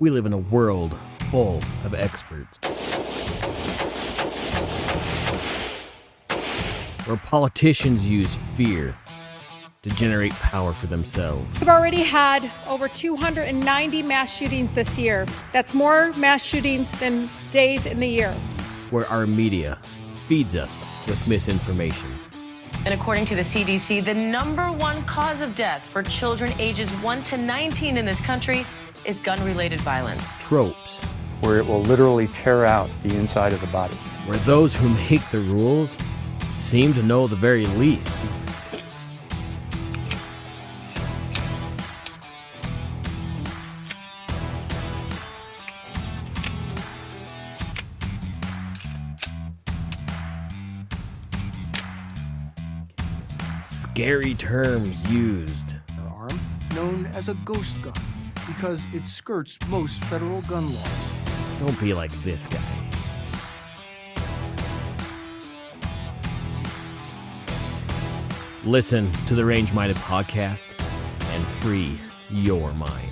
We live in a world full of experts, where politicians use fear to generate power for themselves. We've already had over 290 mass shootings this year. That's more mass shootings than days in the year. Where our media feeds us with misinformation. And according to the CDC, the #1 cause of death for children ages 1 to 19 in this country is gun-related violence. Tropes. Where it will literally tear out the inside of the body. Where those who make the rules seem to know the very least. Scary terms used. Arm known as a ghost gun because it skirts most federal gun laws. Don't be like this guy. Listen to the Range Minded podcast and free your mind.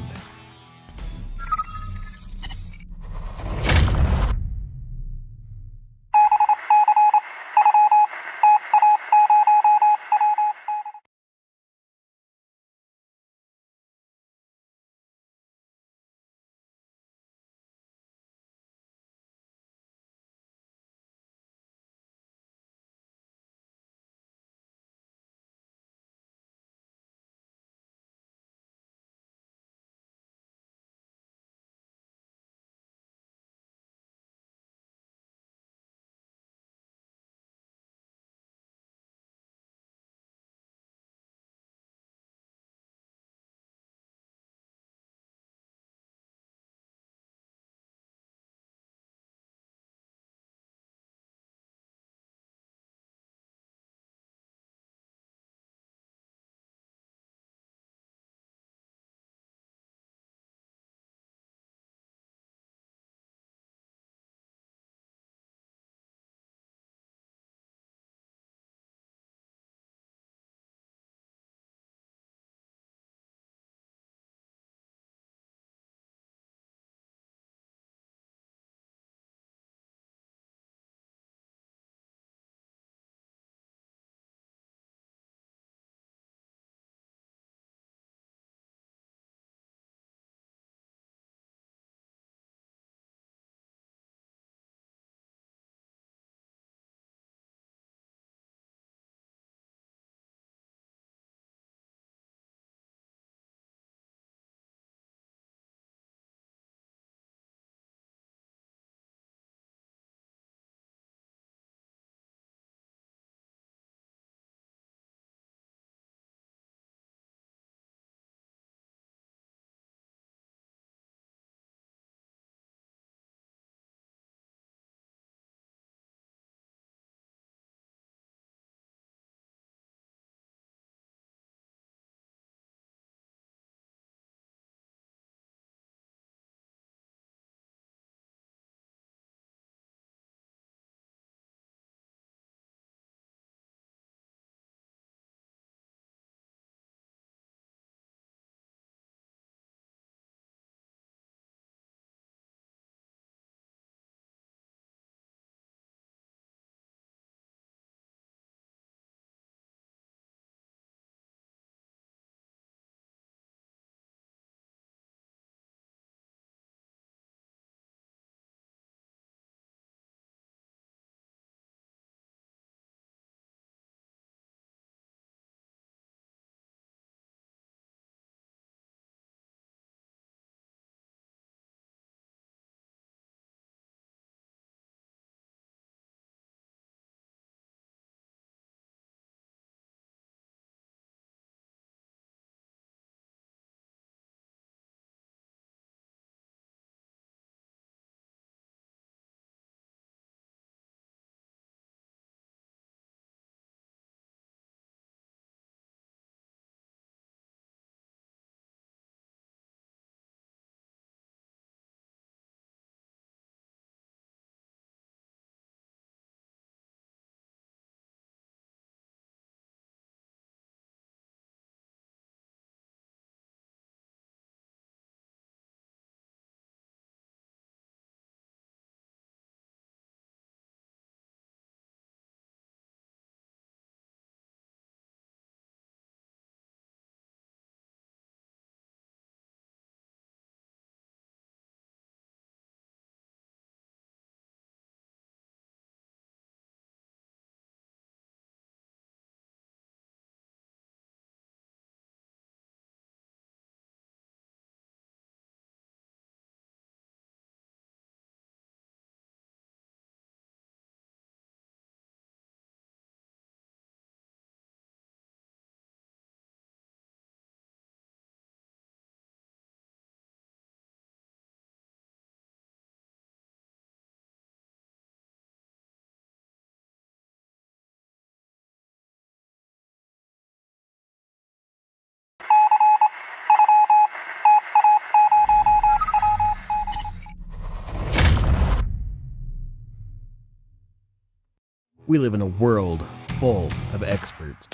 We live in a world full of experts,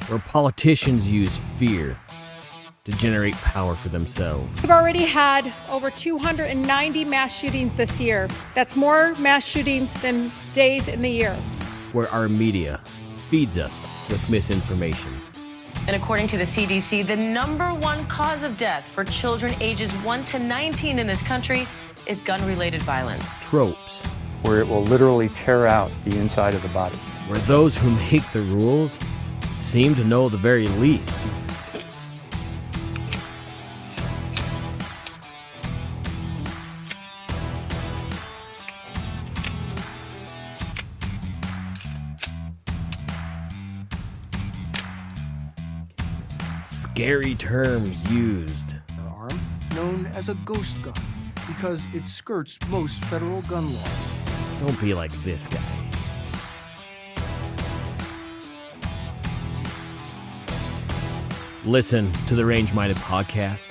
where politicians use fear to generate power for themselves. We've already had over 290 mass shootings this year. That's more mass shootings than days in the year. Where our media feeds us with misinformation. And according to the CDC, the #1 cause of death for children ages 1 to 19 in this country is gun-related violence. Tropes, where it will literally tear out the inside of the body. where those who make the rules seem to know the very least. Scary terms used. Arm known as a ghost gun because it skirts most federal gun laws. Don't be like this guy. Listen to the Range Minded podcast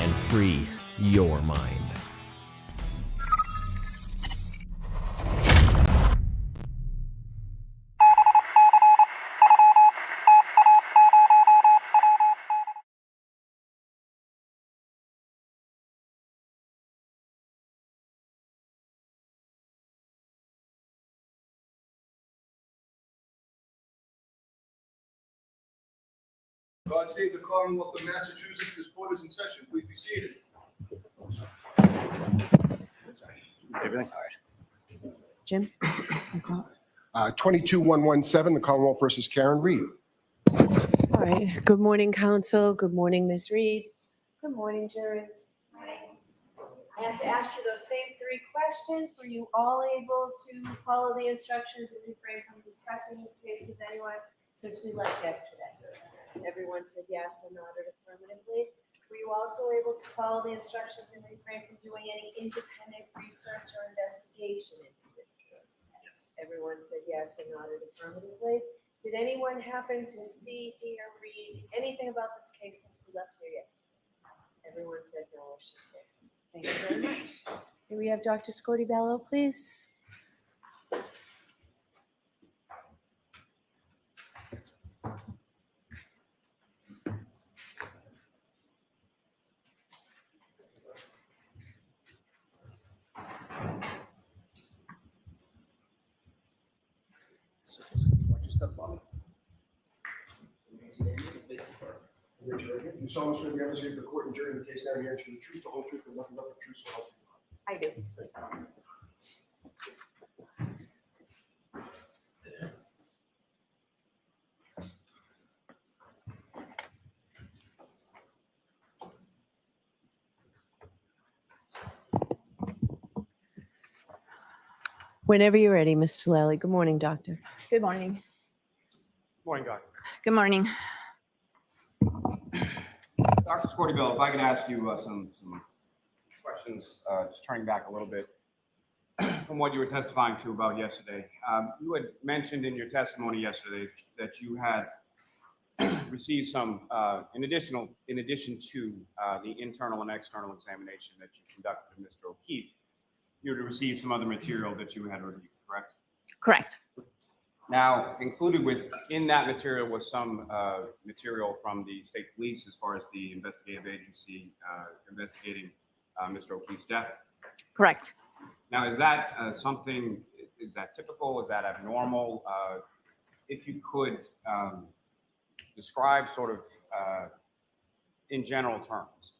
and free your mind. God save the Commonwealth of Massachusetts. This court is in session. Please be seated. Everything? All right. Jim? 22117, the Commonwealth versus Karen Reed. All right. Good morning, counsel. Good morning, Ms. Reed. Good morning, jurors. I have to ask you those same 3 questions. Were you all able to follow the instructions and refrain from discussing this case with anyone since we left yesterday? Everyone said yes or nodded affirmatively. Were you also able to follow the instructions and refrain from doing any independent research or investigation into this case? Yes. Everyone said yes or nodded affirmatively. Did anyone happen to see, hear, read anything about this case since we left here yesterday? Everyone said no or she did. Thank you very much. Here we have Dr. Scordi-Bello, please. Watch your step on. You solemnly swear the evidence of the court and jury in the case now here to the truth, the whole truth, and nothing but the truth, so help you God. I do. Whenever you're ready, Ms. Lally. Good morning, doctor. Good morning. Morning, Doctor. Good morning. Dr. Scordi-Bello, if I could ask you some questions, just turning back a little bit from what you were testifying to about yesterday. You had mentioned in your testimony yesterday that you had received some, in addition to the internal and external examination that you conducted of Mr. O'Keefe, you had received some other material that you had reviewed, correct? Correct. Now, included within that material was some material from the state police as far as the investigative agency investigating Mr. O'Keefe's death. Correct. Now, is that is that typical? Is that abnormal? If you could describe sort of in general terms,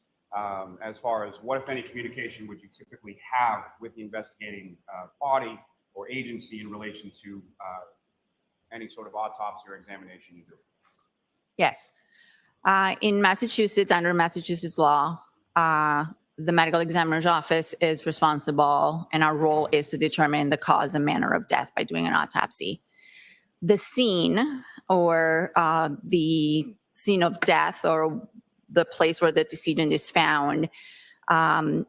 as far as what, if any, communication would you typically have with the investigating body or agency in relation to any sort of autopsy or examination you do? Yes. In Massachusetts, under Massachusetts law, the medical examiner's office is responsible, and our role is to determine the cause and manner of death by doing an autopsy. The scene or the scene of death or the place where the decedent is found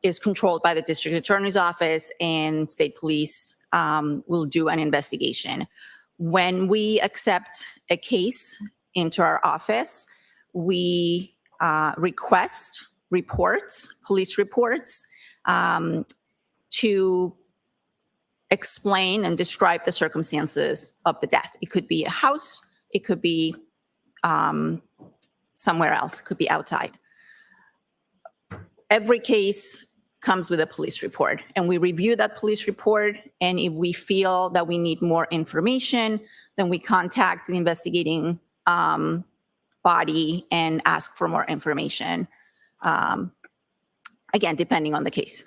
is controlled by the district attorney's office, and state police will do an investigation. When we accept a case into our office, we request reports, police reports, to explain and describe the circumstances of the death. It could be a house, it could be somewhere else, it could be outside. Every case comes with a police report, and we review that police report, and if we feel that we need more information, then we contact the investigating body and ask for more information, again, depending on the case.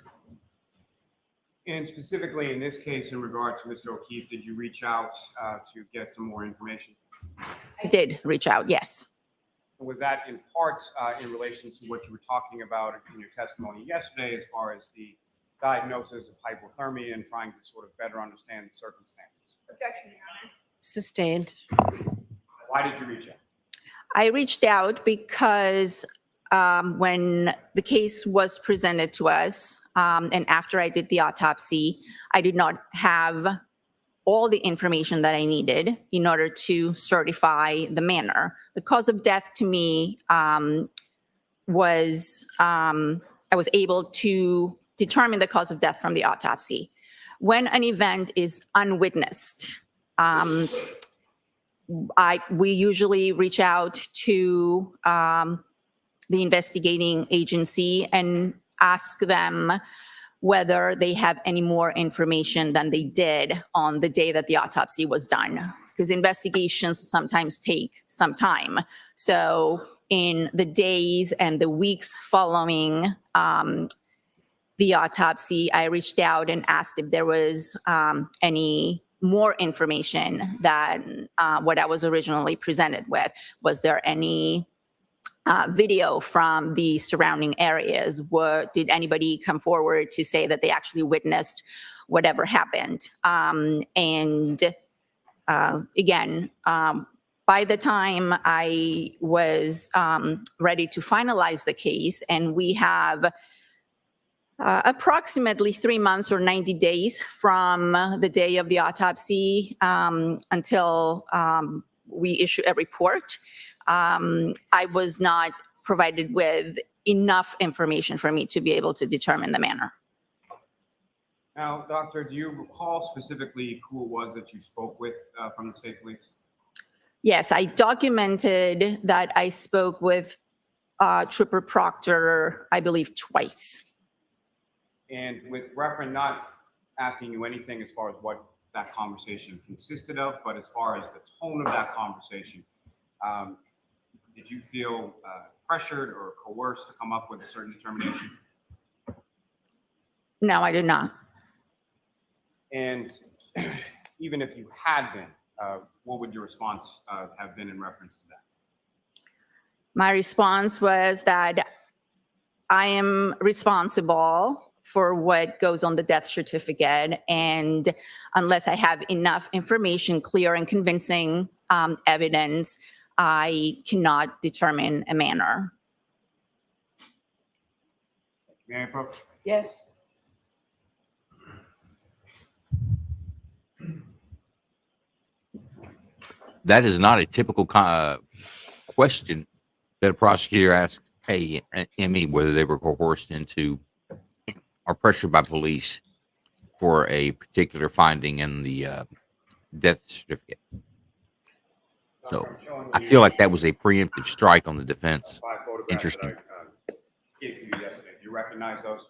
And specifically in this case, in regard to Mr. O'Keefe, did you reach out to get some more information? I did reach out, yes. Was that in part in relation to what you were talking about in your testimony yesterday, as far as the diagnosis of hypothermia and trying to sort of better understand the circumstances? Objection, Your Honor. Sustained. Why did you reach out? I reached out because when the case was presented to us, and after I did the autopsy, I did not have all the information that I needed in order to certify the manner. The cause of death to me was, I was able to determine the cause of death from the autopsy. When an event is unwitnessed, we usually reach out to the investigating agency and ask them whether they have any more information than they did on the day that the autopsy was done, because investigations sometimes take some time. So in the days and the weeks following the autopsy, I reached out and asked if there was any more information than what I was originally presented with. Was there any video from the surrounding areas? Did anybody come forward to say that they actually witnessed whatever happened? Again, by the time I was ready to finalize the case, and we have approximately 3 months or 90 days from the day of the autopsy until we issue a report, I was not provided with enough information for me to be able to determine the manner. Now, Doctor, do you recall specifically who it was that you spoke with from the state police? Yes, I documented that I spoke with Trooper Proctor, I believe, twice. And with reference, not asking you anything as far as what that conversation consisted of, but as far as the tone of that conversation, did you feel pressured or coerced to come up with a certain determination? No, I did not. And even if you had been, what would your response have been in reference to that? My response was that I am responsible for what goes on the death certificate, and unless I have enough information, clear and convincing evidence, I cannot determine a manner. May I approach? Yes. That is not a typical question that a prosecutor asks, hey, Emmy, whether they were coerced into or pressured by police for a particular finding in the death certificate. So I feel like that was a preemptive strike on the defense. Interesting. Gave you yesterday. Do you recognize those?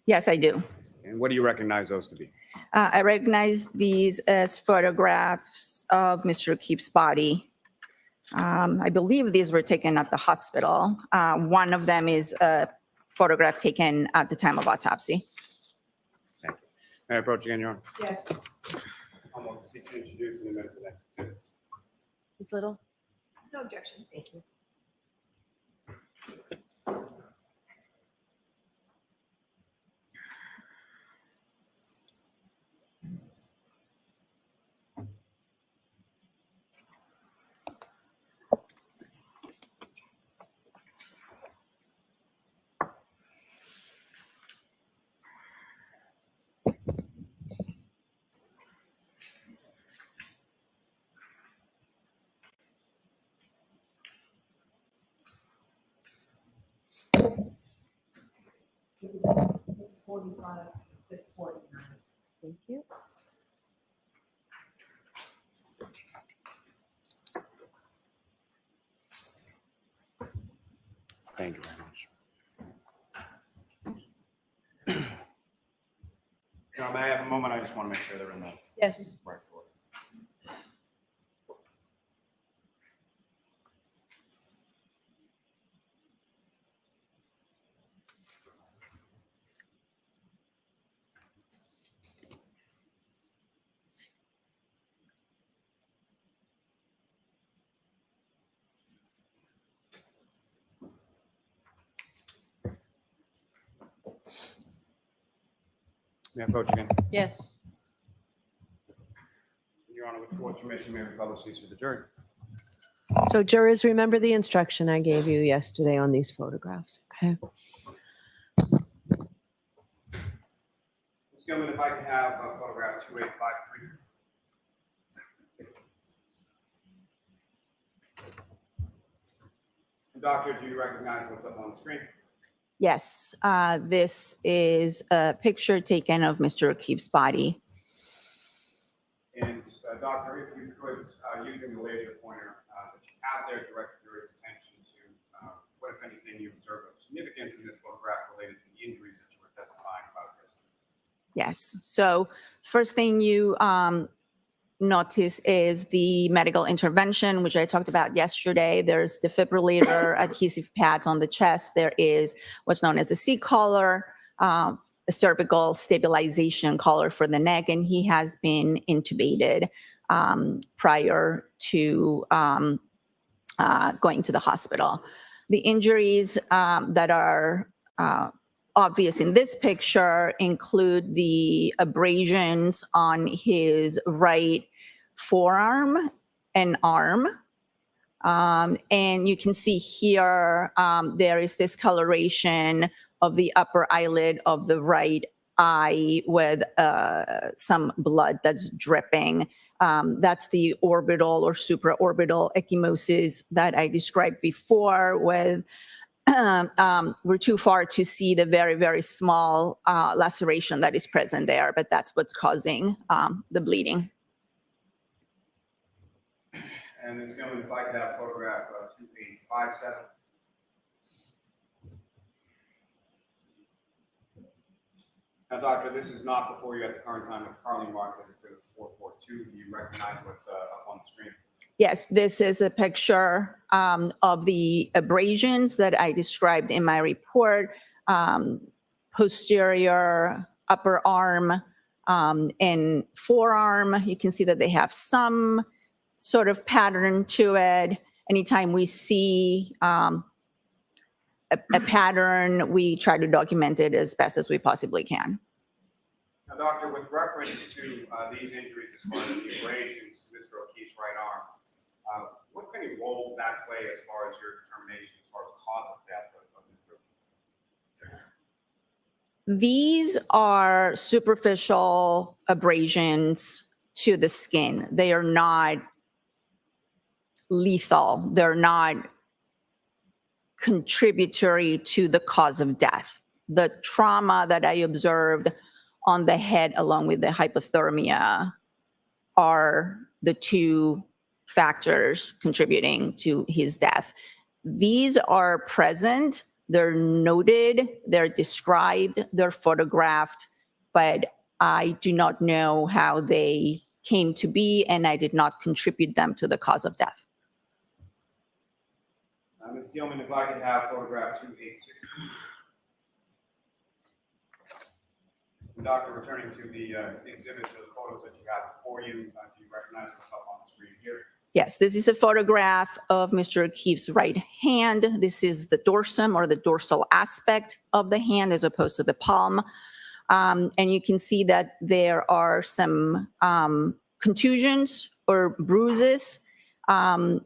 Yes, I do. And what do you recognize those to be? I recognize these as photographs of Mr. O'Keefe's body. I believe these were taken at the hospital. One of them is a photograph taken at the time of autopsy. Thank you. May I approach again, Your Honor? Yes. I'm going to seek to introduce in the minutes of next exhibits. Ms. Little? No objection. Thank you. 6:45, 6:49. Thank you. Thank you very much. May I have a moment? I just want to make sure they're in the Yes. right order. May I approach again? Yes. Your Honor, with the court's permission, may we publish these for the jury? So jurors, remember the instruction I gave you yesterday on these photographs, okay? Ms. Gilman, if I could have photograph 2853. And Doctor, do you recognize what's up on the screen? Yes, this is a picture taken of Mr. O'Keefe's body. And Doctor, if you could, using the laser pointer that you have there, direct the jury's attention to what, if anything, you observe of significance in this photograph related to the injuries that you were testifying about. Yes, so first thing you notice is the medical intervention, which I talked about yesterday. There's defibrillator adhesive pads on the chest. There is what's known as a C-collar, a cervical stabilization collar for the neck, and he has been intubated prior to going to the hospital. The injuries that are obvious in this picture include the abrasions on his right forearm and arm. And you can see here, there is discoloration of the upper eyelid of the right eye with some blood that's dripping. That's the orbital or supraorbital ecchymosis that I described before with we're too far to see the very, very small laceration that is present there, but that's what's causing the bleeding. And Ms. Gilman, if I could have photograph 2857. Now, Doctor, this is not before you at the current time. It's currently marked as Exhibit 442. Do you recognize what's up on the screen? Yes, this is a picture of the abrasions that I described in my report. Posterior upper arm and forearm. You can see that they have some sort of pattern to it. Anytime we see a pattern, we try to document it as best as we possibly can. Now, Doctor, with reference to these injuries as far as the abrasions to Mr. O'Keefe's right arm, what kind of role will that play as far as your determination as far as cause of death of Mr. O'Keefe? These are superficial abrasions to the skin. They are not lethal. They're not contributory to the cause of death. The trauma that I observed on the head along with the hypothermia are the two factors contributing to his death. These are present, they're noted, they're described, they're photographed, but I do not know how they came to be, and I did not contribute them to the cause of death. Ms. Gilman, if I could have photograph 2860. Doctor, returning to the exhibits of photos that you have before you, do you recognize what's up on the screen here? Yes, this is a photograph of Mr. O'Keefe's right hand. This is the dorsum or the dorsal aspect of the hand as opposed to the palm. And you can see that there are some contusions or bruises.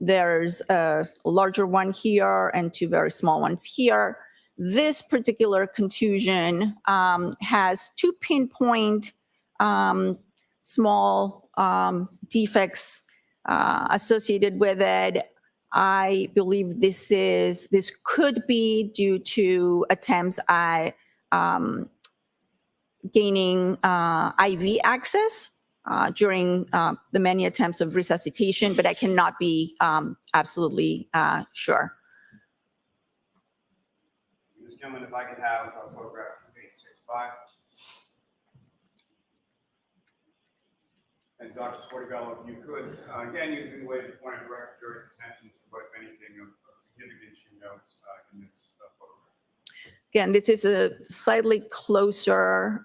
There's a larger one here and two very small ones here. This particular contusion has two pinpoint small defects associated with it. I believe this could be due to attempts at gaining IV access during the many attempts of resuscitation, but I cannot be absolutely sure. Ms. Gilman, if I could have a photograph from page 65. And Dr. Scortibello, if you could, again, using the laser pointer, direct the jury's attention to what, if anything, of significance you note in this photograph. Again, this is a slightly closer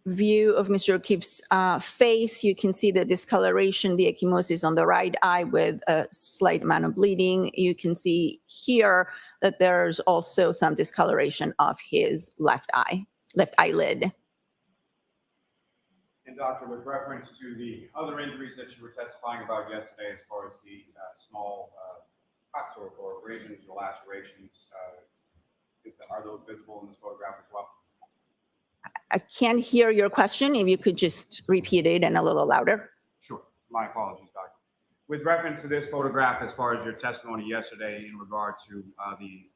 view of Mr. O'Keefe's face. You can see the discoloration, the ecchymosis on the right eye with a slight amount of bleeding. You can see here that there's also some discoloration of his left eyelid. And doctor, with reference to the other injuries that you were testifying about yesterday, as far as the small cuts or abrasions or lacerations, are those visible in this photograph as well? I can't hear your question. If you could just repeat it and a little louder. Sure. My apologies, doctor. With reference to this photograph, as far as your testimony yesterday in regard to the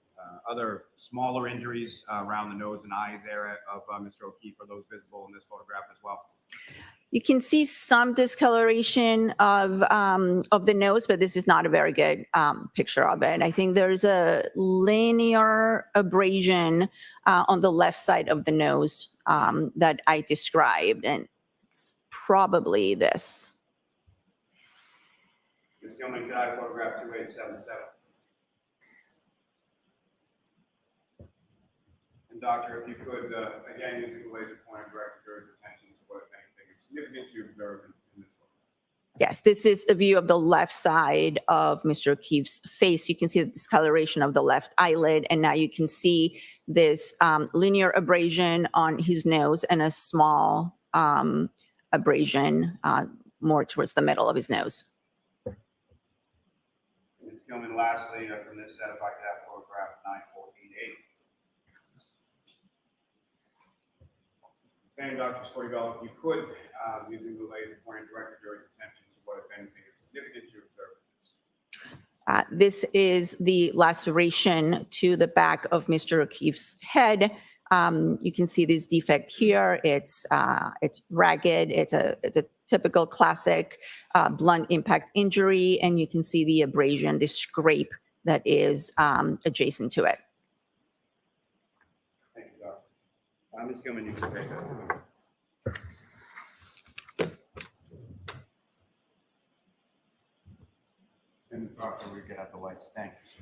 other smaller injuries around the nose and eyes area of Mr. O'Keefe, are those visible in this photograph as well? You can see some discoloration of the nose, but this is not a very good picture of it. I think there's a linear abrasion on the left side of the nose that I described, and it's probably this. Ms. Gilman, could I photograph 2877? And doctor, if you could, again, using the laser pointer, direct the jury's attention to what, if anything, is significant you observe in this photograph. Yes, this is a view of the left side of Mr. O'Keefe's face. You can see the discoloration of the left eyelid, and now you can see this linear abrasion on his nose and a small abrasion more towards the middle of his nose. Ms. Gilman, lastly, from this set, if I could have photograph 9488. Same, Dr. Scortibello, if you could, using the laser pointer, direct the jury's attention to what, if anything, is significant you observe in this. This is the laceration to the back of Mr. O'Keefe's head. You can see this defect here. It's ragged. It's a typical classic blunt impact injury, and you can see the abrasion, the scrape that is adjacent to it. Thank you, doctor. Ms. Gilman, you can take that. And the doctor, we get out the lights. Thanks.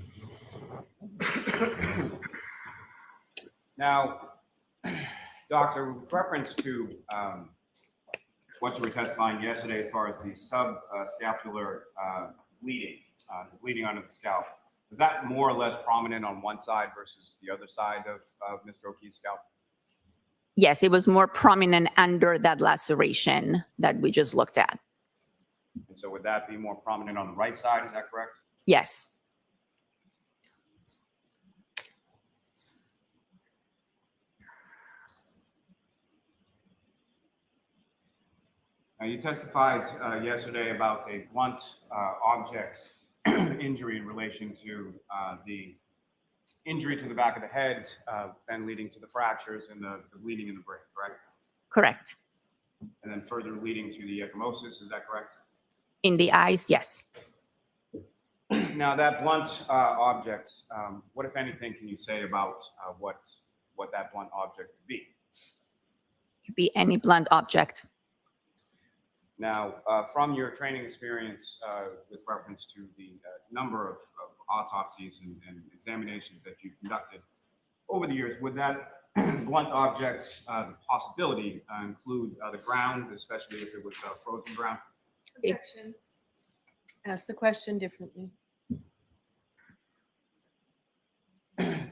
Now, doctor, with reference to what you were testifying yesterday as far as the subscapular bleeding, bleeding under the scalp, was that more or less prominent on one side versus the other side of Mr. O'Keefe's scalp? Yes, it was more prominent under that laceration that we just looked at. And so would that be more prominent on the right side? Is that correct? Yes. Now, you testified yesterday about a blunt object injury in relation to the injury to the back of the head, then leading to the fractures and the bleeding in the brain, correct? Correct. And then further leading to the ecchymosis, is that correct? In the eyes, yes. Now, that blunt object, what, if anything, can you say about what that blunt object could be? Could be any blunt object. Now, from your training experience with reference to the number of autopsies and examinations that you've conducted over the years, would that blunt object, the possibility include the ground, especially if it was frozen ground? Objection. Ask the question differently.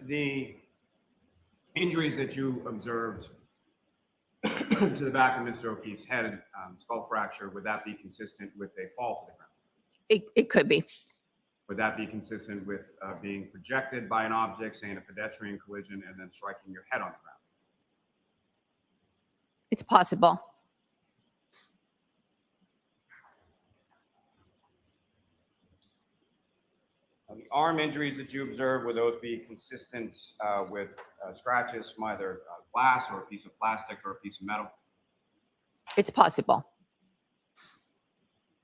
The injuries that you observed to the back of Mr. O'Keefe's head, skull fracture, would that be consistent with a fall to the ground? It could be. Would that be consistent with being projected by an object, say in a pedestrian collision, and then striking your head on the ground? It's possible. The arm injuries that you observed, would those be consistent with scratches from either glass or a piece of plastic or a piece of metal? It's possible.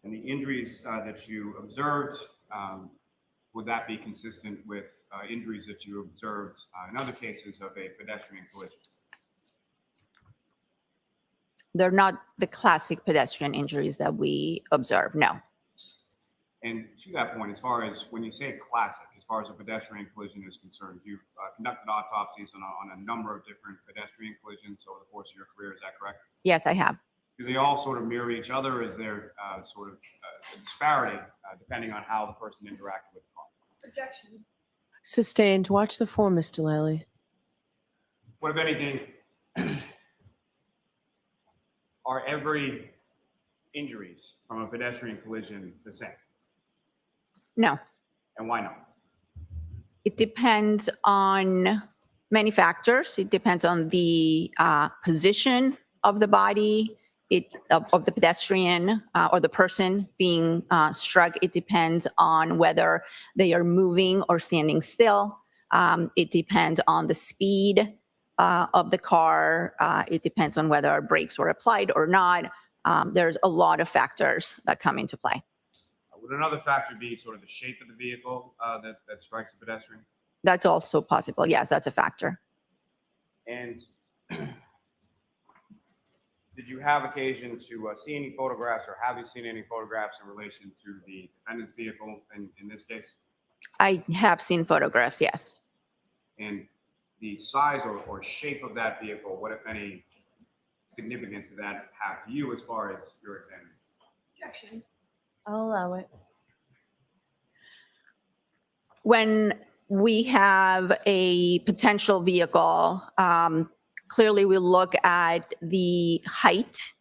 And the injuries that you observed, would that be consistent with injuries that you observed in other cases of a pedestrian collision? They're not the classic pedestrian injuries that we observe, no. And to that point, as far as when you say classic, as far as a pedestrian collision is concerned, you've conducted autopsies on a number of different pedestrian collisions over the course of your career, is that correct? Yes, I have. Do they all sort of mirror each other? Is there sort of a disparity depending on how the person interacted with the car? Objection. Sustained. Watch the form, Mr. Lally. What, if anything, are every injuries from a pedestrian collision the same? No. And why not? It depends on many factors. It depends on the position of the body, of the pedestrian or the person being struck. It depends on whether they are moving or standing still. It depends on the speed of the car. It depends on whether brakes were applied or not. There's a lot of factors that come into play. Would another factor be sort of the shape of the vehicle that strikes a pedestrian? That's also possible. Yes, that's a factor. And did you have occasion to see any photographs, or have you seen any photographs in relation to the defendant's vehicle in this case? I have seen photographs, yes. And the size or shape of that vehicle, what, if any, significance did that have to you as far as your examination? Objection. I'll allow it. When we have a potential vehicle, clearly we look at the height,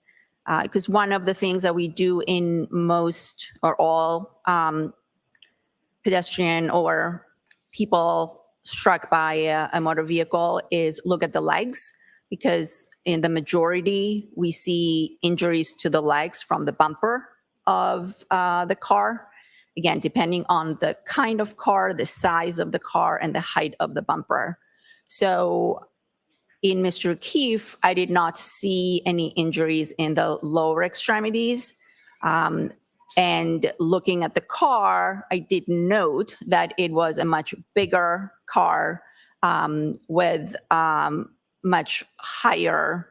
because one of the things that we do in most or all pedestrian or people struck by a motor vehicle is look at the legs, because in the majority we see injuries to the legs from the bumper of the car. Again, depending on the kind of car, the size of the car, and the height of the bumper. So in Mr. O'Keefe, I did not see any injuries in the lower extremities. And looking at the car, I did note that it was a much bigger car with much higher,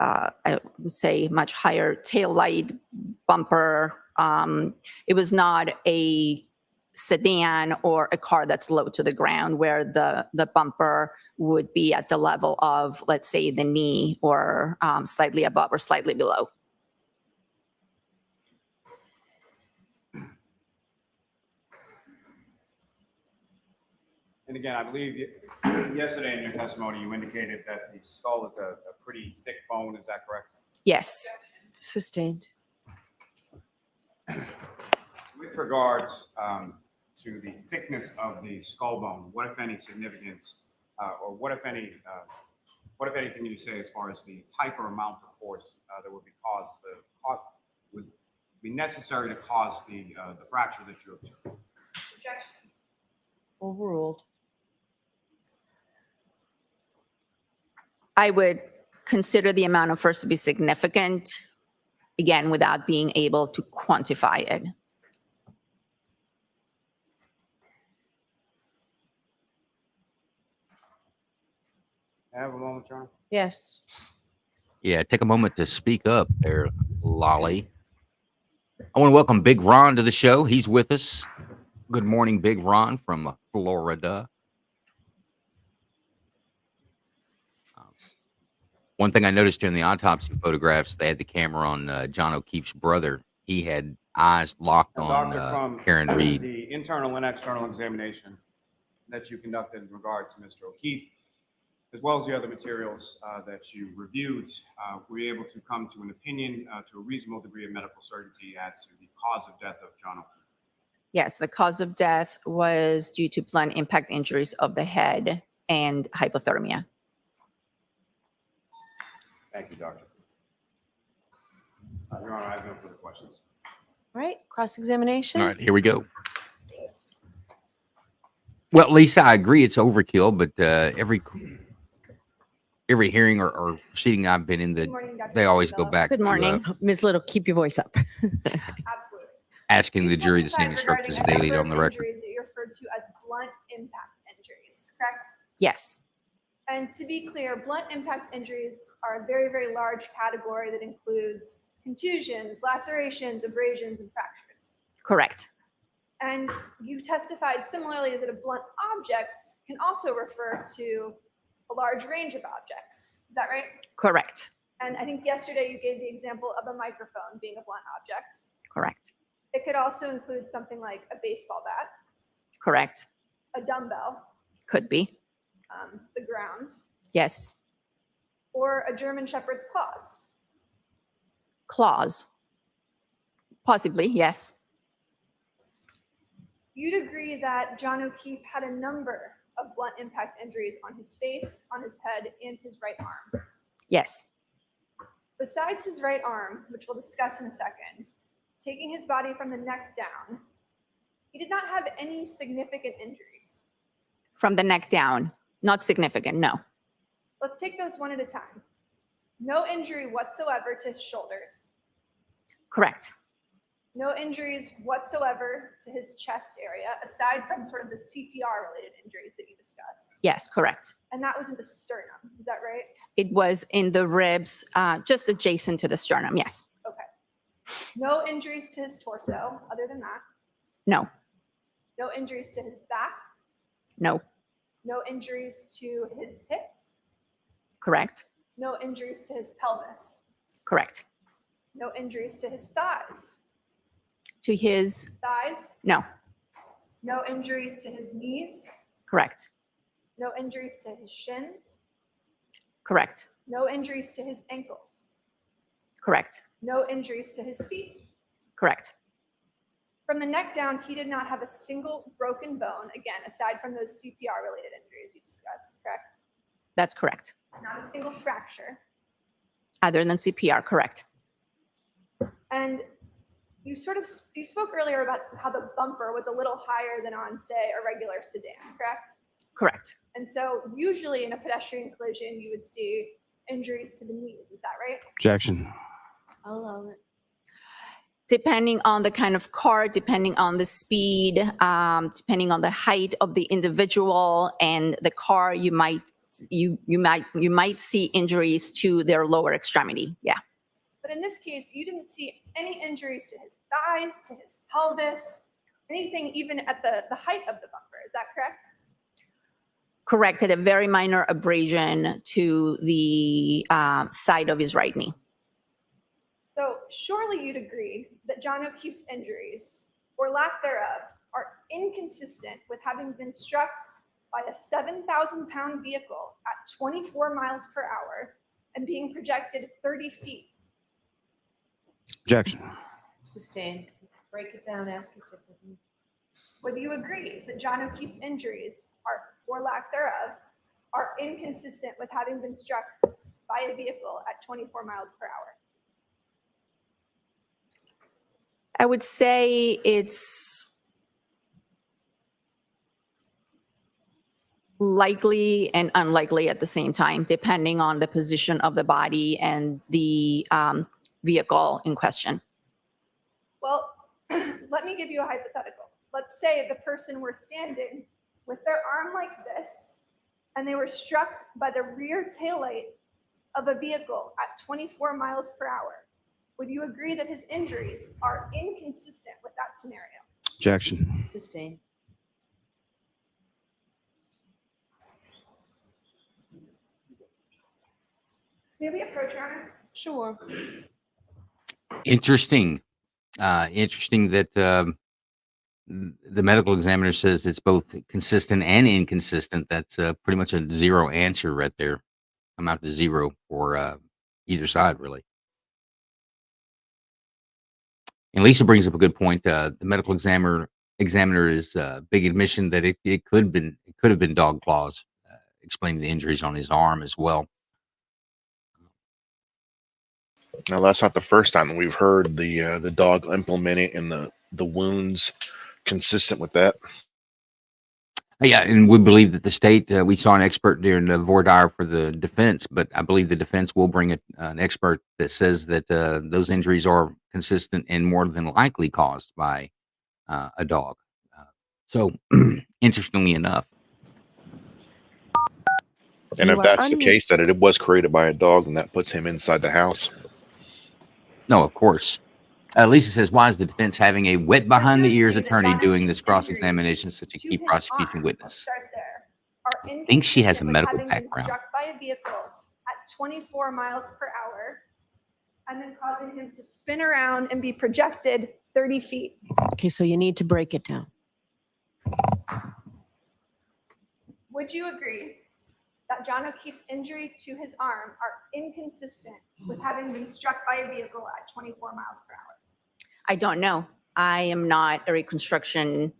I would say much higher tail light, bumper. It was not a sedan or a car that's low to the ground where the bumper would be at the level of, let's say, the knee or slightly above or slightly below. And again, I believe yesterday in your testimony, you indicated that the skull is a pretty thick bone. Is that correct? Yes. Sustained. With regards to the thickness of the skull bone, what, if any, significance, or what, if anything, you say as far as the type or amount of force that would be would be necessary to cause the fracture that you observed? Objection. Overruled. I would consider the amount of force to be significant, again, without being able to quantify it. Have a moment, John. Yes. Yeah, take a moment to speak up there, Lolly. I want to welcome Big Ron to the show. He's with us. Good morning, Big Ron from Florida. One thing I noticed during the autopsy photographs, they had the camera on John O'Keefe's brother. He had eyes locked on From Karen Reed. the internal and external examination that you conducted in regard to Mr. O'Keefe, as well as the other materials that you reviewed, were you able to come to an opinion to a reasonable degree of medical certainty as to the cause of death of John O'Keefe? Yes, the cause of death was due to blunt impact injuries of the head and hypothermia. Thank you, Doctor. Your Honor, I have no further questions. All right. Cross-examination. All right, here we go. Well, Lisa, I agree it's overkill, but every hearing or proceeding I've been in, that morning, Dr. they always go Sotelo. back Good to morning. Ms. Little, keep your voice up. Absolutely. asking You the jury the same testified instructions regarding a daily number on the of record. injuries that you referred to as blunt impact injuries, correct? Yes, And to be clear, blunt impact injuries are a very, very large category that includes contusions, lacerations, abrasions, and fractures. correct. And you testified similarly that a blunt object can also refer to a large range of objects. Is that right? Correct. And I think yesterday you gave the example of a microphone being a blunt object. Correct. It could also include something like a baseball bat, Correct. a dumbbell, Could be. the ground, Yes. or a German Shepherd's claws. Clause. Possibly, yes. You'd agree that John O'Keefe had a number of blunt impact injuries on his face, on his head, and his right arm. Yes. Besides his right arm, which we'll discuss in a second, taking his body from the neck down, he did not have any significant injuries. From the neck down. Not significant, no. Let's take those one at a time. No injury whatsoever to his shoulders. Correct. No injuries whatsoever to his chest area, aside from sort of the CPR-related injuries that you discussed. Yes, correct. And that was in the sternum, is that right? It was in the ribs, just adjacent to the sternum, yes. Okay. No injuries to his torso, other than that. No. No injuries to his back. No. No injuries to his hips. Correct. No injuries to his pelvis. Correct. No injuries to his thighs. To his, Thighs. no. No injuries to his knees. Correct. No injuries to his shins. Correct. No injuries to his ankles. Correct. No injuries to his feet. Correct. From the neck down, he did not have a single broken bone, again, aside from those CPR-related injuries you discussed, correct? That's correct. Not a single fracture. Other than CPR, correct. And you spoke earlier about how the bumper was a little higher than on, say, a regular sedan, correct? Correct. And so usually in a pedestrian collision, you would see injuries to the knees. Is that right? Objection. I'll allow it. Depending on the kind of car, depending on the speed, depending on the height of the individual and the car, you might see injuries to their lower extremity. Yeah. But in this case, you didn't see any injuries to his thighs, to his pelvis, anything even at the height of the bumper. Is that correct? Correct. At a very minor abrasion to the side of his right knee. So surely you'd agree that John O'Keefe's injuries, or lack thereof, are inconsistent with having been struck by a 7,000-pound vehicle at 24 miles per hour and being projected 30 feet. Objection. Sustained. Break it down, ask it differently. Whether you agree that John O'Keefe's injuries, are, or lack thereof, are inconsistent with having been struck by a vehicle at 24 miles per hour. I would say it's likely and unlikely at the same time, depending on the position of the body and the vehicle in question. Well, let me give you a hypothetical. Let's say the person were standing with their arm like this, and they were struck by the rear taillight of a vehicle at 24 miles per hour. Would you agree that his injuries are inconsistent with that scenario? Objection. Sustained. May we approach, Your Honor? Sure. Interesting. Interesting that the medical examiner says it's both consistent and inconsistent. That's pretty much a zero answer right there. Come out to zero for either side, really. And Lisa brings up a good point. The medical examiner is big admission that it could have been dog claws, explaining the injuries on his arm as well. Now that's not the first time that we've heard the dog implement it and the wounds consistent with that. Yeah, and we believe that the state, we saw an expert during the voir dire for the defense, but I believe the defense will bring an expert that says that those injuries are consistent and more than likely caused by a dog. So, interestingly enough. And You if are that's the unmute. case, that it was created by a dog, and that puts him inside the house. No, of course. Lisa says, why is the defense having a wet behind the ears Would you agree that attorney John doing O'Keefe's this cross-examination such a to key his prosecution arm, witness? let's start there, are I think she has a inconsistent with medical having been background. struck by a vehicle at 24 miles per hour and then causing him to spin around and be projected 30 feet. Okay, so you need to break it down. Would you agree that John O'Keefe's injury to his arm are inconsistent with having been struck by a vehicle at 24 miles per hour? I don't know. I am not a reconstruction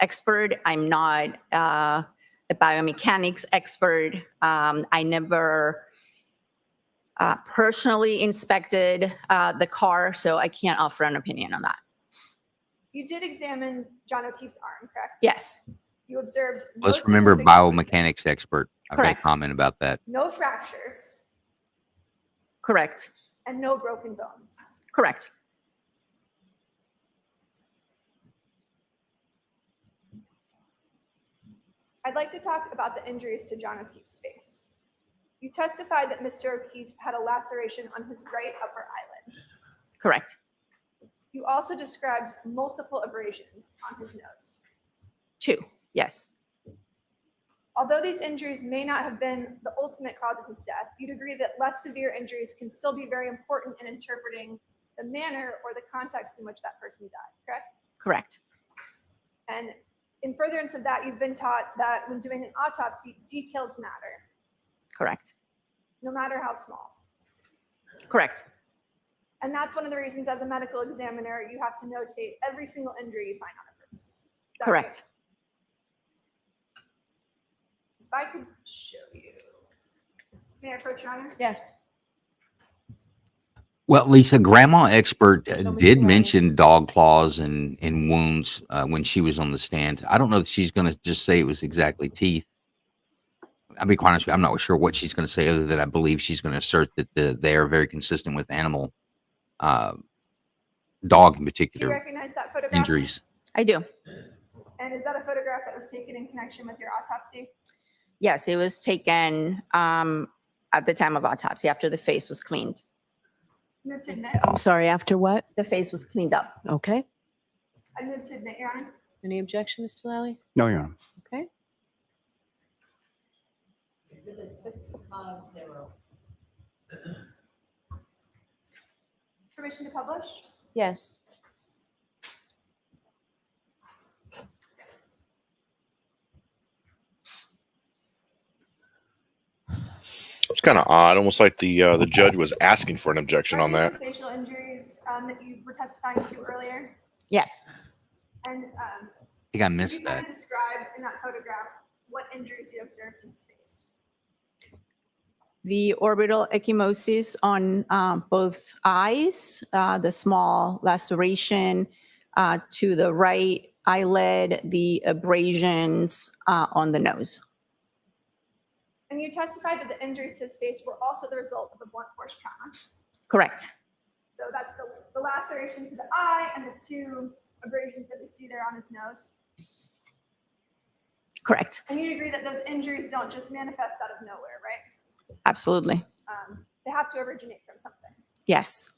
expert. I'm not a biomechanics expert. I never personally inspected the car, so I can't offer an opinion on that. You did examine John O'Keefe's arm, correct? Yes, You observed no Let's remember significant bruising, biomechanics expert. I've got a Correct. comment about that. no fractures, correct, and no broken bones. correct. I'd like to talk about the injuries to John O'Keefe's face. You testified that Mr. O'Keefe had a laceration on his right upper eyelid. Correct. You also described multiple abrasions on his nose. 2, yes, Although these injuries may not have been the ultimate cause of his death, you'd agree that less severe injuries can still be very important in interpreting the manner or the context in which that person died, correct? correct, And in furtherance of that, you've been taught that when doing an autopsy, details matter, correct, no matter how small. correct, And that's one of the reasons as a medical examiner, you have to notate every single injury you find on a person. Is that right? correct. If I could show you. May I approach, Your Honor? Yes. Well, Lisa, Grandma Expert Show me did the mention dog claws and wounds when she was on the stand. I don't know if she's going to just say it was exactly teeth. I'll be quite honest with you, I'm not sure what she's going to say, other than I believe she's going to assert that they are very consistent with animal, dog in Do you particular, recognize that photograph? injuries. I do. And is that a photograph that was taken in connection with your autopsy? Yes, it was taken at the time of autopsy after the face was cleaned. Move to admit. I'm sorry, after what? The face was cleaned up. Okay. I move to admit, Your Honor. Any objection, Mr. Lally? No, Your Honor. Okay. Exhibit 650. Permission to publish? Yes. It's kind of odd, almost like the judge was asking for an objection Are on these that. the facial injuries that you were testifying to earlier? Yes, And I think I could missed you kind that. of describe in that photograph what injuries you observed to his face? the orbital ecchymosis on both eyes, the small laceration to the right eyelid, the abrasions on the nose. And you testified that the injuries to his face were also the result of a blunt force trauma. Correct. So that's the laceration to the eye and the 2 abrasions that we see there on his nose. Correct. And you'd agree that those injuries don't just manifest out of nowhere, right? Absolutely. They have to originate from something. Yes.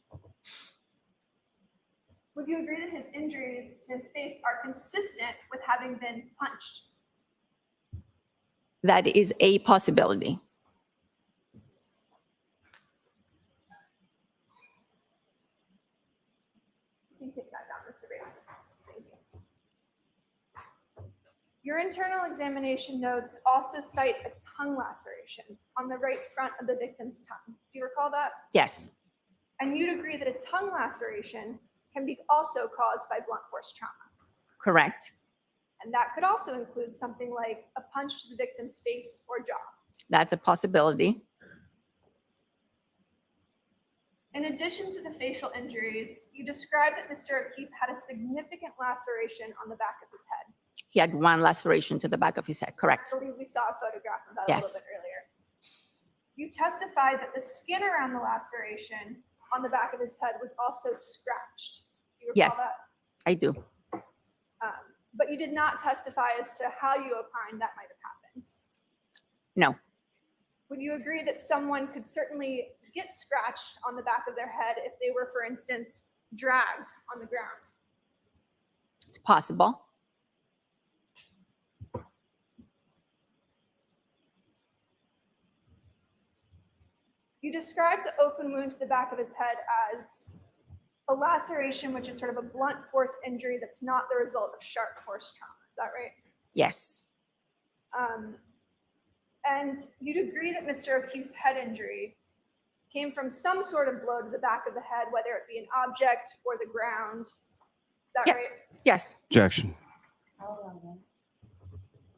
Would you agree that his injuries to his face are consistent with having been punched? That is a possibility. You can take that down, Mr. Bates. Thank you. Your internal examination notes also cite a tongue laceration on the right front of the victim's tongue. Do you recall that? Yes. And you'd agree that a tongue laceration can be also caused by blunt force trauma. Correct. And that could also include something like a punch to the victim's face or jaw. That's a possibility. In addition to the facial injuries, you described that Mr. O'Keefe had a significant laceration on the back of his head. He had one laceration to the back of his head, correct? I believe we saw a photograph of that a Yes. little bit earlier. You testified that the skin around the laceration on the back of his head was also scratched. Do you recall Yes. that? I do. But you did not testify as to how you opined that might have happened. No, Would you agree that someone could certainly get scratched on the back of their head if they were, for instance, dragged on the ground? it's possible. You described the open wound to the back of his head as a laceration, which is sort of a blunt force injury that's not the result of sharp force trauma. Is that right? Yes, And you'd agree that Mr. O'Keefe's head injury came from some sort of blow to the back of the head, whether it be an object or the ground. Is that Yeah. right? yes, Objection.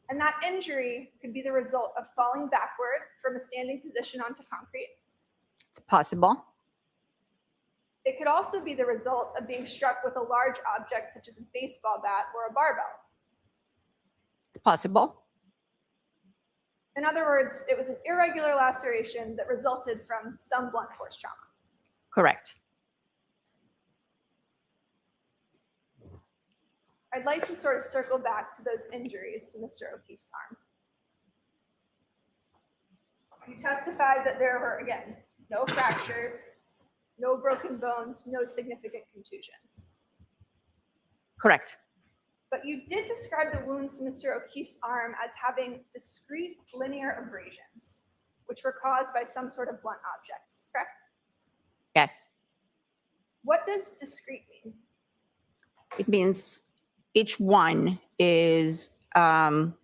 And that injury could be the result of falling backward from a standing position onto concrete. it's possible. It could also be the result of being struck with a large object such as a baseball bat or a barbell. It's possible. In other words, it was an irregular laceration that resulted from some blunt force trauma. Correct. I'd like to sort of circle back to those injuries to Mr. O'Keefe's arm. You testified that there were, again, no fractures, no broken bones, no significant contusions. Correct. But you did describe the wounds to Mr. O'Keefe's arm as having discrete linear abrasions, which were caused by some sort of blunt object, correct? Yes. What does discrete mean? It means each one is an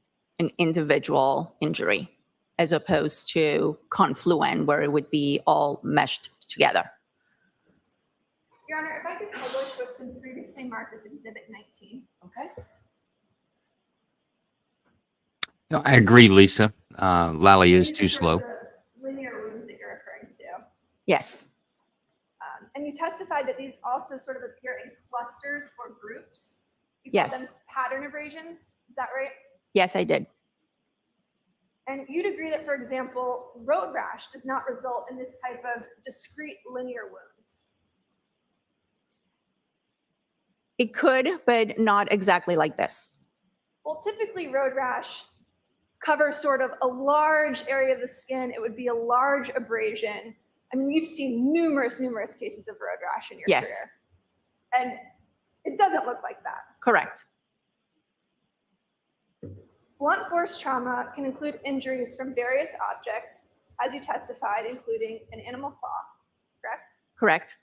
individual injury as opposed to confluent where it would be all meshed together. Your Honor, if I could publish what's been previously marked as Exhibit 19. Okay. No, I agree, Lisa. Lally is These too are sort of slow. the linear wounds that you're referring to. Yes, And you testified that these also sort of appear in clusters or groups. You call them Yes. pattern abrasions. Is that right? yes, I did. And you'd agree that, for example, road rash does not result in this type of discrete linear wounds. It could, but not exactly like this. Well, typically road rash covers sort of a large area of the skin. It would be a large abrasion. I mean, you've seen numerous cases of road rash in your Yes. career. And it doesn't look like that. Correct. Blunt force trauma can include injuries from various objects, as you testified, including an animal claw, correct? Correct.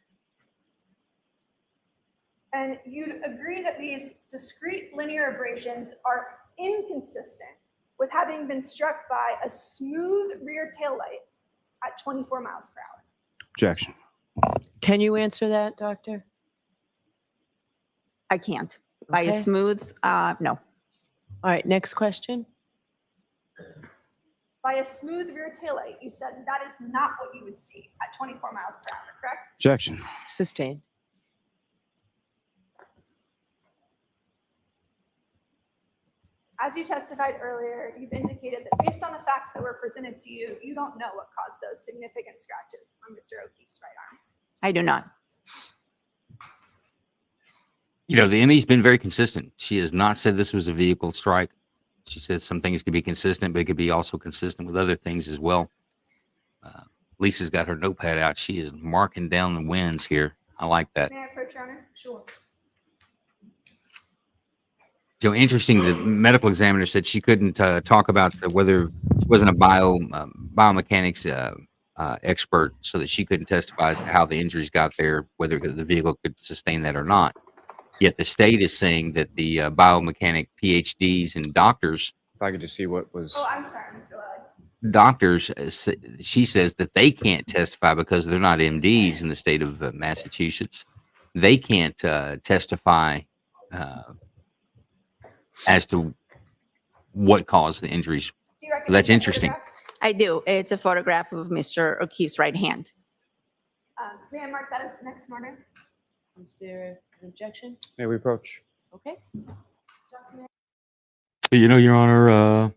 And you'd agree that these discrete linear abrasions are inconsistent with having been struck by a smooth rear taillight at 24 miles per hour. Objection. Can you answer that, Doctor? I can't. By Okay. a smooth, no. All right, next question. By a smooth rear taillight, you said that is not what you would see at 24 miles per hour, correct? Objection. Sustained. As you testified earlier, you've indicated that based on the facts that were presented to you, you don't know what caused those significant scratches on Mr. O'Keefe's right arm. I do not. You know, the ME's been very consistent. She has not said this was a vehicle strike. She said some things could be consistent, but it could be also consistent with other things as well. Lisa's got her notepad out. She is marking down the wins here. I like that. May I approach, Your Honor? Sure. So interesting. The medical examiner said she couldn't talk about whether she wasn't a biomechanics expert, so that she couldn't testify as to how the injuries got there, whether the vehicle could sustain that or not. Yet the state is saying that the biomechanic PhDs and doctors, If I could just see what was. Oh, I'm sorry, Mr. Lally. doctors, she says that they can't testify because they're not MDs in the state of Massachusetts. They can't testify as to what caused the injuries. Do you recognize That's that interesting. photograph? I do. It's a photograph of Mr. O'Keefe's right hand. May I mark that as the next in order? Is there an objection? May we approach? Okay. Your Honor,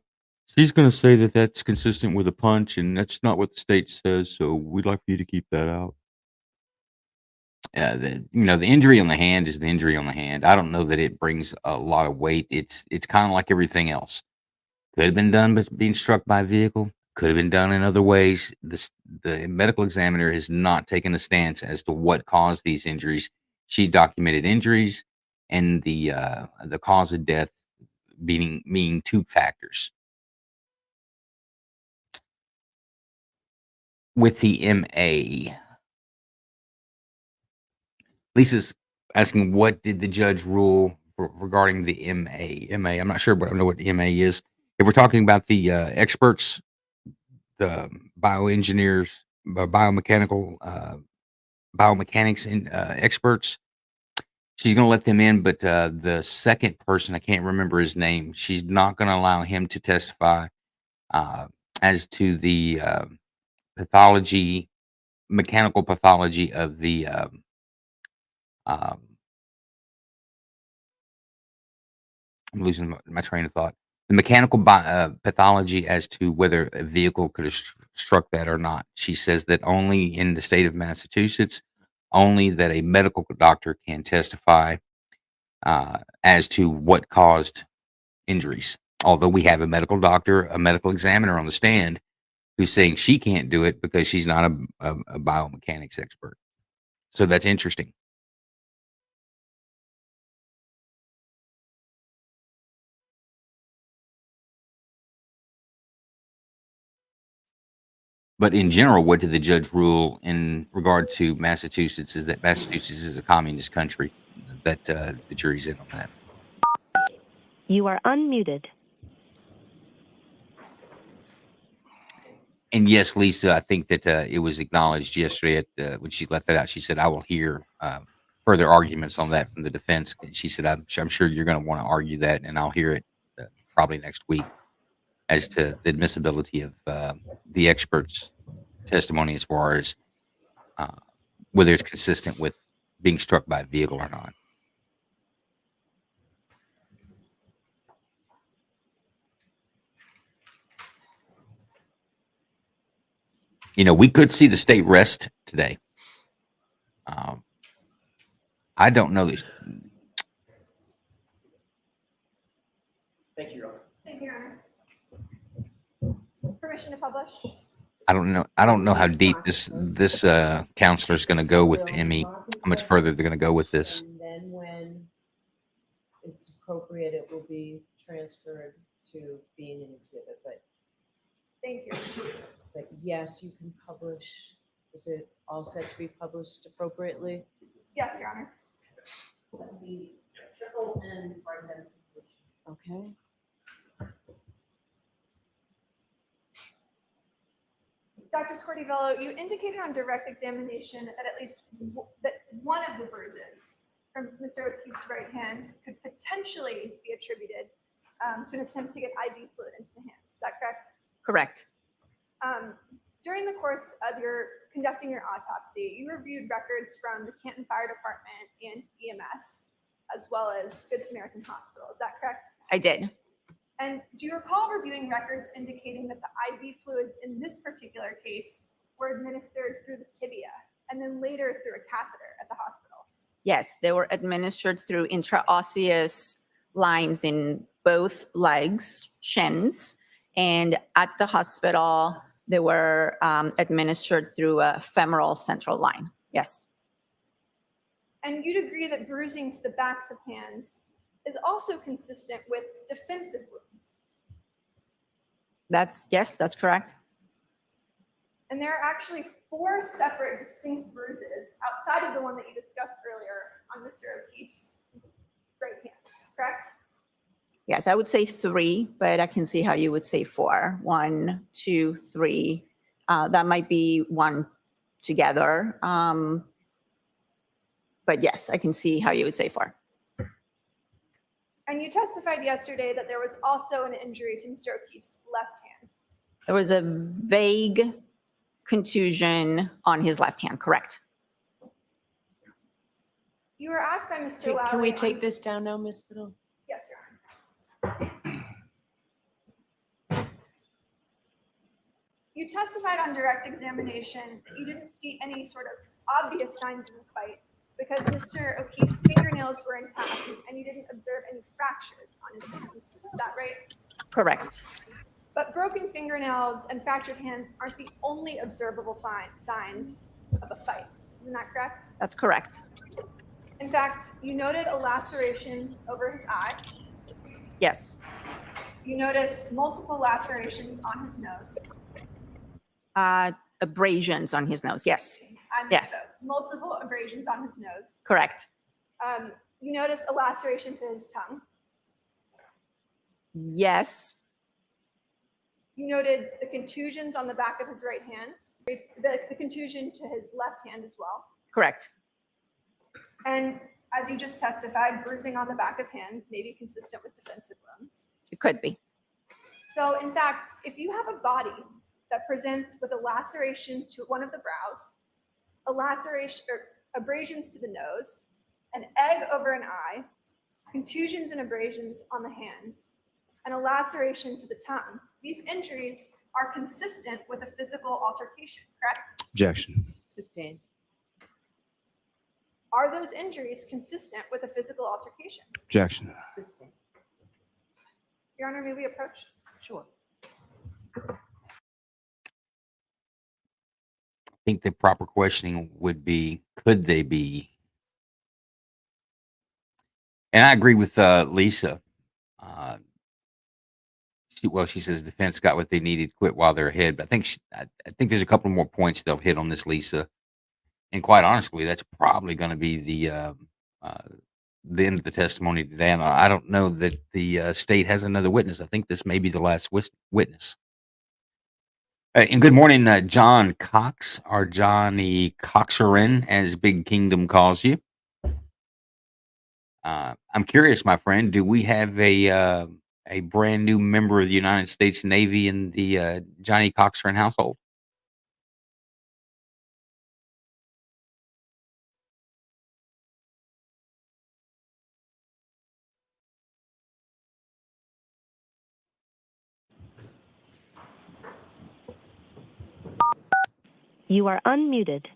she's going to say that that's consistent with a punch, and that's not what the state says. So we'd like for you to keep that out. The injury on the hand is the injury on the hand. I don't know that it brings a lot of weight. It's kind of like everything else. Could have been done, but being struck by a vehicle could have been done in other ways. The medical examiner has not taken a stance as to what caused these injuries. She documented injuries and the cause of death meaning two factors. With the MA, Lisa's asking, what did the judge rule regarding the MA? I'm not sure, but I know what MA is. If we're talking about the experts, the bioengineers, biomechanics and experts, she's going to let them in. But the second person, I can't remember his name, she's not going to allow him to testify as to the mechanical pathology of the I'm losing my train of thought. The mechanical pathology as to whether a vehicle could have struck that or not. She says that only in the state of Massachusetts, only that a medical doctor can testify as to what caused injuries. Although we have a medical doctor, a medical examiner on the stand who's saying she can't do it because she's not a biomechanics expert. So that's interesting. But in general, what did the judge rule in regard to Massachusetts is that Massachusetts is a communist country, that the jury's in on that. You are unmuted. And yes, Lisa, I think that it was acknowledged yesterday when she let that out. She said, I will hear further arguments on that from the defense. And she said, I'm sure you're going to want to argue that, and I'll hear it probably next week as to the admissibility of the experts' testimony as far as whether it's consistent with being struck by a vehicle or not. We could see the state rest today. I don't know this. Thank you, Your Honor. Thank you, Your Honor. Permission to publish? I don't know how deep this counselor is going to go with Emmy. How much further they're going to go with this. And then when it's appropriate, it will be transferred to being an exhibit, but Thank you. yes, you can publish. Is it all set to be published appropriately? Yes, Your Honor. The triple N for identification. Okay. Dr. Scordivello, you indicated on direct examination that at least that one of the bruises from Mr. O'Keefe's right hand could potentially be attributed to an attempt to get IV fluid into the hand. Is that correct? Correct. During the course of your conducting your autopsy, you reviewed records from the Canton Fire Department and EMS, as well as Good Samaritan Hospital. Is that correct? I did. And do you recall reviewing records indicating that the IV fluids in this particular case were administered through the tibia and then later through a catheter at the hospital? Yes, they were administered through intraosseous lines in both legs, shins, and at the hospital, they were administered through a femoral central line. Yes. And you'd agree that bruising to the backs of hands is also consistent with defensive wounds. Yes, that's correct. And there are actually 4 separate distinct bruises outside of the one that you discussed earlier on Mr. O'Keefe's right hand, correct? Yes, I would say 3, but I can see how you would say 4. 1, 2, 3. That might be 1 together. But yes, I can see how you would say 4. And you testified yesterday that there was also an injury to Mr. O'Keefe's left hand. There was a vague contusion on his left hand, correct? You were asked by Mr. Lowry. Can we take this down now, Ms. Little? Yes, Your Honor. You testified on direct examination that you didn't see any sort of obvious signs of a fight because Mr. O'Keefe's fingernails were intact and you didn't observe any fractures on his hands. Is that right? Correct. But broken fingernails and fractured hands aren't the only observable signs of a fight. Isn't that correct? That's correct. In fact, you noted a laceration over his eye. Yes. You noticed multiple lacerations on his nose. Abrasions on his nose. Yes. Yes. Multiple abrasions on his nose. Correct. You noticed a laceration to his tongue. Yes. You noted the contusions on the back of his right hand, the contusion to his left hand as well. Correct. And as you just testified, bruising on the back of hands may be consistent with defensive wounds. It could be. So in fact, if you have a body that presents with a laceration to one of the brows, a laceration or abrasions to the nose, an egg over an eye, contusions and abrasions on the hands, and a laceration to the tongue, these injuries are consistent with a physical altercation, correct? Objection. Sustained. Are those injuries consistent with a physical altercation? Objection. Sustained. Your Honor, may we approach? Sure. I think the proper questioning would be, could they be? And I agree with Lisa. She says defense got what they needed, quit while they're ahead. But I think there's a couple more points they'll hit on this, Lisa. And quite honestly, that's probably going to be the end of the testimony today. And I don't know that the state has another witness. I think this may be the last witness. And good morning, John Cox, or Johnny Coxerin, as Big Kingdom calls you. I'm curious, my friend, do we have a brand new member of the United States Navy in the Johnny Coxerin household? You are unmuted.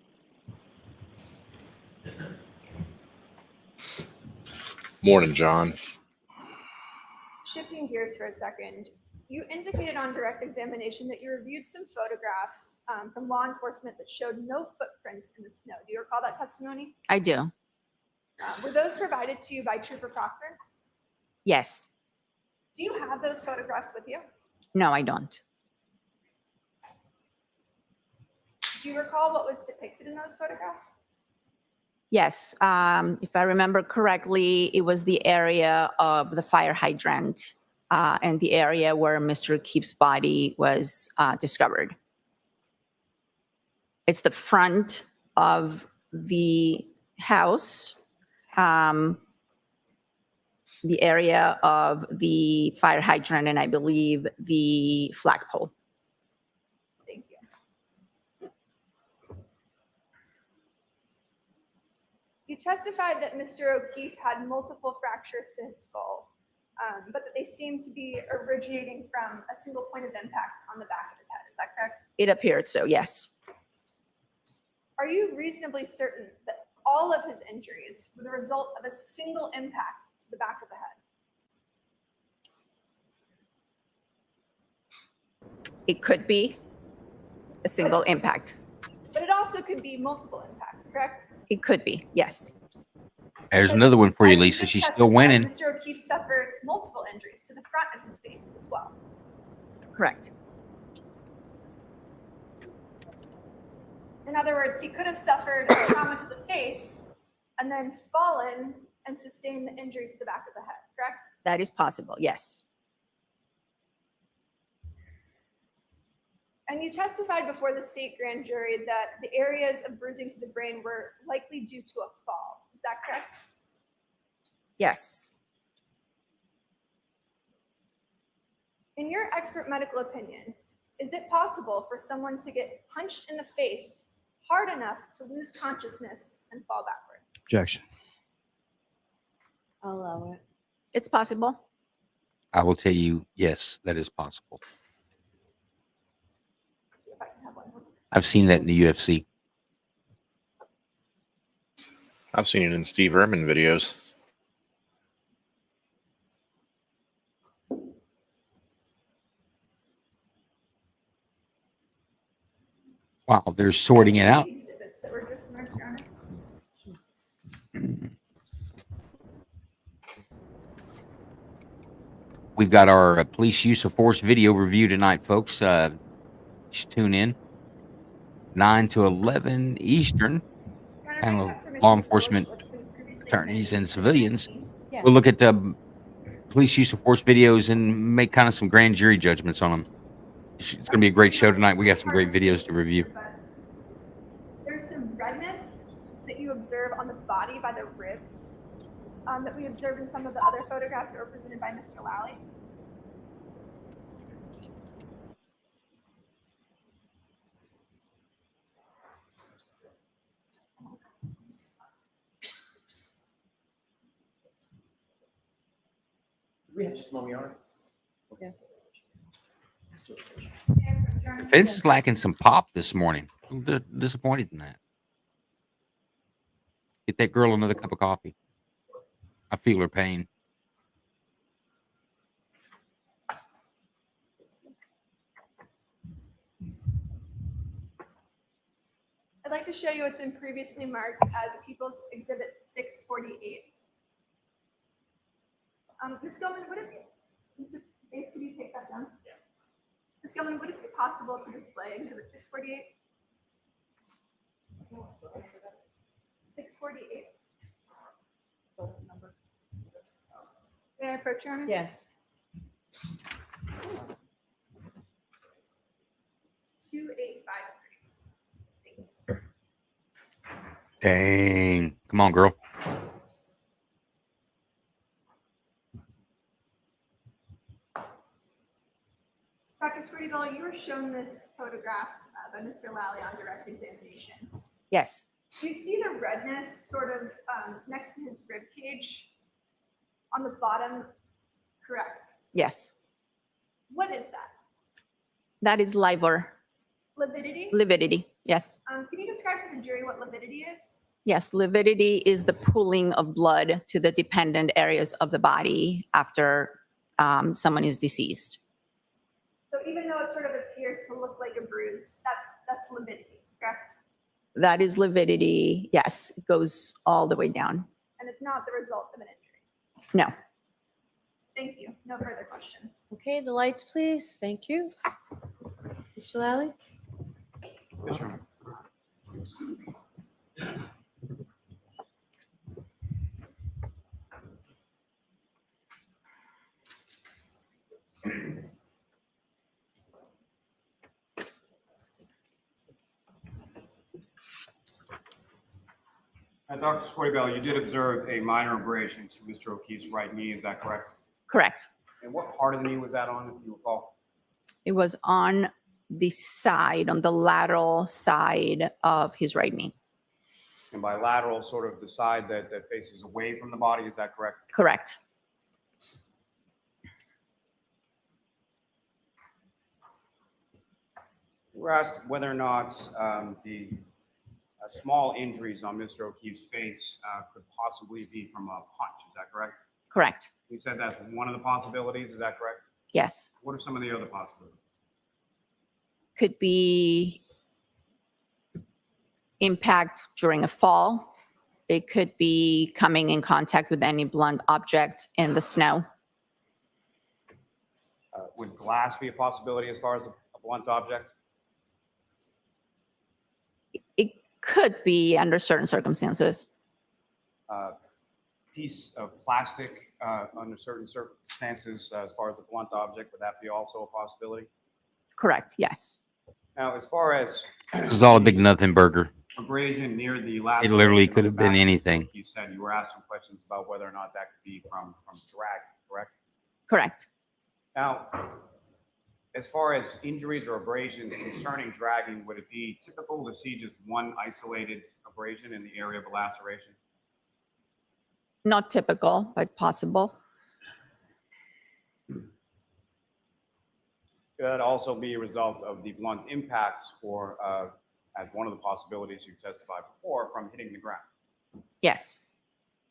Morning, John. Shifting gears for a second, you indicated on direct examination that you reviewed some photographs from law enforcement that showed no footprints in the snow. Do you recall that testimony? I do. Were those provided to you by Trooper Proctor? Yes. Do you have those photographs with you? No, I don't. Do you recall what was depicted in those photographs? Yes. If I remember correctly, it was the area of the fire hydrant and the area where Mr. O'Keefe's body was discovered. It's the front of the house, the area of the fire hydrant, and I believe the flagpole. Thank you. You testified that Mr. O'Keefe had multiple fractures to his skull, but that they seemed to be originating from a single point of impact on the back of his head. Is that correct? It appeared so, yes. Are you reasonably certain that all of his injuries were the result of a single impact to the back of the head? It could be a single impact. But it also could be multiple impacts, correct? It could be, yes. There's another one for you, Lisa. She's still winning. Mr. O'Keefe suffered multiple injuries to the front of his face as well. Correct. In other words, he could have suffered a trauma to the face and then fallen and sustained the injury to the back of the head, correct? That is possible, yes. And you testified before the state grand jury that the areas of bruising to the brain were likely due to a fall. Is that correct? Yes. In your expert medical opinion, is it possible for someone to get punched in the face hard enough to lose consciousness and fall backward? Objection. I'll allow it. It's possible. I will tell you, yes, that is possible. If I I've seen that in the UFC. I've seen it in Steve Irwin videos. Wow, they're sorting it out. Exhibits that were just marked on it. We've got our police use of force video review tonight, folks. Just tune in. 9 to 11 Eastern. Your Honor, Panel may I of have permission law to publish enforcement what's been previously attorneys and mandated for civilians. 19? Yes. We'll look at police use of force videos and make kind of some grand jury judgments on them. It's going to be a great show tonight. We got some great videos to review. There's some redness that you observe on the body by the ribs that we observed in some of the other photographs that were presented by Mr. Lally. We have just a moment, Your Honor. Yes. The fence is lacking some pop this morning. I'm disappointed in that. Get that girl another cup of coffee. I feel her pain. I'd like to show you what's been previously marked as People's Exhibit 648. Ms. Gilman, would it be, Mr. Bates, could you take that down? Yeah. Ms. Gilman, would it be possible to display Exhibit 648? 648. May I approach, Your Honor? Yes. 2853. Dang. Come on, girl. Dr. Squirty-Bell, you were shown this photograph by Mr. Lally on direct examination. Yes, Do you see the redness sort of next to his rib cage on the bottom? Correct. yes. What is that? That is liver, Lividity? lividity. Yes. Can you describe for the jury what lividity is? Yes, lividity is the pooling of blood to the dependent areas of the body after someone is deceased. So even though it sort of appears to look like a bruise, that's lividity, correct? That is lividity. Yes, it goes all the way down. And it's not the result of an injury. No. Thank you. No further questions. Okay, the lights, please. Thank you. Mr. Lally? Yes, Your Honor. Dr. Squirty-Bell, you did observe a minor abrasion to Mr. O'Keefe's right knee, is that correct? Correct. And what part of the knee was that on, if you recall? It was on the side, on the lateral side of his right knee. And by lateral, sort of the side that faces away from the body, is that correct? Correct. We're asked whether or not the small injuries on Mr. O'Keefe's face could possibly be from a punch, is that correct? Correct. You said that's one of the possibilities, is that correct? Yes. What are some of the other possibilities? Could be impact during a fall. It could be coming in contact with any blunt object in the snow. Would glass be a possibility as far as a blunt object? It could be under certain circumstances. Piece of plastic under certain circumstances as far as a blunt object, would that be also a possibility? Correct, yes. Now, as far as This is all a big nothing burger. abrasion near the last, It literally could have been anything. You said you were asked some questions about whether or not that could be from drag, correct? Correct. Now, as far as injuries or abrasions concerning dragging, would it be typical to see just one isolated abrasion in the area of a laceration? Not typical, but possible. Could that also be a result of the blunt impacts or as one of the possibilities you testified before from hitting the ground? Yes.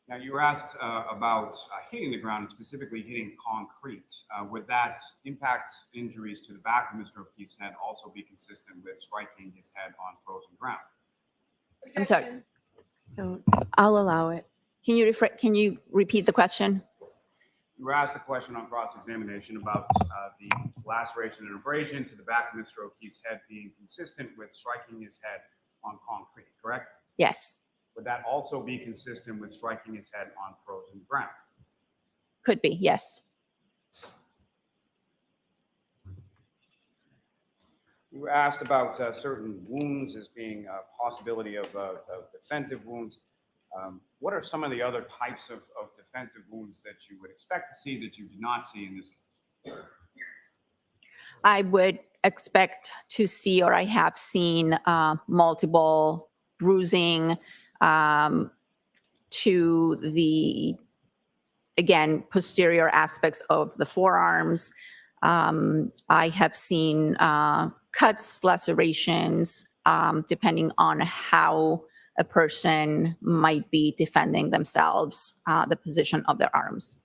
Now, you were asked about hitting the ground and specifically hitting concrete. Would that impact injuries to the back of Mr. O'Keefe's head also be consistent with striking his head on frozen ground? I'm sorry. Objection. No, I'll allow it. Can you repeat the question? You were asked a question on cross-examination about the laceration and abrasion to the back of Mr. O'Keefe's head being consistent with striking his head on concrete, correct? Yes. Would that also be consistent with striking his head on frozen ground? Could be, yes. You were asked about certain wounds as being a possibility of defensive wounds. What are some of the other types of defensive wounds that you would expect to see that you did not see in this case? I would expect to see, or I have seen, multiple bruising to the, again, posterior aspects of the forearms. I have seen cuts, lacerations, depending on how a person might be defending themselves, the position of their arms.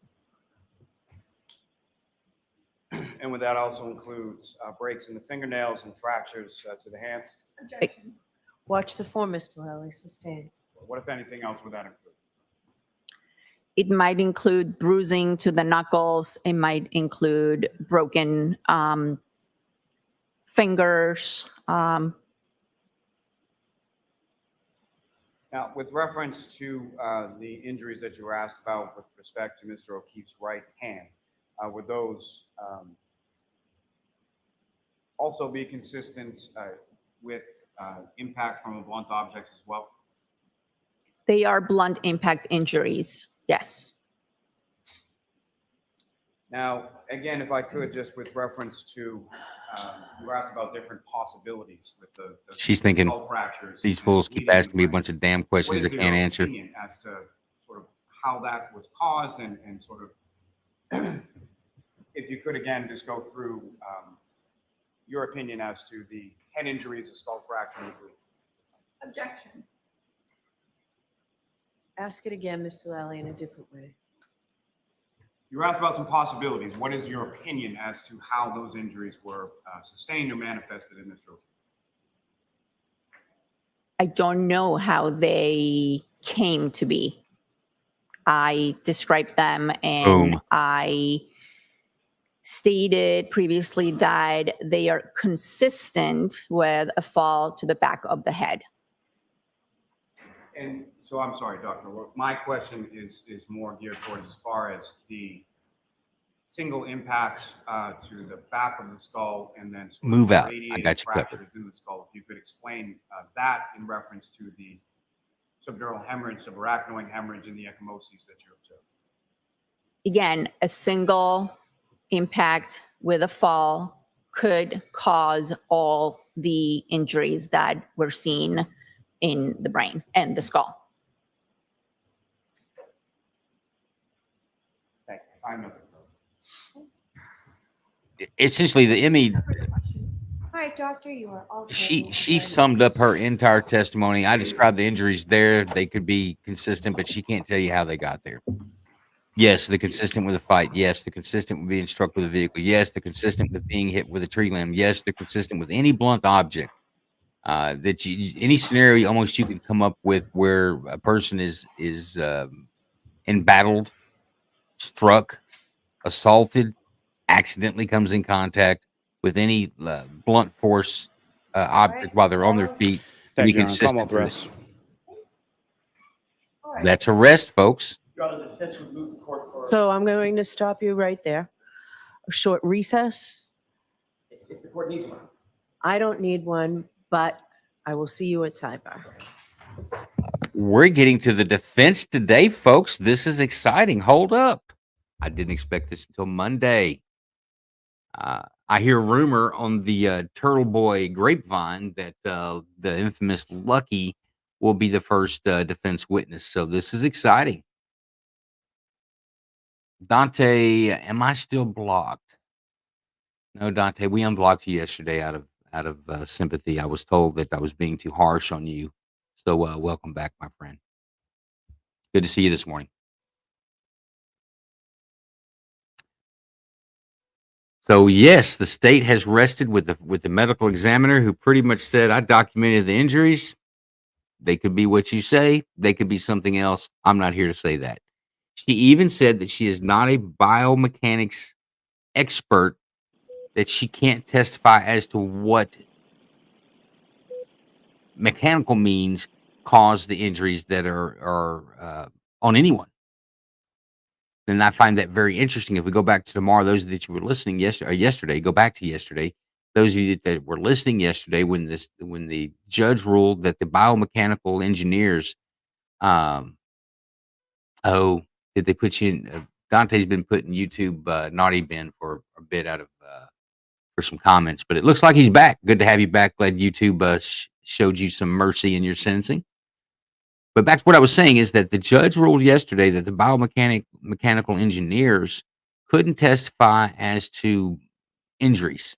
And would that also includes breaks in the fingernails and fractures to the hands? Objection. Watch the form, Mr. Lally. Sustained. What, if anything else, would that include? It might include bruising to the knuckles. It might include broken fingers. Now, with reference to the injuries that you were asked about with respect to Mr. O'Keefe's right hand, would those also be consistent with impact from a blunt object as well? They are blunt impact injuries, yes. Now, again, if I could, just with reference to, you were asked about different possibilities with the She's thinking, skull fractures. these and fools keep bleeding asking me a brain. bunch of damn What questions I is can't your answer. opinion as to sort of how that was caused and sort of, if you could again just go through your opinion as to the head injuries, the skull fracture, and the bleeding. Objection. Ask it again, Mr. Lally, in a different way. You were asked about some possibilities. What is your opinion as to how those injuries were sustained or manifested in this room? I don't know how they came to be. I described them and Boom. I stated previously that they are consistent with a fall to the back of the head. And so I'm sorry, Doctor. My question is more geared towards as far as the single impact to the back of the skull and then sort of Move out. I radiated got you covered. fractures in the skull. If you could explain that in reference to the subdural hemorrhage, subarachnoid hemorrhage, and the ecchymoses that you observed. Again, a single impact with a fall could cause all the injuries that were seen in the brain and the skull. Thank you. I'm not. Essentially, the Emmy, No further questions. All right, doctor, you are all set. she summed up her entire testimony. I described the injuries there. They could be consistent, but she can't tell you how they got there. Yes, they're consistent with a fight. Yes, they're consistent with being struck with a vehicle. Yes, they're consistent with being hit with a tree limb. Yes, they're consistent with any blunt object. That any scenario almost you could come up with where a person is embattled, struck, assaulted, accidentally comes in contact with any blunt force object while they're on their feet. Thank Be you, Your Honor. consistent. Commonwealth with rest. All right. That's arrest, folks. Your Honor, the defense would move the court for. So I'm going to stop you right there. A short recess. If the court needs one. I don't need one, but I will see you at sidebar. We're getting to the defense today, folks. This is exciting. Hold up. I didn't expect this until Monday. I hear rumor on the Turtle Boy grapevine that the infamous Lucky will be the first defense witness. So this is exciting. Dante, am I still blocked? No, Dante, we unblocked you yesterday out of sympathy. I was told that I was being too harsh on you. So welcome back, my friend. Good to see you this morning. So yes, the state has rested with the medical examiner who pretty much said, I documented the injuries. They could be what you say. They could be something else. I'm not here to say that. She even said that she is not a biomechanics expert, that she can't testify as to what mechanical means cause the injuries that are on anyone. And I find that very interesting. If we go back to tomorrow, those that you were listening yesterday, go back to yesterday. Those of you that were listening yesterday, when the judge ruled that the biomechanical engineers, oh, did they put you in? Dante's been put in YouTube naughty bin for a bit out of for some comments, but it looks like he's back. Good to have you back. Glad YouTube showed you some mercy in your sentencing. But back to what I was saying is that the judge ruled yesterday that the mechanical engineers couldn't testify as to injuries,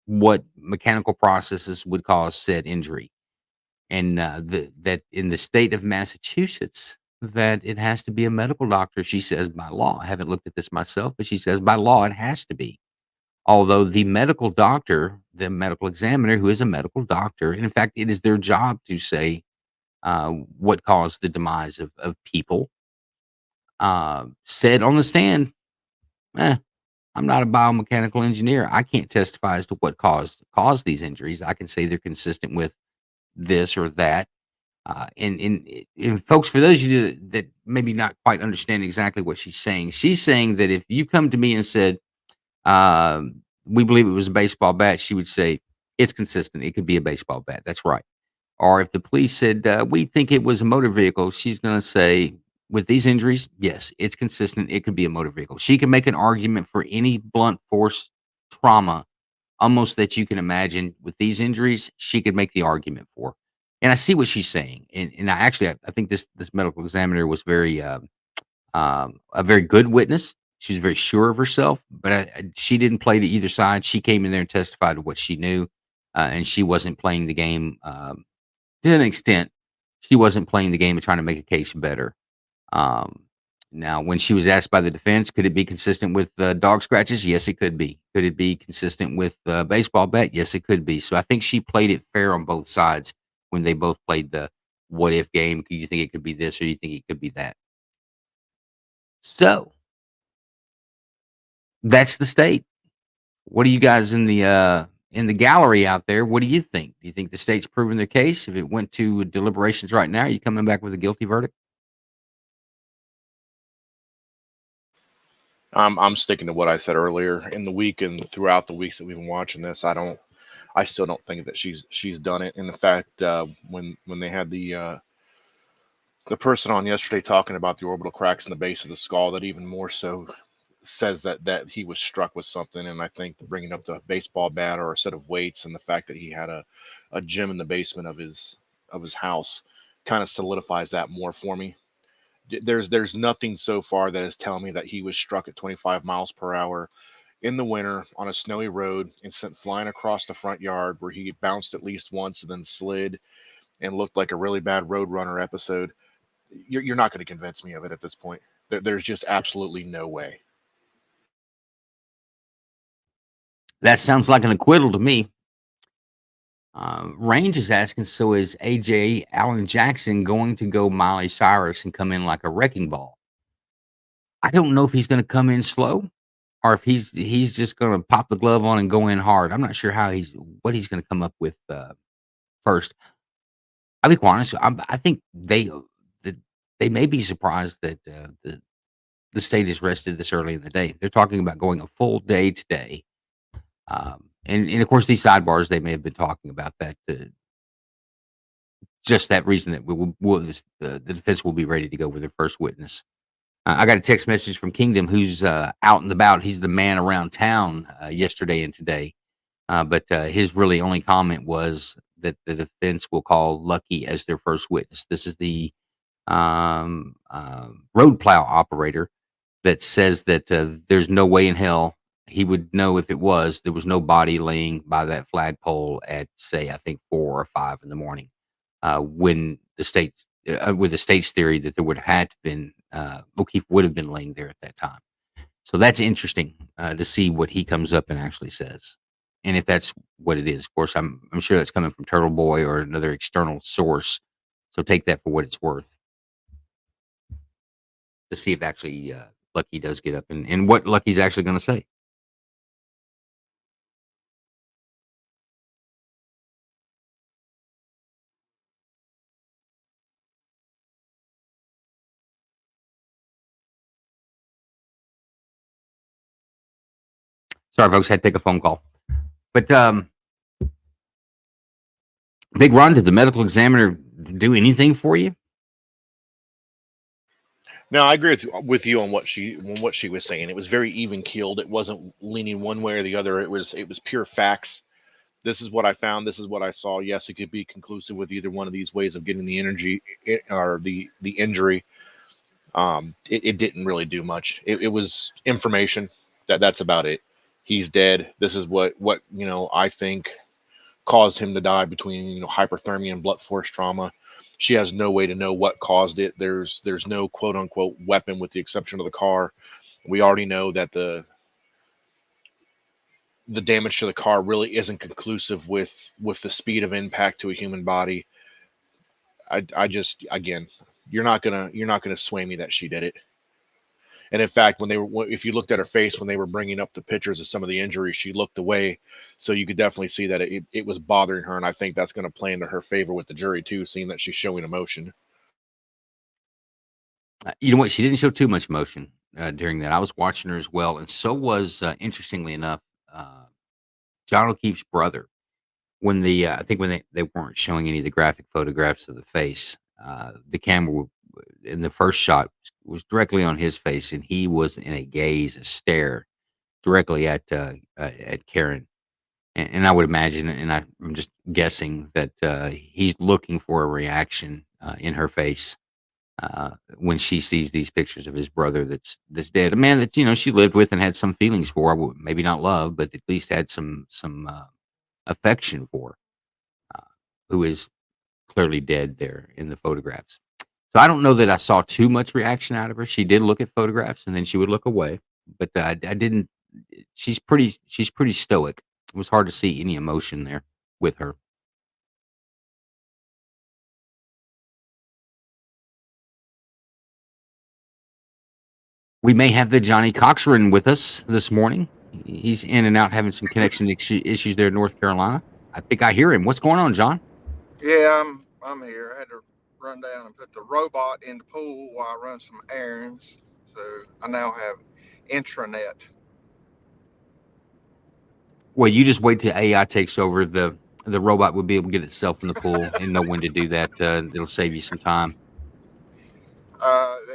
what mechanical processes would cause said injury, and that in the state of Massachusetts, that it has to be a medical doctor. She says by law. I haven't looked at this myself, but she says by law it has to be. Although the medical doctor, the medical examiner, who is a medical doctor, and in fact, it is their job to say what caused the demise of people, said on the stand, I'm not a biomechanical engineer. I can't testify as to what caused these injuries. I can say they're consistent with this or that. And folks, for those of you that maybe not quite understand exactly what she's saying that if you come to me and said, we believe it was a baseball bat, she would say, it's consistent. It could be a baseball bat. That's right. Or if the police said, we think it was a motor vehicle, she's going to say, with these injuries, yes, it's consistent. It could be a motor vehicle. She can make an argument for any blunt force trauma almost that you can imagine. With these injuries, she could make the argument for. And I see what she's saying. And I think this medical examiner was a very good witness. She was very sure of herself, but she didn't play to either side. She came in there and testified to what she knew, and she wasn't playing the game. To an extent, she wasn't playing the game and trying to make a case better. Now, when she was asked by the defense, could it be consistent with dog scratches? Yes, it could be. Could it be consistent with baseball bat? Yes, it could be. So I think she played it fair on both sides when they both played the what if game. Do you think it could be this or do you think it could be that? So that's the state. What do you guys in the gallery out there? What do you think? Do you think the state's proven their case? If it went to deliberations right now, are you coming back with a guilty verdict? I'm sticking to what I said earlier in the week and throughout the weeks that we've been watching this. I still don't think that she's done it. And the fact when they had the person on yesterday talking about the orbital cracks in the base of the skull, that even more so says that he was struck with something. And I think bringing up the baseball bat or a set of weights and the fact that he had a gym in the basement of his house kind of solidifies that more for me. There's nothing so far that is telling me that he was struck at 25 miles per hour in the winter on a snowy road and sent flying across the front yard, where he bounced at least once and then slid and looked like a really bad Road Runner episode. You're not going to convince me of it at this point. There's just absolutely no way. That sounds like an acquittal to me. Range is asking, so is AJ Allen Jackson going to go Miley Cyrus and come in like a wrecking ball? I don't know if he's going to come in slow or if he's just going to pop the glove on and go in hard. I'm not sure what he's going to come up with first. I'll be quite honest. I think they may be surprised that the state is rested this early in the day. They're talking about going a full day today. And of course, these sidebars, they may have been talking about that, just that reason that the defense will be ready to go with their first witness. I got a text message from Kingdom, who's out and about. He's the man around town yesterday and today. But his really only comment was that the defense will call Lucky as their first witness. This is the road plow operator that says that there's no way in hell he would know if it was. There was no body laying by that flagpole at, say, I think 4 or 5 in the morning, when the state's with the state's theory that there would have had to been O'Keefe would have been laying there at that time. So that's interesting to see what he comes up and actually says, and if that's what it is. Of course, I'm sure that's coming from Turtle Boy or another external source. So take that for what it's worth, to see if actually Lucky does get up and what Lucky's actually going to say. Sorry, folks, had to take a phone call. But Big Ron, did the medical examiner do anything for you? No, I agree with you on what she was saying. It was very even keeled. It wasn't leaning one way or the other. It was pure facts. This is what I found. This is what I saw. Yes, it could be conclusive with either one of these ways of getting the energy or the injury. It didn't really do much. It was information. That's about it. He's dead. This is what I think caused him to die, between hyperthermia and blunt force trauma. She has no way to know what caused it. There's no quote unquote weapon, with the exception of the car. We already know that the damage to the car really isn't conclusive with the speed of impact to a human body. I just, again, you're not gonna sway me that she did it. And in fact, if you looked at her face when they were bringing up the pictures of some of the injuries, she looked away. So you could definitely see that it was bothering her. And I think that's going to play into her favor with the jury too, seeing that she's showing emotion. You know what? She didn't show too much emotion during that. I was watching her as well, and so was, interestingly enough, John O'Keefe's brother. When I think when they weren't showing any of the graphic photographs of the face, the camera in the first shot was directly on his face, and he was in a gaze, a stare, directly at Karen. And I would imagine, and I'm just guessing that he's looking for a reaction in her face when she sees these pictures of his brother that's dead, a man that she lived with and had some feelings for, maybe not love, but at least had some affection for, who is clearly dead there in the photographs. So I don't know that I saw too much reaction out of her. She did look at photographs and then she would look away, but I didn't. She's pretty stoic. It was hard to see any emotion there with her. We may have the Johnny Cochran with us this morning. He's in and out having some connection issues there in North Carolina. I think I hear him. What's going on, John? Yeah, I'm here. I had to run down and put the robot in the pool while I run some errands. So I now have intranet. Well, you just wait till AI takes over. The robot will be able to get itself in the pool and know when to do that. It'll save you some time.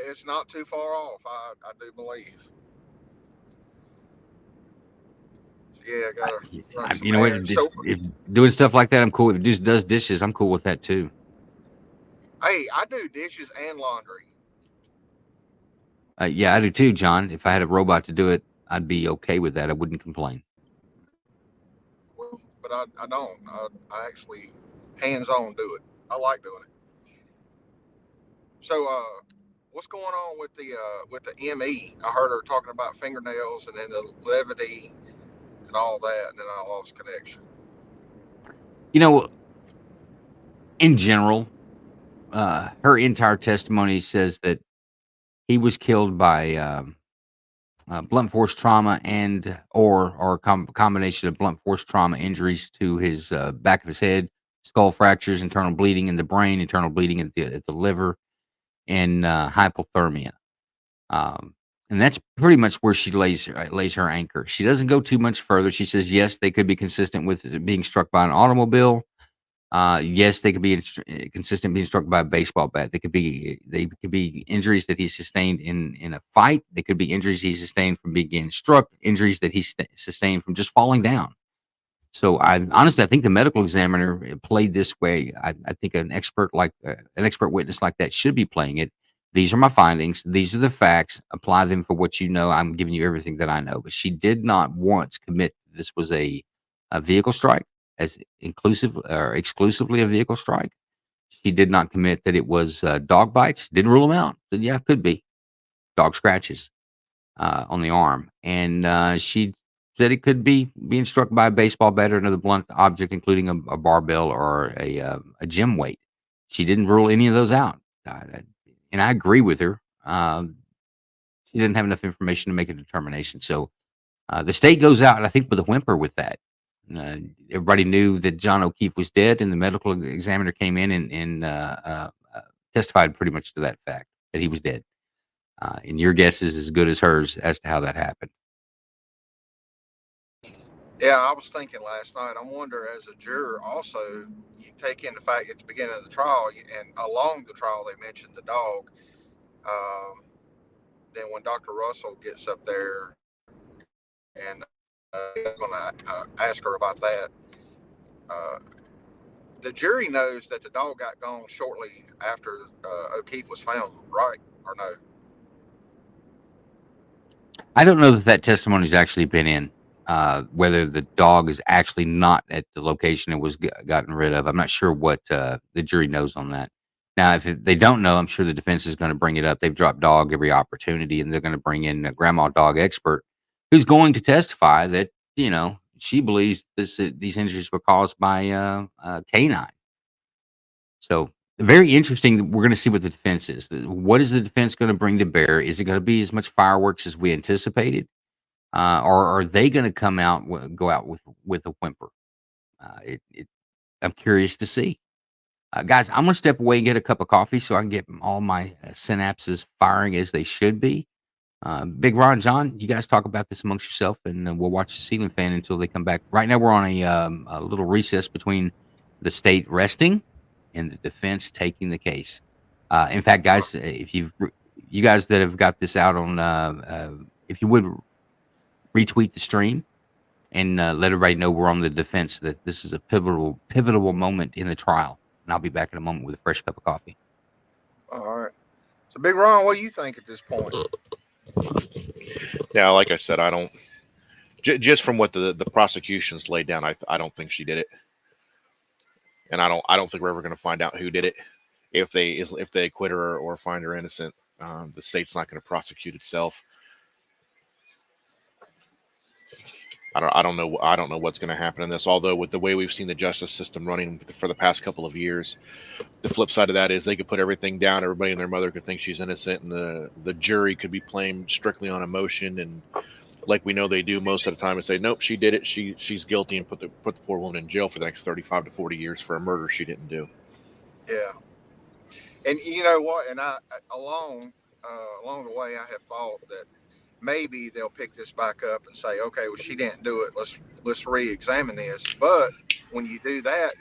It's not too far off, I do believe. So, yeah, I gotta run some you know what? errands. If doing stuff like that, I'm cool. If it just does dishes, I'm cool with that too. Hey, I do dishes and laundry. Yeah, I do too, John. If I had a robot to do it, I'd be okay with that. I wouldn't complain. Well, but I don't. I actually hands-on do it. I like doing it. So, what's going on with the ME? I heard her talking about fingernails and then the levity and all that, and then I lost connection. In general, her entire testimony says that he was killed by blunt force trauma and or a combination of blunt force trauma injuries to his back of his head, skull fractures, internal bleeding in the brain, internal bleeding at the liver, and hypothermia. And that's pretty much where she lays her anchor. She doesn't go too much further. She says, yes, they could be consistent with being struck by an automobile. Yes, they could be consistent being struck by a baseball bat. They could be injuries that he sustained in a fight. They could be injuries he sustained from being getting struck. Injuries that he sustained from just falling down. So honestly, I think the medical examiner played this way. I think an expert witness like that should be playing it. these are my findings. These are the facts. Apply them for what you know. I'm giving you everything that I know. But she did not once commit this was a vehicle strike, as inclusive or exclusively a vehicle strike. She did not commit that it was dog bites. Didn't rule them out. Said, yeah, it could be dog scratches on the arm. And she said it could be being struck by a baseball bat or another blunt object, including a barbell or a gym weight. She didn't rule any of those out. And I agree with her. She didn't have enough information to make a determination. So the state goes out, I think, with a whimper with that. Everybody knew that John O'Keefe was dead, and the medical examiner came in and testified pretty much to that fact, that he was dead. And your guess is as good as hers as to how that happened. Yeah, I was thinking last night. I wonder, as a juror, also, you take in the fact at the beginning of the trial and along the trial, they mentioned the dog. Then when Dr. Russell gets up there and I'm going to ask her about that, the jury knows that the dog got gone shortly after O'Keefe was found, right? Or no? I don't know that that testimony's actually been in. Whether the dog is actually not at the location it was gotten rid of, I'm not sure what the jury knows on that. Now, if they don't know, I'm sure the defense is going to bring it up. They've dropped dog every opportunity, and they're going to bring in a grandma dog expert who's going to testify that she believes these injuries were caused by canine. So very interesting. We're going to see what the defense is. What is the defense going to bring to bear? Is it going to be as much fireworks as we anticipated? Or are they going to go out with a whimper? I'm curious to see. Guys, I'm going to step away and get a cup of coffee so I can get all my synapses firing as they should be. Big Ron, John, you guys talk about this amongst yourself, and we'll watch the ceiling fan until they come back. Right now, we're on a little recess between the state resting and the defense taking the case. In fact, guys, if you guys that have got this out on, if you would retweet the stream and let everybody know we're on the defense, that this is a pivotal moment in the trial. And I'll be back in a moment with a fresh cup of coffee. All right. So, Big Ron, what do you think at this point? Yeah, like I said, I don't. Just from what the prosecution's laid down, I don't think she did it, and I don't think we're ever going to find out who did it. If they acquit her or find her innocent, the state's not going to prosecute itself. I don't know what's going to happen in this. Although with the way we've seen the justice system running for the past couple of years, the flip side of that is they could put everything down. Everybody and their mother could think she's innocent, and the jury could be playing strictly on emotion, and like we know they do most of the time, and say, nope, she did it. She's guilty, and put the poor woman in jail for the next 35 to 40 years for a murder she didn't do. Yeah. And you know what? And I along the way, I have thought that maybe they'll pick this back up and say, okay, well, she didn't do it. Let's re-examine this. But when you do that,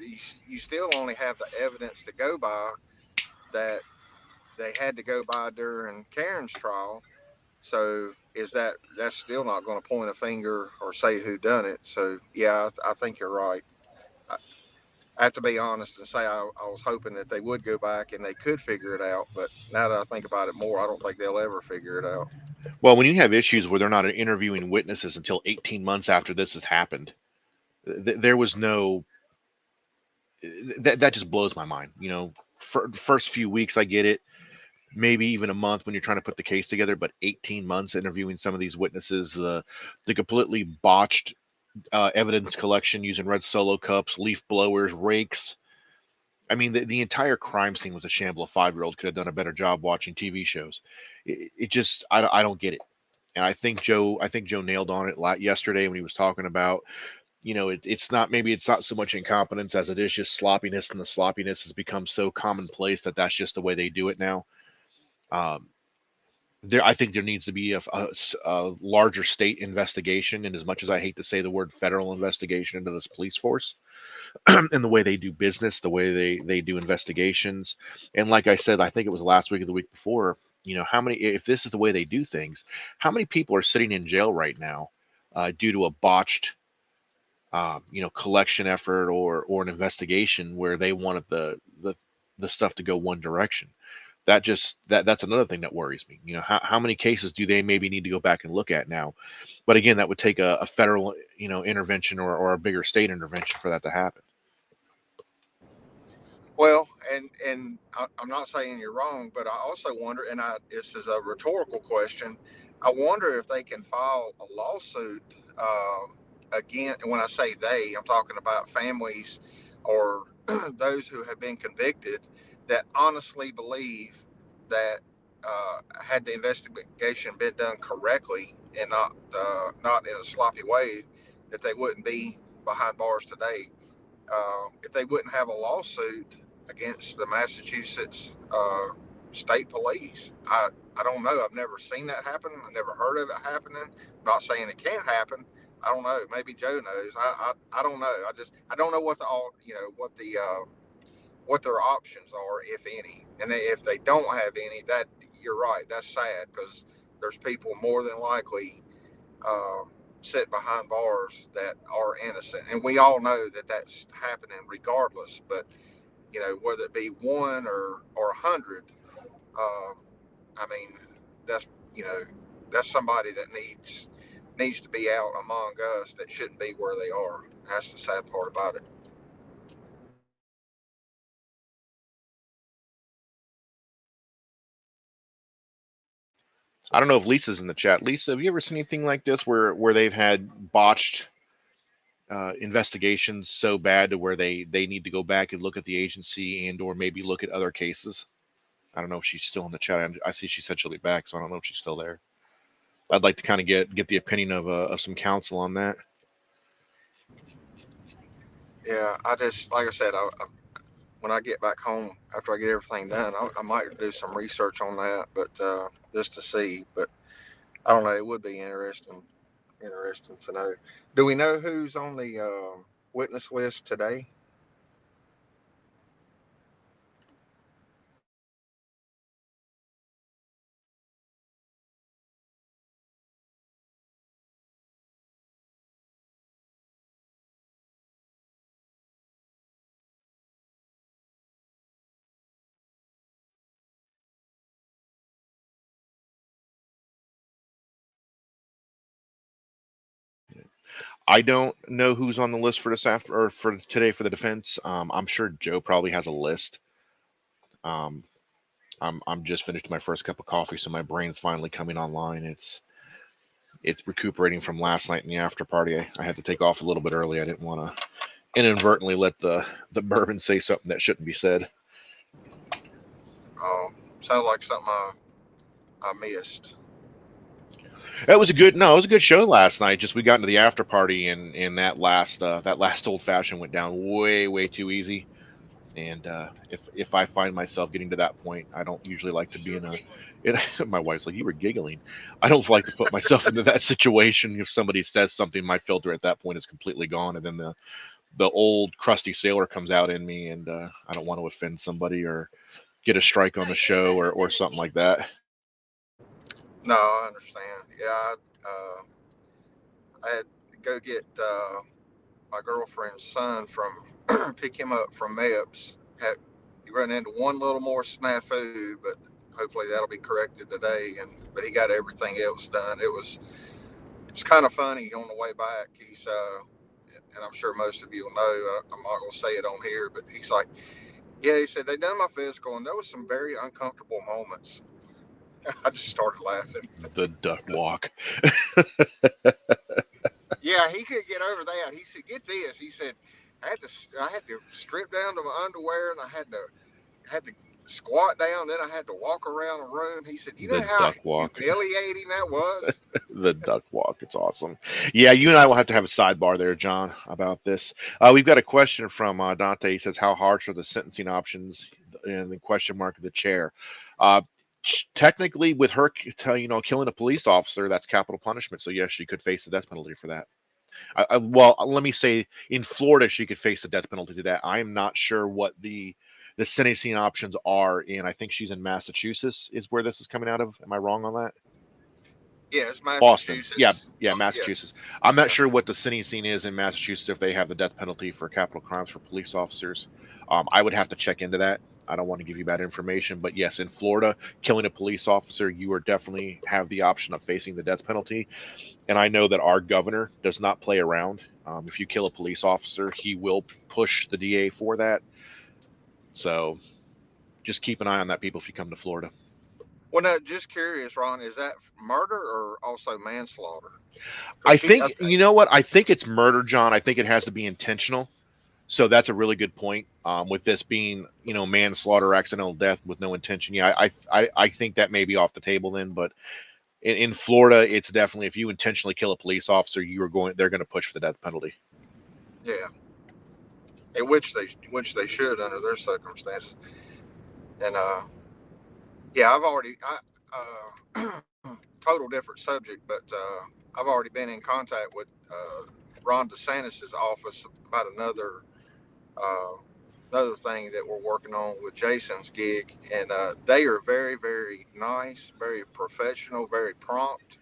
you still only have the evidence to go by that they had to go by during Karen's trial. So that's still not going to point a finger or say who done it. So yeah, I think you're right. I have to be honest and say I was hoping that they would go back and they could figure it out. But now that I think about it more, I don't think they'll ever figure it out. Well, when you have issues where they're not interviewing witnesses until 18 months after this has happened, there was no. That just blows my mind. For the first few weeks, I get it. Maybe even a month when you're trying to put the case together, but 18 months interviewing some of these witnesses, the completely botched evidence collection using red Solo cups, leaf blowers, rakes. I mean, the entire crime scene was a shamble. A 5-year-old could have done a better job watching TV shows. It just, I don't get it. And I think Joe nailed on it yesterday when he was talking about, it's not so much incompetence as it is just sloppiness, and the sloppiness has become so commonplace that's just the way they do it now. I think there needs to be a larger state investigation, and as much as I hate to say the word federal investigation into this police force and the way they do business, the way they do investigations. And like I said, I think it was last week or the week before, if this is the way they do things, how many people are sitting in jail right now due to a botched collection effort or an investigation where they wanted the stuff to go one direction. that's another thing that worries me. You know, how many cases do they maybe need to go back and look at now? But again, that would take a federal, you know, intervention or a bigger state intervention for that to happen. Well, and I'm not saying you're wrong, but I also wonder, and this is a rhetorical question. I wonder if they can file a lawsuit again. And when I say they, I'm talking about families or those who have been convicted that honestly believe that had the investigation been done correctly and not in a sloppy way, that they wouldn't be behind bars today. If they wouldn't have a lawsuit against the Massachusetts state police. I don't know. I've never seen that happen. I never heard of it happening. I'm not saying it can't happen. I don't know. Maybe Joe knows. I don't know. I don't know what what their options are, if any. And if they don't have any, that you're right. That's sad because there's people more than likely sit behind bars that are innocent, and we all know that that's happening regardless. But you know, whether it be one or 100, I mean, that's you know, that's somebody that needs to be out among us that shouldn't be where they are. That's the sad part about it. I don't know if Lisa's in the chat. Lisa, have you ever seen anything like this where they've had botched investigations so bad to where they need to go back and look at the agency and or maybe look at other cases? I don't know if she's still in the chat. I see she said she'll be back, so I don't know if she's still there. I'd like to kind of get the opinion of some counsel on that. Yeah, I just like I said, when I get back home after I get everything done, I might do some research on that, but just to see. But I don't know. It would be interesting to know. Do we know who's on the witness list today? I don't know who's on the list for this after or for today for the defense. I'm sure Joe probably has a list. Um, I'm just finished my first cup of coffee, so my brain's finally coming online. It's recuperating from last night in the after party. I had to take off a little bit early. I didn't want to inadvertently let the bourbon say something that shouldn't be said. Oh, sounds like something I missed. It was a good show last night. Just we got into the after party and that last old fashioned went down way too easy. And if I find myself getting to that point, I don't usually like to be my wife's like, you were giggling. I don't like to put myself into that situation. If somebody says something, my filter at that point is completely gone, and then the old crusty sailor comes out in me, and I don't want to offend somebody or get a strike on the show or something like that. No, I understand. Yeah, I had to go get my girlfriend's son from pick him up from Mebs. He ran into one little more snafu, but hopefully that'll be corrected today. But he got everything else done. It's kind of funny on the way back. He's and I'm sure most of you will know. I'm not gonna say it on here, but he's like, yeah, he said they done my physical, and there was some very uncomfortable moments. I just started laughing. The duck walk. Yeah, he could get over that. He said, "Get this." He said, "I had to strip down to my underwear, and I had to squat down. Then I had to walk around the room." He said, "You know how humiliating that was." The duck walk. It's awesome. Yeah, you and I will have to have a sidebar there, John, about this. We've got a question from Dante. He says, "How harsh are the sentencing options?" And the question mark of the chair. Technically, with her, killing a police officer, that's capital punishment. So yes, she could face the death penalty for that. Well, let me say, in Florida, she could face the death penalty to that. I am not sure what the sentencing options are, and I think she's in Massachusetts is where this is coming out of. Am I wrong on that? Yeah, it's Boston. Massachusetts. Yeah, Massachusetts. I'm not sure what the sentencing is in Massachusetts if they have the death penalty for capital crimes for police officers. I would have to check into that. I don't want to give you bad information, but yes, in Florida, killing a police officer, you are definitely have the option of facing the death penalty. And I know that our governor does not play around. If you kill a police officer, he will push the DA for that. So just keep an eye on that, people, if you come to Florida. Well, no, just curious, Ron, is that murder or also manslaughter? I think, you know what? I think it's murder, John. I think it has to be intentional. So that's a really good point. With this being, manslaughter, accidental death with no intention. Yeah, I think that may be off the table then. But in Florida, it's definitely, if you intentionally kill a police officer, they're going to push for the death penalty. Yeah, and which they should under their circumstances. And yeah, total different subject, but I've already been in contact with Ron DeSantis's office about another thing that we're working on with Jason's gig, and they are very, very nice, very professional, very prompt.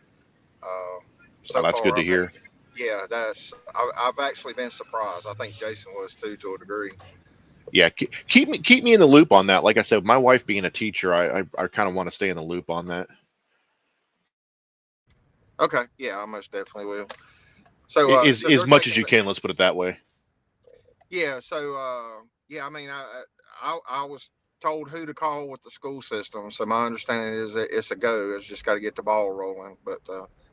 So that's far, good to hear. Yeah, I've actually been surprised. I think Jason was too, to a degree. Yeah, keep me in the loop on that. Like I said, my wife being a teacher, I kind of want to stay in the loop on that. Okay, yeah, I most definitely will. So as much as you can, let's put it that way. Yeah, so yeah, I mean, I was told who to call with the school system, so my understanding is that it's a go. It's just got to get the ball rolling, but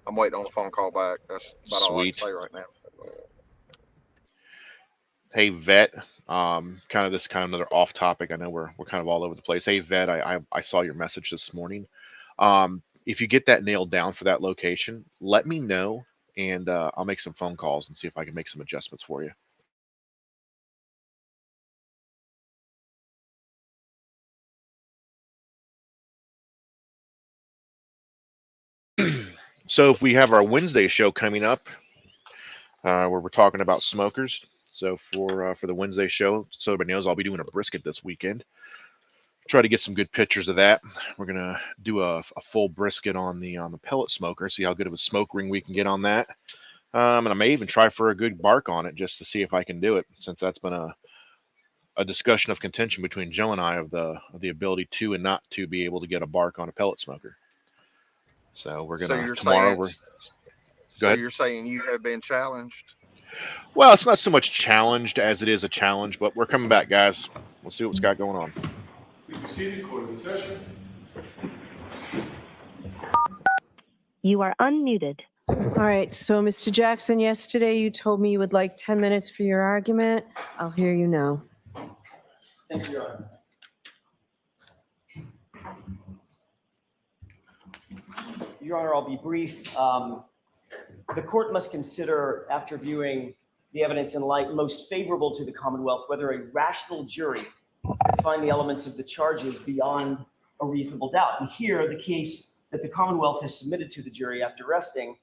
I'm waiting on a phone call back. That's about all I can say right now. Hey, Vet, kind of another off topic. I know we're kind of all over the place. Hey, Vet, I saw your message this morning. If you get that nailed down for that location, let me know, and I'll make some phone calls and see if I can make some adjustments for you. So if we have our Wednesday show coming up, where we're talking about smokers. So for the Wednesday show, so everybody knows, I'll be doing a brisket this weekend. Try to get some good pictures of that. We're gonna do a full brisket on the pellet smoker. See how good of a smoke ring we can get on that. And I may even try for a good bark on it just to see if I can do it, since that's been a discussion of contention between Joe and I of the ability to and not to be able to get a bark on a pellet smoker. So we're gonna tomorrow. So you're saying you have been challenged? Well, it's not so much challenged as it is a challenge, but we're coming back, guys. We'll see what's got going on. Please be seated, court is in session. You are unmuted. All right, so Mr. Jackson, yesterday you told me you would like 10 minutes for your argument. I'll hear you now. Thank you, Your Honor. Your Honor, I'll be brief. The court must consider, after viewing the evidence in light most favorable to the Commonwealth, whether a rational jury could find the elements of the charges beyond a reasonable doubt. And here, the case that the Commonwealth has submitted to the jury after resting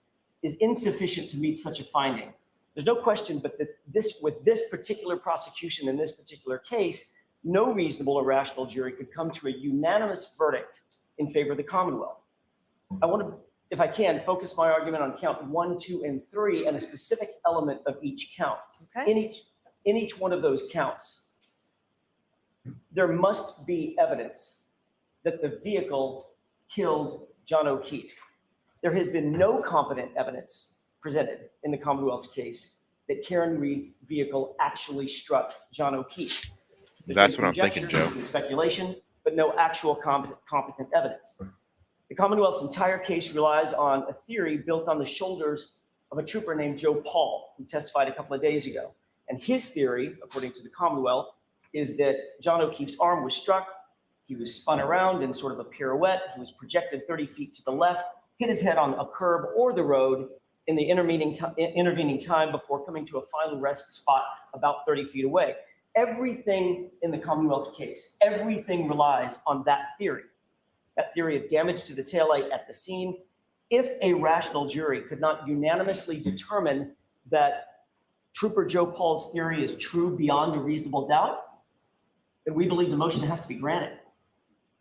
is insufficient to meet such a finding. There's no question but that with this particular prosecution in this particular case, no reasonable or rational jury could come to a unanimous verdict in favor of the Commonwealth. I want to, if I can, focus my argument on count 1, 2, and 3 and a specific element of each count. Okay. In each one of those counts, there must be evidence that the vehicle killed John O'Keefe. There has been no competent evidence presented in the Commonwealth's case that Karen Reed's vehicle actually struck John O'Keefe. That's what I'm thinking, Joe. Speculation, but no actual competent evidence. The Commonwealth's entire case relies on a theory built on the shoulders of a trooper named Joe Paul, who testified a couple of days ago. And his theory, according to the Commonwealth, is that John O'Keefe's arm was struck, he was spun around in sort of a pirouette, he was projected 30 feet to the left, hit his head on a curb or the road in the intervening time before coming to a final rest spot about 30 feet away. Everything in the Commonwealth's case, everything relies on that theory of damage to the taillight at the scene. If a rational jury could not unanimously determine that Trooper Joe Paul's theory is true beyond a reasonable doubt, then we believe the motion has to be granted.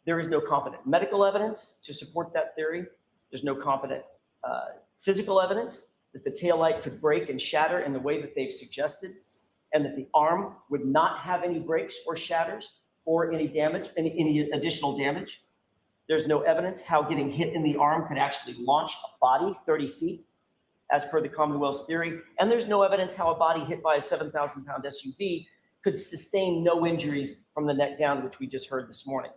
There is no competent medical evidence to support that theory. There's no competent physical evidence that the taillight could break and shatter in the way that they've suggested, and that the arm would not have any breaks or shatters. or any damage, any additional damage. There's no evidence how getting hit in the arm could actually launch a body 30 feet, as per the Commonwealth's theory. And there's no evidence how a body hit by a 7,000-pound SUV could sustain no injuries from the neck down, which we just heard this morning.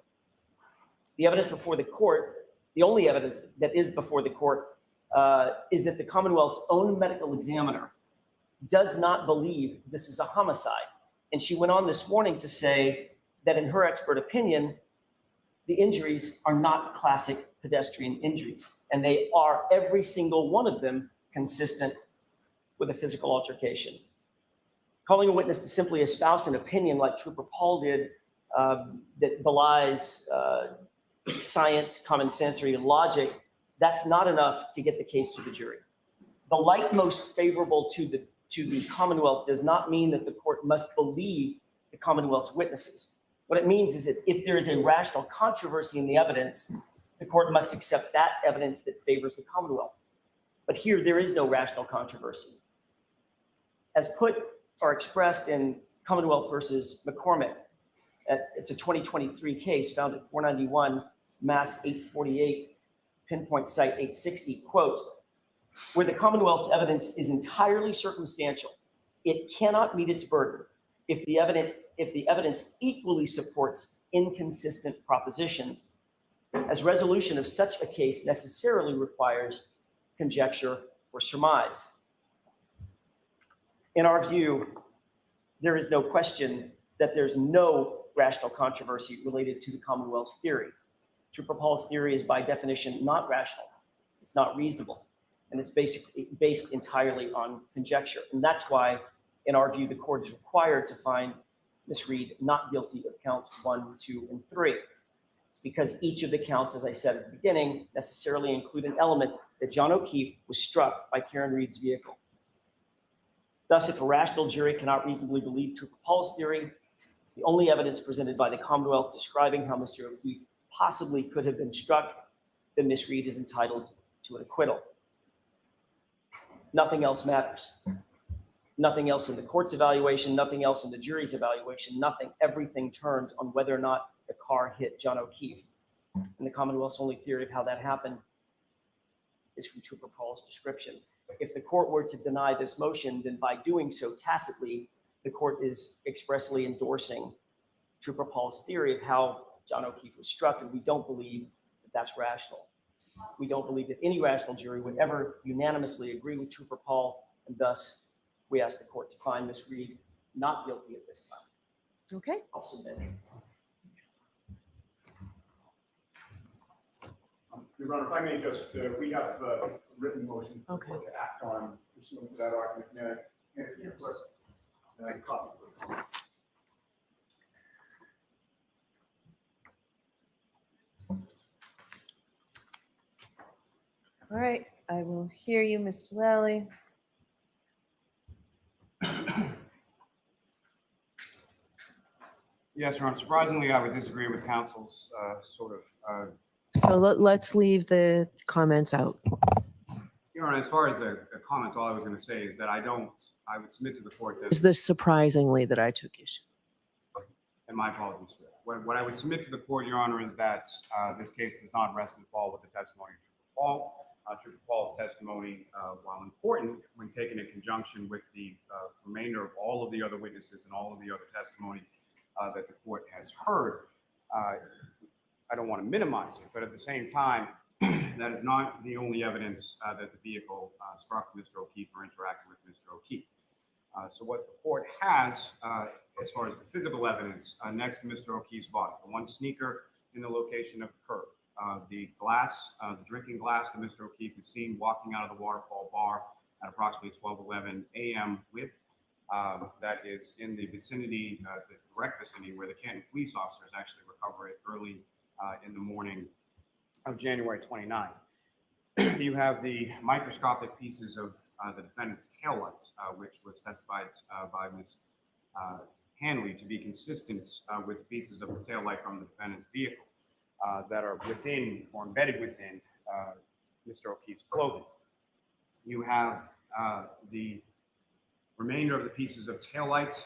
The evidence before the court, the only evidence that is before the court, is that the Commonwealth's own medical examiner does not believe this is a homicide. And she went on this morning to say that in her expert opinion, the injuries are not classic pedestrian injuries. And they are, every single one of them, consistent with a physical altercation. Calling a witness to simply espouse an opinion like Trooper Paul did that belies science, common sense, or even logic, that's not enough to get the case to the jury. The light most favorable to the Commonwealth does not mean that the court must believe the Commonwealth's witnesses. What it means is that if there is a rational controversy in the evidence, the court must accept that evidence that favors the Commonwealth. But here, there is no rational controversy. As put or expressed in Commonwealth versus McCormick, it's a 2023 case found at 491 Mass 848, pinpoint site 860, quote, where the Commonwealth's evidence is entirely circumstantial, it cannot meet its burden if the evidence equally supports inconsistent propositions, as resolution of such a case necessarily requires conjecture or surmise. In our view, there is no question that there's no rational controversy related to the Commonwealth's theory. Trooper Paul's theory is by definition not rational. It's not reasonable. And it's basically based entirely on conjecture. And that's why, in our view, the court is required to find Ms. Reed not guilty of counts 1, 2, and 3. It's because each of the counts, as I said at the beginning, necessarily include an element that John O'Keefe was struck by Karen Reed's vehicle. Thus, if a rational jury cannot reasonably believe Trooper Paul's theory, it's the only evidence presented by the Commonwealth describing how Mr. O'Keefe possibly could have been struck, then Ms. Reed is entitled to an acquittal. Nothing else matters. Nothing else in the court's evaluation, nothing else in the jury's evaluation, nothing. Everything turns on whether or not the car hit John O'Keefe. And the Commonwealth's only theory of how that happened is from Trooper Paul's description. If the court were to deny this motion, then by doing so tacitly, the court is expressly endorsing Trooper Paul's theory of how John O'Keefe was struck, and we don't believe that that's rational. We don't believe that any rational jury would ever unanimously agree with Trooper Paul, and thus we ask the court to find Ms. Reed not guilty at this time. Okay. I'll submit. Your Honor, if I may just, we have a written motion for the Okay. court to act on pursuant to that argument. May I request a copy? All right, I will hear you, Mr. Lally. Yes, Your Honor. Surprisingly, I would disagree with counsel's So let's leave the comments out. Your Honor, as far as the comments, all I was going to say is that I would submit to the court that, Is this surprisingly that I took issue? and my apologies for that. What I would submit to the court, Your Honor, is that this case does not rest and fall with the testimony of Trooper Paul. Trooper Paul's testimony, while important when taken in conjunction with the remainder of all of the other witnesses and all of the other testimony that the court has heard, I don't want to minimize it, but at the same time, that is not the only evidence that the vehicle struck Mr. O'Keefe or interacted with Mr. O'Keefe. So what the court has, as far as the physical evidence, next to Mr. O'Keefe's body, the one sneaker in the location of the curb, the glass, the drinking glass that Mr. O'Keefe is seen walking out of the Waterfall Bar at approximately 12:11 a.m. with, that is in the vicinity, the direct vicinity where the Canton police officers actually recover it early in the morning of January 29th. You have the microscopic pieces of the defendant's taillight, which was testified by Ms. Hanley to be consistent with pieces of the taillight from the defendant's vehicle that are within or embedded within Mr. O'Keefe's clothing. You have the remainder of the pieces of taillight,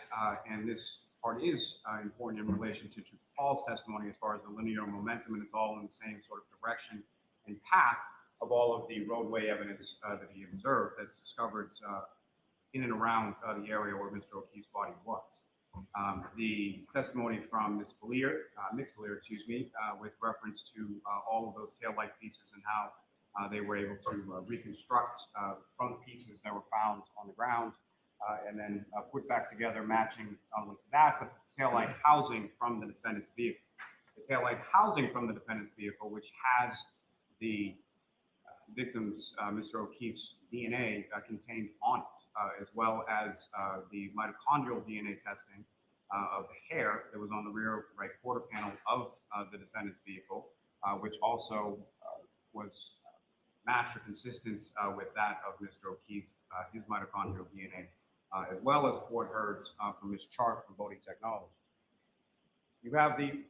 and this part is important in relation to Trooper Paul's testimony as far as the linear momentum, and it's all in the same sort of direction and path of all of the roadway evidence that he observed that's discovered in and around the area where Mr. O'Keefe's body was. The testimony from Ms. Valier, excuse me, with reference to all of those taillight pieces and how they were able to reconstruct from the pieces that were found on the ground and then put back together, matching not only to that, but the taillight housing from the defendant's vehicle. The taillight housing from the defendant's vehicle, which has the victim's, Mr. O'Keefe's DNA contained on it, as well as the mitochondrial DNA testing of the hair that was on the rear right quarter panel of the defendant's vehicle, which also was matched or consistent with that of Mr. O'Keefe, his mitochondrial DNA, as well as court heard from Ms. Chart from Voting Technology. You have the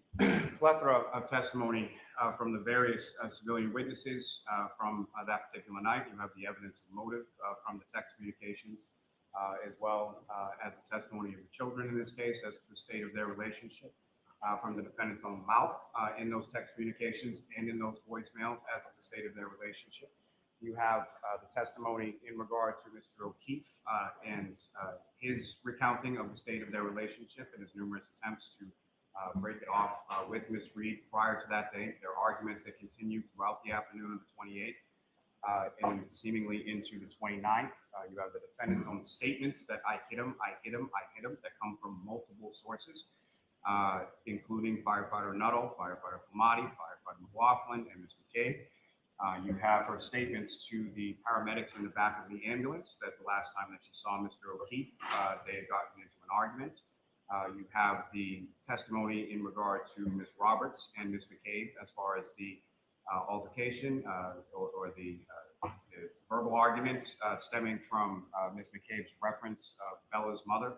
plethora of testimony from the various civilian witnesses from that particular night. You have the evidence of motive from the text communications, as well as the testimony of the children in this case as to the state of their relationship from the defendant's own mouth in those text communications and in those voicemails as to the state of their relationship. You have the testimony in regard to Mr. O'Keefe and his recounting of the state of their relationship and his numerous attempts to break it off with Ms. Reed prior to that date. There are arguments that continue throughout the afternoon of the 28th and seemingly into the 29th. You have the defendant's own statements that I hit him, I hit him, I hit him, that come from multiple sources, including firefighter Nuttall, firefighter Flamati, firefighter McLaughlin, and Ms. McCabe. You have her statements to the paramedics in the back of the ambulance that the last time that she saw Mr. O'Keefe, they had gotten into an argument. You have the testimony in regard to Ms. Roberts and Ms. McCabe as far as the altercation or the verbal argument stemming from Ms. McCabe's reference of Bella's mother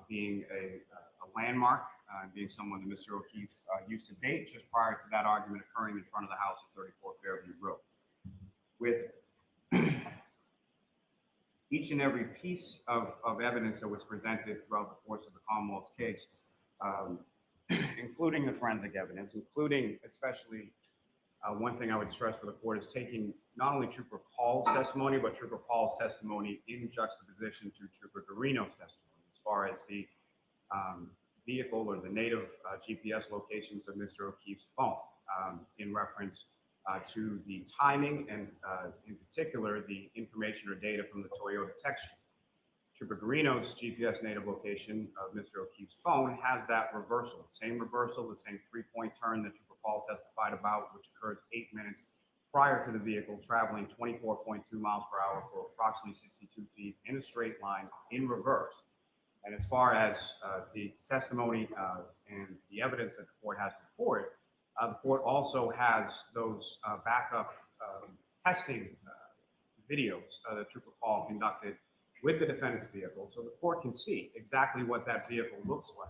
being a landmark, being someone that Mr. O'Keefe used to date just prior to that argument occurring in front of the house at 34 Fairview Road. With each and every piece of evidence that was presented throughout the course of the Commonwealth's case, including the forensic evidence, including especially one thing I would stress for the court is taking not only Trooper Paul's testimony, but Trooper Paul's testimony in juxtaposition to Trooper Garino's testimony as far as the vehicle or the native GPS locations of Mr. O'Keefe's phone in reference to the timing and in particular the information or data from the Toyota text stream. Trooper Garino's GPS native location of Mr. O'Keefe's phone has that reversal, the same reversal, the same three-point turn that Trooper Paul testified about, which occurs 8 minutes prior to the vehicle traveling 24.2 miles per hour for approximately 62 feet in a straight line in reverse. And as far as the testimony and the evidence that the court has before it, the court also has those backup testing videos that Trooper Paul conducted with the defendant's vehicle, so the court can see exactly what that vehicle looks like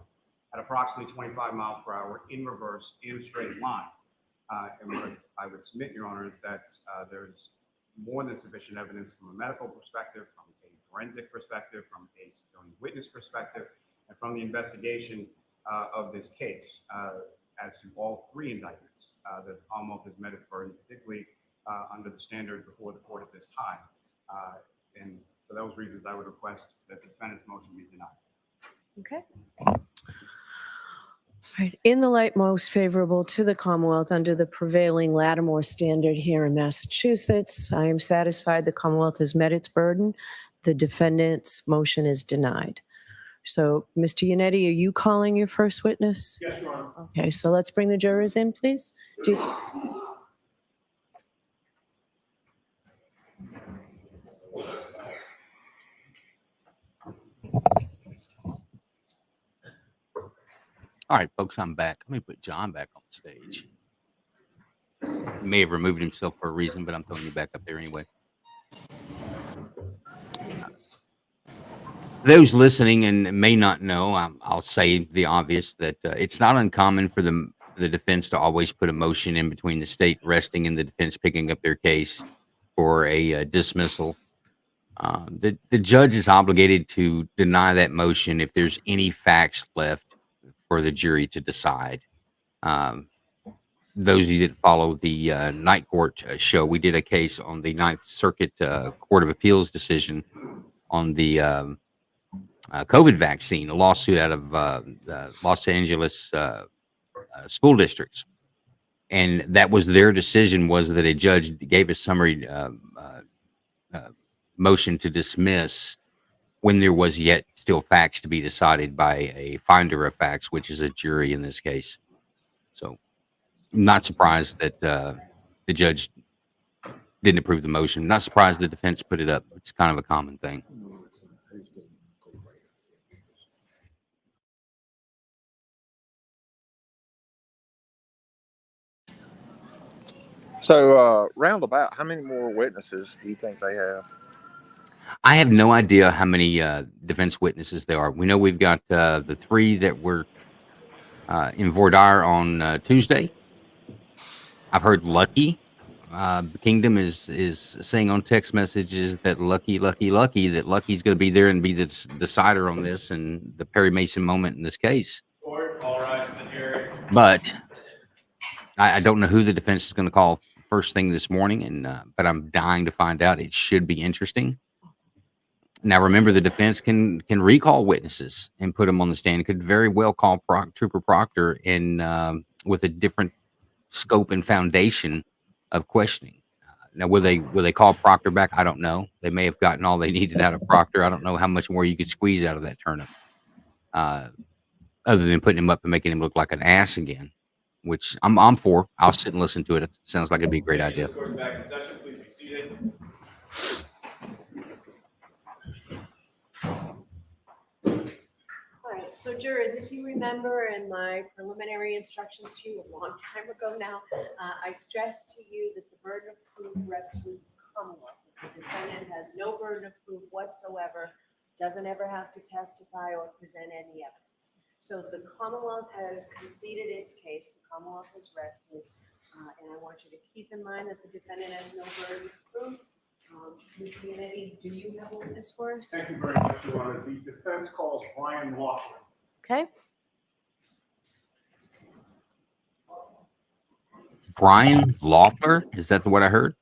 at approximately 25 miles per hour in reverse in a straight line. And what I would submit, Your Honor, is that there's more than sufficient evidence from a medical perspective, from a forensic perspective, from a civilian witness perspective, and from the investigation of this case as to all three indictments that the Commonwealth has met its burden, particularly under the standard before the court at this time. And for those reasons, I would request that the defendant's motion be denied. Okay. All right. In the light most favorable to the Commonwealth under the prevailing Lattimore standard here in Massachusetts, I am satisfied the Commonwealth has met its burden. The defendant's motion is denied. So, Mr. Yannetti, are you calling your first witness? Yes, Your Honor. Okay, so let's bring the jurors in, please. All right, folks, I'm back. Let me put John back on the stage. He may have removed himself for a reason, but I'm throwing you back up there anyway. Those listening and may not know, I'll say the obvious, that it's not uncommon for the defense to always put a motion in between the state resting and the defense picking up their case for a dismissal The judge is obligated to deny that motion if there's any facts left for the jury to decide. Those of you that follow the night court show, we did a case on the Ninth Circuit Court of Appeals decision on the COVID vaccine, a lawsuit out of the Los Angeles school districts. And that was their decision, was that a judge gave a summary motion to dismiss when there was yet still facts to be decided by a finder of facts, which is a jury in this case. So I'm not surprised that the judge didn't approve the motion. Not surprised the defense put it up. It's kind of a common thing. So, roundabout, how many more witnesses do you think they have? I have no idea how many defense witnesses there are. We know we've got the 3 that were in voir dire on Tuesday. I've heard Lucky. Kingdom is saying on text messages that Lucky that Lucky's going to be there and be the decider on this and the Perry Mason moment in this case. All right, the jury. But I don't know who the defense is going to call first thing this morning, and but I'm dying to find out. It should be interesting. Now, remember, the defense can recall witnesses and put them on the stand. Could very well call Trooper Proctor in with a different scope and foundation of questioning. Now, will they call Proctor back? I don't know. They may have gotten all they needed out of Proctor. I don't know how much more you could squeeze out of that turnip, other than putting him up and making him look like an ass again, which I'm for. I'll sit and listen to it. It sounds like it'd be a great idea. Court's back in session. Please be seated. All right, so jurors, if you remember in my preliminary instructions to you a long time ago now, I stressed to you that the burden of proof rests with the Commonwealth. The defendant has no burden of proof whatsoever, doesn't ever have to testify or present any evidence. So the Commonwealth has completed its case, the Commonwealth has rested, and I want you to keep in mind that the defendant has no burden of proof. Ms. Kennedy, do you have a witness for us? Thank you very much, Your Honor. The defense calls Brian Laughlin. Okay. Brian Loeffler? Is that what I heard?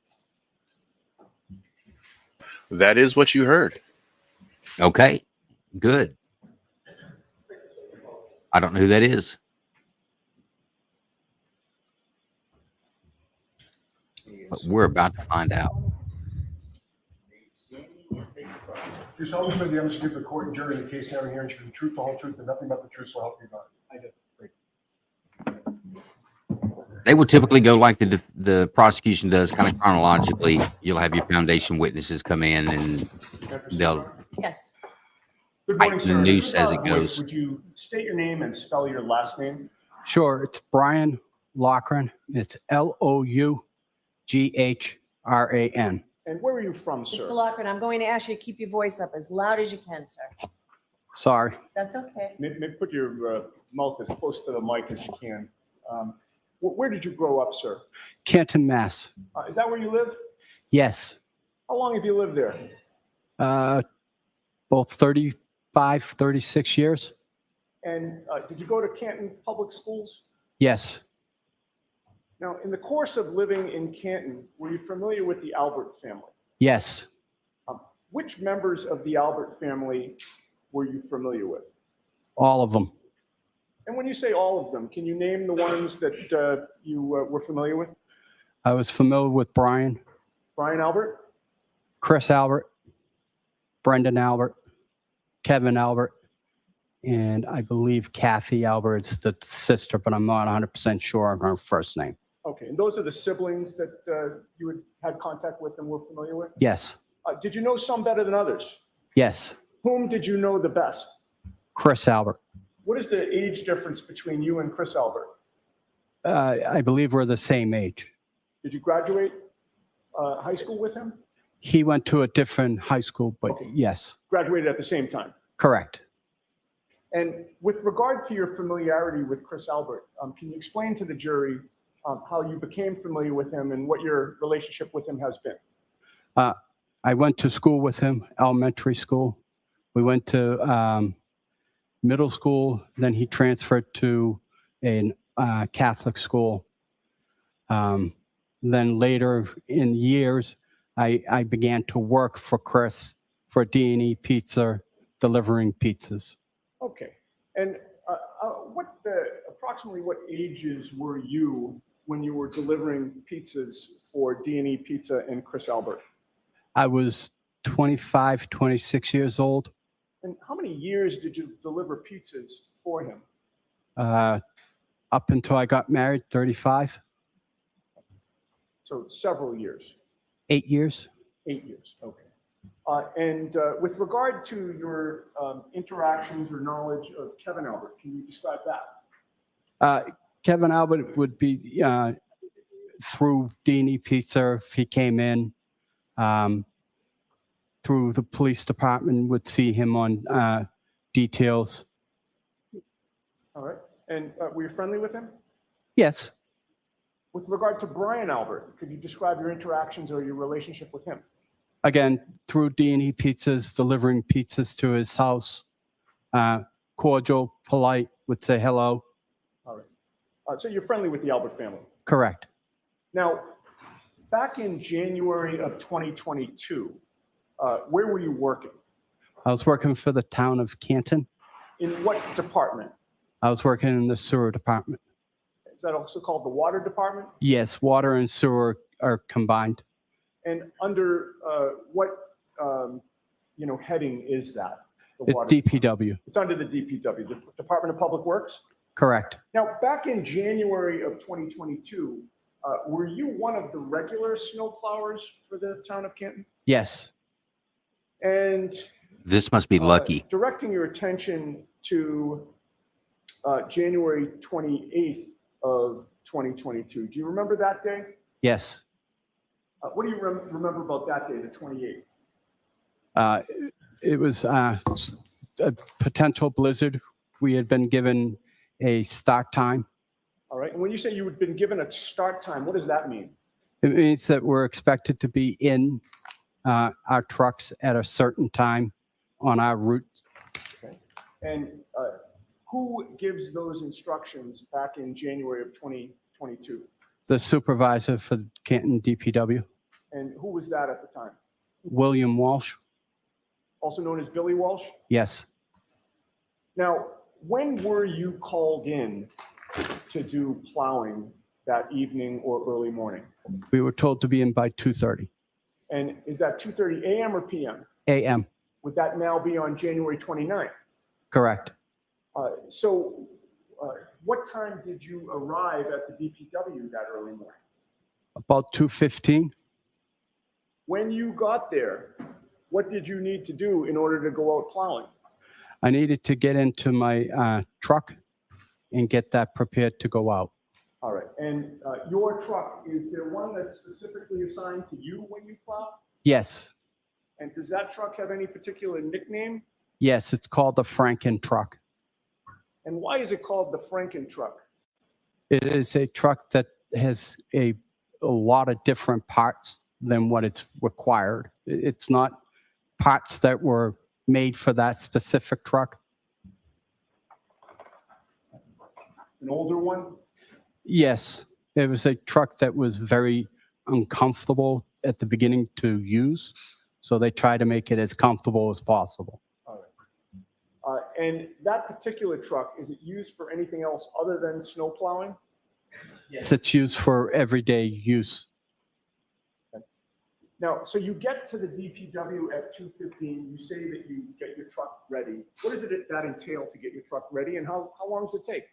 That is what you heard. Okay, good. I don't know who that is. But we're about to find out. You solemnly swear the evidence you give the court and jury in the case now and hearing should be the truth, the whole truth, and nothing but the truth, so help you God. I do. They will typically go like the prosecution does, kind of chronologically. You'll have your foundation witnesses come in, and they'll Yes. Good morning, tighten the sir. noose Just as out it of voice, goes. Would you state your name and spell your last name? Sure, it's Brian Loughran. It's Loughran. And where are you from, Mr. sir? Loughran, I'm going to ask you to keep your voice up as loud as you can, sir. Sorry. That's okay. Maybe put your mouth as close to the mic as you can. Where did you grow up, sir? Canton, Mass. Is that where you live? Yes. How long have you lived there? Both 35, 36 years. And did you go to Canton Public Schools? Yes. Now, in the course of living in Canton, were you familiar with the Albert family? Yes. Which members of the Albert family were you familiar with? All of them. And when you say all of them, can you name the ones that you were familiar with? I was familiar with Brian, Brian Albert? Chris Albert, Brendan Albert, Kevin Albert, and I believe Kathy Albert is the sister, but I'm not 100% sure on her first name. Okay, and those are the siblings that you had contact with and were familiar with? Yes. Did you know some better than others? Yes. Whom did you know the best? Chris Albert. What is the age difference between you and Chris Albert? I believe we're the same age. Did you graduate high school with him? He went to a different high school, but yes. Graduated at the same time? Correct. And with regard to your familiarity with Chris Albert, can you explain to the jury how you became familiar with him and what your relationship with him has been? I went to school with him, elementary school. We went to middle school. Then he transferred to a Catholic school. Then later in years, I began to work for Chris for D&E Pizza, delivering pizzas. Okay. And approximately what ages were you when you were delivering pizzas for D&E Pizza and Chris Albert? I was 25, 26 years old. And how many years did you deliver pizzas for him? Up until I got married, 35. So several years. 8 years. 8 years, okay. And with regard to your interactions or knowledge of Kevin Albert, can you describe that? Kevin Albert would be through D&E Pizza if he came in. Through the police department, would see him on details. All right. And were you friendly with him? Yes. With regard to Brian Albert, could you describe your interactions or your relationship with him? Again, through D&E Pizzas, delivering pizzas to his house. Cordial, polite, would say hello. All right. So you're friendly with the Albert family? Correct. Now, back in January of 2022, where were you working? I was working for the town of Canton. In what department? I was working in the sewer department. Is that also called the water department? Yes, water and sewer are combined. And under what heading is that? The water DPW. It's under the DPW, the Department of Public Works? Correct. Now, back in January of 2022, were you one of the regular snow plowers for the town of Canton? Yes. And This must be lucky. directing your attention to January 28th of 2022. Do you remember that day? Yes. What do you remember about that day, the 28th? It was a potential blizzard. We had been given a start time. All right. And when you say you had been given a start time, what does that mean? It means that we're expected to be in our trucks at a certain time on our route. Okay. And who gives those instructions back in January of 2022? The supervisor for Canton DPW, And who was that at the time? William Walsh. Also known as Billy Walsh? Yes. Now, when were you called in to do plowing that evening or early morning? We were told to be in by 2:30 And is that 2:30 a.m. or p.m.? a.m. Would that now be on January 29th? Correct. So what time did you arrive at the DPW that early morning? About 2:15. When you got there, what did you need to do in order to go out plowing? I needed to get into my truck and get that prepared to go out. All right. And your truck, is there one that's specifically assigned to you when you plow? Yes. And does that truck have any particular nickname? Yes, it's called the Franken truck. And why is it called the Franken truck? It is a truck that has a lot of different parts than what it's required. It's not parts that were made for that specific truck. An older one? Yes, it was a truck that was very uncomfortable at the beginning to use. So they try to make it as comfortable as possible. All right. And that particular truck, is it used for anything else other than snow plowing? Yes, it's used for everyday use. Okay. Now, so you get to the DPW at 2:15. You say that you get your truck ready. What does that entail to get your truck ready, and how long does it take?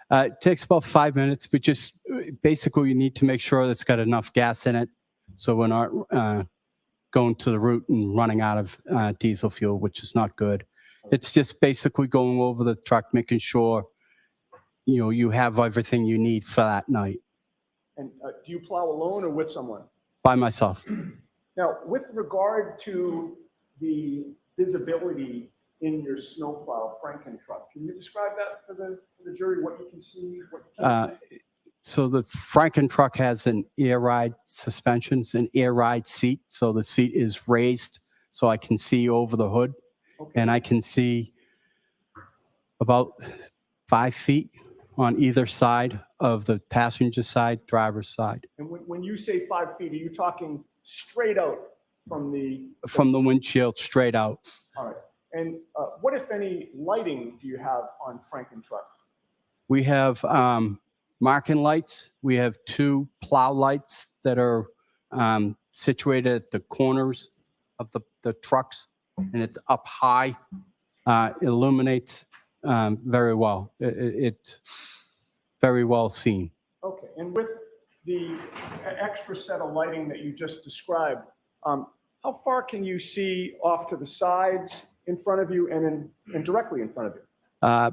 It takes about 5 minutes, but just basically you need to make sure that it's got enough gas in it so we're not going to the route and running out of diesel fuel, which is not good. It's just basically going over the truck, making sure, you have everything you need for that night. And do you plow alone or with someone? By myself. Now, with regard to the visibility in your snowplow Franken truck, can you describe that for the jury, what you can see, what you can't see? So the Franken truck has an air ride suspensions, an air ride seat. So the seat is raised so I can see over the hood, and I can see about 5 feet on either side of the passenger side, driver's side. And when you say 5 feet, are you talking straight out from the? From the windshield straight out. All right. And what, if any, lighting do you have on Franken truck? We have marking lights. We have 2 plow lights that are situated at the corners of the trucks, and it's up high. Illuminates very well. It's very well seen. Okay. And with the extra set of lighting that you just described, how far can you see off to the sides, in front of you, and directly in front of you?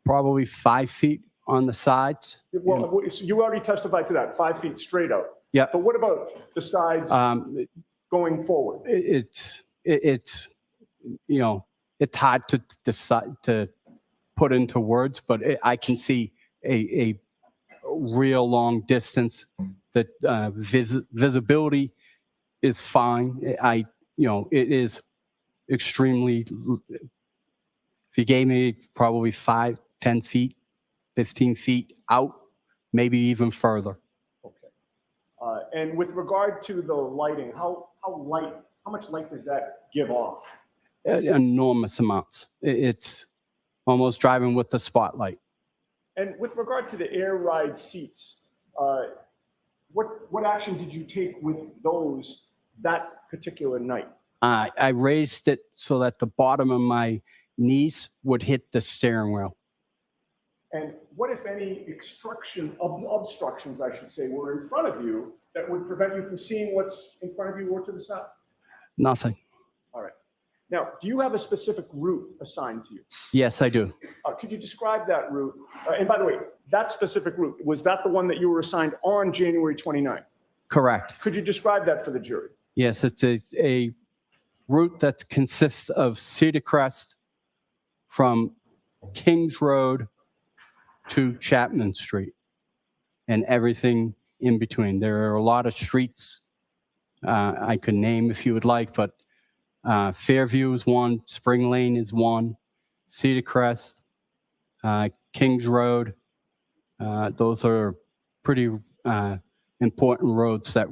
Probably 5 feet on the sides. Well, so you already testified to that, 5 feet straight out. Yeah. But what about the sides going forward? It's you know, it's hard to decide to put into words, but I can see a real long distance. The visibility is fine. It is extremely. If you gave me probably 5, 10 feet, 15 feet out, maybe even further. Okay. And with regard to the lighting, how much light does that give off? Enormous amounts. It's almost driving with the spotlight. And with regard to the air ride seats, what action did you take with those that particular night? I raised it so that the bottom of my knees would hit the steering wheel. And what, if any, obstructions, I should say, were in front of you that would prevent you from seeing what's in front of you or to the side? Nothing. All right. Now, do you have a specific route assigned to you? Yes, I do. Could you describe that route? And by the way, that specific route, was that the one that you were assigned on January 29th? Correct. Could you describe that for the jury? Yes, it's a route that consists of Cedar Crest from Kings Road to Chapman Street and everything in between. There are a lot of streets I could name if you would like, but Fairview is one, Spring Lane is one, Cedar Crest, Kings Road. Those are pretty important roads that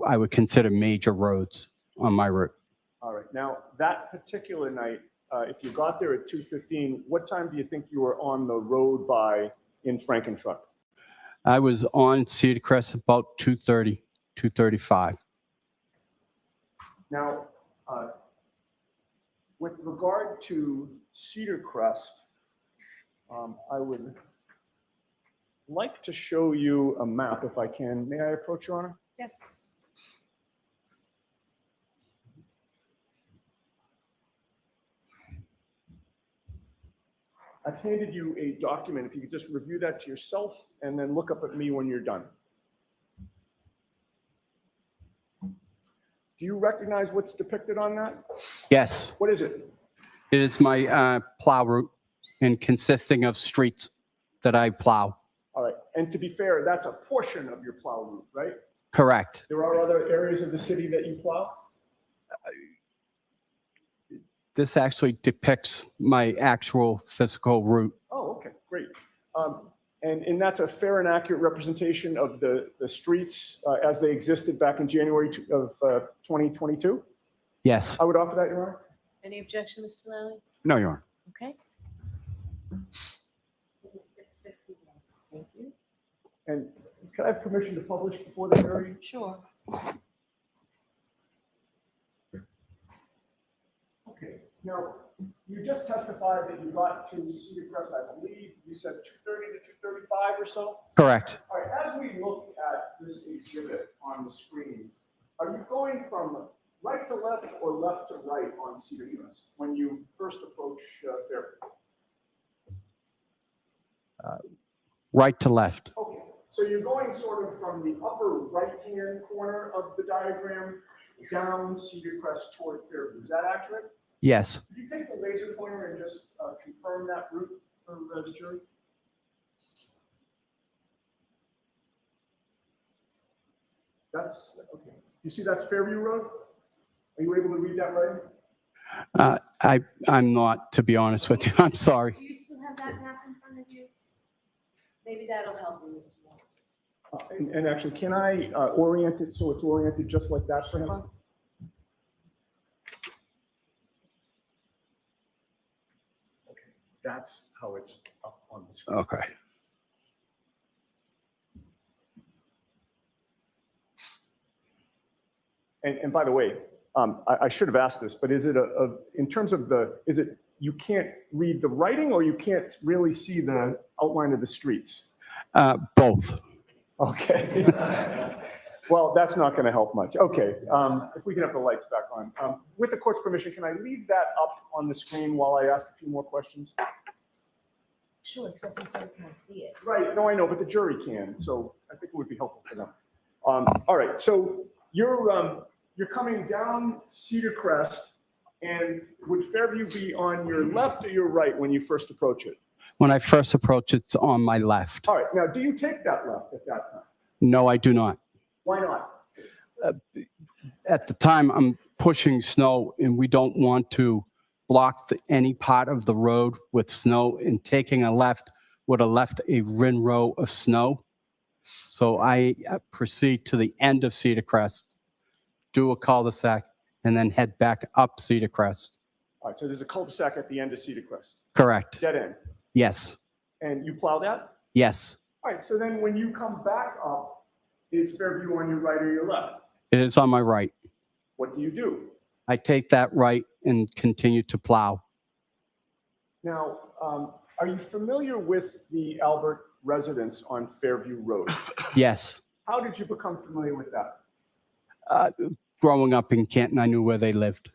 I would consider major roads on my route. All right. Now, that particular night, if you got there at 2:15, what time do you think you were on the road by in Franken truck? I was on Cedar Crest about 2:30, 2:35. Now, with regard to Cedar Crest, I would like to show you a map if I can. May I approach, Your Honor? Yes. I've handed you a document. If you could just review that to yourself and then look up at me when you're done. Do you recognize what's depicted on that? Yes. What is it? It is my plow route and consisting of streets that I plow. All right. And to be fair, that's a portion of your plow route, right? Correct. There are other areas of the city that you plow? This actually depicts my actual physical route. Oh, okay, great. And that's a fair and accurate representation of the streets as they existed back in January of 2022? Yes. I would offer that, Your Honor. Any objection, Mr. Lally? No, Your Honor. Okay. Thank you. And can I have permission to publish before the jury? Sure. Okay. Now, you just testified that you got to Cedar Crest, I believe you said 2:30 to 2:35 or so? Correct. All right, as we look at this exhibit on the screens, are you going from right to left or left to right on Cedar Crest when you first approach Fairview? Right to left. Okay, so you're going sort of from the upper right-hand corner of the diagram down Cedar Crest toward Fairview. Is that accurate? Yes. Could you take the laser pointer and just confirm that route for the jury? That's, okay. You see that's Fairview Road? Are you able to read that right? I'm not, to be honest with you. I'm sorry. Do you still have that map in front of you? Maybe that'll help you, Mr. Moore. And actually, can I orient it so it's oriented just like that for him? Okay, that's how it's up on the screen. Okay. And by the way, I should have asked this, but is it in terms of is it you can't read the writing or you can't really see the outline of the streets? Both. Okay. Well, that's not going to help much. Okay, if we can have the lights back on. With the court's permission, can I leave that up on the screen while I ask a few more questions? Sure, except you said you can't see it. Right, no, I know, but the jury can, so I think it would be helpful for them. All right, so you're coming down Cedar Crest, and would Fairview be on your left or your right when you first approach it? When I first approach, it's on my left. All right, now do you take that left at that time? No, I do not. Why not? At the time, I'm pushing snow, and we don't want to block any part of the road with snow, and taking a left would have left a row of snow. So I proceed to the end of Cedar Crest, do a cul-de-sac, and then head back up Cedar Crest. All right, so there's a cul-de-sac at the end of Cedar Crest. Correct. Dead end. Yes. And you plow that? Yes. All right, so then when you come back up, is Fairview on your right or your left? It is on my right. What do you do? I take that right and continue to plow. Now, are you familiar with the Albert residence on Fairview Road? Yes. How did you become familiar with that? Growing up in Canton, I knew where they lived.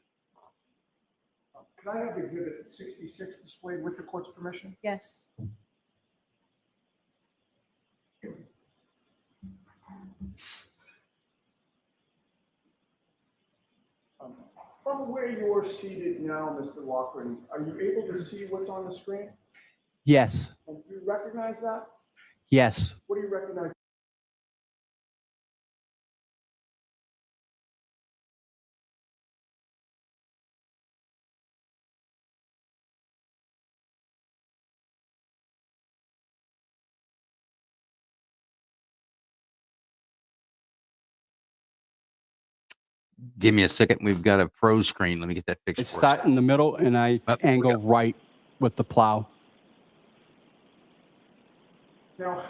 Can I have Exhibit 66 displayed with the court's permission? Yes. From where you're seated now, Mr. Loughran, are you able to see what's on the screen? Yes. And do you recognize that? Yes. What do you recognize? Give me a second. We've got a froze screen. Let me get that I fixed for us. start in the middle and I angle right with the plow. Now,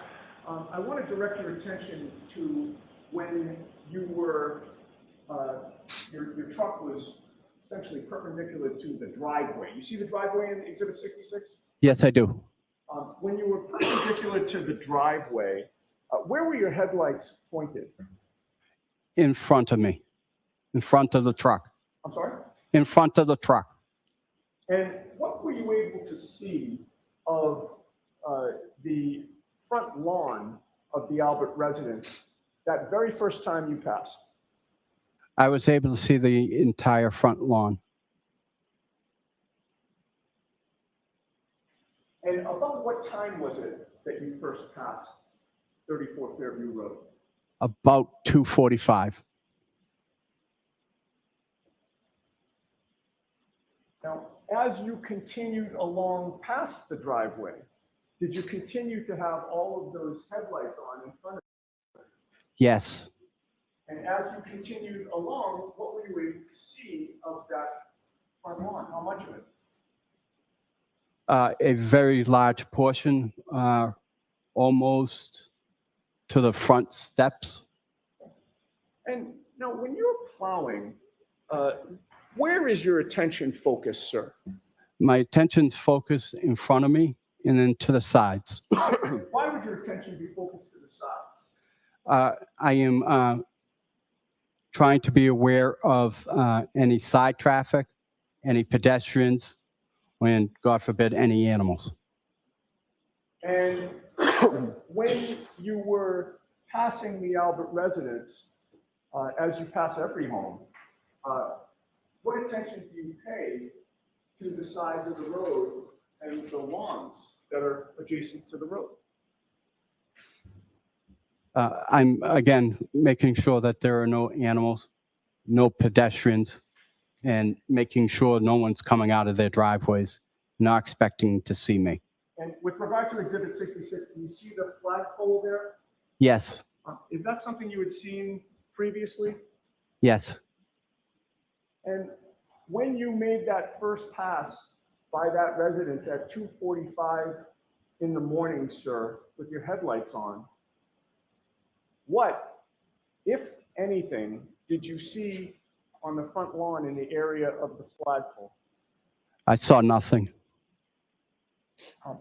I want to direct your attention to when you were, your truck was essentially perpendicular to the driveway. You see the driveway in Exhibit 66? Yes, I do. When you were perpendicular to the driveway, where were your headlights pointed? In front of me. In front of the truck. I'm sorry? In front of the truck. And what were you able to see of the front lawn of the Albert residence that very first time you passed? I was able to see the entire front lawn. And about what time was it that you first passed 34 Fairview Road? About 2:45. Now, as you continued along past the driveway, did you continue to have all of those headlights on in front of you? Yes. And as you continued along, what were you able to see of that front lawn? How much of it? A very large portion, almost to the front steps. And now, when you're plowing, where is your attention focused, sir? My attention's focused in front of me and then to the sides. Why would your attention be focused to the sides? I am trying to be aware of any side traffic, any pedestrians, and God forbid, any animals. And when you were passing the Albert residence, as you pass every home, what attention do you pay to the sides of the road and the lawns that are adjacent to the road? I'm, again, making sure that there are no animals, no pedestrians, and making sure no one's coming out of their driveways, not expecting to see me. And with regard to Exhibit 66, do you see the flagpole there? Yes, Is that something you had seen previously? yes. And when you made that first pass by that residence at 2:45 in the morning, sir, with your headlights on, what, if anything, did you see on the front lawn in the area of the flagpole? I saw nothing.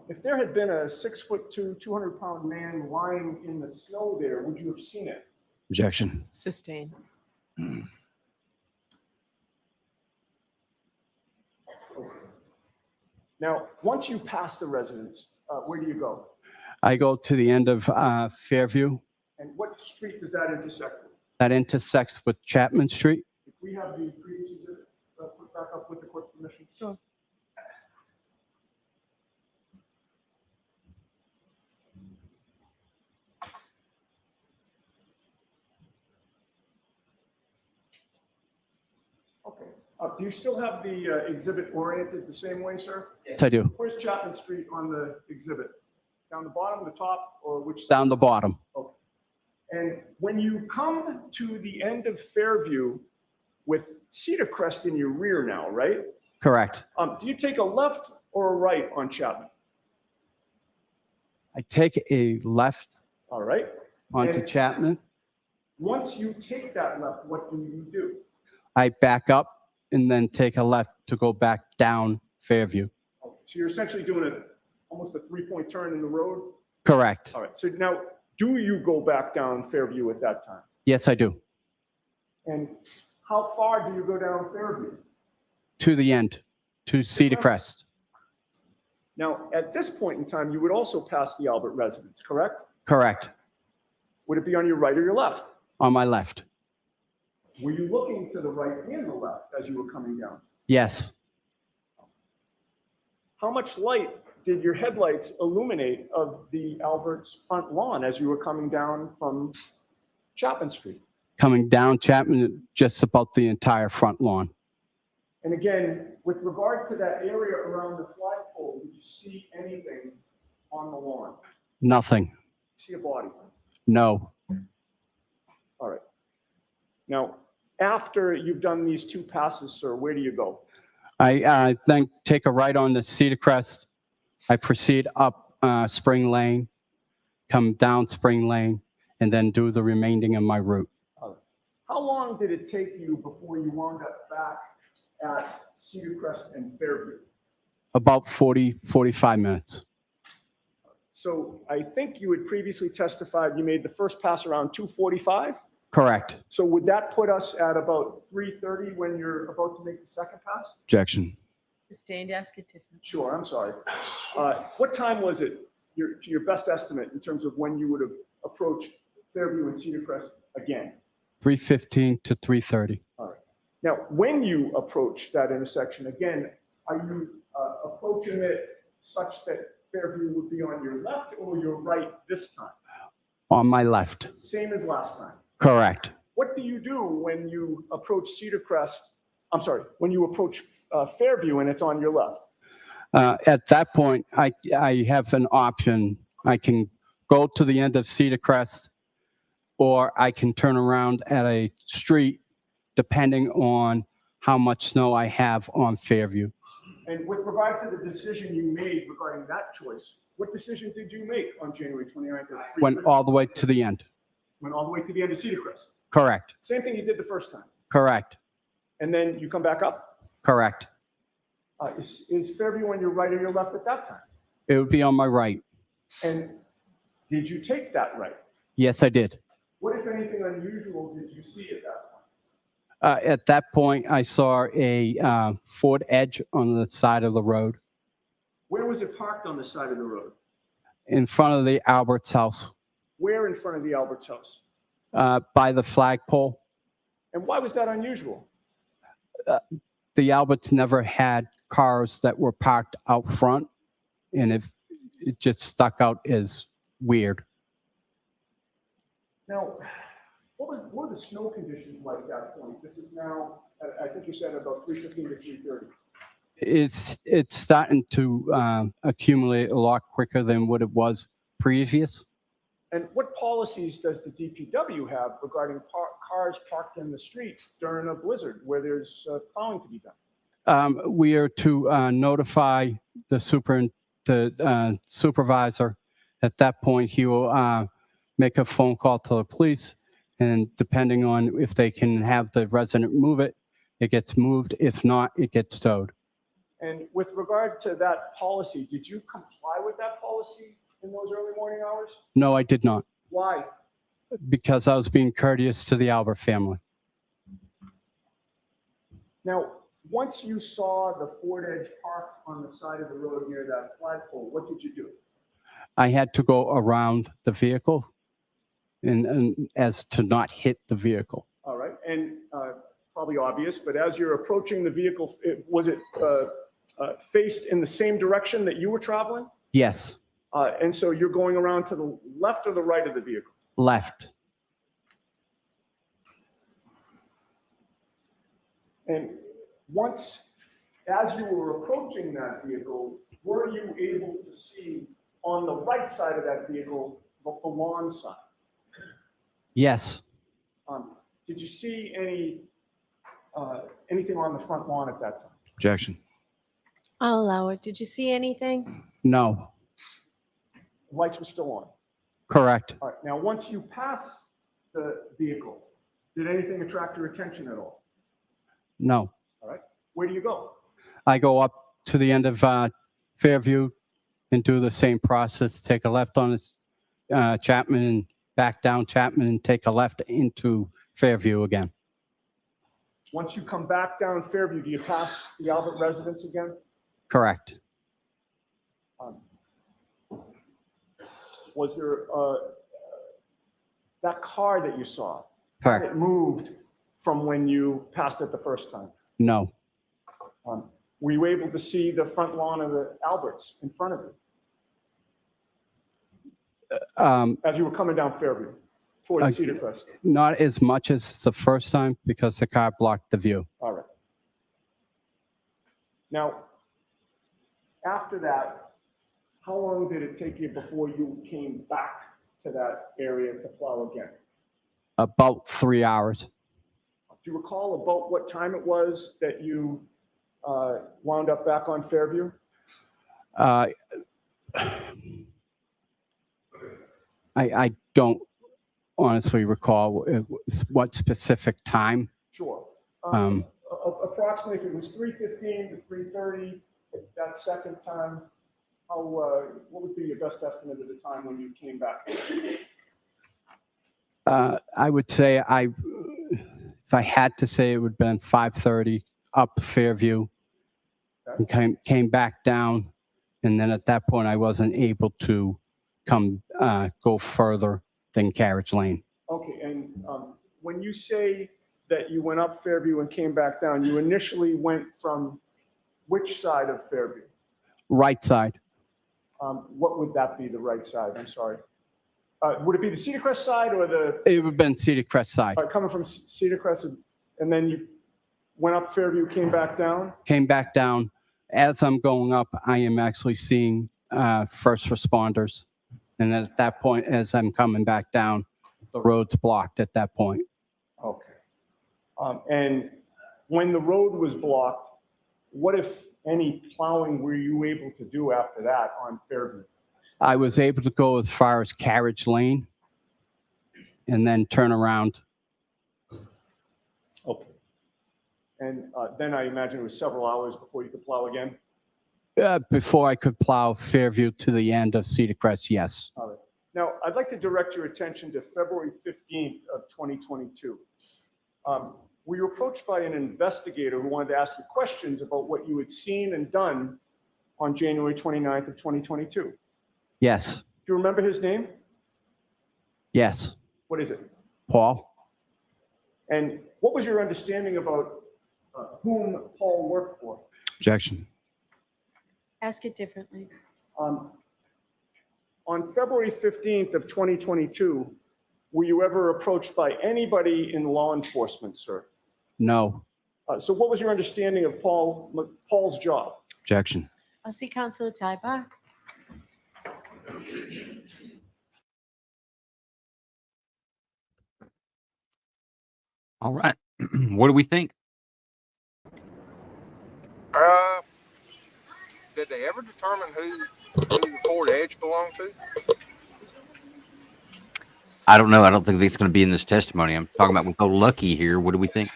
If there had been a 6'2", 200-pound man lying in the snow there, would you have seen it? Objection. Sustained. Now, once you pass the residence, where do you go? I go to the end of Fairview. And what street does that intersect with? That intersects with Chapman Street. If we have the previous exhibit put back up with the court's permission. Sure. Okay. Do you still have the exhibit oriented the same way, sir? Yes, I do. Where's Chapman Street on the exhibit? Down the bottom, the top, or which side? Down the bottom. Okay. And when you come to the end of Fairview with Cedar Crest in your rear now, right? Correct. Do you take a left or a right on Chapman? I take a left All right. onto And Chapman. once you take that left, what do you do? I back up and then take a left to go back down Fairview. Okay, so you're essentially doing almost a three-point turn in the road? Correct. All right. So now, do you go back down Fairview at that time? Yes, I do. And how far do you go down Fairview? To the end, to Cedar Crest. Now, at this point in time, you would also pass the Albert residence, correct? Correct. Would it be on your right or your left? On my left. Were you looking to the right and the left as you were coming down? Yes. How much light did your headlights illuminate of the Albert's front lawn as you were coming down from Chapman Street? Coming down Chapman, just about the entire front lawn. And again, with regard to that area around the flagpole, did you see anything on the lawn? Nothing. See a body? No. All right. Now, after you've done these two passes, sir, where do you go? I then take a right on the Cedar Crest. I proceed up Spring Lane, come down Spring Lane, and then do the remaining of my route. All right. How long did it take you before you wound up back at Cedar Crest and Fairview? About 45 minutes. So I think you had previously testified you made the first pass around 2:45. Correct. So would that put us at about 3:30 when you're about to make the second pass? Objection. Sustained, ask it different. Sure, I'm sorry. What time was it, your best estimate in terms of when you would have approached Fairview and Cedar Crest again? 3:15 to 3:30. All right. Now, when you approach that intersection, again, are you approaching it such that Fairview would be on your left or your right this time? On my left. Same as last time. Correct. What do you do when you approach Cedar Crest? I'm sorry, when you approach Fairview and it's on your left? At that point, I have an option. I can go to the end of Cedar Crest, or I can turn around at a street, depending on how much snow I have on Fairview. And with regard to the decision you made regarding that choice, what decision did you make on January 29th? Went all the way to the end. Went all the way to the end of Cedar Crest? Correct. Same thing you did the first time? Correct. And then you come back up? Correct. Is Fairview on your right or your left at that time? It would be on my right. And did you take that right? Yes, I did. What, if anything, unusual did you see at that point? At that point, I saw a Ford Edge on the side of the road Where was it parked on the side of the road? in front of the Albert's house, Where in front of the Albert's house? by the flagpole. And why was that unusual? The Alberts never had cars that were parked out front, and it just stuck out as weird. Now, what were the snow conditions like at that point? This is now, I think you said about 3:15 to 3:30. It's starting to accumulate a lot quicker than what it was previous. And what policies does the DPW have regarding cars parked in the street during a blizzard where there's plowing to be done? We are to notify the supervisor. At that point, he will make a phone call to the police, and depending on if they can have the resident move it, it gets moved. If not, it gets towed. And with regard to that policy, did you comply with that policy in those early morning hours? No, I did not, Why? because I was being courteous to the Albert family. Now, once you saw the Ford Edge parked on the side of the road near that flagpole, what did you do? I had to go around the vehicle and as to not hit the vehicle. All right, and probably obvious, but as you're approaching the vehicle, was it faced in the same direction that you were traveling? Yes, And so you're going around to the left or the right of the vehicle? left. And once, as you were approaching that vehicle, were you able to see on the right side of that vehicle the lawn sign? Yes, Did you see anything on the front lawn at that time? Objection. I'll allow it. Did you see anything? no, Lights were still on. correct. All right, now, once you pass the vehicle, did anything attract your attention at all? No. All right, where do you go? I go up to the end of Fairview and do the same process, take a left on this Chapman and back down Chapman and take a left into Fairview again. Once you come back down Fairview, do you pass the Albert residence again? Correct. Was there that car that you saw? Correct. It moved from when you passed it the first time. No, Were you able to see the front lawn of the Alberts in front of you as you were coming down Fairview toward Cedar Crest? not as much as the first time because the car blocked the view. All right. Now, after that, how long did it take you before you came back to that area to plow again? About 3 hours. Do you recall about what time it was that you wound up back on Fairview? I don't honestly recall what specific time. Sure. Um, Approximately, if it was 3:15 to 3:30, that second time, what would be your best estimate of the time when you came back? I would say if I had to say, it would have been 5:30 up Fairview, and came back down, and then at that point I wasn't able to go further than Carriage Lane. Okay, and when you say that you went up Fairview and came back down, you initially went from which side of Fairview? Right side. What would that be, the right side? I'm sorry. Would it be the Cedar Crest side or the? It would have been Cedar Crest side. Coming from Cedar Crest, and then you went up Fairview, came back down? Came back down. As I'm going up, I am actually seeing first responders. And at that point, as I'm coming back down, the road's blocked at that point. Okay. And when the road was blocked, what, if any, plowing were you able to do after that on Fairview? I was able to go as far as Carriage Lane and then turn around. Okay. And then I imagine it was several hours before you could plow again? Before I could plow Fairview to the end of Cedar Crest, yes. All right. Now, I'd like to direct your attention to February 15th of 2022. We were approached by an investigator who wanted to ask you questions about what you had seen and done on January 29th of 2022. Yes. Do you remember his name? Yes. What is it? Paul? And what was your understanding about whom Paul worked for? Objection. Ask it differently. On February 15th of 2022, Were you ever approached by anybody in law enforcement, sir? No. So what was your understanding of Paul's job? Objection. I'll see Councilor Taiba. All right. What do we think? Did they ever determine who the Ford Edge belonged to? I don't know. I don't think it's going to be in this testimony. I'm talking about with old Lucky here. What do we think?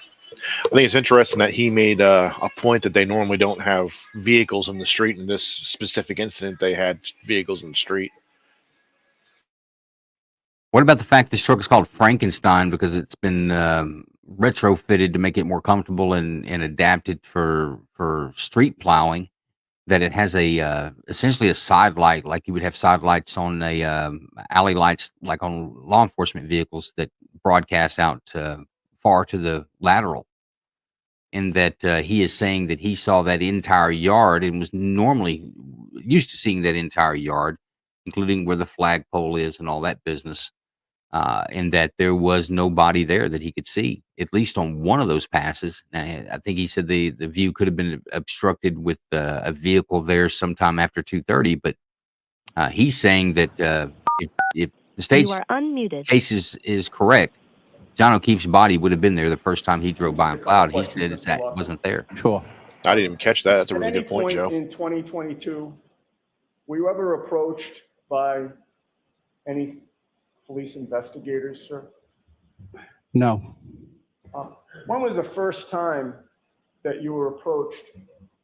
I think it's interesting that he made a point that they normally don't have vehicles in the street. In this specific incident, they had vehicles in the street. What about the fact this truck is called Frankenstein because it's been retrofitted to make it more comfortable and adapted for street plowing? That it has a essentially a side light, like you would have side lights on a alley lights, like on law enforcement vehicles that broadcast out far to the lateral. And that he is saying that he saw that entire yard and was normally used to seeing that entire yard, including where the flagpole is and all that business. And that there was nobody there that he could see, at least on one of those passes. I think he said the view could have been obstructed with a vehicle there sometime after 2:30. But he's saying that if the state's You are unmuted. case is correct, John O'Keefe's body would have been there the first time he drove by and plowed. He said it wasn't there. Sure. I didn't even catch that. That's a At really any good point, Joe. in 2022, were you ever approached by any police investigators, sir? No. When was the first time that you were approached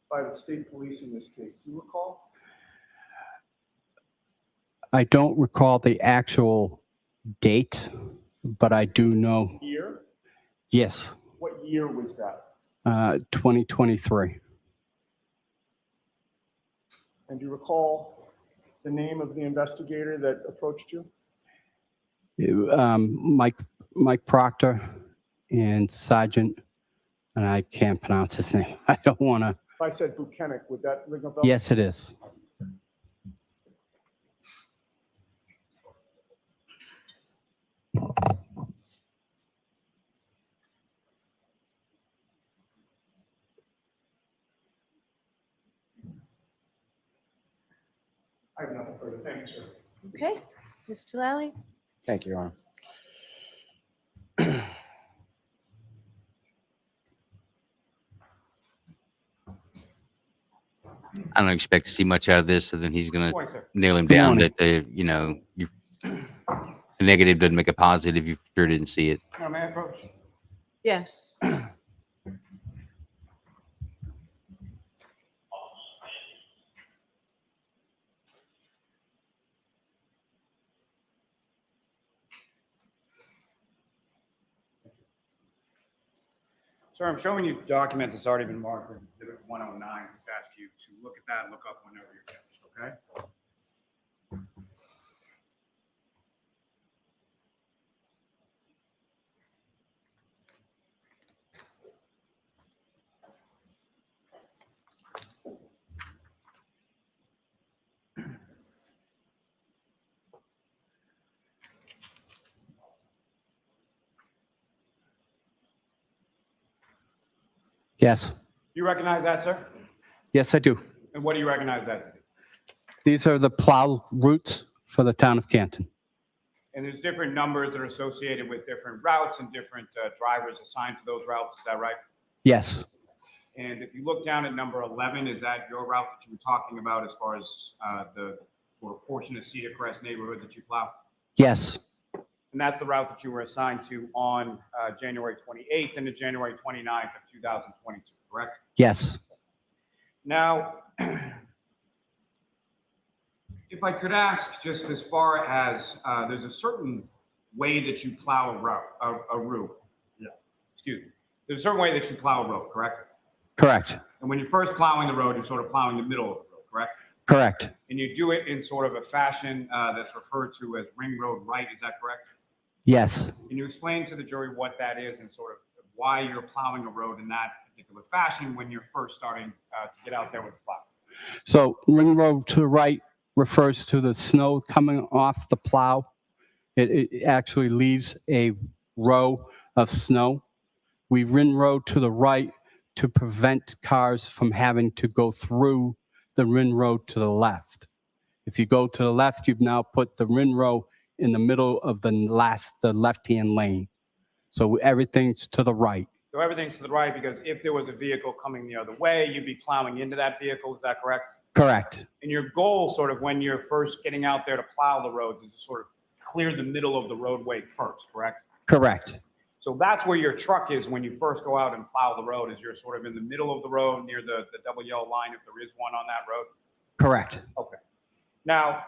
by the state police in this case? Do you recall? I don't recall the actual date, but I do know. Year? Yes. What year was that? 2023. And do you recall the name of the investigator that approached you? Mike Proctor and Sergeant, and I can't pronounce his name. I don't want to. If I said Buchanan, would that ring a bell? Yes, it is. I have nothing further. Thank you, sir. Okay, Mr. Lally? Thank you, Your Honor. I don't expect to see much out of this, so then he's going Good morning, to sir. nail him Good down morning. that, a negative doesn't make a positive. You sure didn't see it. May I approach? Yes. Sir, I'm showing you a document that's already been marked as Exhibit 109. Just ask you to look at that and look up whenever you're finished, okay? Yes. You recognize that, sir? Yes, I do. And what do you recognize that to be? These are the plow routes for the town of Canton. And there's different numbers that are associated with different routes and different drivers assigned to those routes. Is that right? Yes. And if you look down at number 11, is that your route that you were talking about as far as the sort of portion of Cedar Crest neighborhood that you plow? Yes. And that's the route that you were assigned to on January 28th and January 29th of 2022, correct? Yes. Now, if I could ask, just as far as there's a certain way that you plow a route. Yeah. Excuse me. There's a certain way that you plow a road, correct? Correct. And when you're first plowing the road, you're sort of plowing the middle of the road, correct? Correct. And you do it in sort of a fashion that's referred to as ring road right. Is that correct? Yes. Can you explain to the jury what that is and sort of why you're plowing a road in that particular fashion when you're first starting to get out there with the plow? So ring road to the right refers to the snow coming off the plow It actually leaves a row of snow. We rin road to the right to prevent cars from having to go through the rin road to the left. If you go to the left, you've now put the rin row in the middle of the left-hand lane. So everything's to the right. So everything's to the right because if there was a vehicle coming the other way, you'd be plowing into that vehicle. Is that correct? Correct. And your goal, sort of, when you're first getting out there to plow the roads, is to sort of clear the middle of the roadway first, correct? Correct. So that's where your truck is when you first go out and plow the road, is you're sort of in the middle of the road near the double yellow line, if there is one on that road? Correct. Okay. Now,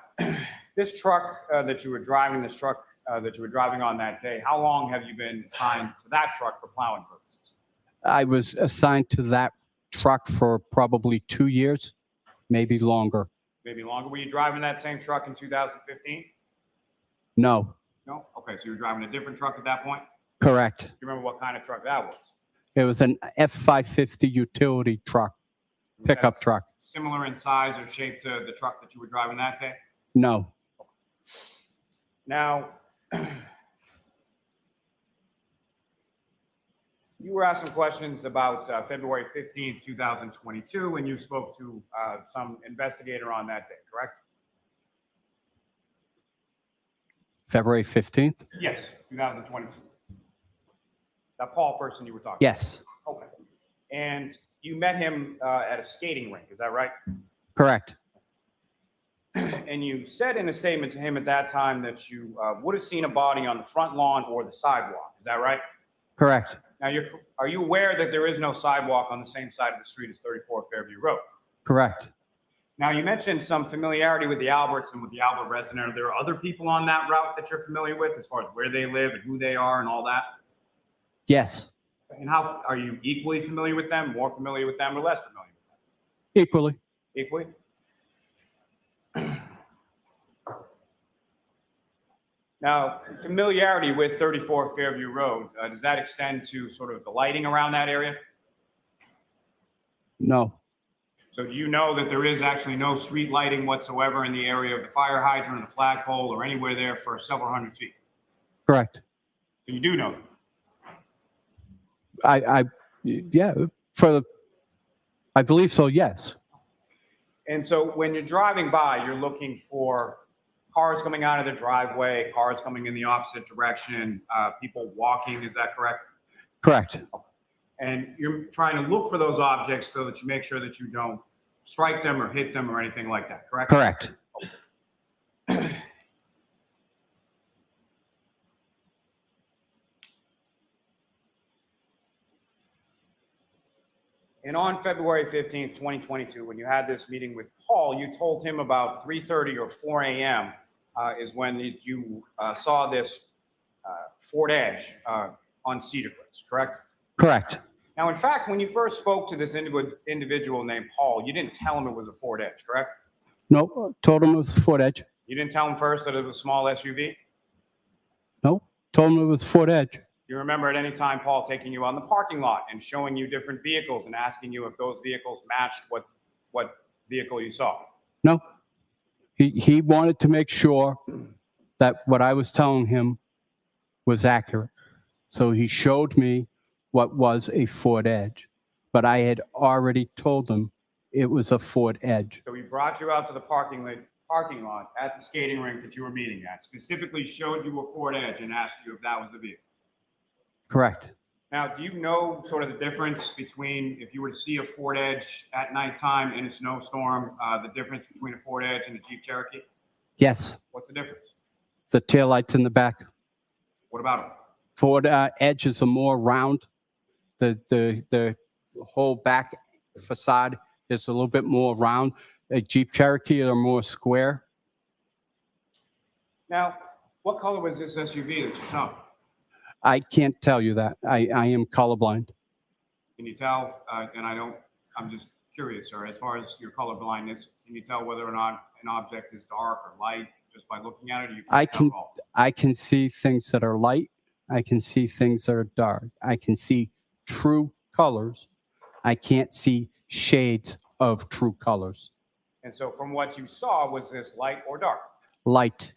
this truck that you were driving, on that day, how long have you been assigned to that truck for plowing purposes? I was assigned to that truck for probably 2 years, maybe longer. Maybe longer. Were you driving that same truck in 2015? No. No? Okay, so you were driving a different truck at that point? Correct. Do you remember what kind of truck that was? It was an F-550 utility truck, pickup truck. Similar in size or shape to the truck that you were driving that day? No. Now, you were asked some questions about February 15th, 2022, when you spoke to some investigator on that day, correct? February 15th? Yes, 2022. That Paul person you were talking Yes. about? Okay. And you met him at a skating rink, is that right? Correct. And you said in a statement to him at that time that you would have seen a body on the front lawn or the sidewalk, is that right? Correct. Now, are you aware that there is no sidewalk on the same side of the street as 34 Fairview Road? Correct. Now, you mentioned some familiarity with the Alberts and with the Albert resident. Are there other people on that route that you're familiar with as far as where they live and who they are and all that? Yes. And how are you equally familiar with them, more familiar with them, or less familiar with them? Equally. Equally? Now, familiarity with 34 Fairview Road, does that extend to sort of the lighting around that area? No. So do you know that there is actually no street lighting whatsoever in the area of the fire hydrant or the flagpole or anywhere there for several hundred feet? Correct. So you do know. Yeah, I believe so, yes. And so when you're driving by, you're looking for cars coming out of the driveway, cars coming in the opposite direction, people walking, is that correct? Correct. And you're trying to look for those objects so that you make sure that you don't strike them or hit them or anything like that, correct? Correct. And on February 15th, 2022, when you had this meeting with Paul, you told him about 3:30 or 4 a.m. Is when you saw this Ford Edge on Cedar Cliffs, correct? Correct. Now, in fact, when you first spoke to this individual named Paul, you didn't tell him it was a Ford Edge, correct? No, told him it was a Ford Edge. You didn't tell him first that it was a small SUV? No, told him it was a Ford Edge. Do you remember at any time Paul taking you on the parking lot and showing you different vehicles and asking you if those vehicles matched what vehicle you saw? No. He wanted to make sure that what I was telling him was accurate. So he showed me what was a Ford Edge, but I had already told him it was a Ford Edge. So he brought you out to the parking lot at the skating rink that you were meeting at, specifically showed you a Ford Edge and asked you if that was the vehicle. Correct. Now, do you know sort of the difference between, if you were to see a Ford Edge at nighttime in a snowstorm, the difference between a Ford Edge and a Jeep Cherokee? Yes. What's the difference? The taillights in the back. What about them? Ford Edges are more round. The whole back facade is a little bit more round. A Jeep Cherokee are more square. Now, what color was this SUV that you saw? I can't tell you that. I am colorblind. Can you tell, I'm just curious, sir, as far as your color blindness, can you tell whether or not an object is dark or light just by looking at it? Or you can't tell at all? I can see things that are light. I can see things that are dark. I can see true colors. I can't see shades of true colors. And so from what you saw, was this light or dark? Light.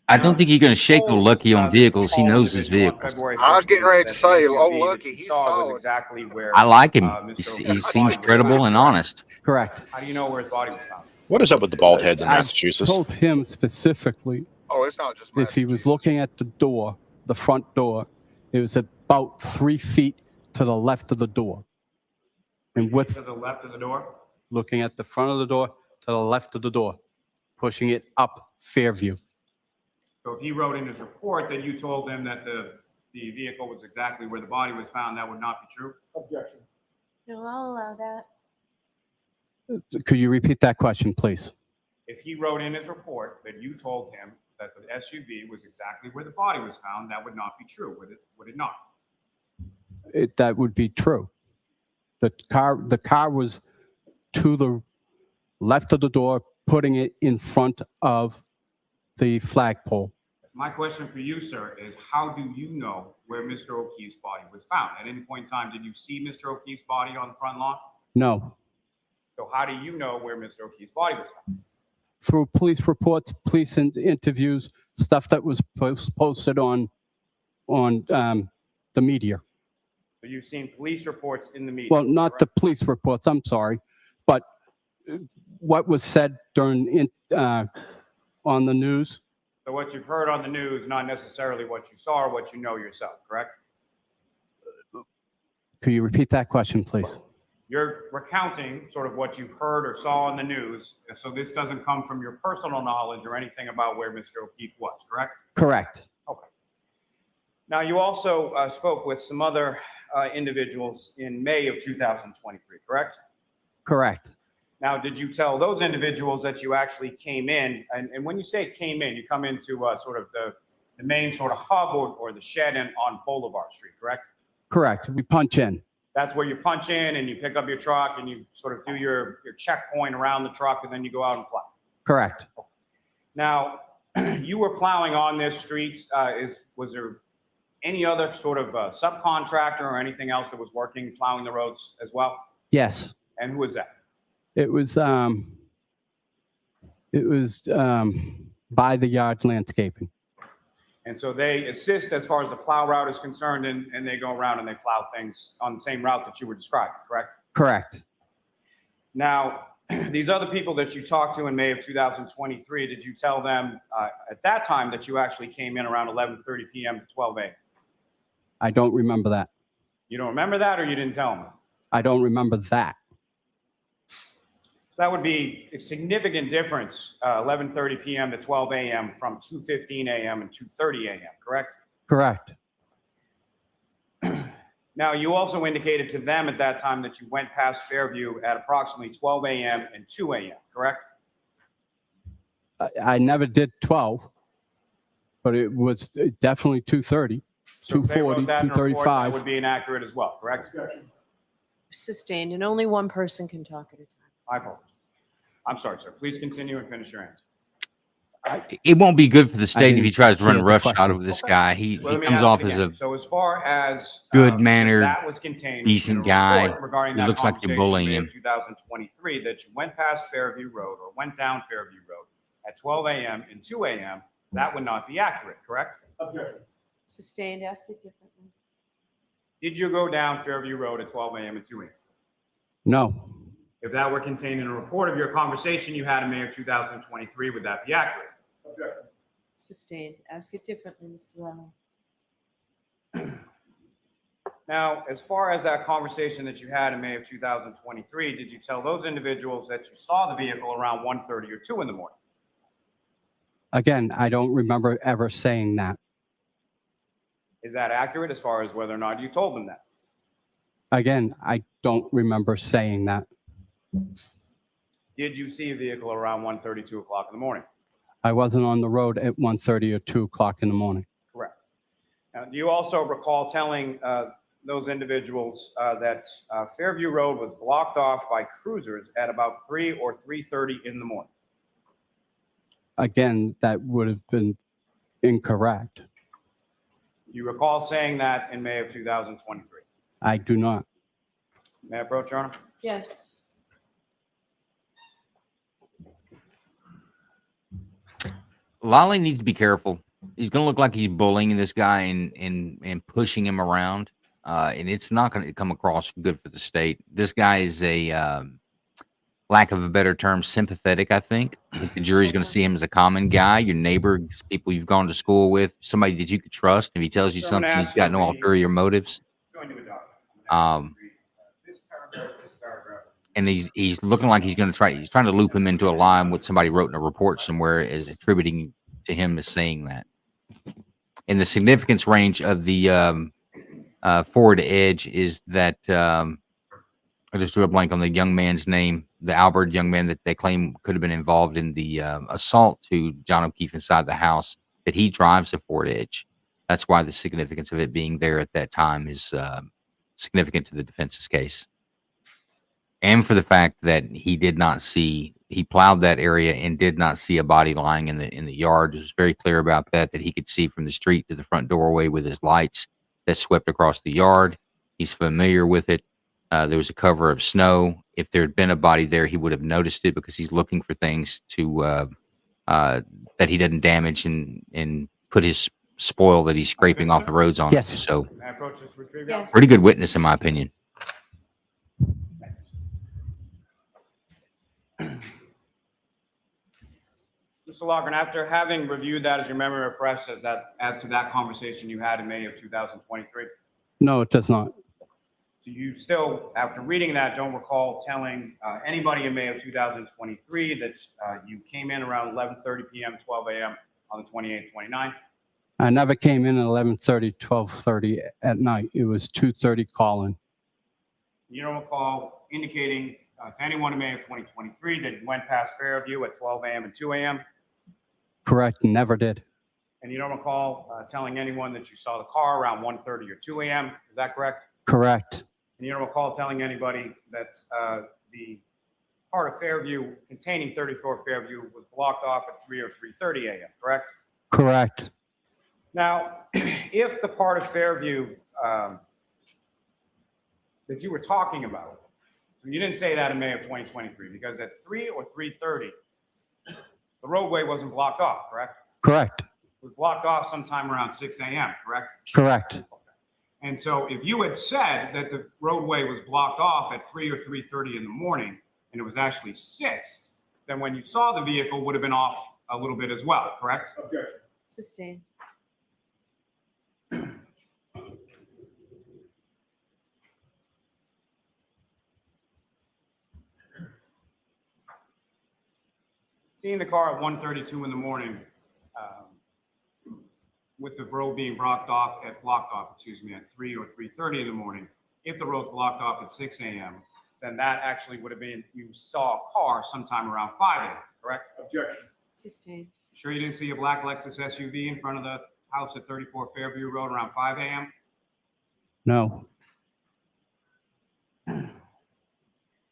I don't think you're going to shake told, Lucky on this vehicles. He Paul knows his individual on vehicles. February I was getting 15th ready to that the say, SUV oh, that Lucky, you he's saw was solid. exactly where I like him. Mr. He O'Keefe's seems body was found, credible and correct? honest. Correct. How do you know where his body was found? What is up with the bald heads in I Massachusetts? told him specifically Oh, it's not just if he was looking at the door, the front door, it was about 3 feet to the left of the door. And with To the left of the door? looking at the front of the door to the left of the door, pushing it up Fairview. So if he wrote in his report that you told him that the vehicle was exactly where the body was found, that would not be true? Objection. No, I'll allow that. Could you repeat that question, please? If he wrote in his report that you told him that the SUV was exactly where the body was found, that would not be true, would it not? That would be true. The car was to the left of the door, putting it in front of the flagpole. My question for you, sir, is how do you know where Mr. O'Keefe's body was found? At any point in time, did you see Mr. O'Keefe's body on the front lawn? No. So how do you know where Mr. O'Keefe's body was found? Through police reports, police interviews, stuff that was posted on the media. So you've seen police reports in the media? Well, not correct? the police reports, I'm sorry, but what was said during on the news. So what you've heard on the news, not necessarily what you saw or what you know yourself, correct? Could you repeat that question, please? You're recounting sort of what you've heard or saw on the news, so this doesn't come from your personal knowledge or anything about where Mr. O'Keefe was, correct? Correct. Okay. Now, you also spoke with some other individuals in May of 2023, correct? Correct. Now, did you tell those individuals that you actually came in, and when you say came in, you come into sort of the main sort of hub or the shed on Boulevard Street, correct? Correct. We punch in. That's where you punch in and you pick up your truck and you sort of do your checkpoint around the truck and then you go out and plow. Correct. Now, you were plowing on this street. Was there any other sort of subcontractor or anything else that was working plowing the roads as well? Yes. And who was that? It was by the yard landscaping. And so they assist as far as the plow route is concerned, and they go around and they plow things on the same route that you were describing, correct? Correct. Now, these other people that you talked to in May of 2023, did you tell them at that time that you actually came in around 11:30 p.m. to 12 a.m.? I don't remember that. You don't remember that, or you didn't tell them? I don't remember that. That would be a significant difference, 11:30 p.m. to 12 a.m. from 2:15 a.m. and 2:30 a.m., correct? Correct. Now, you also indicated to them at that time that you went past Fairview at approximately 12 a.m. and 2 a.m., correct? I never did 12, but it was definitely 2:30, So if they 2:40, wrote that in a report, that 2:35. would be inaccurate as well, correct? Sustained, and only one person can talk at a time. I apologize. I'm sorry, sir. Please continue and finish your answer. It won't be good for the state if he didn't tries to run a hear the roughshod question. over this guy. He Well, let me comes ask off it as again. a So as far as good-mannered, that was contained decent in a guy. report regarding It that looks like you're conversation bullying in him. 2023, that you went past Fairview Road or went down Fairview Road at 12 a.m. and 2 a.m., that would not be accurate, correct? Objection. Sustained, ask it differently. Did you go down Fairview Road at 12 a.m. and 2 a.m.? No. If that were contained in a report of your conversation you had in May of 2023, would that be accurate? Objection. Sustained, ask it differently, Mr. Lemon. Now, as far as that conversation that you had in May of 2023, did you tell those individuals that you saw the vehicle around 1:30 or 2 in the morning? Again, I don't remember ever saying that. Is that accurate as far as whether or not you told them that? Again, I don't remember saying that. Did you see a vehicle around 1:30, 2 o'clock in the morning? I wasn't on the road at 1:30 or 2 o'clock in the morning. Correct. Now, do you also recall telling those individuals that Fairview Road was blocked off by cruisers at about 3 or 3:30 in the morning? Again, that would have been incorrect. Do you recall saying that in May of 2023? I do not. May I approach, Your Honor? Yes. Lolly needs to be careful. He's going to look like he's bullying this guy and pushing him around, and it's not going to come across good for the state. This guy is a lack of a better term, sympathetic. I think the jury's going to see him as a common guy, your neighbor, people you've gone to school with, somebody that you could trust. If he tells you So I'm gonna something, he's ask got you no the- ulterior motives. Showing you a document. This paragraph. And he's looking like he's going to try. He's trying to loop him into a line what somebody wrote in a report somewhere, is attributing to him as saying that. And the significance range of the forward edge is that I just drew a blank on the young man's name, the Albert young man that they claim could have been involved in the assault to John O'Keefe inside the house. That he drives a Ford Edge. That's why the significance of it being there at that time is significant to the defense's case. And for the fact that he plowed that area and did not see a body lying in the yard. It was very clear about that he could see from the street to the front doorway with his lights that swept across the yard. He's familiar with it. There was a cover of snow. If there had been a body there, he would have noticed it because he's looking for things to that he doesn't damage and put his spoil that he's scraping off the roads on. Yes. So Can I approach this retrieval? Yes. pretty good witness in my opinion. Mr. Loughran, after having reviewed that, as your memory refreshed as to that conversation you had in May of 2023, No, it does not. so you still, after reading that, don't recall telling anybody in May of 2023 that you came in around 11:30 p.m., 12 a.m. on the 28th, 29th? I never came in at 11:30, 12:30 at night. It was 2:30 calling. You don't recall indicating to anyone in May of 2023 that you went past Fairview at 12 a.m. and 2 a.m.? Correct, never did. And you don't recall telling anyone that you saw the car around 1:30 or 2 a.m.? Is that correct? Correct, And you don't recall telling anybody that the part of Fairview containing 34 Fairview was blocked off at 3 or 3:30 a.m., correct? correct. Now, if the part of Fairview that you were talking about, so you didn't say that in May of 2023, because at 3 or 3:30, the roadway wasn't blocked off, correct? Correct, It was blocked off sometime around 6 a.m., correct? correct. And so if you had said that the roadway was blocked off at 3 or 3:30 in the morning, and it was actually 6, then when you saw the vehicle would have been off a little bit as well, correct? Objection. Sustained. Seeing the car at 1:32 in the morning, with the road being blocked off at 3 or 3:30 in the morning, if the road's blocked off at 6 a.m., then that actually would have been, you saw a car sometime around 5 a.m., correct? Objection. Sustained. Sure you didn't see a black Lexus SUV in front of the house at 34 Fairview Road around 5 a.m.? No,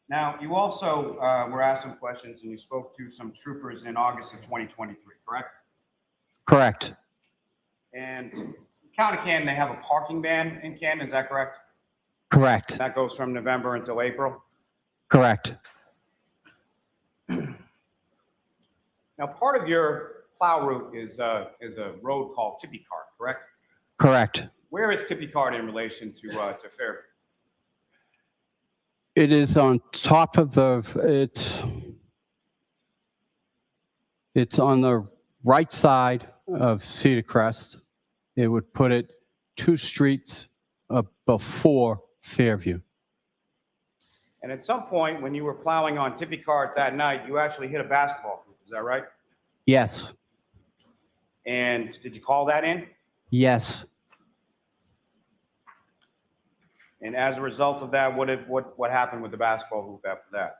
Now, you also were asked some questions and you spoke to some troopers in August of 2023, correct? correct, And County Canton, they have a parking ban in Canton, is that correct? correct, That goes from November until April. correct. Now, part of your plow route is a road called Tippy Cart, correct? Correct. Where is Tippy Cart in relation to Fairview? It is on top of it's on the right side of Cedar Crest. It would put it 2 streets before Fairview. And at some point, when you were plowing on Tippy Cart that night, you actually hit a basketball hoop, is that right? Yes, And did you call that in? yes. And as a result of that, what happened with the basketball hoop after that?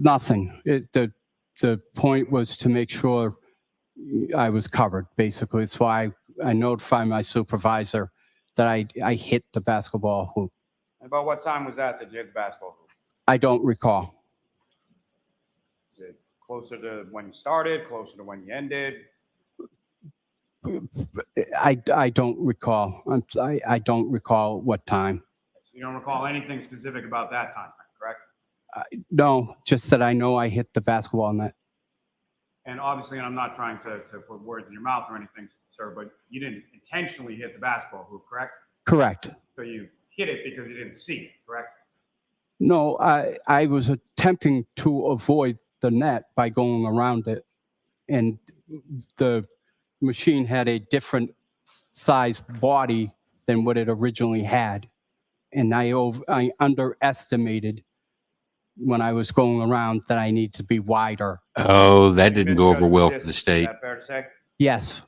Nothing. The point was to make sure I was covered, basically. It's why I notified my supervisor that I hit the basketball hoop. And about what time was that you hit the basketball hoop? I don't recall. Is it closer to when you started, closer to when you ended? I don't recall. I don't recall what time. So you don't recall anything specific about that time, correct? No, just that I know I hit the basketball net. And obviously, and I'm not trying to put words in your mouth or anything, sir, but you didn't intentionally hit the basketball hoop, correct? Correct. So you hit it because you didn't see it, correct? No, I was attempting to avoid the net by going around it, and the machine had a different size body than what it originally had, and I underestimated when I was going around that I need to be wider. Oh, that You didn't go over misjudged well for distance, the is state. that fair to say? Yes.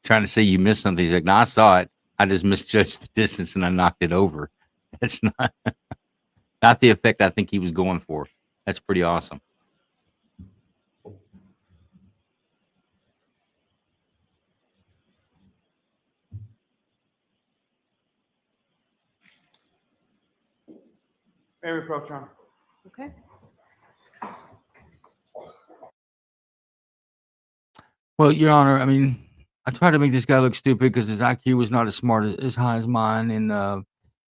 Trying to say you missed something. He's like, no, I saw it. I just misjudged the distance and I knocked it over. That's not the effect I think he was going for. That's pretty awesome. Maybe approach on. Okay. Well, Your Honor, I mean, I tried to make this guy look stupid because his IQ was not as smart as high as mine, and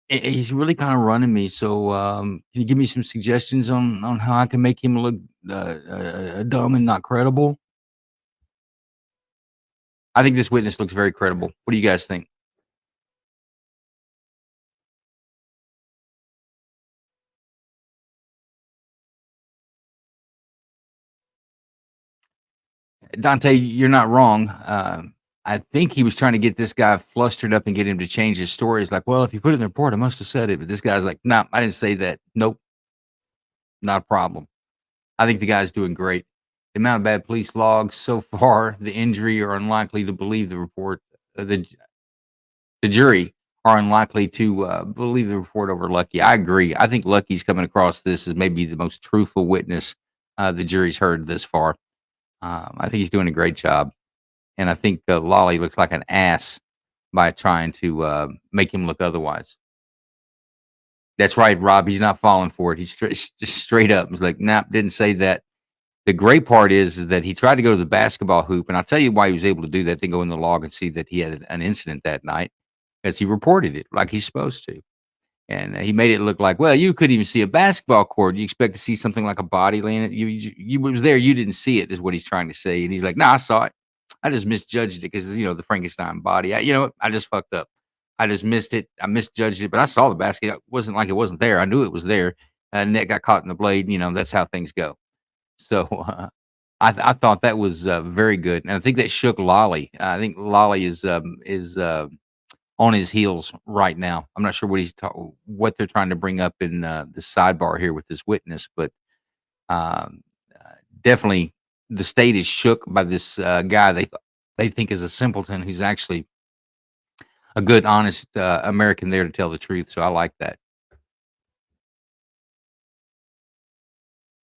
he's really kind of running me. So, can you give me some suggestions on how I can make him look dumb and not credible? I think this witness looks very credible. What do you guys think? Dante, you're not wrong. I think he was trying to get this guy flustered up and get him to change his story. He's like, well, if you put it in the report, I must have said it. But this guy's like, no, I didn't say that. Nope, not a problem. I think the guy's doing great. The amount of bad police logs so far, the injury are unlikely to believe the report. The jury are unlikely to believe the report over Lucky. I agree. I think Lucky's coming across this as maybe the most truthful witness the jury's heard this far. I think he's doing a great job. And I think Lolly looks like an ass by trying to make him look otherwise. That's right, Rob. He's not falling for it. He's just straight up. He's like, nah, didn't say that. The great part is that he tried to go to the basketball hoop. And I'll tell you why he was able to do that. Then go in the log and see that he had an incident that night because he reported it like he's supposed to. And he made it look like, well, you couldn't even see a basketball court. You expect to see something like a body laying it. You was there. You didn't see it is what he's trying to say. And he's like, no, I saw it. I just misjudged it because, the Frankenstein body. I just fucked up. I just missed it. I misjudged it, but I saw the basket. It wasn't like it wasn't there. I knew it was there. Net got caught in the blade. That's how things go. So I thought that was very good. And I think that shook Lolly. I think Lolly is on his heels right now. I'm not sure what they're trying to bring up in the sidebar here with this witness, but definitely the state is shook by this guy they think is a simpleton who's actually a good, honest American there to tell the truth. So I like that.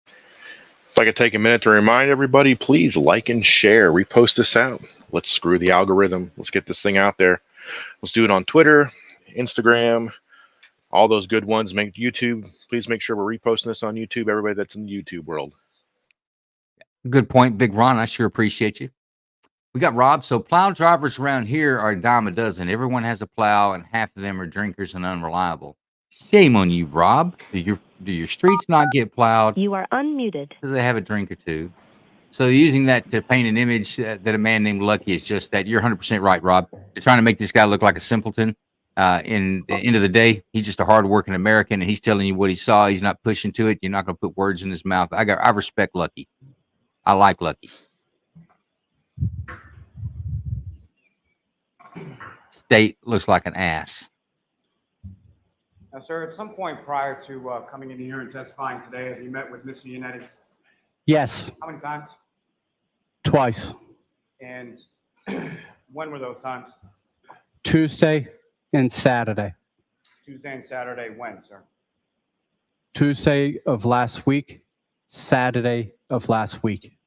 If I could take a minute to remind everybody, please like and share, repost this out. Let's screw the algorithm. Let's get this thing out there. Let's do it on Twitter, Instagram, all those good ones. Make YouTube. Please make sure we're reposting this on YouTube. Everybody that's in the YouTube world. Good point, Big Ron. I sure appreciate you. We got Rob. So plow drivers around here are a dime a dozen. Everyone has a plow, and half of them are drinkers and unreliable. Shame on you, Rob. Do your streets not get plowed? You are unmuted. Because they have a drink or two. So using that to paint an image that a man named Lucky is just that. You're 100% right, Rob. They're trying to make this guy look like a simpleton. In the end of the day, he's just a hardworking American, and he's telling you what he saw. He's not pushing to it. You're not going to put words in his mouth. I respect Lucky. I like Lucky. State looks like an ass. Now, sir, at some point prior to coming in here and testifying today, have you met with Mr. Yannetti? Yes, How many times? twice. And when were those times? Tuesday and Saturday. Tuesday and Saturday. When, sir? Tuesday of last week, Saturday of last week.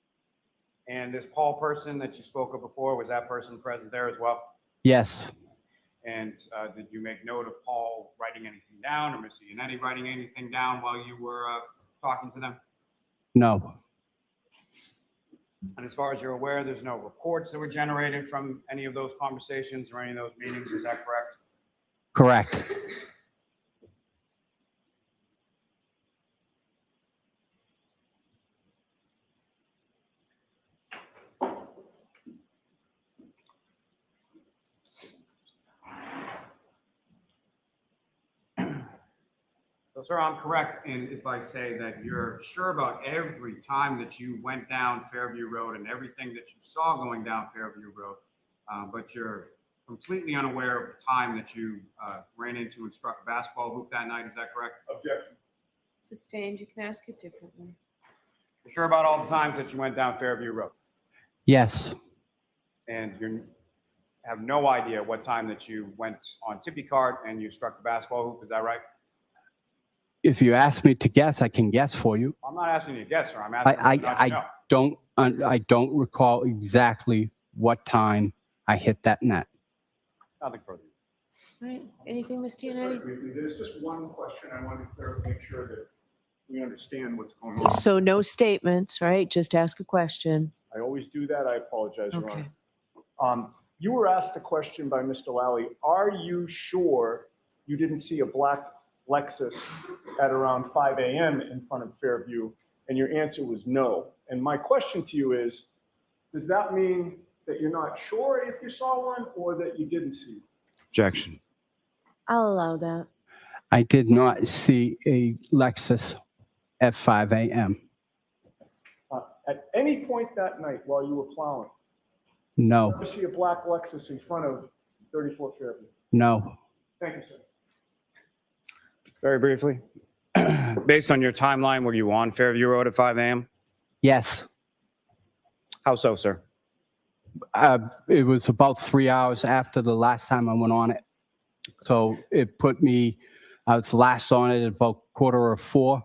And this Paul person that you spoke of before, was that person present there as well? Yes. And did you make note of Paul writing anything down or Mr. Yannetti writing anything down while you were talking to them? No. And as far as you're aware, there's no reports that were generated from any of those conversations or any of those meetings. Is that correct? Correct. So, sir, I'm correct if I say that you're sure about every time that you went down Fairview Road and everything that you saw going down Fairview Road, but you're completely unaware of the time that you ran into and struck a basketball hoop that night. Is that correct? Objection. Sustained, you can ask it differently. You're sure about all the times that you went down Fairview Road? Yes. And you have no idea what time that you went on Tippy Cart and you struck the basketball hoop. Is that right? If you ask me to guess, I can guess for you. I'm not asking you to guess, sir. I'm asking you to know. I don't recall exactly what time I hit that net. Nothing further. Right, anything, Ms. Very Giannetti? briefly, there's just one question I wanted to make sure that we understand what's going on. So no statements, right? Just ask a question. I always do that. I apologize, Your Okay. Honor. You were asked a question by Mr. Lally. Are you sure you didn't see a black Lexus at around 5 a.m. in front of Fairview? And your answer was no. And my question to you is, does that mean that you're not sure if you saw one or that you didn't see one? Objection. I'll allow that. I did not see a Lexus at 5 a.m. At any point that night while you were plowing, No, you see a black Lexus in front of 34 Fairview? no. Thank you, sir. Very briefly, based on your timeline, were you on Fairview Road at 5 a.m.? Yes. How so, sir? It was about 3 hours after the last time I went on it. So it put me, I was last on it at about 3:45,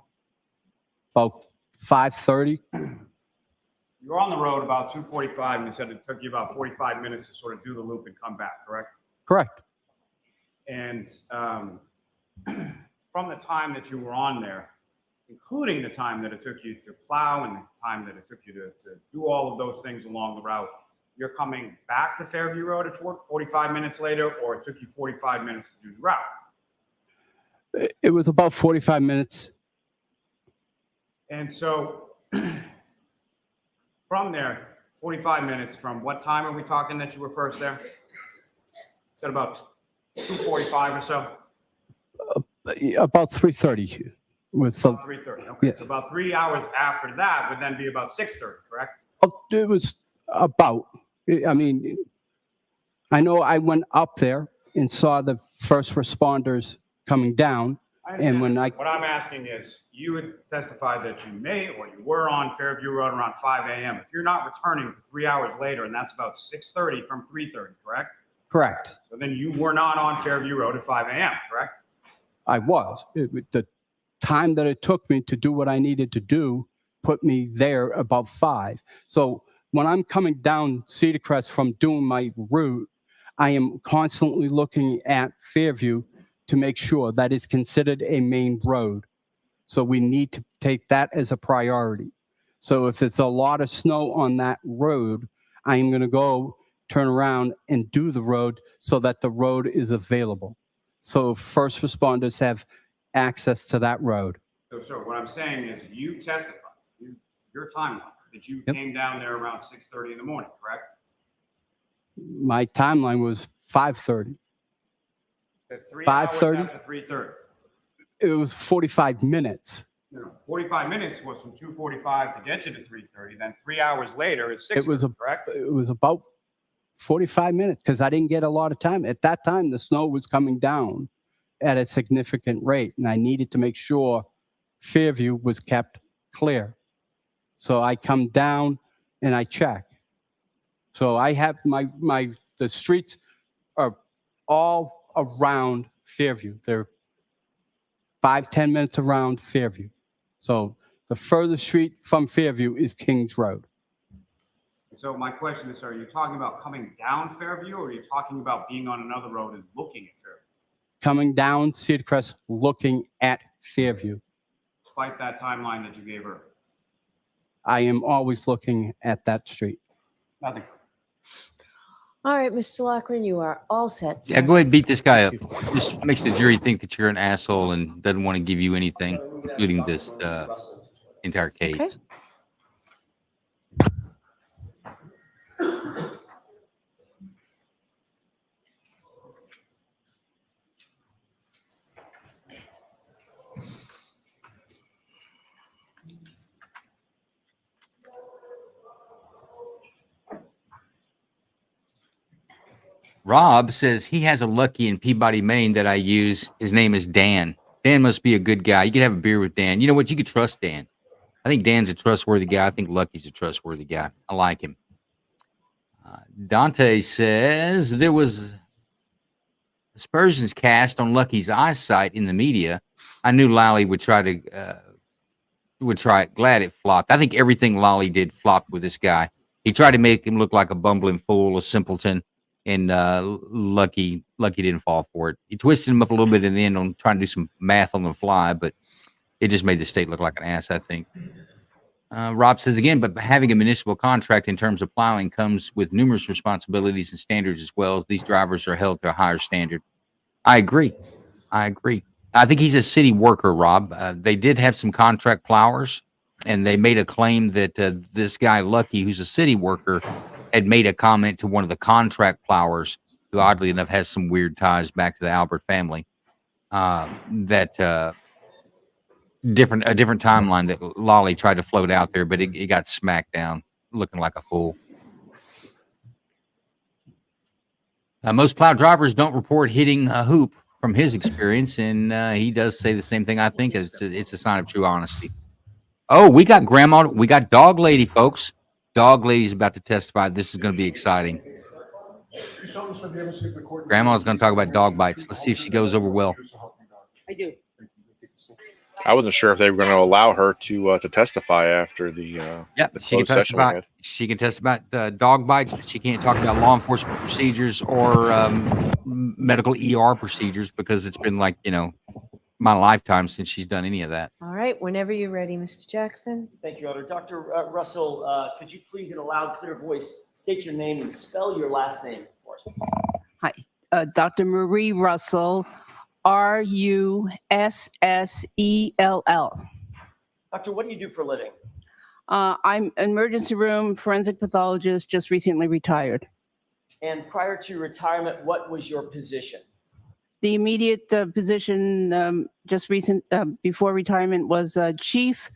about 5:30. You were on the road about 2:45 and you said it took you about 45 minutes to sort of do the loop and come back, correct? Correct. And from the time that you were on there, including the time that it took you to plow and the time that it took you to do all of those things along the route, you're coming back to Fairview Road at 45 minutes later, or it took you 45 minutes to do the route? It was about 45 minutes. And so from there, 45 minutes from what time are we talking that you were first there? Said about 2:45 or so? About 3:30. With some, 3:30. Okay, yeah. so about 3 hours after that would then be about 6:30, correct? It was about, I mean, I know I went up there and saw the first responders coming down. And when What I'm asking is, you would testify that you may or you were on Fairview Road around 5 a.m. If you're not returning for 3 hours later, and that's about 6:30 from 3:30, correct? Correct. So then you were not on Fairview Road at 5 a.m., correct? I was. The time that it took me to do what I needed to do put me there about 5. So when I'm coming down Cedar Crest from doing my route, I am constantly looking at Fairview to make sure that it's considered a main road. So we need to take that as a priority. So if it's a lot of snow on that road, I am going to go turn around and do the road so that the road is available. So first responders have access to that road. So what I'm saying is you testified, your timeline, that you came down there around 6:30 in the morning, correct? My timeline was 5:30. At 3 hours 5:30? after 3:30. It was 45 minutes. No, 45 minutes was from 2:45 to get you to 3:30. Then 3 hours later, it's 6:30, It was correct? It was about 45 minutes because I didn't get a lot of time. At that time, the snow was coming down at a significant rate, and I needed to make sure Fairview was kept clear. So I come down and I check. So I have the streets are all around Fairview. They're 5-10 minutes around Fairview. So the furthest street from Fairview is Kings Road. So my question is, sir, are you talking about coming down Fairview, or are you talking about being on another road and looking at Fairview? Coming down Cedar Crest, looking at Fairview. Despite that timeline that you gave her? I am always looking at that street. Nothing. All right, Mr. Lochran, you are all set. Yeah, sir. go ahead, beat this guy up. Just makes the jury think that you're an asshole and doesn't want to give you anything, including this entire case. Okay. Rob says he has a Lucky in Peabody, Maine that I use. His name is Dan. Dan must be a good guy. You could have a beer with Dan. You know what? You could trust Dan. I think Dan's a trustworthy guy. I think Lucky's a trustworthy guy. I like him. Dante says there was aspersions cast on Lucky's eyesight in the media. I knew Lally would try it. Glad it flopped. I think everything Lolly did flopped with this guy. He tried to make him look like a bumbling fool, a simpleton, and Lucky didn't fall for it. He twisted him up a little bit in the end on trying to do some math on the fly, but it just made the state look like an ass, I think. Rob says again, but having a municipal contract in terms of plowing comes with numerous responsibilities and standards as well, as these drivers are held to a higher standard. I agree. I think he's a city worker, Rob. They did have some contract plowers, and they made a claim that this guy, Lucky, who's a city worker, had made a comment to one of the contract plowers, who oddly enough has some weird ties back to the Albert family, a different timeline that Lolly tried to float out there, but it got smacked down, looking like a fool. Most plow drivers don't report hitting a hoop from his experience, and he does say the same thing. I think it's a sign of true honesty. Oh, we got Dog Lady, folks. Dog Lady's about to testify. This is going to be exciting. Grandma's going to talk about dog bites. Let's see if she goes over well. I do. I wasn't sure if they were going to allow her to testify after the but she can testify. She can testify about dog bites, but she can't talk about law enforcement procedures or medical ER procedures, because it's been like my lifetime since she's done any of that. All right, whenever you're ready, Mr. Jackson. Thank you, Elder. Dr. Russell, could you please, in a loud, clear voice, state your name and spell your last name for us? Hi, Dr. Marie Russell, Russell. Doctor, what do you do for a living? I'm an emergency room forensic pathologist, just recently retired. And prior to retirement, what was your position? The immediate position before retirement was chief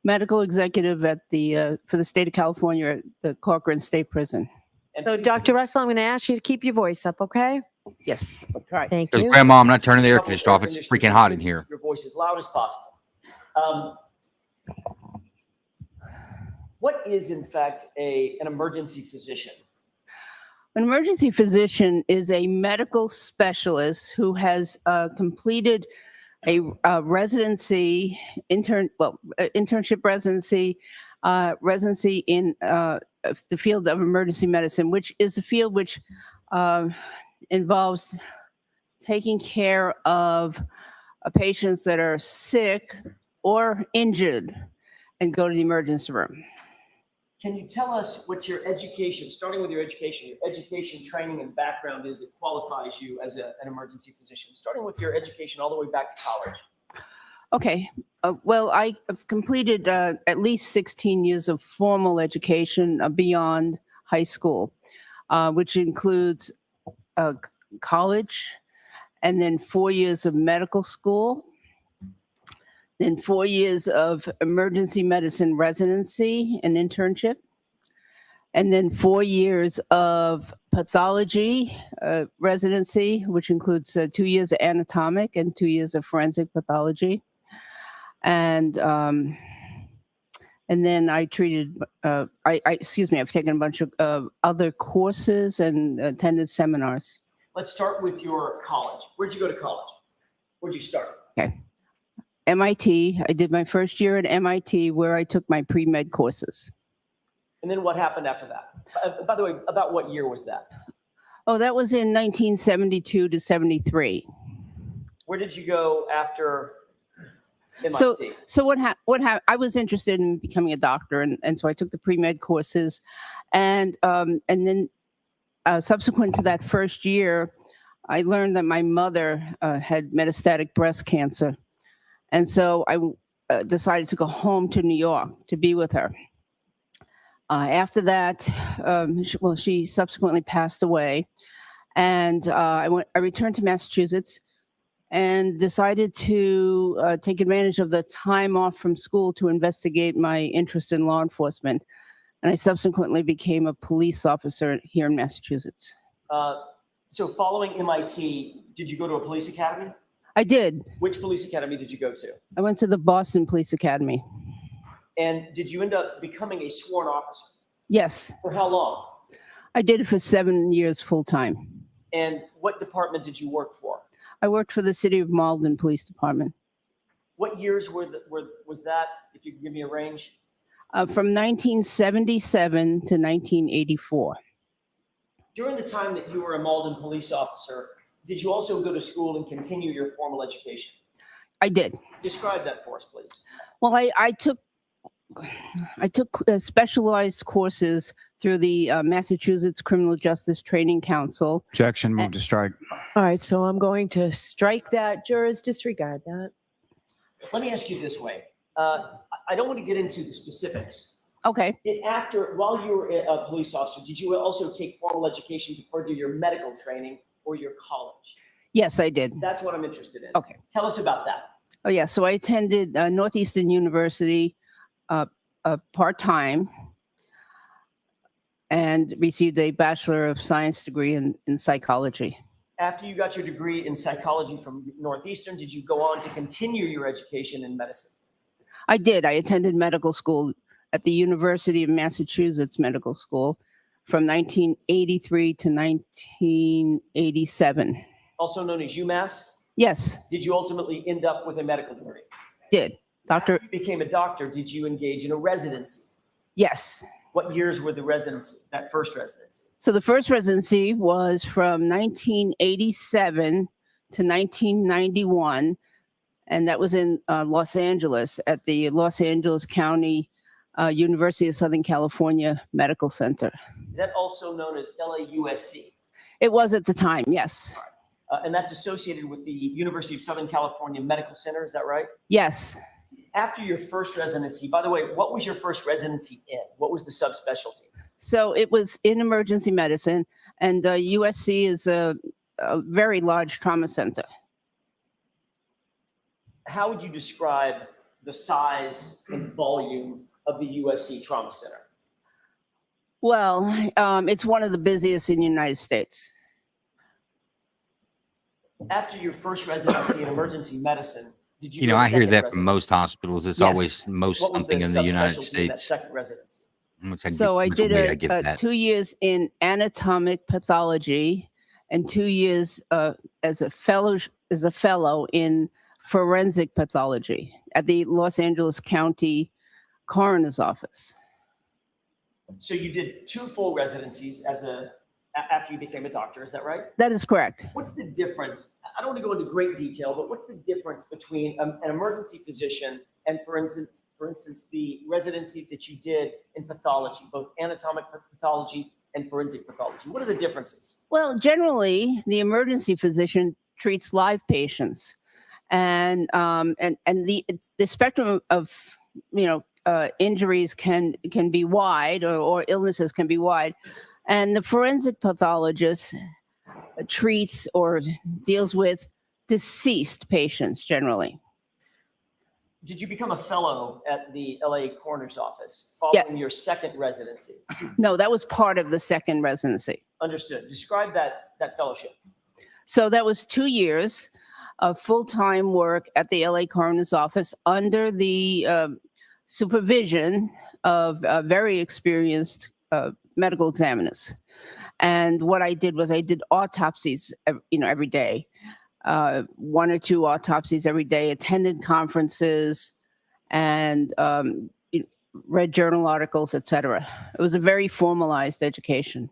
medical executive at for the state of California at the Corcoran State Prison. So, Dr. Russell, I'm going to ask you to keep your voice up, okay? Yes. Okay. Thank Because you. Grandma, I'm not turning the air conditioner off. It's freaking hot in here. Your voice as loud as possible. What is, in fact, an emergency physician? An emergency physician is a medical specialist who has completed a residency, internship residency in the field of emergency medicine, which is a field which involves taking care of patients that are sick or injured and go to the emergency room. Can you tell us what your education, starting with your education, training, and background is that qualifies you as an emergency physician, starting with your education all the way back to college? Okay. Well, I have completed at least 16 years of formal education beyond high school, which includes college, and then 4 years of medical school, then 4 years of emergency medicine residency and internship, and then 4 years of pathology residency, which includes 2 years of anatomic and 2 years of forensic pathology. And then I treated, I've taken a bunch of other courses and attended seminars. Let's start with your college. Where'd you go to college? Where'd you start? Okay. MIT. I did my first year at MIT, where I took my pre-med courses. And then what happened after that? By the way, about what year was that? Oh, that was in 1972 to 73. Where did you go after MIT? So what happened? I was interested in becoming a doctor, and so I took the pre-med courses, and then subsequent to that first year, I learned that my mother had metastatic breast cancer, and so I decided to go home to New York to be with her. After that, she subsequently passed away, and I returned to Massachusetts and decided to take advantage of the time off from school to investigate my interest in law enforcement. And I subsequently became a police officer here in Massachusetts. So following MIT, did you go to a police academy? I did. Which police academy did you go to? I went to the Boston Police Academy. And did you end up becoming a sworn officer? Yes, For how long? I did it for 7 years full time. And what department did you work for? I worked for the City of Malden Police Department. What years was that, if you could give me a range? From 1977 to 1984. During the time that you were a Malden police officer, did you also go to school and continue your formal education? I did. Describe that for us, please. Well, I took specialized courses through the Massachusetts Criminal Justice Training Council. Objection, move to strike. All right, so I'm going to strike that. Jurors, disregard that. Let me ask you this way. I don't want to get into the specifics. Okay. While you were a police officer, did you also take formal education to further your medical training or your college? Yes, I did. That's what I'm interested in. Okay. Tell us about that. Oh, yeah. So I attended Northeastern University part-time and received a Bachelor of Science degree in psychology. After you got your degree in psychology from Northeastern, did you go on to continue your education in medicine? I did. I attended medical school at the University of Massachusetts Medical School from 1983 to 1987. Also known as UMass? Yes, Did you ultimately end up with a medical degree? did. Doctor, After you became a doctor, did you engage in a residency? yes. What years were the residency, that first residency? So the first residency was from 1987 to 1991, and that was in Los Angeles at the Los Angeles County University of Southern California Medical Center. Is that also known as LAUSC? It was at the time, yes. And that's associated with the University of Southern California Medical Center, is that right? Yes. After your first residency, by the way, what was your first residency in? What was the subspecialty? So it was in emergency medicine, and USC is a very large trauma center. How would you describe the size and volume of the USC Trauma Center? Well, it's one of the busiest in the United States. After your first residency in emergency medicine, did you? You know, go I hear second that from residency? most hospitals. It's Yes. always most What was something the in the United subspecialty in that States. second residency? So I did I get a that. 2 years in anatomic pathology and 2 years as a fellow in forensic pathology at the Los Angeles County Coroner's Office. So you did 2 full residencies after you became a doctor, is that right? That is correct. What's the difference? I don't want to go into great detail, but what's the difference between an emergency physician and, for instance, the residency that you did in pathology, both anatomic pathology and forensic pathology? What are the differences? Well, generally, the emergency physician treats live patients, and the spectrum of injuries can be wide, or illnesses can be wide, and the forensic pathologist treats or deals with deceased patients generally. Did you become a fellow at the LA Coroner's Office following your second residency? No, that was part of the second residency. Understood. Describe that fellowship. So that was 2 years of full-time work at the LA Coroner's Office under the supervision of very experienced medical examiners. And what I did was I did autopsies, every day, 1 or 2 autopsies every day, attended conferences, and read journal articles, etc. It was a very formalized education.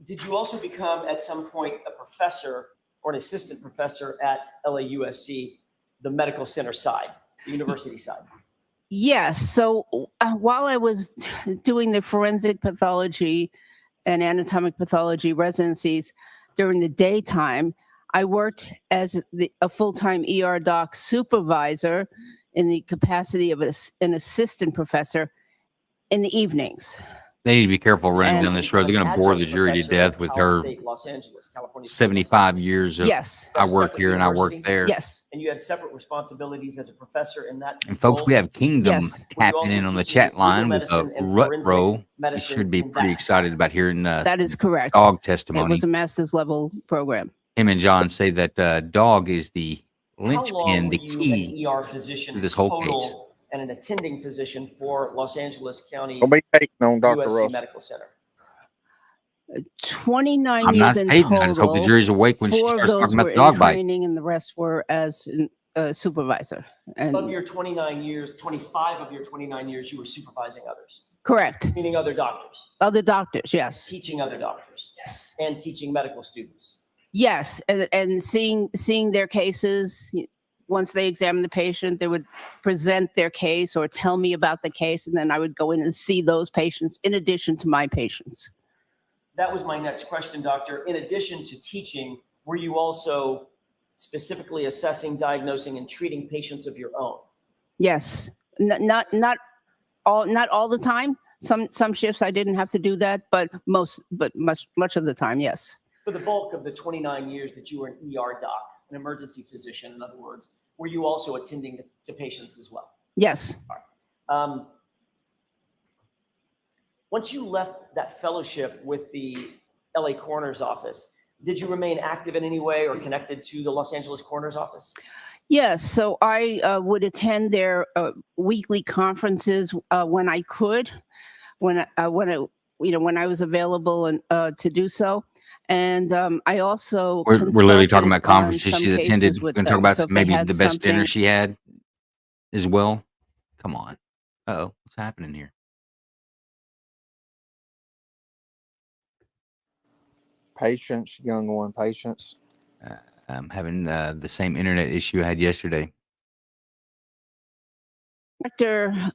Did you also become, at some point, a professor or an assistant professor at LAUSC, the medical center side, the university side? Yes. So while I was doing the forensic pathology and anatomic pathology residencies during the daytime, I worked as a full-time ER doc supervisor in the capacity of an assistant professor in the evenings. They need to be careful running And- down this road. They're going to bore the jury to death with her Los Angeles, California. 75 years of, Yes. I work here and I work University? there. Yes. And you had separate responsibilities as a professor in that. And folks, we role? have Kingdom Yes. tapping in on the teaching chat line legal with a medicine and rut forensic row. You medicine should be in pretty that excited about hearing That is correct. dog It testimony. was a master's level program. Him and John say that dog is the How long linchpin, were the you key an ER physician to this whole total case. and an attending physician for Los Angeles County Don't be hating on Dr. USC Russell. Medical Center? 29 I'm years not in hating. total. I just hope the jury's awake when she 4 of starts those talking about were the dog in bite. training, and the rest were as supervisor. Of And your 29 years, 25 of your 29 years, you were supervising others, correct. meaning other doctors, Other doctors, yes. teaching other doctors, Yes. and teaching medical students. Yes, and seeing their cases. Once they examined the patient, they would present their case or tell me about the case, and then I would go in and see those patients in addition to my patients. That was my next question, doctor. In addition to teaching, were you also specifically assessing, diagnosing, and treating patients of your own? Yes, not all the time. Some shifts I didn't have to do that, but much of the time, yes. For the bulk of the 29 years that you were an ER doc, an emergency physician, in other words, were you also attending to patients as well? Yes. Once you left that fellowship with the LA Coroner's Office, did you remain active in any way or connected to the Los Angeles Coroner's Office? Yes, so I would attend their weekly conferences when I could, when I was available and to do so. And I also We're literally talking consulted about conferences on she some attended. cases We're with going to talk them. about So if they maybe had the best dinner something- she had as well. Come on. Uh-oh, what's happening here? Patience, young one, patience. I'm having the same internet issue I had yesterday. Director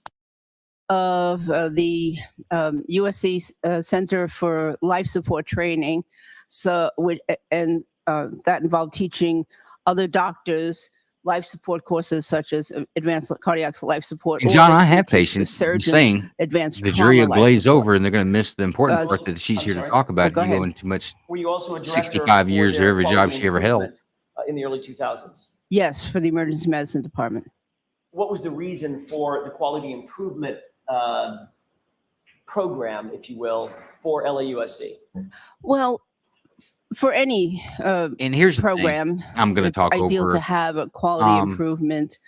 of the USC Center for Life Support Training. So, that involved teaching other doctors life support courses such as advanced cardiac life support. And or John, they I can have teach the patience. I'm surgeons saying advanced the trauma jury will life glaze support. over and they're going to miss the important Uh, part that she's I'm here to sorry. talk about. Go You go ahead. into much Were you also a director 65 years for of every their job quality she ever held. improvement, in the early 2000s? Yes, for the emergency medicine department. What was the reason for the quality improvement program, if you will, for LAUSC? Well, for any And here's the thing. program, I'm going to it's talk ideal over. to have a quality improvement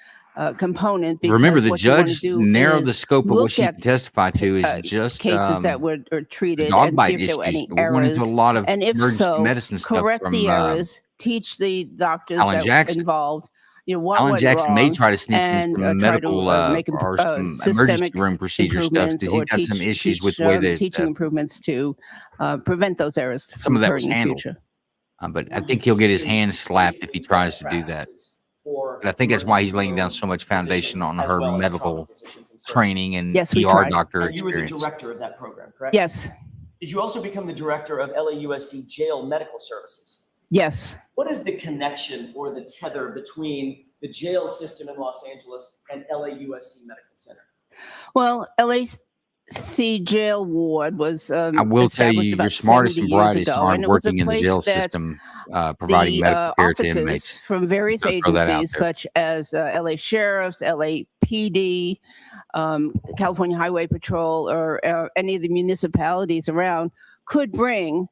component. Because Remember, the what you wanna judge do narrowed the is scope of what look she at can testify to is cases just that were treated dog and see bite if there were issues. any But we went into a errors, lot of and if emergency so, medicine stuff correct from the errors, teach the doctors Alan that Jackson. were involved. What Alan went Jackson may wrong, try to sneak in and some try medical to make or some emergency systemic room procedure stuff improvements because he's or got some teach issues with the way that teaching improvements to prevent those errors some from of that was occurring in the handled. future. But I think he'll get his hands slapped if he tries to do that. But I think that's why he's laying down so much foundation on her medical training and Yes, we ER tried. doctor And you were the experience. director of that program, correct? Yes, Did you also become the director of LAUSC Jail Medical Services? yes. What is the connection or the tether between the jail system in Los Angeles and LAUSC Medical Center? Well, LAC jail ward was I will tell you, established you're about smartest 70 and years brightest ago, aren't and it was a working in the place jail that system providing the medical care to officers inmates. from various I'll throw that out agencies there. such as LA Sheriffs, LAPD, California Highway Patrol, or any of the municipalities around could bring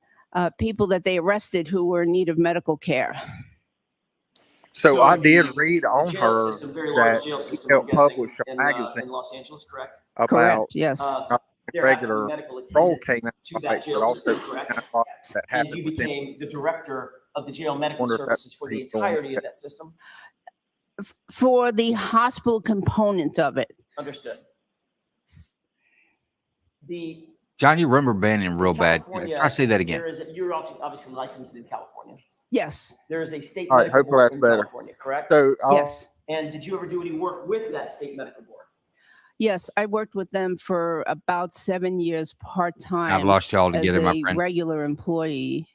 people that they arrested who were in need of medical care. So I did the read on jail her system, very large that jail she system, I'm helped guessing, publish a in magazine Los Angeles, correct? about Correct, yes. not There have to be regular medical role attendants canine to that fights, but jail also system, correct? fights that And happened you within. became the director of the jail medical Wonder if that's services for where the he's going with entirety of that. that system? For the hospital component of it. Understood. The John, you rubber banding real bad. California, Try to say that again. you're obviously licensed in California. Yes. There is a state All right, medical hopefully board that's in better. California, correct? So Yes. And did you ever do any work with that state medical board? Yes, I worked with them for about 7 years part-time. I've lost you all together, as my a friend. regular employee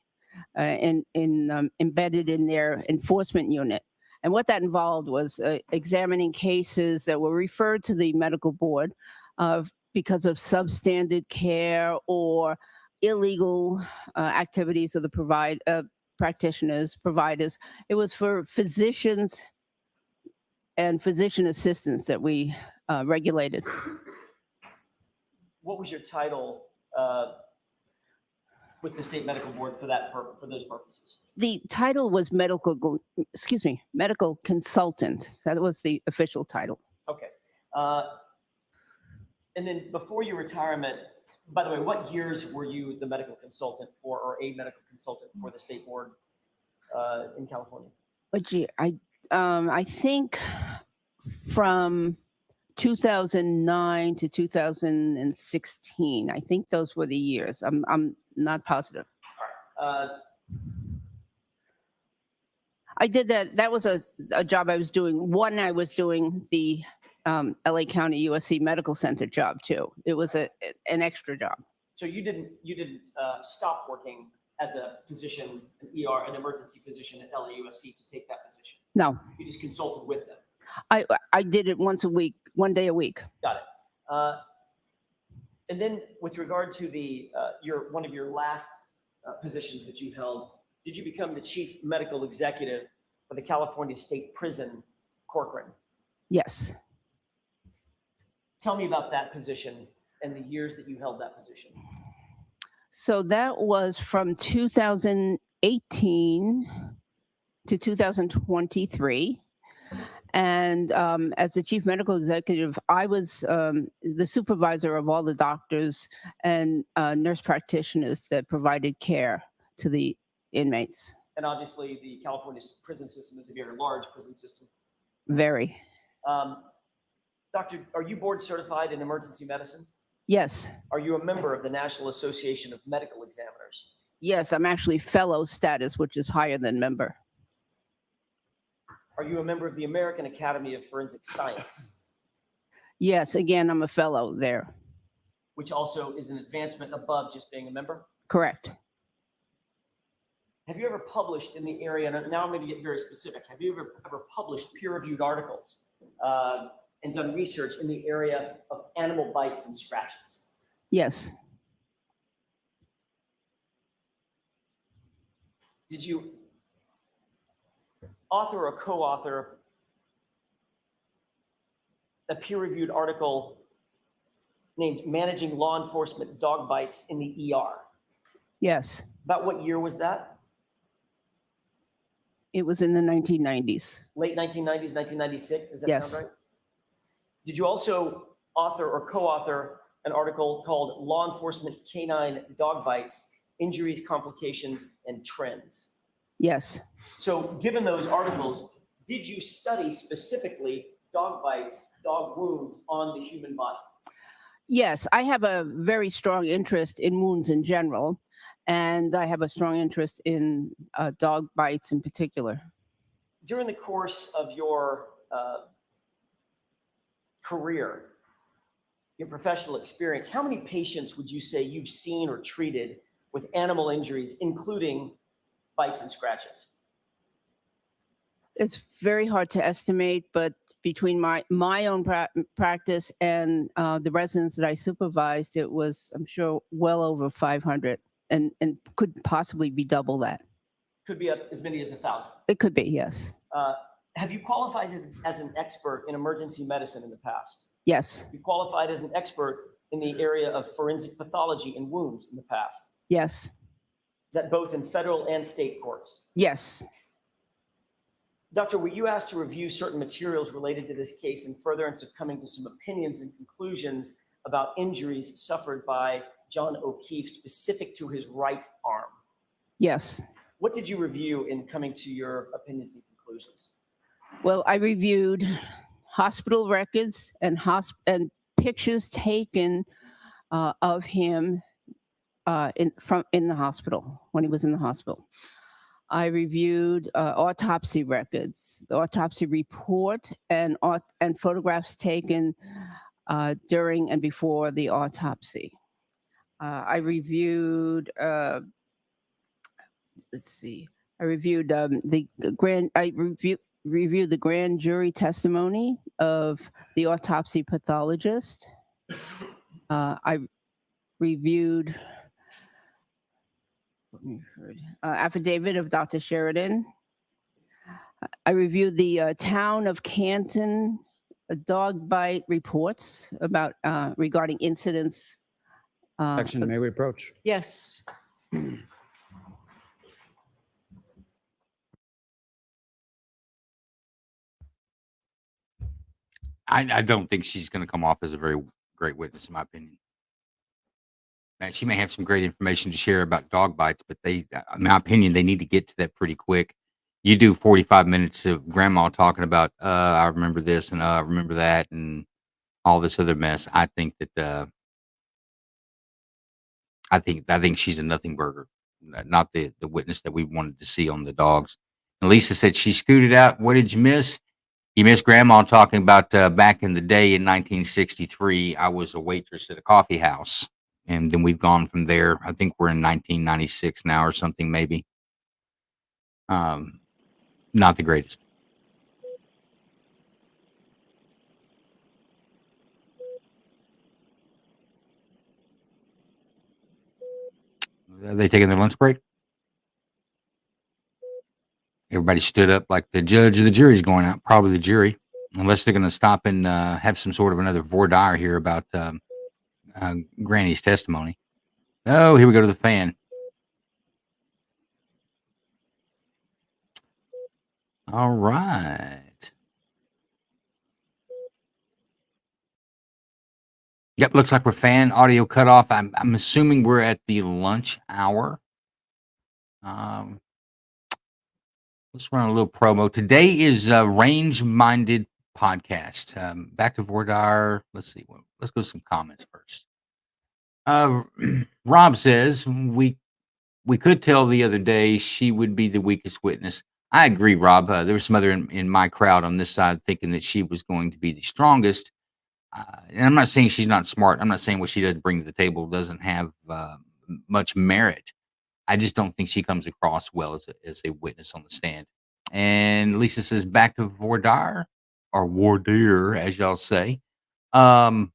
embedded in their enforcement unit. And what that involved was examining cases that were referred to the medical board because of substandard care or illegal activities of the practitioners, providers. It was for physicians and physician assistants that we regulated. What was your title with the state medical board for for those purposes? The title was medical consultant. That was the official title. Okay. And then before your retirement, by the way, what years were you the medical consultant for, or a medical consultant for the state board in California? What year? I think from 2009 to 2016. I think those were the years. I'm not positive. All right. I did that. That was a job I was doing. One, I was doing the LA County USC Medical Center job too. It was an extra job. So you didn't stop working as a physician, an emergency physician at LAUSC to take that position? No. You just consulted with them? I did it once a week, 1 day a week. Got it. And then with regard to one of your last positions that you held, did you become the chief medical executive for the California State Prison, Corcoran? Yes. Tell me about that position and the years that you held that position. So that was from 2018 to 2023. And as the chief medical executive, I was the supervisor of all the doctors and nurse practitioners that provided care to the inmates. And obviously the California prison system is a very large prison system. Very. Doctor, are you board certified in emergency medicine? Yes. Are you a member of the National Association of Medical Examiners? Yes, I'm actually fellow status, which is higher than member. Are you a member of the American Academy of Forensic Science? Yes, again, I'm a fellow there. Which also is an advancement above just being a member? Correct. Have you ever published in the area, and now I'm going to get very specific, have you ever published peer-reviewed articles and done research in the area of animal bites and scratches? Yes. Did you author or co-author a peer-reviewed article named Managing Law Enforcement Dog Bites in the ER? Yes. About what year was that? It was in the 1990s. Late 1990s, 1996, does that Yes. sound right? Did you also author or co-author an article called Law Enforcement Canine Dog Bites, Injuries, Complications, and Trends? Yes. So given those articles, did you study specifically dog bites, dog wounds on the human body? Yes, I have a very strong interest in wounds in general, and I have a strong interest in dog bites in particular. During the course of your career, your professional experience, how many patients would you say you've seen or treated with animal injuries, including bites and scratches? It's very hard to estimate, but between my own practice and the residents that I supervised, it was, I'm sure, well over 500, and could possibly be double that. Could be up as many as 1,000. It could be, yes. Have you qualified as an expert in emergency medicine in the past? Yes. You qualified as an expert in the area of forensic pathology and wounds in the past? Yes. Is that both in federal and state courts? Yes. Doctor, were you asked to review certain materials related to this case in furtherance of coming to some opinions and conclusions about injuries suffered by John O'Keefe specific to his right arm? Yes. What did you review in coming to your opinions and conclusions? Well, I reviewed hospital records and pictures taken of him in the hospital, when he was in the hospital. I reviewed autopsy records, the autopsy report, and photographs taken during and before the autopsy. I reviewed, reviewed the grand jury testimony of the autopsy pathologist. I reviewed affidavit of Dr. Sheridan. I reviewed the town of Canton dog bite reports about regarding incidents. Action, may we approach? Yes. I don't think she's going to come off as a very great witness, in my opinion. Now, she may have some great information to share about dog bites, but in my opinion, they need to get to that pretty quick. You do 45 minutes of grandma talking about, I remember this and I remember that and all this other mess. I think that I think she's a nothing burger, not the witness that we wanted to see on the dogs. And Lisa said she scooted out. What did you miss? You missed grandma talking about back in the day in 1963. I was a waitress at a coffee house, and then we've gone from there. I think we're in 1996 now or something, maybe. Not the greatest. Are they taking their lunch break? Everybody stood up like the judge or the jury's going out. Probably the jury, unless they're going to stop and have some sort of another voir dire here about Granny's testimony. Oh, here we go to the fan. All right. Yep, looks like we're fan audio cut off. I'm assuming we're at the lunch hour. Let's run a little promo. Today is Range Minded Podcast. Back to Vordar. Let's see. Let's go to some comments first. Rob says we could tell the other day she would be the weakest witness. I agree, Rob. There was some other in my crowd on this side thinking that she was going to be the strongest. And I'm not saying she's not smart. I'm not saying what she does bring to the table doesn't have much merit. I just don't think she comes across well as a witness on the stand. And Lisa says, back to Vordar, or Wardeer, as y'all say. I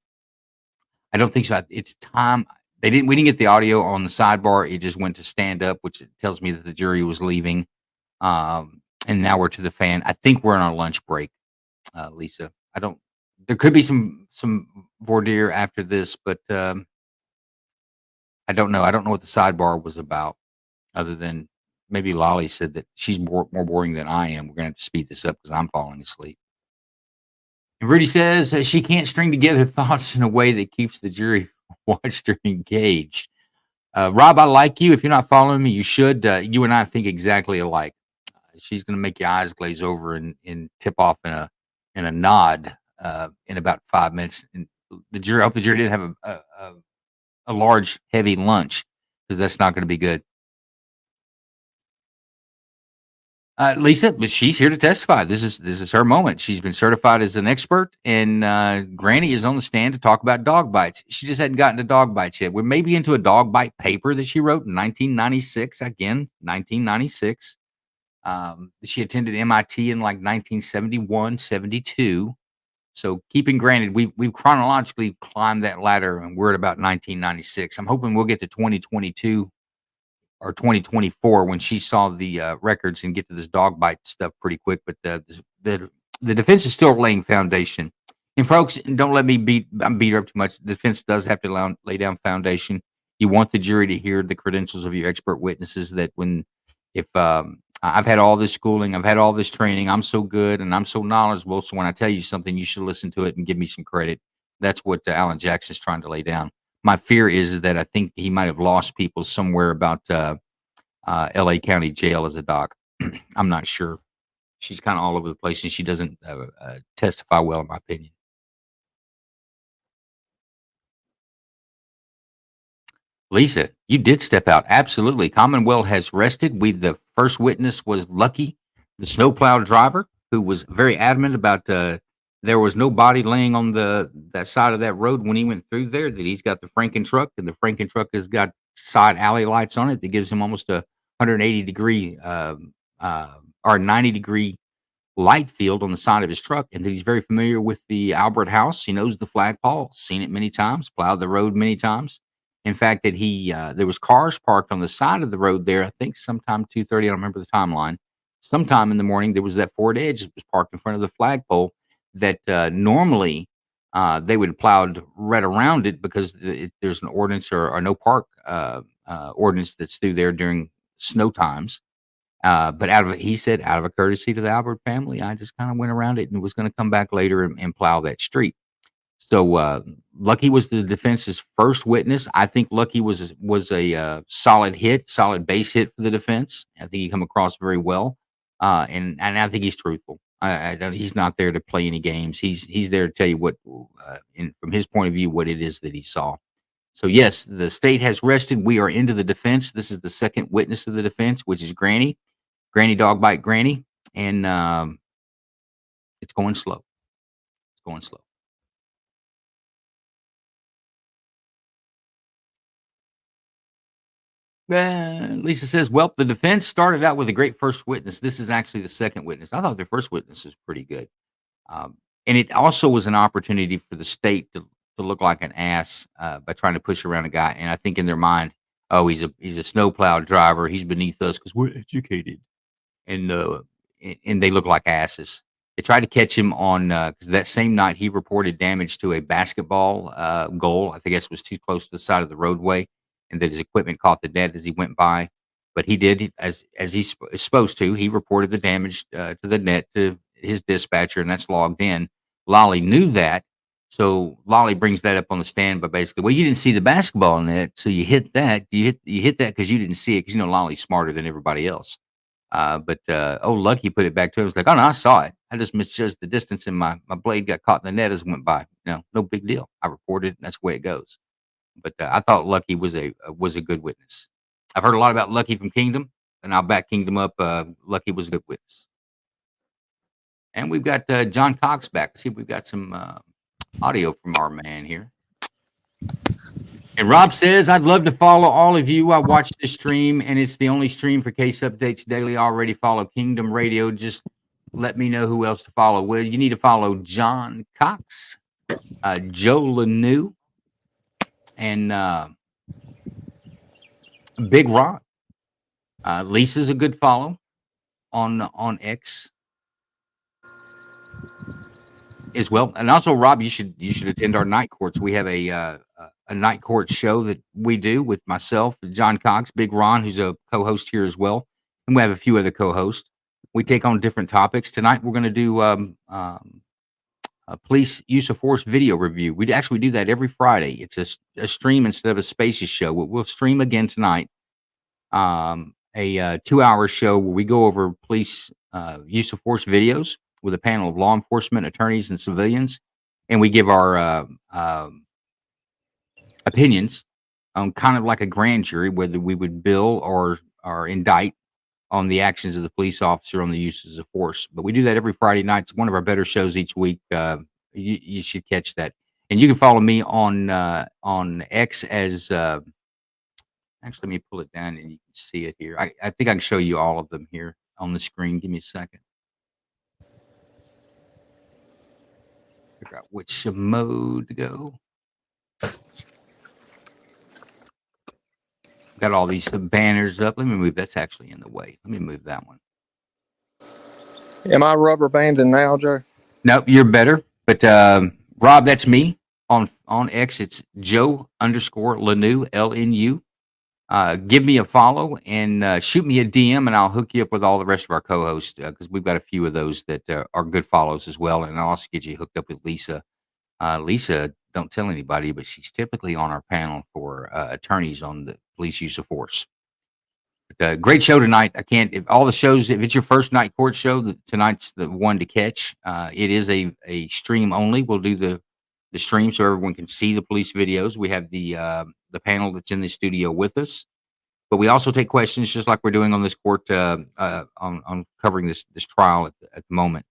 don't think so. It's time. We didn't get the audio on the sidebar. It just went to stand up, which tells me that the jury was leaving. And now we're to the fan. I think we're on our lunch break, Lisa. There could be some Vordeer after this, but I don't know. I don't know what the sidebar was about, other than maybe Lolly said that she's more boring than I am. We're going to have to speed this up because I'm falling asleep. And Rudy says she can't string together thoughts in a way that keeps the jury watched or engaged. Rob, I like you. If you're not following me, you should. You and I think exactly alike. She's going to make your eyes glaze over and tip off in a nod in about 5 minutes. And I hope the jury didn't have a large, heavy lunch, because that's not going to be good. Lisa, but she's here to testify. This is her moment. She's been certified as an expert, and Granny is on the stand to talk about dog bites. She just hadn't gotten to dog bites yet. We're maybe into a dog bite paper that she wrote in 1996. Again, 1996. She attended MIT in like 1971, 72. So keeping granted, we've chronologically climbed that ladder, and we're at about 1996. I'm hoping we'll get to 2022 or 2024 when she saw the records and get to this dog bite stuff pretty quick. But the defense is still laying foundation. And folks, don't let me beat her up too much. The defense does have to lay down foundation. You want the jury to hear the credentials of your expert witnesses. That if I've had all this schooling, I've had all this training, I'm so good and I'm so knowledgeable. So when I tell you something, you should listen to it and give me some credit. That's what Alan Jackson's trying to lay down. My fear is that I think he might have lost people somewhere about L.A. County Jail as a doc. I'm not sure. She's kind of all over the place, and she doesn't testify well, in my opinion. Lisa, you did step out. Absolutely. Commonwealth has rested. The first witness was Lucky, the snowplow driver, who was very adamant about there was no body laying on that side of that road when he went through there, that he's got the Franken truck, and the Franken truck has got side alley lights on it that gives him almost a 180 degree or 90 degree light field on the side of his truck, and that he's very familiar with the Albert House. He knows the flagpole, seen it many times, plowed the road many times. In fact, that there was cars parked on the side of the road there. I think sometime 2:30. I don't remember the timeline. Sometime in the morning, there was that Ford Edge that was parked in front of the flagpole that normally they would have plowed right around it because there's an ordinance or no park ordinance that's through there during snow times. But he said, out of a courtesy to the Albert family, I just kind of went around it and was going to come back later and plow that street. So Lucky was the defense's first witness. I think Lucky was a solid hit, solid base hit for the defense. I think he come across very well, and I think he's truthful. I don't. He's not there to play any games. He's there to tell you what, from his point of view, what it is that he saw. So yes, the state has rested. We are into the defense. This is the second witness of the defense, which is Granny Dog Bite Granny, and it's going slow. It's going slow. Lisa says, well, the defense started out with a great first witness. This is actually the second witness. I thought their first witness was pretty good. And it also was an opportunity for the state to look like an ass by trying to push around a guy. And I think in their mind, oh, he's a snowplow driver. He's beneath us because we're educated. And they look like asses. They tried to catch him on because that same night he reported damage to a basketball goal. I think it was too close to the side of the roadway, and that his equipment caught the net as he went by. But he did, as he's supposed to, he reported the damage to the net to his dispatcher, and that's logged in. Lolly knew that, so Lolly brings that up on the stand. But basically, well, you didn't see the basketball net, so you hit that. You hit that because you didn't see it, because Lolly's smarter than everybody else. But Lucky put it back to him. It was like, oh no, I saw it. I just misjudged the distance, and my blade got caught in the net as it went by. No big deal. I reported it, and that's the way it goes. But I thought Lucky was a good witness. I've heard a lot about Lucky from Kingdom, and I'll back Kingdom up. Lucky was a good witness. And we've got John Cox back. Let's see if we've got some audio from our man here. And Rob says, I'd love to follow all of you. I watched this stream, and it's the only stream for case updates daily. I already follow Kingdom Radio. Just let me know who else to follow. Well, you need to follow John Cox, Joe Lanou, and Big Ron. Lisa's a good follow on X as well. And also, Rob, you should attend our night courts. We have a night court show that we do with myself, John Cox, Big Ron, who's a co-host here as well, and we have a few other co-hosts. We take on different topics. Tonight, we're going to do a police use of force video review. We actually do that every Friday. It's a stream instead of a Spaces show. We'll stream again tonight. A 2-hour show where we go over police use of force videos with a panel of law enforcement, attorneys, and civilians, and we give our opinions on kind of like a grand jury, whether we would bill or indict on the actions of the police officer on the uses of force. But we do that every Friday night. It's one of our better shows each week. You should catch that. And you can follow me on X as actually, let me pull it down and you can see it here. I think I can show you all of them here on the screen. Give me a second. Figure out which mode to go. Got all these banners up. Let me move. That's actually in the way. Let me move that one. Am I rubber banding now, Joe? Nope, you're better. But Rob, that's me on X. It's Joe_Lanou, LNU. Give me a follow and shoot me a DM, and I'll hook you up with all the rest of our co-hosts because we've got a few of those that are good follows as well. And I'll also get you hooked up with Lisa. Lisa, don't tell anybody, but she's typically on our panel for attorneys on the police use of force. But, great show tonight. If it's your first night court show, tonight's the one to catch. It is a stream only. We'll do the stream so everyone can see the police videos. We have the panel that's in the studio with us, but we also take questions just like we're doing on this court on covering this trial at the moment.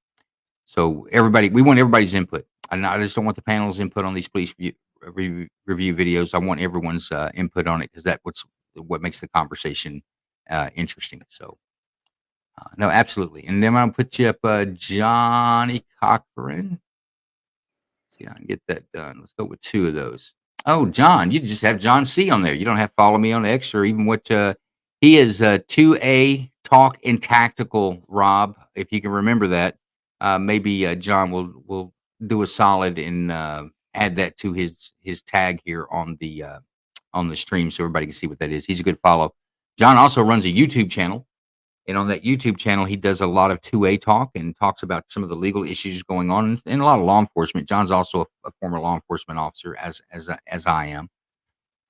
So we want everybody's input. I just don't want the panel's input on these police review videos. I want everyone's input on it because that's what makes the conversation interesting. So No, absolutely. And then I'm gonna put you up, Johnny Cochran. See, I can get that done. Let's go with 2 of those. Oh, John, you just have John C on there. You don't have to follow me on X or even what he is 2A Talk and Tactical, Rob. If you can remember that, maybe John will do a solid and add that to his tag here on the stream so everybody can see what that is. He's a good follow. John also runs a YouTube channel. And on that YouTube channel, he does a lot of 2A talk and talks about some of the legal issues going on and a lot of law enforcement. John's also a former law enforcement officer, as I am.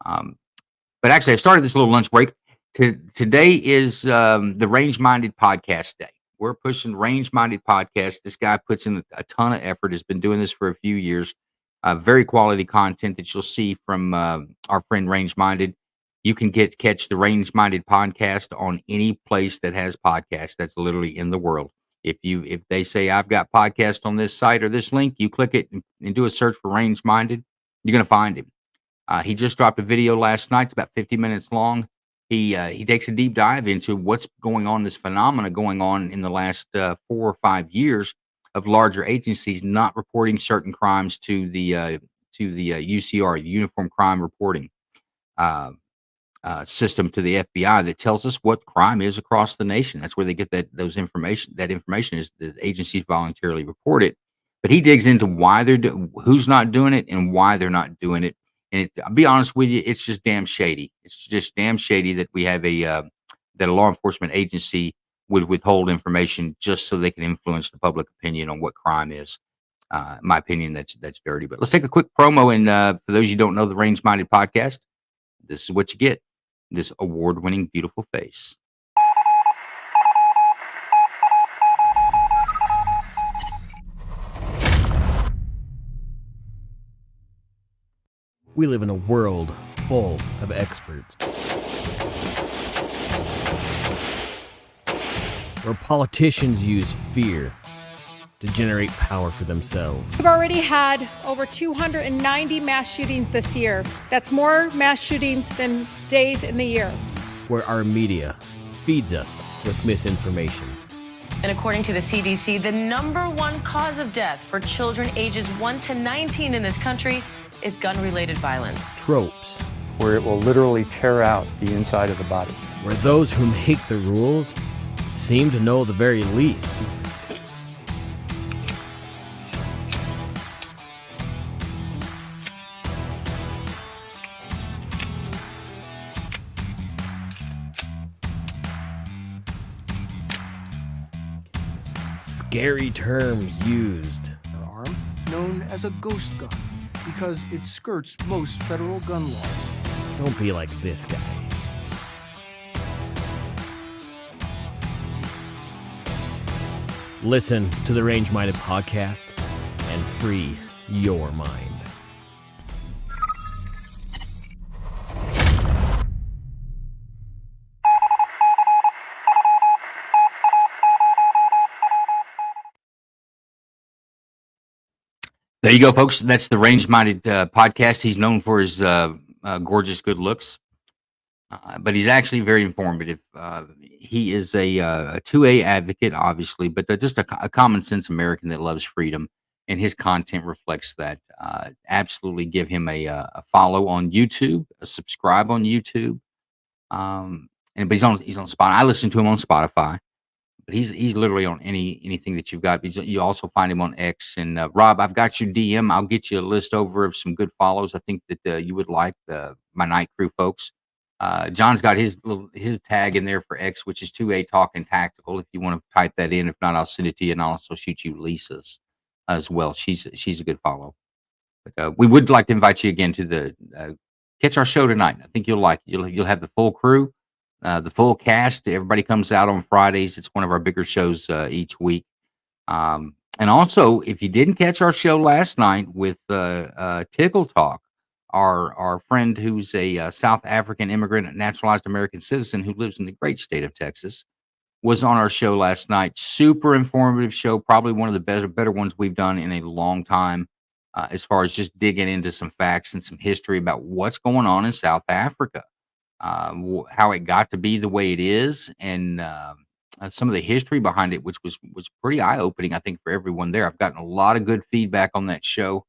But actually, I started this little lunch break. Today is the Range Minded Podcast Day. We're pushing Range Minded Podcast. This guy puts in a ton of effort. Has been doing this for a few years. Very quality content that you'll see from our friend Range Minded. You can catch the Range Minded Podcast on any place that has podcasts. That's literally in the world. If they say I've got podcast on this site or this link, you click it and do a search for Range Minded. You're gonna find him. He just dropped a video last night. It's about 50 minutes long. He takes a deep dive into what's going on, this phenomena going on in the last 4 or 5 years of larger agencies not reporting certain crimes to the UCR, the Uniform Crime Reporting system, to the FBI, that tells us what crime is across the nation. That's where they get that information. That information is the agencies voluntarily report it. But he digs into why who's not doing it and why they're not doing it. And I'll be honest with you, it's just damn shady. It's just damn shady that we have that a law enforcement agency would withhold information just so they can influence the public opinion on what crime is. In my opinion, that's dirty. But let's take a quick promo. And for those you don't know, the Range Minded Podcast, this is what you get. This award-winning, beautiful face. We live in a world full of experts, where politicians use fear to generate power for themselves. We've already had over 290 mass shootings this year. That's more mass shootings than days in the year. Where our media feeds us with misinformation. And according to the CDC, the #1 cause of death for children ages 1 to 19 in this country is gun-related violence. Tropes. Where it will literally tear out the inside of the body. Where those who make the rules seem to know the very least. Scary terms used. Arm known as a ghost gun because it skirts most federal gun laws. Don't be like this guy. Listen to the Range Minded Podcast and free your mind. There you go, folks. That's the Range Minded Podcast. He's known for his gorgeous good looks, but he's actually very informative. He is a 2A advocate, obviously, but just a common sense American that loves freedom, and his content reflects that. Absolutely give him a follow on YouTube, a subscribe on YouTube, but he's on Spotify. I listen to him on Spotify. But he's literally on anything that you've got. You also find him on X. And Rob, I've got your DM. I'll get you a list over of some good follows. I think that you would like my night crew folks. John's got his tag in there for X, which is 2A Talk and Tactical. If you want to type that in, if not, I'll send it to you, and I'll also shoot you Lisa's as well. She's a good follow. But we would like to invite you again to the catch our show tonight. I think you'll like it. You'll have the full crew. The full cast, everybody comes out on Fridays. It's one of our bigger shows each week. And also, if you didn't catch our show last night with Tickle Talk, our friend who's a South African immigrant, naturalized American citizen who lives in the great state of Texas, was on our show last night. Super informative show, probably one of the better ones we've done in a long time, as far as just digging into some facts and some history about what's going on in South Africa. How it got to be the way it is, and some of the history behind it, which was pretty eye opening, I think, for everyone there. I've gotten a lot of good feedback on that show.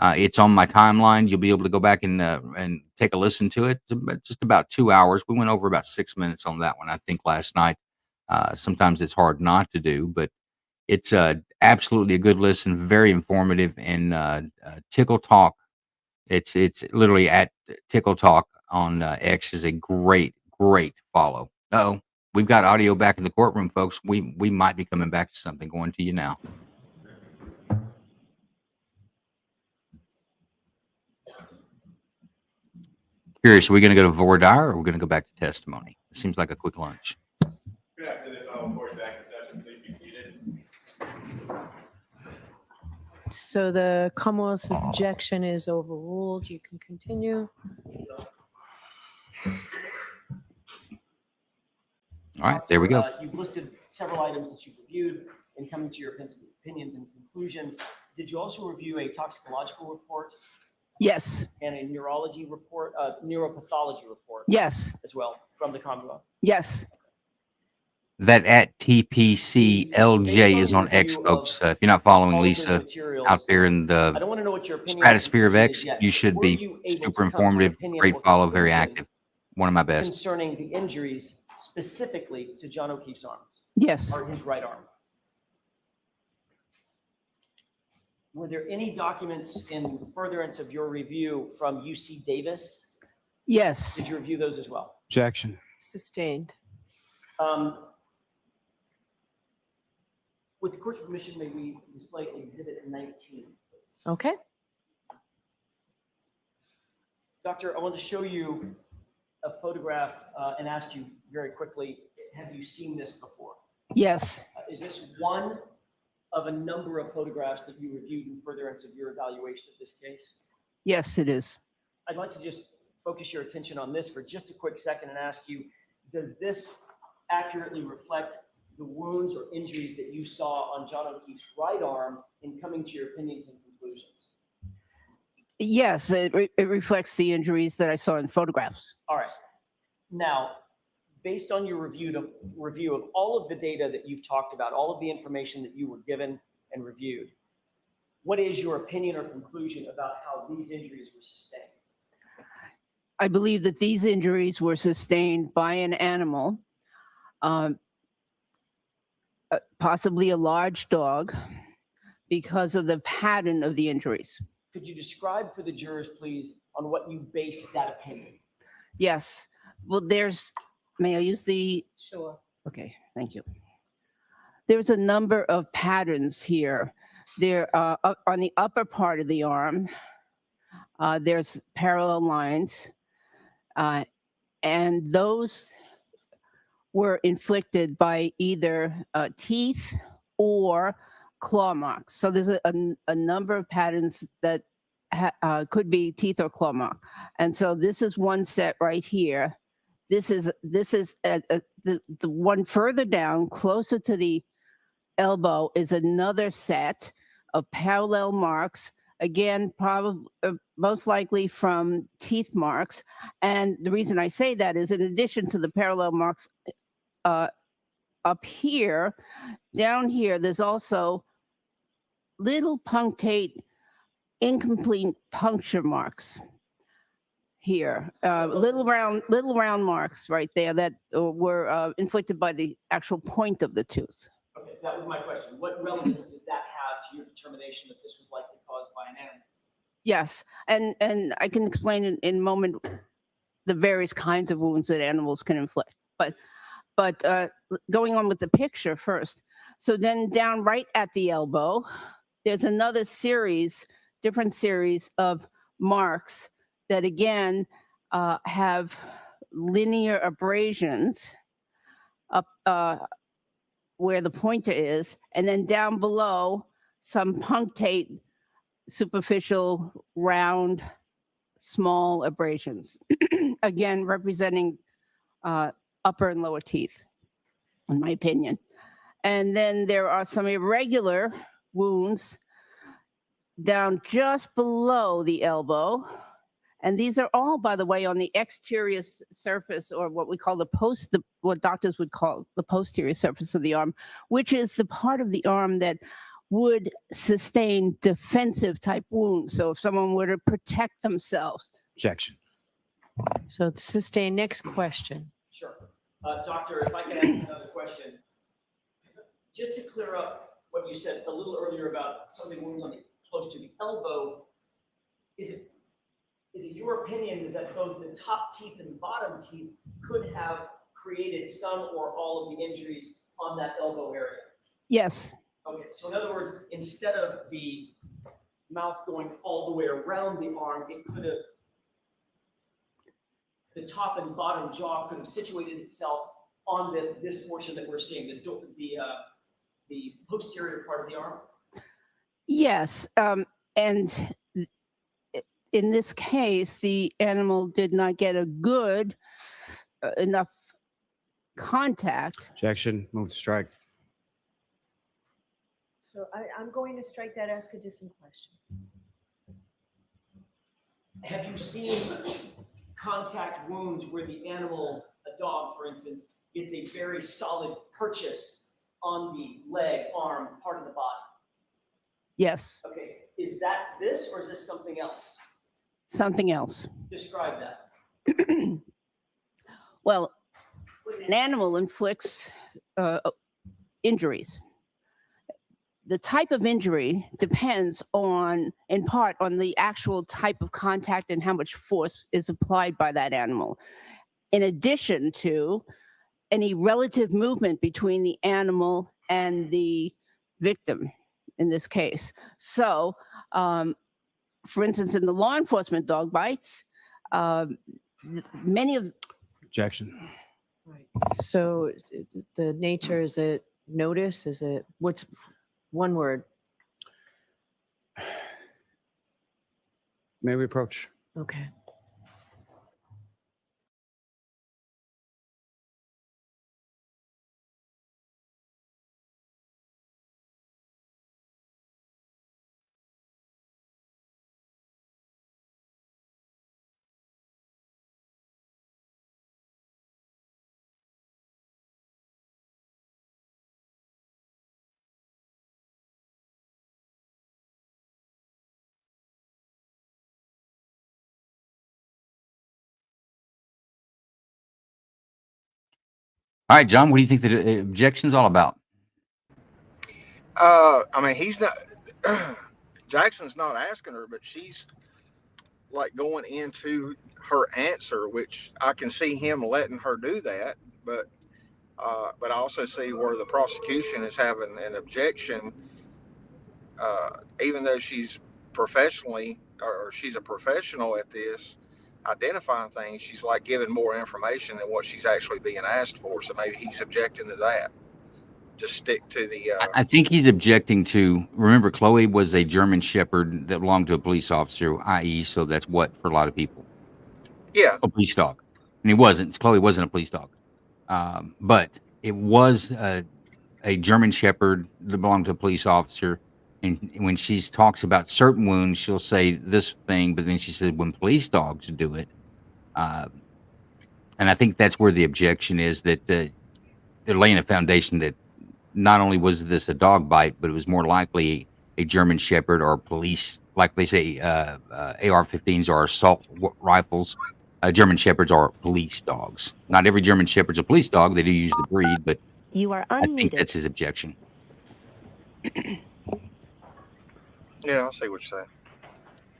It's on my timeline. You'll be able to go back and take a listen to it. It's just about 2 hours. We went over about 6 minutes on that one, I think, last night. Sometimes it's hard not to do, but it's absolutely a good listen, very informative, and Tickle Talk. It's literally at Tickle Talk on X is a great follow. Oh, we've got audio back in the courtroom, folks. We might be coming back to something. Going to you now. Curious, are we going to go to voir dire or are we going to go back to testimony? It seems like a quick lunch. Good after this, I'll report back to session. Please be seated. So the Commonwealth's objection is overruled. You can continue. All right, there we go. You've listed several items that you've reviewed in coming to your opinions and conclusions. Did you also review a toxicological report? Yes. And a neurology report, neuropathology report? Yes. As well from the Commonwealth? Yes. That at TPCLJ is on X, folks. If you're not following Lisa out there in the stratosphere of X, you should be. Super informative, great follow, very active. One of my best. Concerning the injuries specifically to John O'Keefe's arm? Yes. Or his right arm? Were there any documents in furtherance of your review from UC Davis? Yes. Did you review those as well? Objection. Sustained. With the court's permission, may we display Exhibit 19, please? Okay. Doctor, I want to show you a photograph and ask you very quickly, have you seen this before? Yes. Is this one of a number of photographs that you reviewed in furtherance of your evaluation of this case? Yes, it is. I'd like to just focus your attention on this for just a quick second and ask you, does this accurately reflect the wounds or injuries that you saw on John O'Keefe's right arm in coming to your opinions and conclusions? Yes, it reflects the injuries that I saw in photographs. All right. Now, based on your review of all of the data that you've talked about, all of the information that you were given and reviewed, what is your opinion or conclusion about how these injuries were sustained? I believe that these injuries were sustained by an animal, possibly a large dog, because of the pattern of the injuries. Could you describe for the jurors, please, on what you base that opinion? Yes. Well, may I use the? Sure. Okay, thank you. There's a number of patterns here. There, on the upper part of the arm, there's parallel lines, and those were inflicted by either teeth or claw marks. So there's a number of patterns that could be teeth or claw mark. And so this is one set right here. This is the one further down, closer to the elbow, is another set of parallel marks. Again, probably most likely from teeth marks. And the reason I say that is, in addition to the parallel marks up here, down here, there's also little punctate, incomplete puncture marks here, little round marks right there that were inflicted by the actual point of the tooth. Okay, that was my question. What relevance does that have to your determination that this was likely caused by an animal? Yes, and I can explain in a moment the various kinds of wounds that animals can inflict. But going on with the picture first. So then down right at the elbow, there's another different series of marks that again have linear abrasions up where the pointer is, and then down below some punctate, superficial, round, small abrasions, again representing upper and lower teeth, in my opinion. And then there are some irregular wounds down just below the elbow. And these are all, by the way, on the exterior surface, or what we call the what doctors would call the posterior surface of the arm, which is the part of the arm that would sustain defensive type wounds. So if someone were to protect themselves. Objection. So sustain. Next question. Sure. Doctor, if I can ask another question. Just to clear up what you said a little earlier about something wounds on the close to the elbow, is it your opinion that both the top teeth and bottom teeth could have created some or all of the injuries on that elbow area? Yes. Okay, so in other words, instead of the mouth going all the way around the arm, it could have, the top and bottom jaw could have situated itself on this portion that we're seeing, the posterior part of the arm? Yes. And in this case, the animal did not get a good enough contact. Objection. Move to strike. So I'm going to strike that, ask a different question. Have you seen contact wounds where the animal, a dog, for instance, gets a very solid purchase on the leg, arm, part of the body? Yes. Okay, is that this or is this something else? Something else. Describe that. Well, when an animal inflicts injuries, the type of injury depends in part on the actual type of contact and how much force is applied by that animal, in addition to any relative movement between the animal and the victim in this case. So, for instance, in the law enforcement dog bites, many of... Objection. Right. So the nature, is it notice? Is it, what's one word? May we approach? Okay. All right, John, what do you think the objection's all about? I mean, he's not, Jackson's not asking her, but she's like going into her answer, which I can see him letting her do that. But I also see where the prosecution is having an objection, even though she's she's a professional at this, identifying things, she's like giving more information than what she's actually being asked for. So maybe he's objecting to that. Just stick to the. I think he's objecting to, remember, Chloe was a German Shepherd that belonged to a police officer, i.e., so that's what for a lot of people. Yeah. A police dog. And he wasn't. Chloe wasn't a police dog. But it was a German Shepherd that belonged to a police officer. And when she talks about certain wounds, she'll say this thing, but then she said when police dogs do it. And I think that's where the objection is, that they're laying a foundation that not only was this a dog bite, but it was more likely a German Shepherd or police, like they say, AR-15s are assault rifles. German Shepherds are police dogs. Not every German Shepherd's a police dog. They do use the breed, but You are I think unmuted. that's his objection. Yeah, I see what you're saying.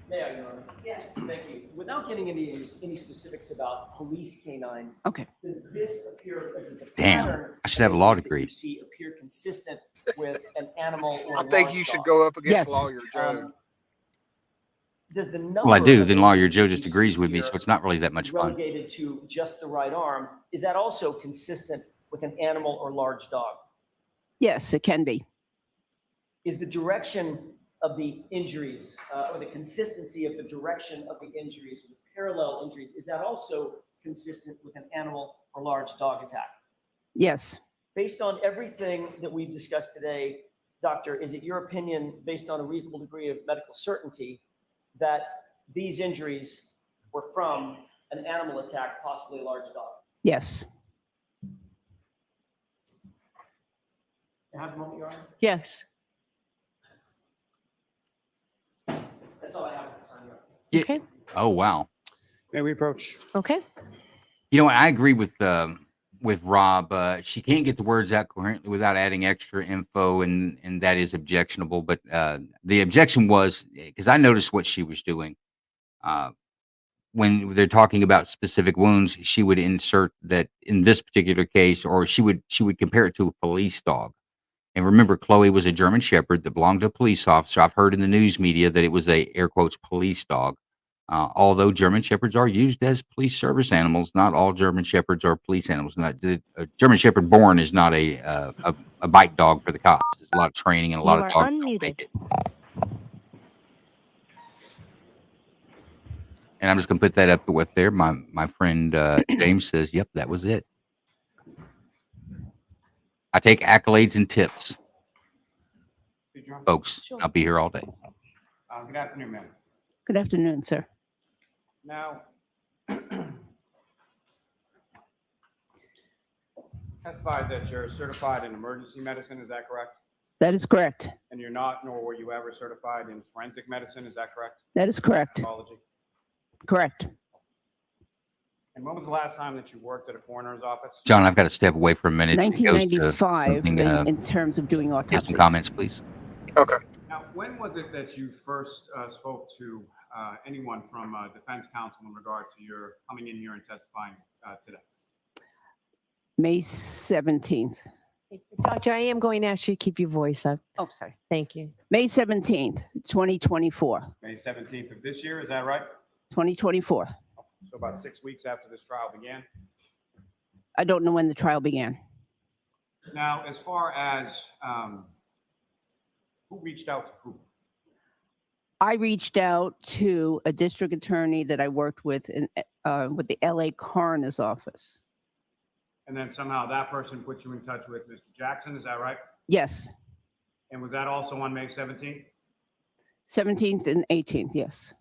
May I, Your Honor? Yes. Thank you. Without getting into any specifics about police canines, okay, does this appear, as a Damn, pattern I should have a law that degree. you see appear consistent with an animal or I think you should go up against Lawyer Joe. Does the number Well, I do. of Then Lawyer injuries Joe that just you agrees see with me, here so it's not really that much fun. relegated to just the right arm, is that also consistent with an animal or large dog? yes, it can be. Is the direction of the injuries, or the consistency of the direction of the injuries, the parallel injuries, is that also consistent with an animal or large dog attack? Yes. Based on everything that we've discussed today, Doctor, is it your opinion, based on a reasonable degree of medical certainty, that these injuries were from an animal attack, possibly a large dog? Yes. You have the moment, Your Honor? Yes. That's all I have at this time, Your Honor. Yeah. Okay. Oh, wow. May we approach? Okay. You know, I agree with Rob. She can't get the words out coherently without adding extra info, and that is objectionable. But the objection was because I noticed what she was doing. When they're talking about specific wounds, she would insert that in this particular case, or she would compare it to a police dog. And remember, Chloe was a German Shepherd that belonged to a police officer. I've heard in the news media that it was a air quotes police dog. Although German Shepherds are used as police service animals, not all German Shepherds are police animals. Not the German Shepherd born is not a bite dog for the cops. There's a lot of training and a lot You of are dogs don't make unmuted. it. And I'm just going to put that up with there. My friend James says, "Yep, that was it." I take accolades and tips, Hey, John. folks. I'll be here all day. Good afternoon, ma'am. Good afternoon, sir. Now, testified that you're certified in emergency medicine, is that correct? That is correct. And you're not, nor were you ever certified in forensic medicine, is that correct? That is correct. Pathology. Correct. And when was the last time that you worked at a coroner's office? John, I've got to step away for a minute. It goes to 1995 something, in terms of doing get autopsies. some comments, please. Okay. Now, when was it that you first spoke to anyone from defense counsel in regard to your coming in here and testifying today? May 17th. Doctor, I am going to ask you to keep your voice up. Oh, sorry. Thank you. May 17th, 2024. May 17th of this year, is that right? 2024. So about 6 weeks after this trial began? I don't know when the trial began. Now, as far as who reached out to who? I reached out to a district attorney that I worked with with the LA coroner's office. And then somehow that person put you in touch with Mr. Jackson, is that right? Yes. And was that also on May 17th? 17th and 18th, yes.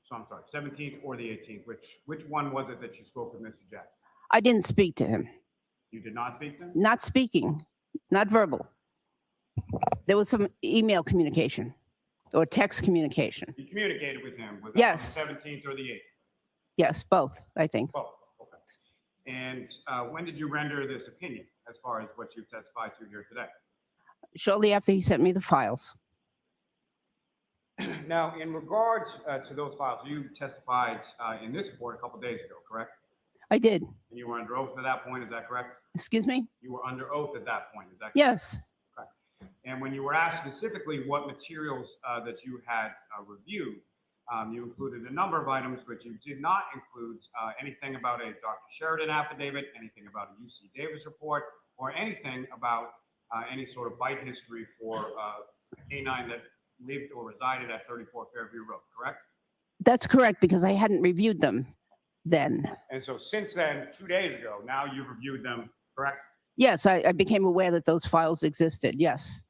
So I'm sorry, 17th or the 18th, which one was it that you spoke with Mr. Jackson? I didn't speak to him. You did not speak to him? Not speaking, not verbal. There was some email communication or text communication. You communicated with him, was that Yes. on the 17th or the 18th? Yes, both, I think. Both, okay. And when did you render this opinion as far as what you've testified to here today? Shortly after he sent me the files. Now, in regard to those files, you testified in this court a couple days ago, correct? I did. And you were under oath at that point, is that correct? Excuse me? You were under oath at that point, is that correct? Yes. And when you were asked specifically what materials that you had reviewed, you included a number of items, but you did not include anything about a Dr. Sheridan affidavit, anything about a UC Davis report, or anything about any sort of bite history for a canine that lived or resided at 34 Fairview Road, correct? That's correct because I hadn't reviewed them then. And so since then, 2 days ago, now you've reviewed them, correct? Yes, I became aware that those files existed. Yes.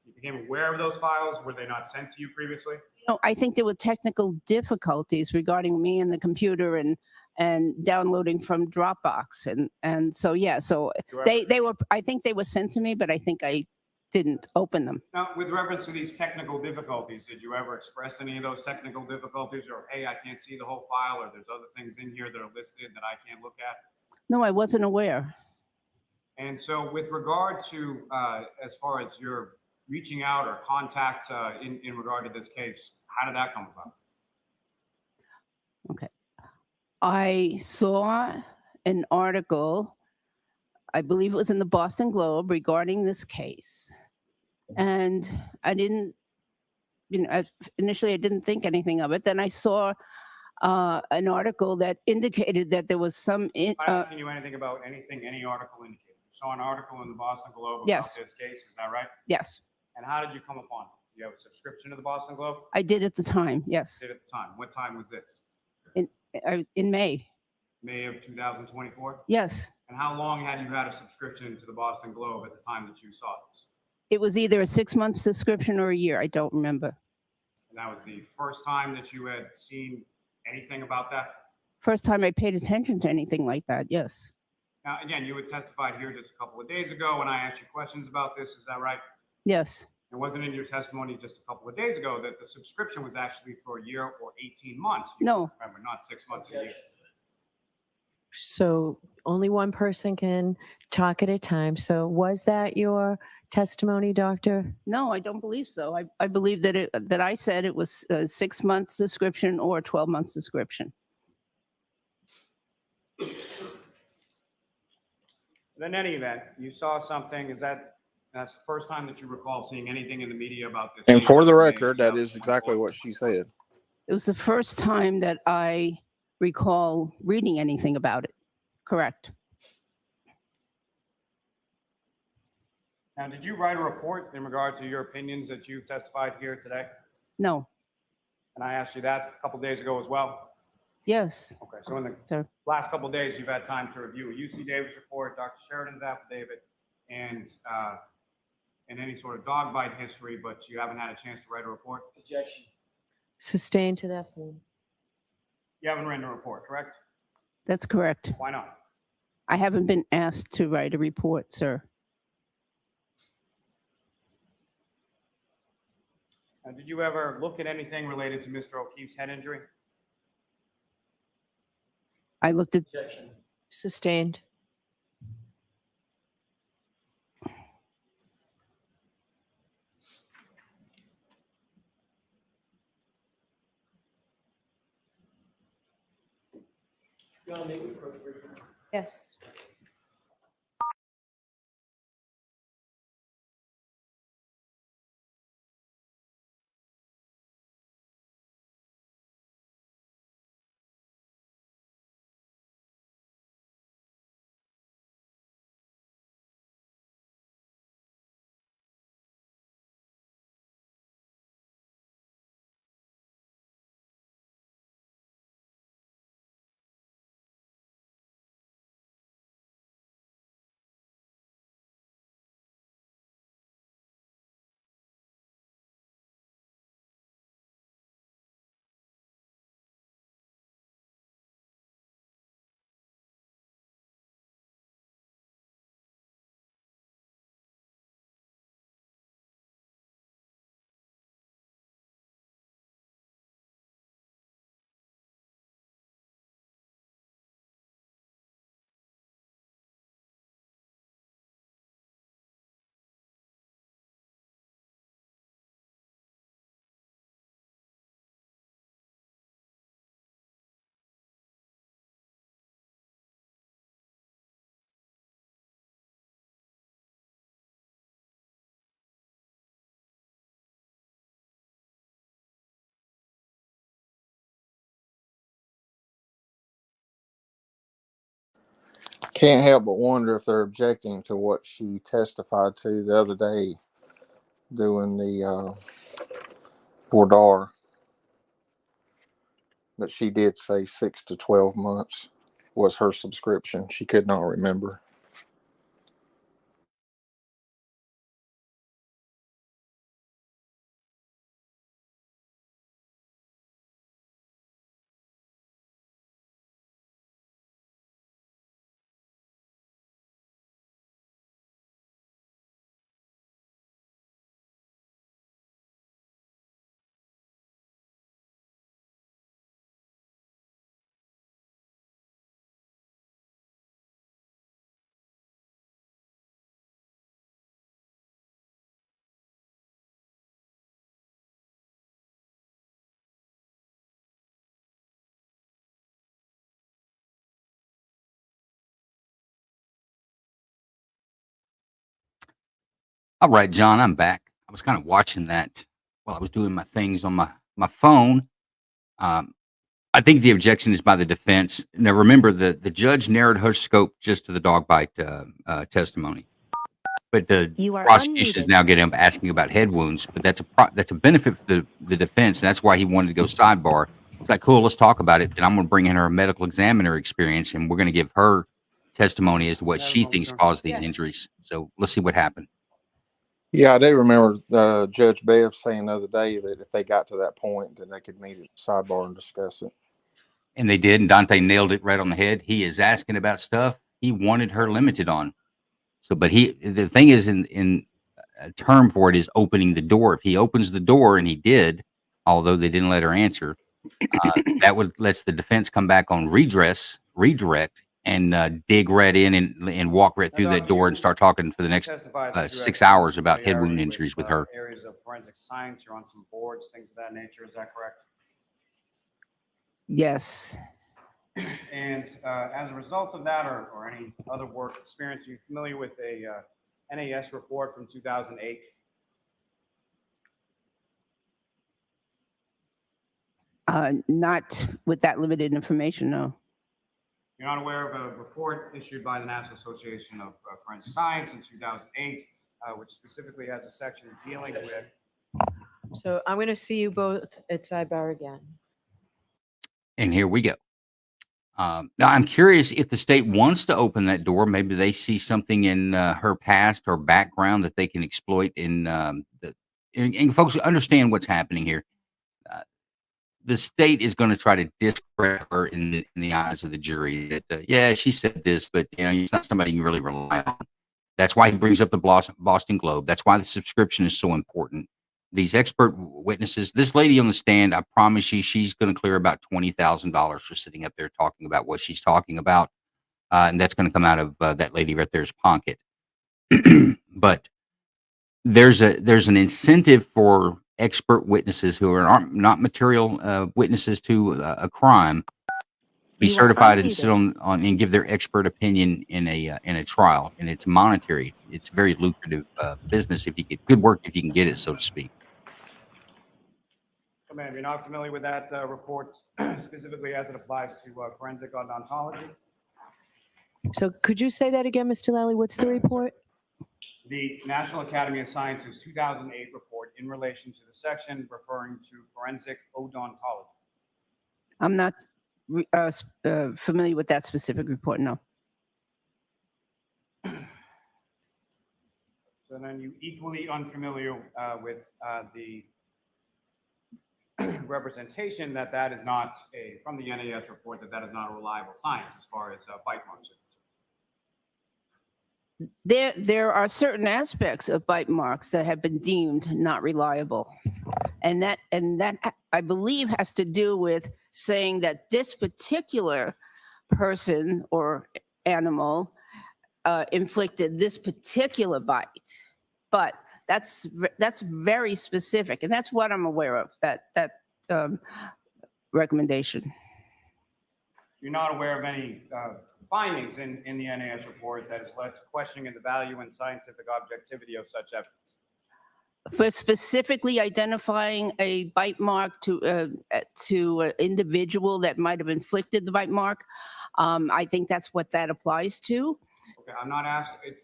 You became aware of those files. Were they not sent to you previously? No, I think there were technical difficulties regarding me and the computer and downloading from Dropbox. And so, yeah, so they were, I think they were sent to me, but I think I didn't open them. Now, with reference to these technical difficulties, did you ever express any of those technical difficulties or, hey, I can't see the whole file, or there's other things in here that are listed that I can't look at? No, I wasn't aware. And so with regard to, as far as your reaching out or contact in regard to this case, how did that come about? Okay. I saw an article, I believe it was in the Boston Globe regarding this case. And I didn't, initially I didn't think anything of it. Then I saw an article that indicated that there was some. I'm not asking you anything about anything any article indicated. You saw an article in the Boston Globe about Yes. this case, is that right? Yes, And how did you come upon it? You have a subscription to the Boston Globe? I did at the time. Yes, Did at the time. What time was this? in May. May of 2024? Yes, And how long had you had a subscription to the Boston Globe at the time that you saw this? it was either a 6-month subscription or a year. I don't remember. And that was the first time that you had seen anything about that? First time I paid attention to anything like that. Yes. Now, again, you had testified here just a couple of days ago when I asked you questions about this. Is that right? Yes. It wasn't in your testimony just a couple of days ago that the subscription was actually for a year or 18 months. You No. remember, not 6 months a year. So only one person can talk at a time. So was that your testimony, doctor? No, I don't believe so. I believe that I said it was a 6 month subscription or a 12 month subscription. But in any event, you saw something. That's the first time that you recall seeing anything in the media about this? And for the record, that is exactly what she said. It was the first time that I recall reading anything about it. Correct. Now, did you write a report in regard to your opinions that you've testified here today? No. And I asked you that a couple days ago as well. Yes. Okay, so in the last couple of days, you've had time to review a UC Davis report, Dr. Sheridan's affidavit, and any sort of dog bite history, but you haven't had a chance to write a report? Objection. Sustained to that form. You haven't written a report, correct? That's correct. Why not? I haven't been asked to write a report, sir. Now, did you ever look at anything related to Mr. O'Keefe's head injury? I looked at. Objection. Sustained. Yes. Can't help but wonder if they're objecting to what she testified to the other day doing the voir dire. But she did say 6 to 12 months was her subscription. She could not remember. All right, John, I'm back. I was kind of watching that while I was doing my things on my phone. I think the objection is by the defense. Now, remember, the judge narrowed her scope just to the dog bite testimony. But the prosecution is now getting asking about head wounds. But that's a benefit for the defense, and that's why he wanted to go sidebar. It's like, cool, let's talk about it. Then I'm going to bring in her medical examiner experience, and we're going to give her testimony as to what she thinks caused these injuries. So let's see what happened. Yeah, I do remember Judge Bev saying the other day that if they got to that point, then they could meet at sidebar and discuss it. And they did, and Dante nailed it right on the head. He is asking about stuff he wanted her limited on. So, but the thing is, in a term for it is opening the door. If he opens the door, and he did, although they didn't let her answer, that would lets the defense come back on redirect, and dig right in and walk right through that door and start talking for the next Testified that you had 6 some hours about head wound familiarity injuries with her. Areas of forensic science. You're on some boards, things of that nature. Is that correct? Yes. And as a result of that, or any other work experience, are you familiar with a NAS report from 2008? Not with that limited information, no. You're not aware of a report issued by the National Association of Forensic Science in 2008, which specifically has a section dealing with. So I'm going to see you both at sidebar again. And here we go. Now, I'm curious if the state wants to open that door. Maybe they see something in her past or background that they can exploit and folks understand what's happening here. The state is going to try to discredit her in the eyes of the jury. That yeah, she said this, but it's not somebody you can really rely on. That's why he brings up the Boston Globe. That's why the subscription is so important. These expert witnesses, this lady on the stand, I promise you, she's going to clear about $20,000 for sitting up there talking about what she's talking about, and that's going to come out of that lady right there's pocket. But there's an incentive for expert witnesses who are not material witnesses to a crime be certified and sit on and give their expert opinion in a trial, and it's monetary. It's very lucrative business if you get good work if you can get it, so to speak. So, ma'am, you're not familiar with that report specifically as it applies to forensic odontology? So could you say that again, Mr. Lally? What's the report? The National Academy of Sciences 2008 report in relation to the section referring to forensic odontology. I'm not familiar with that specific report, no. So then you equally unfamiliar with the representation that is not from the NAS report, that is not a reliable science as far as bite marks are concerned. There are certain aspects of bite marks that have been deemed not reliable. And that I believe has to do with saying that this particular person or animal inflicted this particular bite. But that's very specific, and that's what I'm aware of, that recommendation. You're not aware of any findings in the NAS report that has led to questioning the value and scientific objectivity of such evidence? For specifically identifying a bite mark to an individual that might have inflicted the bite mark, I think that's what that applies to. Okay, I'm not asking,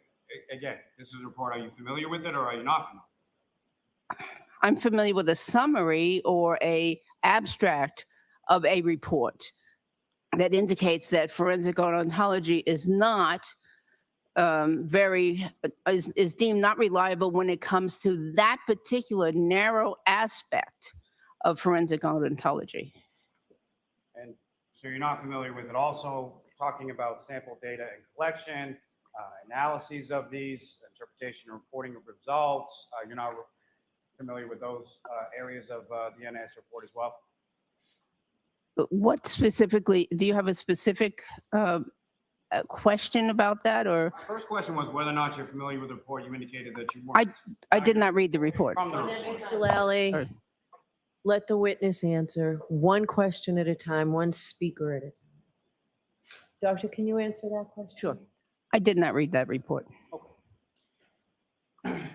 again, this is a report. Are you familiar with it or are you not familiar? I'm familiar with a summary or a abstract of a report that indicates that forensic odontology is not is deemed not reliable when it comes to that particular narrow aspect of forensic odontology. And so you're not familiar with it. Also talking about sample data and collection, analyses of these, interpretation and reporting of results. You're not familiar with those areas of the NAS report as well? What specifically, do you have a specific question about that, or? First question was whether or not you're familiar with the report. You indicated that you weren't. I did not read the report. Mr. Lally, let the witness answer one question at a time, one speaker at a time. Doctor, can you answer that question? Sure. I did not read that report.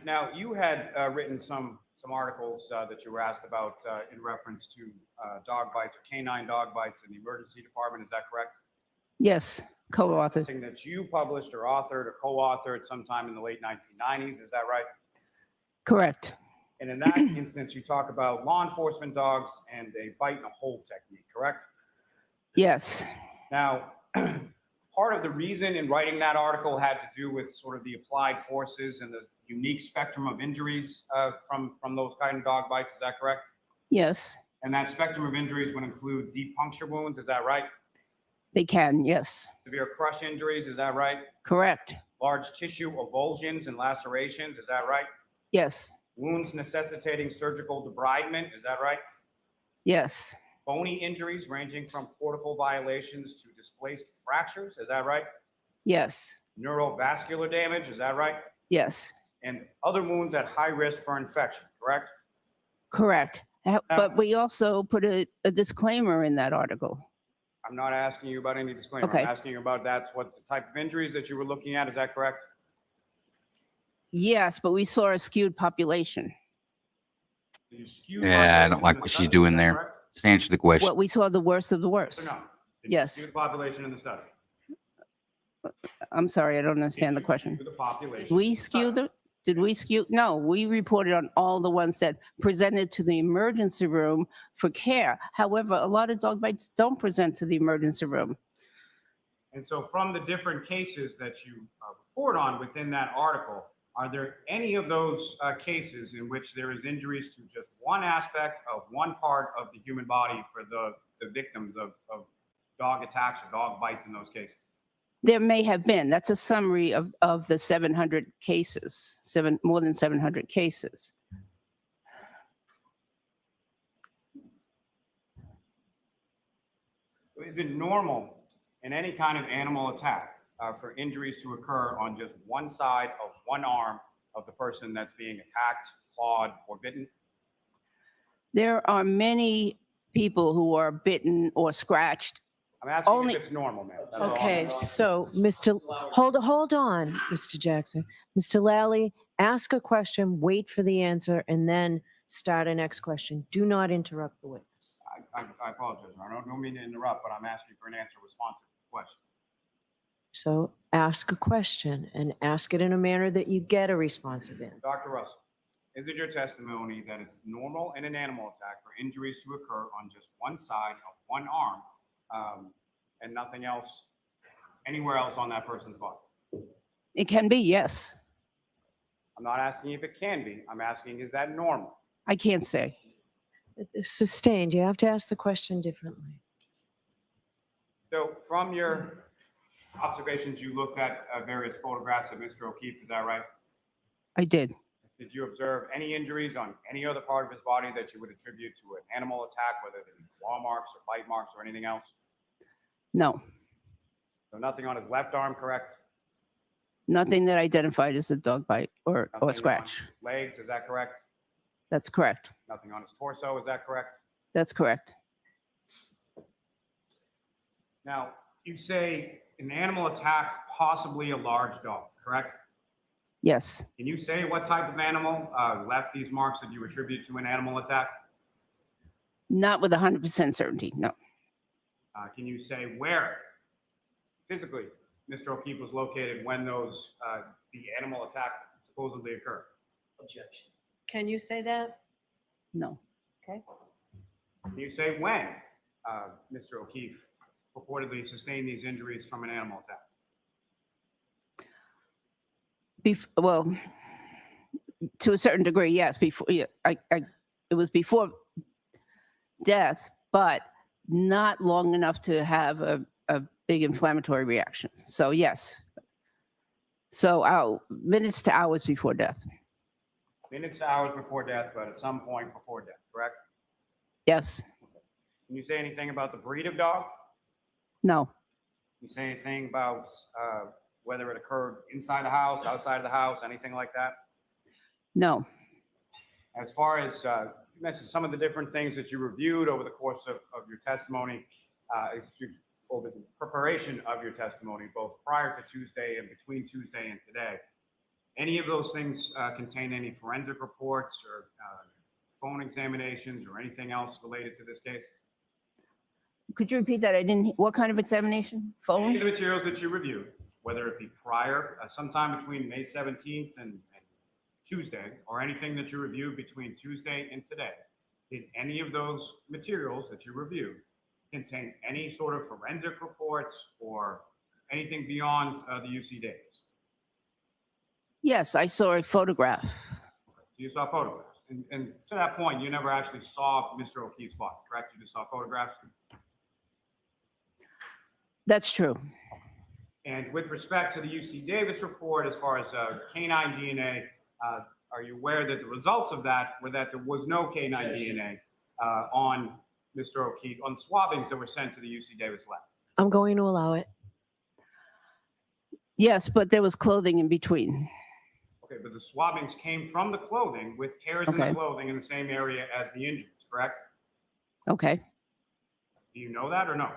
Now, you had written some articles that you were asked about in reference to dog bites or canine dog bites in the emergency department. Is that correct? Yes, co-authored. Something that you published or authored or co-authored sometime in the late 1990s. Is that right? Correct. And in that instance, you talk about law enforcement dogs and a bite and a hold technique, correct? Yes. Now, part of the reason in writing that article had to do with sort of the applied forces and the unique spectrum of injuries from those kind of dog bites. Is that correct? Yes. And that spectrum of injuries would include deep puncture wounds. Is that right? They can, yes. Severe crush injuries, is that right? Correct. Large tissue avulsions and lacerations, is that right? Yes. Wounds necessitating surgical debridement, is that right? Yes. Bony injuries ranging from cortical violations to displaced fractures, is that right? Yes. Neurovascular damage, is that right? Yes. And other wounds at high risk for infection, correct? Correct. But we also put a disclaimer in that article. I'm not asking you about any disclaimer. Okay. I'm asking you about that's what the type of injuries that you were looking at, is that correct? Yes, but we saw a skewed population. You skewed Yeah, I don't population like in the what she's study, doing is that there. correct? Just answer the question. What we saw the worst of the worst. Or no? Did Yes. you skew the population in the study? I'm sorry, I don't understand the question. Skew the population. Did we skew the? Did we skew? No, we reported on all the ones that presented to the emergency room for care. However, a lot of dog bites don't present to the emergency room. And so from the different cases that you report on within that article, are there any of those cases in which there is injuries to just one aspect of one part of the human body for the victims of dog attacks or dog bites in those cases? There may have been. That's a summary of the 700 cases, more than 700 cases. Is it normal in any kind of animal attack for injuries to occur on just one side of one arm of the person that's being attacked, clawed, or bitten? There are many people who are bitten or scratched. I'm asking Only- if it's normal, ma'am. That's all I'm Okay, asking. so hold on, Mr. Jackson. Mr. Lally, ask a question, wait for the answer, and then start a next question. Do not interrupt the witness. I apologize. I don't mean to interrupt, but I'm asking for an answer responsive to the question. So ask a question and ask it in a manner that you get a responsive answer. Dr. Russell, is it your testimony that it's normal in an animal attack for injuries to occur on just one side of one arm and nothing else, anywhere else on that person's body? It can be, yes. I'm not asking if it can be. I'm asking, is that normal? I can't say. Sustained, you have to ask the question differently. So from your observations, you looked at various photographs of Mr. O'Keefe, is that right? I did. Did you observe any injuries on any other part of his body that you would attribute to an animal attack, whether they be claw marks or bite marks or anything else? No, So nothing on his left arm, correct? nothing that identified as a dog bite or Nothing on scratch. his legs, is that correct? That's correct. Nothing on his torso, is that correct? That's correct. Now, you say an animal attack, possibly a large dog, correct? Yes. Can you say what type of animal left these marks that you attribute to an animal attack? Not with 100% certainty, no. Can you say where physically Mr. O'Keefe was located when those the animal attack supposedly occurred? Objection. Can you say that? No. Okay. Can you say when Mr. O'Keefe purportedly sustained these injuries from an animal attack? Well, to a certain degree, yes. Before, yeah, it was before death, but not long enough to have a big inflammatory reaction. So yes. So minutes to hours before death. Minutes to hours before death, but at some point before death, correct? Yes. Can you say anything about the breed of dog? No. Can you say anything about whether it occurred inside the house, outside of the house, anything like that? No. As far as you mentioned some of the different things that you reviewed over the course of your testimony, over the preparation of your testimony, both prior to Tuesday and between Tuesday and today, any of those things contain any forensic reports or phone examinations or anything else related to this case? Could you repeat that? I didn't. What kind of examination? Any Phone? of the materials that you reviewed, whether it be prior, sometime between May 17th and Tuesday, or anything that you reviewed between Tuesday and today, did any of those materials that you reviewed contain any sort of forensic reports or anything beyond the UC days? Yes, I saw a photograph. So you saw photographs. And to that point, you never actually saw Mr. O'Keefe's body, correct? You just saw photographs? That's true. And with respect to the UC Davis report, as far as canine DNA, are you aware that the results of that were that there was no canine DNA on Mr. O'Keefe, on swabbings that were sent to the UC Davis lab? I'm going to allow it. Yes, but there was clothing in between. Okay, but the swabbings came from the clothing with tears in the Okay. clothing in the same area as the injuries, correct? Okay. Do you know that or no?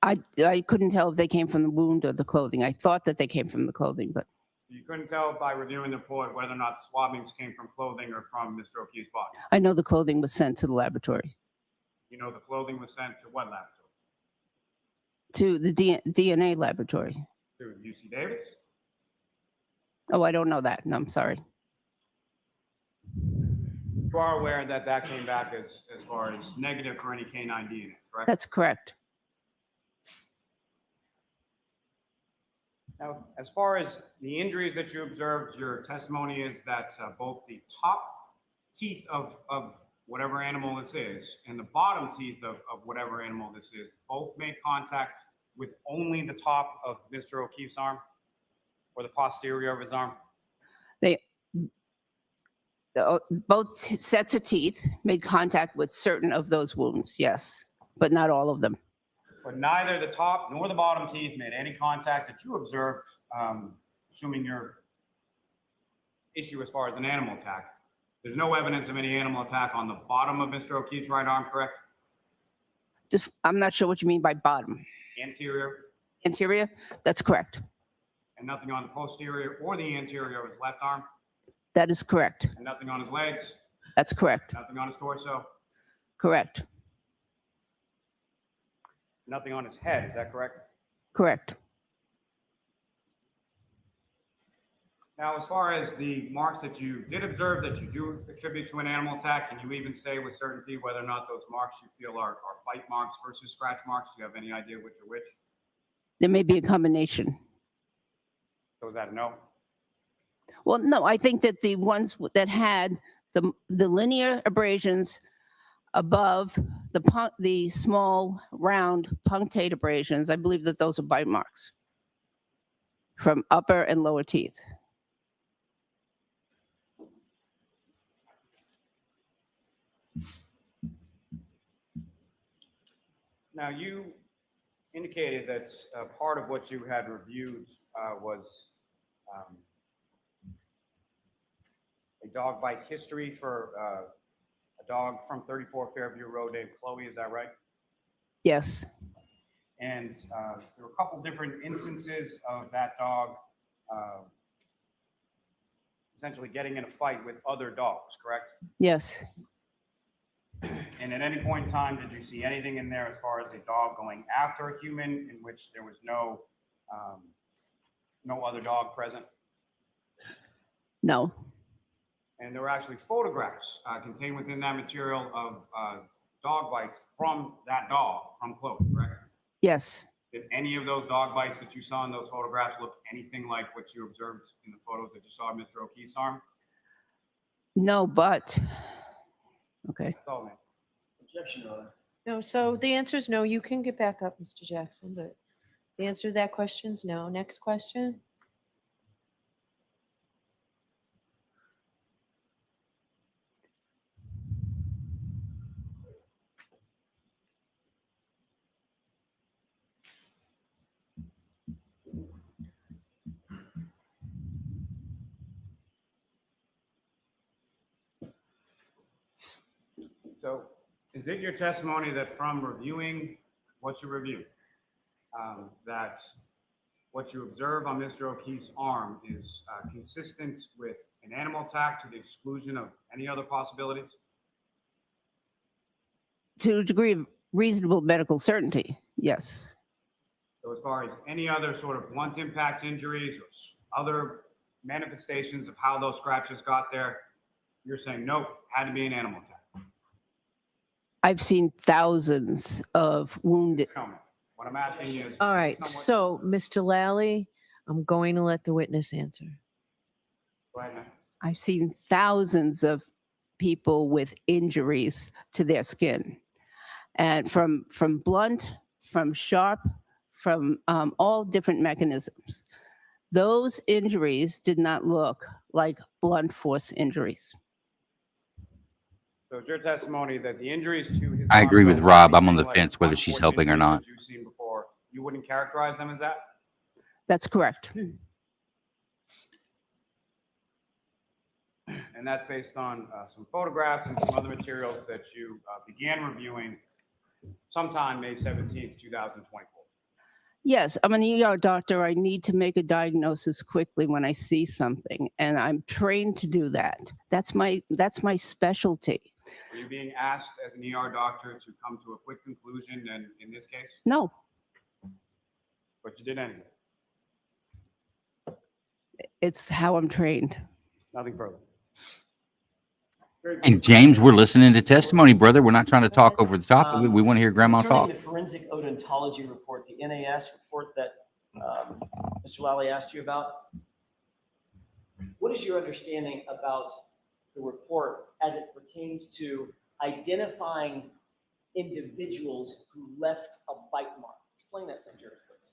I couldn't tell if they came from the wound or the clothing. I thought that they came from the clothing, but You couldn't tell by reviewing the report whether or not the swabbings came from clothing or from Mr. O'Keefe's body. I know the clothing was sent to the laboratory, You know the clothing was sent to what laboratory? to the DNA laboratory. To UC Davis? Oh, I don't know that. No, I'm sorry. You are aware that that came back as far as negative for any canine DNA, correct? That's correct. Now, as far as the injuries that you observed, your testimony is that both the top teeth of whatever animal this is and the bottom teeth of whatever animal this is both made contact with only the top of Mr. O'Keefe's arm or the posterior of his arm? Both sets of teeth made contact with certain of those wounds, yes, but not all of them. But neither the top nor the bottom teeth made any contact that you observed, assuming your issue as far as an animal attack. There's no evidence of any animal attack on the bottom of Mr. O'Keefe's right arm, correct? I'm not sure what you mean by bottom. Anterior, Interior? That's correct. and nothing on the posterior or the anterior of his left arm, That is correct. and nothing on his legs, That's correct. nothing on his torso, Correct. nothing on his head. Is that correct? Correct. Now, as far as the marks that you did observe that you do attribute to an animal attack, can you even say with certainty whether or not those marks you feel are bite marks versus scratch marks? Do you have any idea which are which? There may be a combination. So is that a no? Well, no, I think that the ones that had the linear abrasions above the small round punctate abrasions, I believe that those are bite marks from upper and lower teeth. Now, you indicated that part of what you had reviewed was a dog bite history for a dog from 34 Fairview Road named Chloe. Is that right? Yes. And there were a couple different instances of that dog essentially getting in a fight with other dogs, correct? Yes. And at any point in time, did you see anything in there as far as a dog going after a human in which there was no other dog present? No. And there were actually photographs contained within that material of dog bites from that dog, from Chloe, correct? Yes. Did any of those dog bites that you saw in those photographs look anything like what you observed in the photos that you saw of Mr. O'Keefe's arm? No, but, okay. That's all, man. Objection, Your Honor. No, so the answer is no. You can get back up, Mr. Jackson, but the answer to that question is no. Next question. So is it your testimony that from reviewing what you reviewed, that what you observe on Mr. O'Keefe's arm is consistent with an animal attack to the exclusion of any other possibilities? To a degree of reasonable medical certainty, yes. So as far as any other sort of blunt impact injuries or other manifestations of how those scratches got there, you're saying, nope, had to be an animal attack. I've seen thousands of wounded. What I'm asking you is. All right, so Mr. Lally, I'm going to let the witness answer. Go ahead, ma'am. I've seen thousands of people with injuries to their skin. And from blunt from sharp, from all different mechanisms. Those injuries did not look like blunt force injuries. So it's your testimony that the injuries to his I agree body with don't Rob. look I'm on the anything like fence whether blunt she's force helping or injuries not. that you've seen before. You wouldn't characterize them as that? That's correct. And that's based on some photographs and some other materials that you began reviewing sometime May 17th, 2024. Yes, I'm an ER doctor. I need to make a diagnosis quickly when I see something, and I'm trained to do that. That's my specialty. Were you being asked as an ER doctor to come to a quick conclusion in this case? No, But you did anyway. it's how I'm trained. Nothing further. And James, we're listening to testimony, brother. We're not trying to talk over the top. We want to hear Grandma Concerning talk. the forensic odontology report, the NAS report that Mr. Lally asked you about, what is your understanding about the report as it pertains to identifying individuals who left a bite mark? Explain that to jurors, please.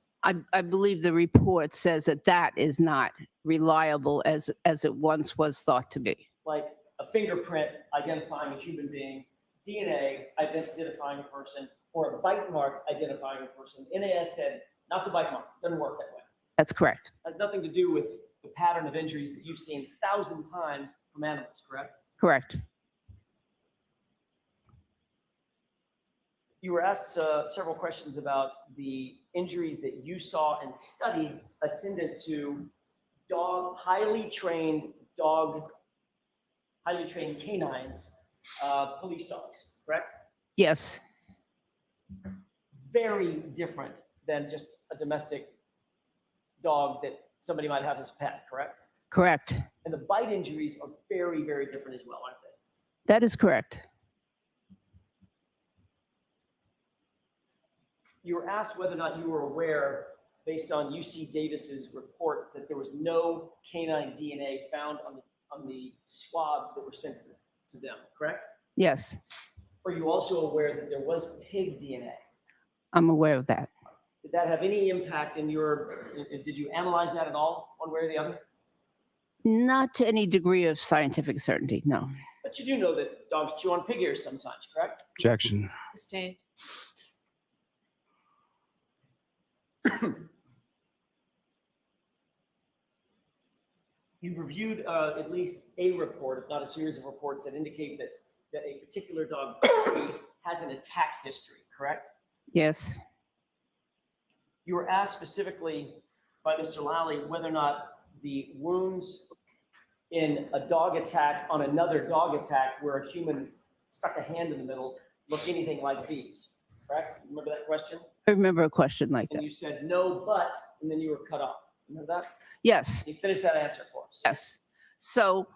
I believe the report says that that is not reliable as it once was thought to be. Like a fingerprint identifying a human being, DNA identifying a person, or a bite mark identifying a person. NAS said, not the bite mark, doesn't work that way. That's correct. Has nothing to do with the pattern of injuries that you've seen 1,000 times from animals, correct? Correct. You were asked several questions about the injuries that you saw and studied attendant to highly trained canines, police dogs, correct? Yes. Very different than just a domestic dog that somebody might have as a pet, correct? Correct. And the bite injuries are very, very different as well, aren't they? That is correct. You were asked whether or not you were aware, based on UC Davis's report, that there was no canine DNA found on the swabs that were sent to them, correct? Yes, Are you also aware that there was pig DNA? I'm aware of that. Did that have any impact did you analyze that at all, one way or the other? Not to any degree of scientific certainty, no. But you do know that dogs chew on pig ears sometimes, correct? Objection. Sustained. You've reviewed at least a report, if not a series of reports, that indicate that a particular dog breed has an attack history, correct? Yes, You were asked specifically by Mr. Lally whether or not the wounds in a dog attack on another dog attack where a human stuck a hand in the middle look anything like these, correct? Remember that question? I remember a question like And that. you said no, but, and then you were cut off. Remember that? Yes, Can you finish that answer for us? yes. So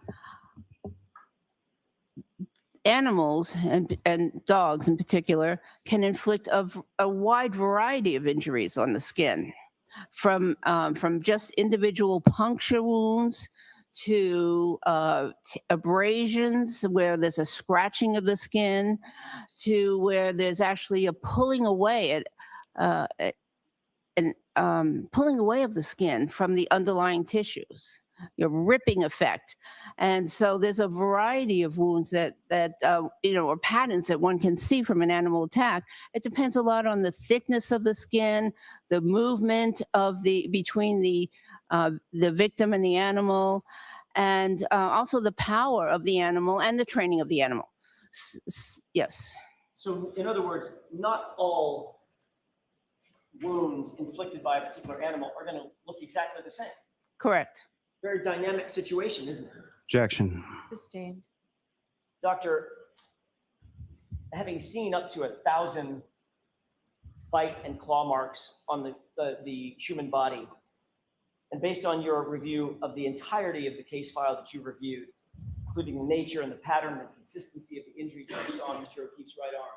animals and dogs in particular can inflict a wide variety of injuries on the skin, from just individual puncture wounds to abrasions where there's a scratching of the skin, to where there's actually a pulling away pulling away of the skin from the underlying tissues, your ripping effect. And so there's a variety of wounds that or patterns that one can see from an animal attack. It depends a lot on the thickness of the skin, the movement of between the victim and the animal, and also the power of the animal and the training of the animal. Yes. So in other words, not all wounds inflicted by a particular animal are going to look exactly the same. Correct. Very dynamic situation, isn't it? Objection. Sustained. Doctor, having seen up to 1,000 bite and claw marks on the human body, and based on your review of the entirety of the case file that you reviewed, including the nature and the pattern and consistency of the injuries that you saw on Mr. O'Keefe's right arm,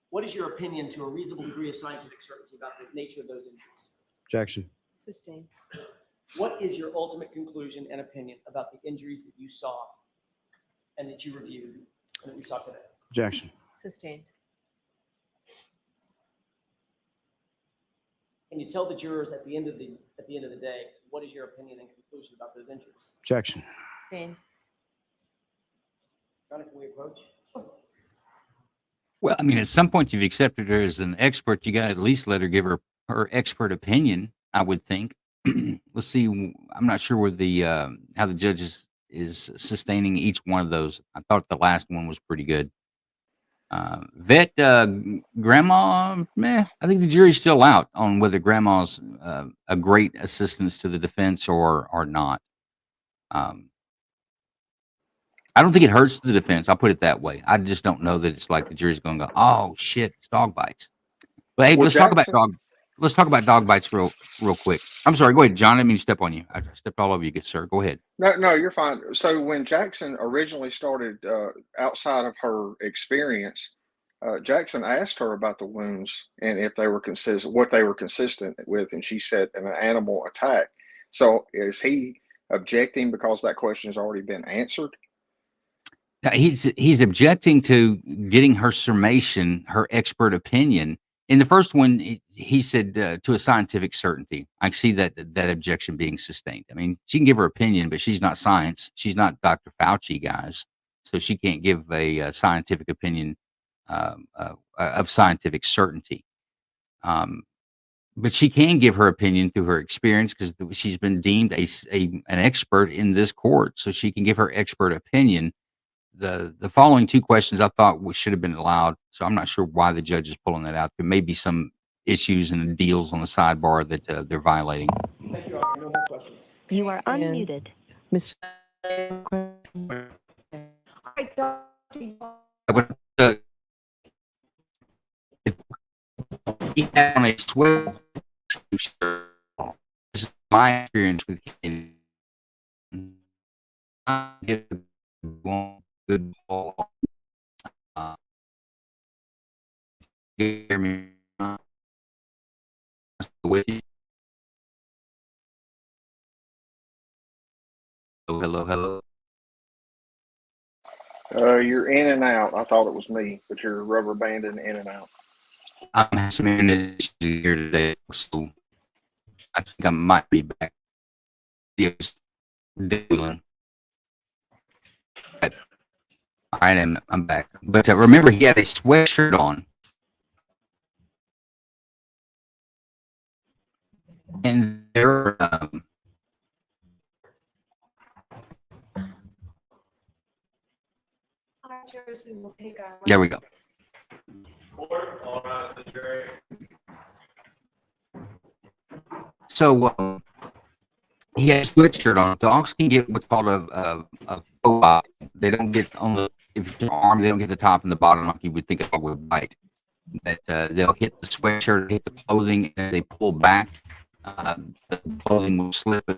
what is your opinion to a reasonable degree of scientific certainty about the nature of those injuries? Objection. Sustained. What is your ultimate conclusion and opinion about the injuries that you saw and that you reviewed and that we saw today? Objection. Sustained. can you tell the jurors at the end of the day, what is your opinion and conclusion about those injuries? Objection. Sustained. Donna, can we approach? Well, I mean, at some point you've accepted her as an expert. You got to at least let her give her expert opinion, I would think. Let's see. I'm not sure where how the judge is sustaining each one of those. I thought the last one was pretty good. Vet, grandma, meh. I think the jury's still out on whether grandma's a great assistance to the defense or not. I don't think it hurts the defense. I'll put it that way. I just don't know that it's like the jury's going to go, oh shit, it's dog bites. But hey, Well, let's talk about dog bites real quick. I'm sorry. Go ahead, John. I didn't mean to step on you. I stepped all over you, good sir. Go ahead. No, you're fine. So when Jackson originally started, outside of her experience, Jackson asked her about the wounds and if they were consistent, what they were consistent with, and she said an animal attack. So is he objecting because that question has already been answered? Now, he's objecting to getting her summation, her expert opinion. In the first one, he said to a scientific certainty. I see that objection being sustained. I mean, she can give her opinion, but she's not science. She's not Dr. Fauci, guys. So she can't give a scientific opinion of scientific certainty. But she can give her opinion through her experience because she's been deemed an expert in this court. So she can give her expert opinion. The following two questions I thought should have been allowed. So I'm not sure why the judge is pulling that out. There may be some issues and deals on the sidebar that they're violating. Thank you. No more questions. You are unmuted. Mr. He had on a sweater. This is my experience with him. Get a good ball. Hear me with you. Hello. You're in and out. I thought it was me, but you're rubber banding in and out. I'm having some internet issues here today, so I think I might be back. Yes, Dylan. But, all right, I'm back. But remember, he had a sweatshirt on. And there, there we go. So he has a sweatshirt on. Dogs can get what's called a faux bite. They don't get on if it's your arm, they don't get the top and the bottom like you would think a dog would bite. But they'll hit the sweatshirt, hit the clothing, and they pull back. The clothing will slip.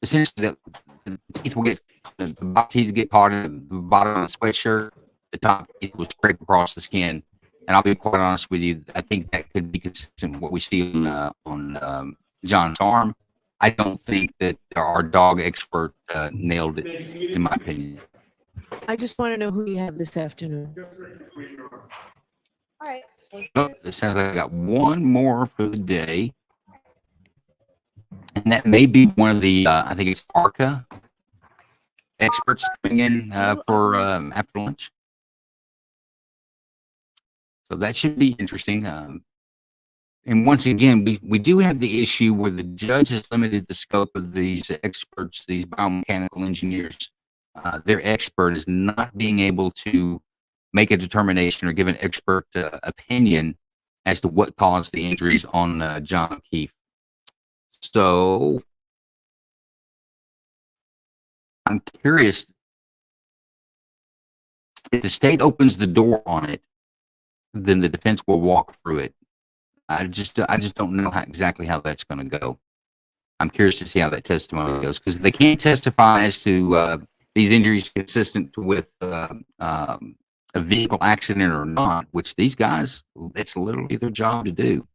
Essentially, the teeth will the teeth get caught in the bottom of the sweatshirt. The top teeth will scrape across the skin. And I'll be quite honest with you, I think that could be consistent with what we see on John's arm. I don't think that our dog expert nailed it, in my opinion. I just want to know who you have this afternoon. All right. Oh, it sounds like I got one more for the day. And that may be one of the, I think it's ARCA experts coming in for after lunch. So that should be interesting. And once again, we do have the issue where the judge has limited the scope of these experts, these biomechanical engineers. Their expert is not being able to make a determination or give an expert opinion as to what caused the injuries on John O'Keefe. So I'm curious if the state opens the door on it, then the defense will walk through it. I just don't know exactly how that's going to go. I'm curious to see how that testimony goes because they can't testify as to these injuries consistent with a vehicle accident or not, which these guys, it's literally their job to do.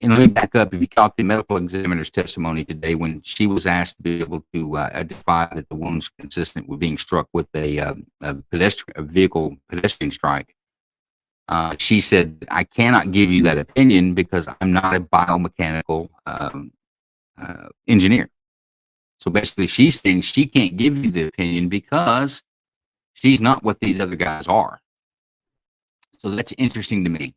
And let me back up. If you caught the medical examiner's testimony today when she was asked to be able to identify that the wounds consistent with being struck with a vehicle pedestrian strike, She said, I cannot give you that opinion because I'm not a biomechanical engineer. So basically, she's saying she can't give you the opinion because she's not what these other guys are. So that's interesting to me.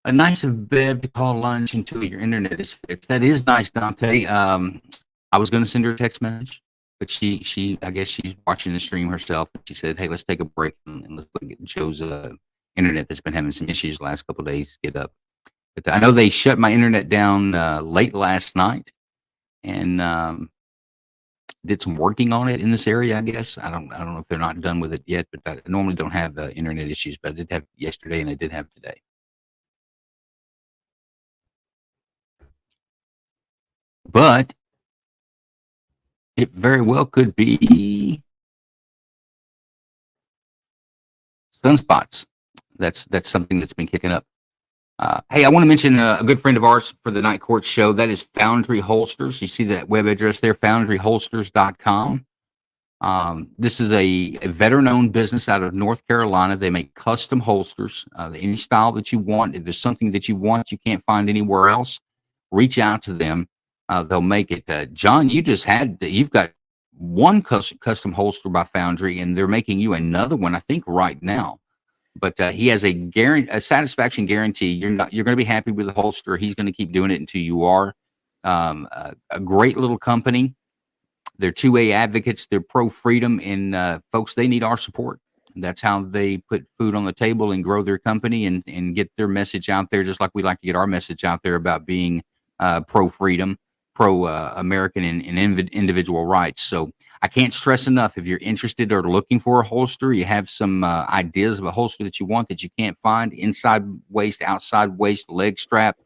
A nice of Bev to call lunch until your internet is fixed. That is nice, Dante. I was going to send her a text message, but she I guess she's watching the stream herself. And she said, hey, let's take a break and let's look at Joe's internet that's been having some issues the last couple of days. Get up. But I know they shut my internet down late last night and did some working on it in this area, I guess. I don't know if they're not done with it yet, but I normally don't have internet issues, but I did have yesterday and I did have today. But it very well could be sunspots. That's something that's been kicking up. Hey, I want to mention a good friend of ours for the Night Court show. That is Foundry Holsters. You see that web address there, foundryholsters.com. This is a veteran-owned business out of North Carolina. They make custom holsters, any style that you want. If there's something that you want you can't find anywhere else, reach out to them. They'll make it. John, you've got one custom holster by Foundry, and they're making you another one, I think, right now. But he has a satisfaction guarantee. You're going to be happy with the holster. He's going to keep doing it until you are. A great little company. They're 2A advocates. They're pro-freedom, and folks, they need our support. That's how they put food on the table and grow their company and get their message out there, just like we like to get our message out there about being pro-freedom, pro-American and individual rights. So I can't stress enough, if you're interested or looking for a holster, you have some ideas of a holster that you want that you can't find, inside waist, outside waist, leg strap,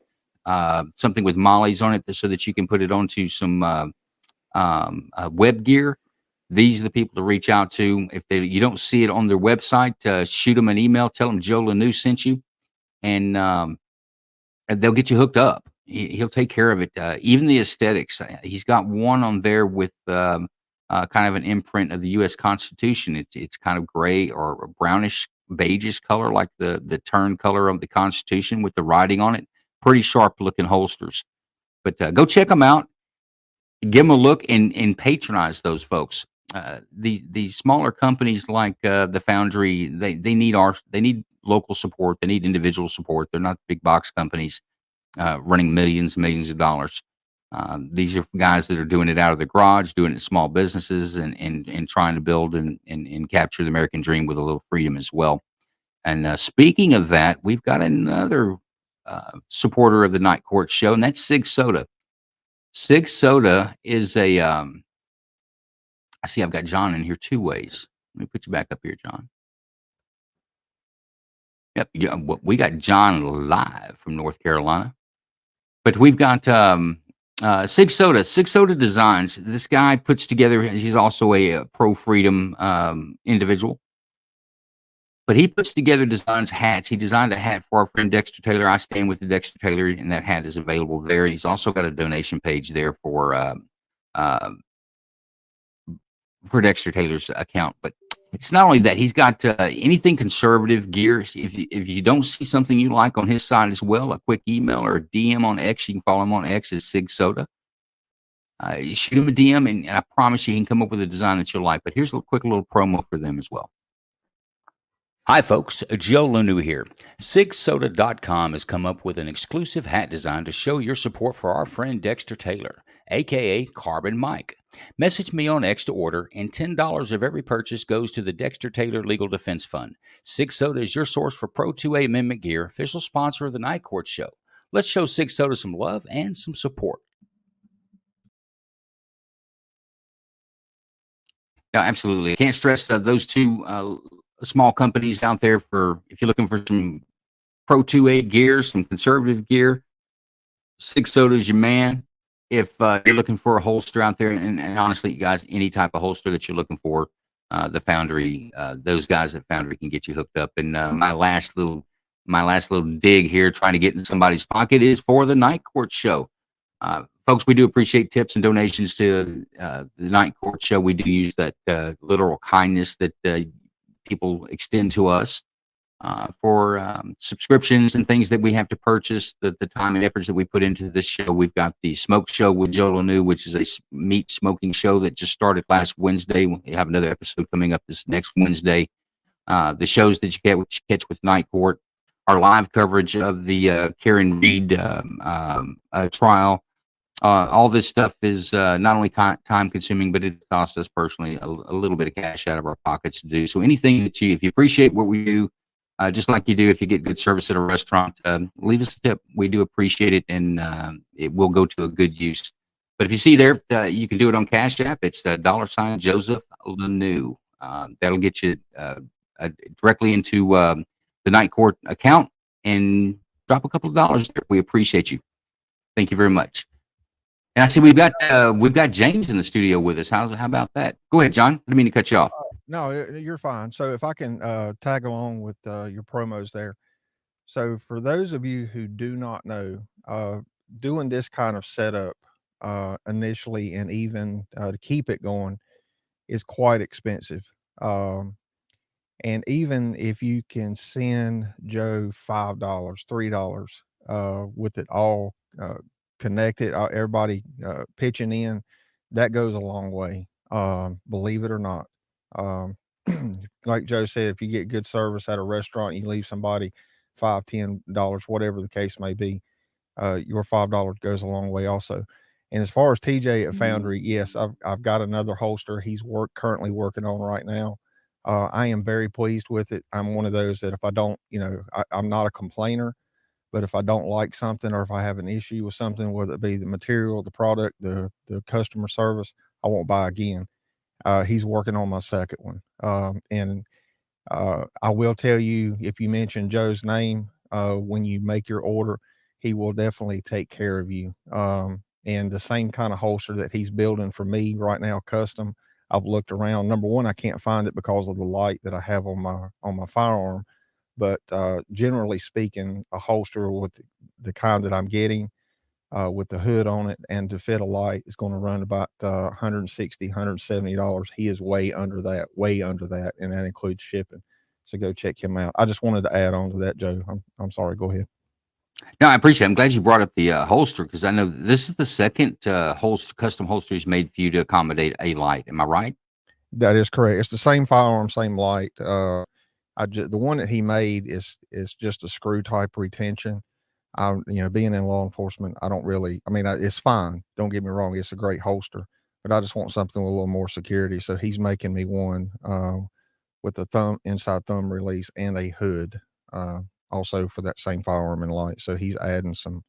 something with mollies on it so that you can put it onto some web gear. These are the people to reach out to. If you don't see it on their website, shoot them an email, tell them Joe Lanou sent you, and they'll get you hooked up. He'll take care of it. Even the aesthetics. He's got one on there with kind of an imprint of the U.S. Constitution. It's kind of gray or brownish, beigeish color, like the turn color of the Constitution with the writing on it. Pretty sharp looking holsters. But go check them out. Give them a look and patronize those folks. The smaller companies like the Foundry, they need local support. They need individual support. They're not big box companies running millions of dollars. These are guys that are doing it out of the garage, doing it in small businesses, and trying to build and capture the American dream with a little freedom as well. And speaking of that, we've got another supporter of the Night Court show, and that's Sig Soda. Sig Soda is a I see I've got John in here two ways. Let me put you back up here, John. Yep, yeah, we got John live from North Carolina. But we've got Sig Soda. Sig Soda Designs. This guy puts together, he's also a pro-freedom individual. But he puts together, designs hats. He designed a hat for our friend Dexter Taylor. I stand with the Dexter Taylor, and that hat is available there. He's also got a donation page there for Dexter Taylor's account. But it's not only that. He's got anything conservative gear. If you don't see something you like on his side as well, a quick email or a DM on X. You can follow him on X as Sig Soda. You shoot him a DM, and I promise you he can come up with a design that you'll like. But here's a quick little promo for them as well. Hi, folks. Joe Lanou here. SigSoda.com has come up with an exclusive hat design to show your support for our friend Dexter Taylor, a.k.a. Carbon Mike. Message me on X to order, and $10 of every purchase goes to the Dexter Taylor Legal Defense Fund. Sig Soda is your source for Pro 2A Amendment gear, official sponsor of the Night Court show. Let's show Sig Soda some love and some support. Yeah, absolutely. I can't stress those two small companies out there for if you're looking for some Pro 2A gear, some conservative gear. Sig Soda is your man. If you're looking for a holster out there, and honestly, you guys, any type of holster that you're looking for, the Foundry, those guys at Foundry can get you hooked up. And my last little dig here, trying to get in somebody's pocket, is for the Night Court show. Folks, we do appreciate tips and donations to the Night Court show. We do use that literal kindness that people extend to us for subscriptions and things that we have to purchase, the time and efforts that we put into this show. We've got the Smoke Show with Joe Lanou, which is a meat smoking show that just started last Wednesday. We have another episode coming up this next Wednesday. The shows that you catch with Night Court, our live coverage of the Karen Reed trial. All this stuff is not only time consuming, but it costs us personally a little bit of cash out of our pockets to do. So anything that if you appreciate what we do, just like you do if you get good service at a restaurant, leave us a tip. We do appreciate it, and it will go to a good use. But if you see there, you can do it on Cash App. It's $ Joseph Lanou. That'll get you directly into the Night Court account, and drop a couple of dollars there. We appreciate you. Thank you very much. And I see we've got James in the studio with us. How about that? Go ahead, John. I didn't mean to cut you off. No, you're fine. So if I can tag along with your promos there. So for those of you who do not know, doing this kind of setup initially and even to keep it going is quite expensive. And even if you can send Joe $5, $3 with it all connected, everybody pitching in, that goes a long way. Believe it or not. Like Joe said, if you get good service at a restaurant, you leave somebody $5, $10, whatever the case may be, your $5 goes a long way also. And as far as TJ at Foundry, yes, I've got another holster he's currently working on right now. I am very pleased with it. I'm one of those that if I don't, I'm not a complainer, but if I don't like something or if I have an issue with something, whether it be the material, the product, the customer service, I won't buy again. He's working on my second one. And I will tell you, if you mention Joe's name, when you make your order, he will definitely take care of you. And the same kind of holster that he's building for me right now, custom, I've looked around. Number one, I can't find it because of the light that I have on my firearm. But generally speaking, a holster with the kind that I'm getting, with the hood on it and to fit a light is going to run about $160, $170. He is way under that, and that includes shipping. So go check him out. I just wanted to add on to that, Joe. I'm sorry. Go ahead. No, I appreciate it. I'm glad you brought up the holster, because I know this is the second custom holster he's made for you to accommodate a light. Am I right? That is correct. It's the same firearm, same light. The one that he made is just a screw type retention. Being in law enforcement, it's fine. Don't get me wrong. It's a great holster, but I just want something with a little more security. So he's making me one with a inside thumb release and a hood, also for that same firearm and light. So he's adding some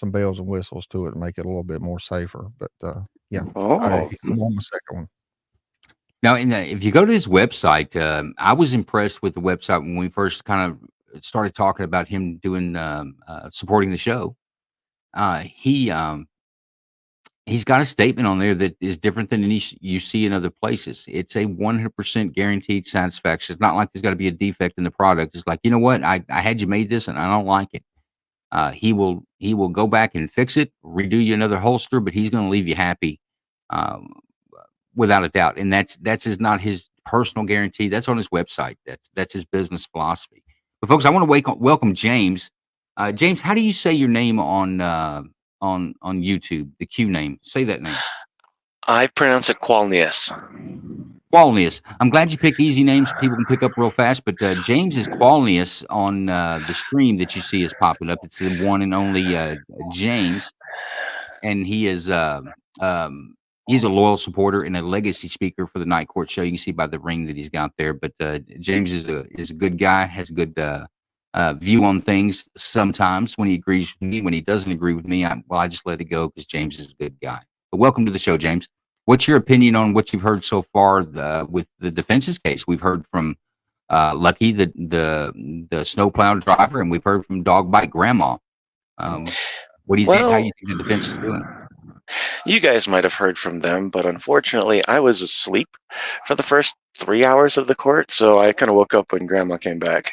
bells and whistles to it to make it a little bit more safer. But I'm on the second one. Now, if you go to his website, I was impressed with the website when we first kind of started talking about him doing supporting the show. He's got a statement on there that is different than any you see in other places. It's a 100% guaranteed satisfaction. It's not like there's got to be a defect in the product. It's like, you know what, I had you made this and I don't like it. He will go back and fix it, redo you another holster, but he's going to leave you happy, without a doubt. And that's not his personal guarantee. That's on his website. That's his business philosophy. But folks, I want to welcome James. James, how do you say your name on YouTube? The Q name. Say that name. I pronounce it Qualnius. Qualnius. I'm glad you picked easy names so people can pick up real fast. But James is Qualnius on the stream that you see is popping up. It's the one and only James, and he is he's a loyal supporter and a legacy speaker for the Night Court show. You can see by the ring that he's got there. But James is a good guy, has a good view on things sometimes when he agrees with me. When he doesn't agree with me, I just let it go because James is a good guy. But welcome to the show, James. What's your opinion on what you've heard so far with the defense's case? We've heard from Lucky, the snowplow driver, and we've heard from Dog Bite Grandma. What do you think? How do you think the defense is doing? You guys might have heard from them, but unfortunately, I was asleep for the first 3 hours of the court, so I kind of woke up when Grandma came back.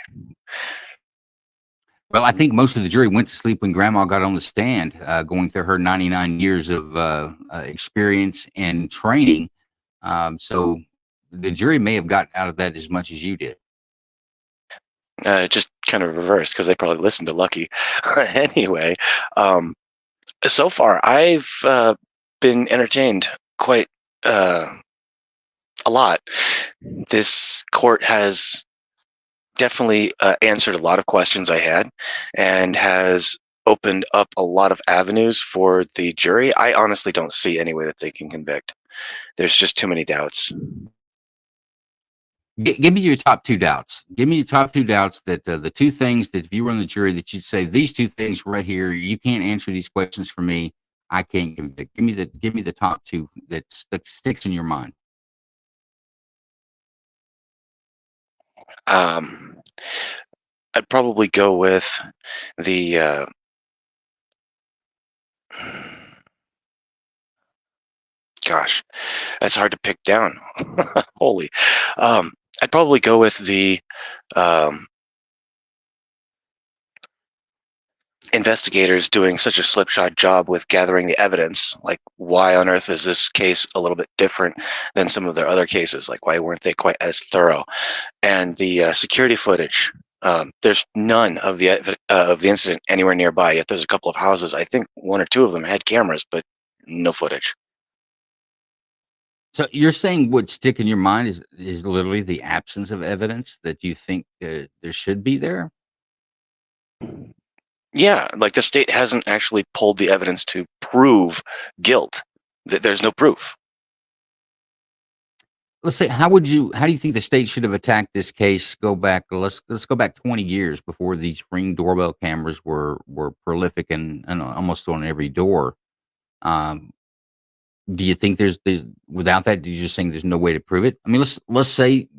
Well, I think most of the jury went to sleep when Grandma got on the stand, going through her 99 years of experience and training. So the jury may have got out of that as much as you did. Just kind of reversed because they probably listened to Lucky. Anyway, so far I've been entertained quite a lot. This court has definitely answered a lot of questions I had and has opened up a lot of avenues for the jury. I honestly don't see any way that they can convict. There's just too many doubts. Give me your top two doubts. Give me your top two doubts that the two things that if you were on the jury that you'd say these two things right here, you can't answer these questions for me. I can't convict. Give me the top two that sticks in your mind. I'd probably go with the gosh, that's hard to pick down. Holy. I'd probably go with the investigators doing such a slipshod job with gathering the evidence. Like, why on earth is this case a little bit different than some of their other cases? Like, why weren't they quite as thorough? And the security footage. There's none of the incident anywhere nearby. Yet there's a couple of houses. I think one or two of them had cameras, but no footage. So you're saying what stick in your mind is literally the absence of evidence that you think there should be there? Yeah, like the state hasn't actually pulled the evidence to prove guilt. There's no proof. Let's say, how do you think the state should have attacked this case? Let's go back 20 years before these Ring doorbell cameras were prolific and almost on every door. Do you think there's without that? Do you just saying there's no way to prove it? I mean, let's say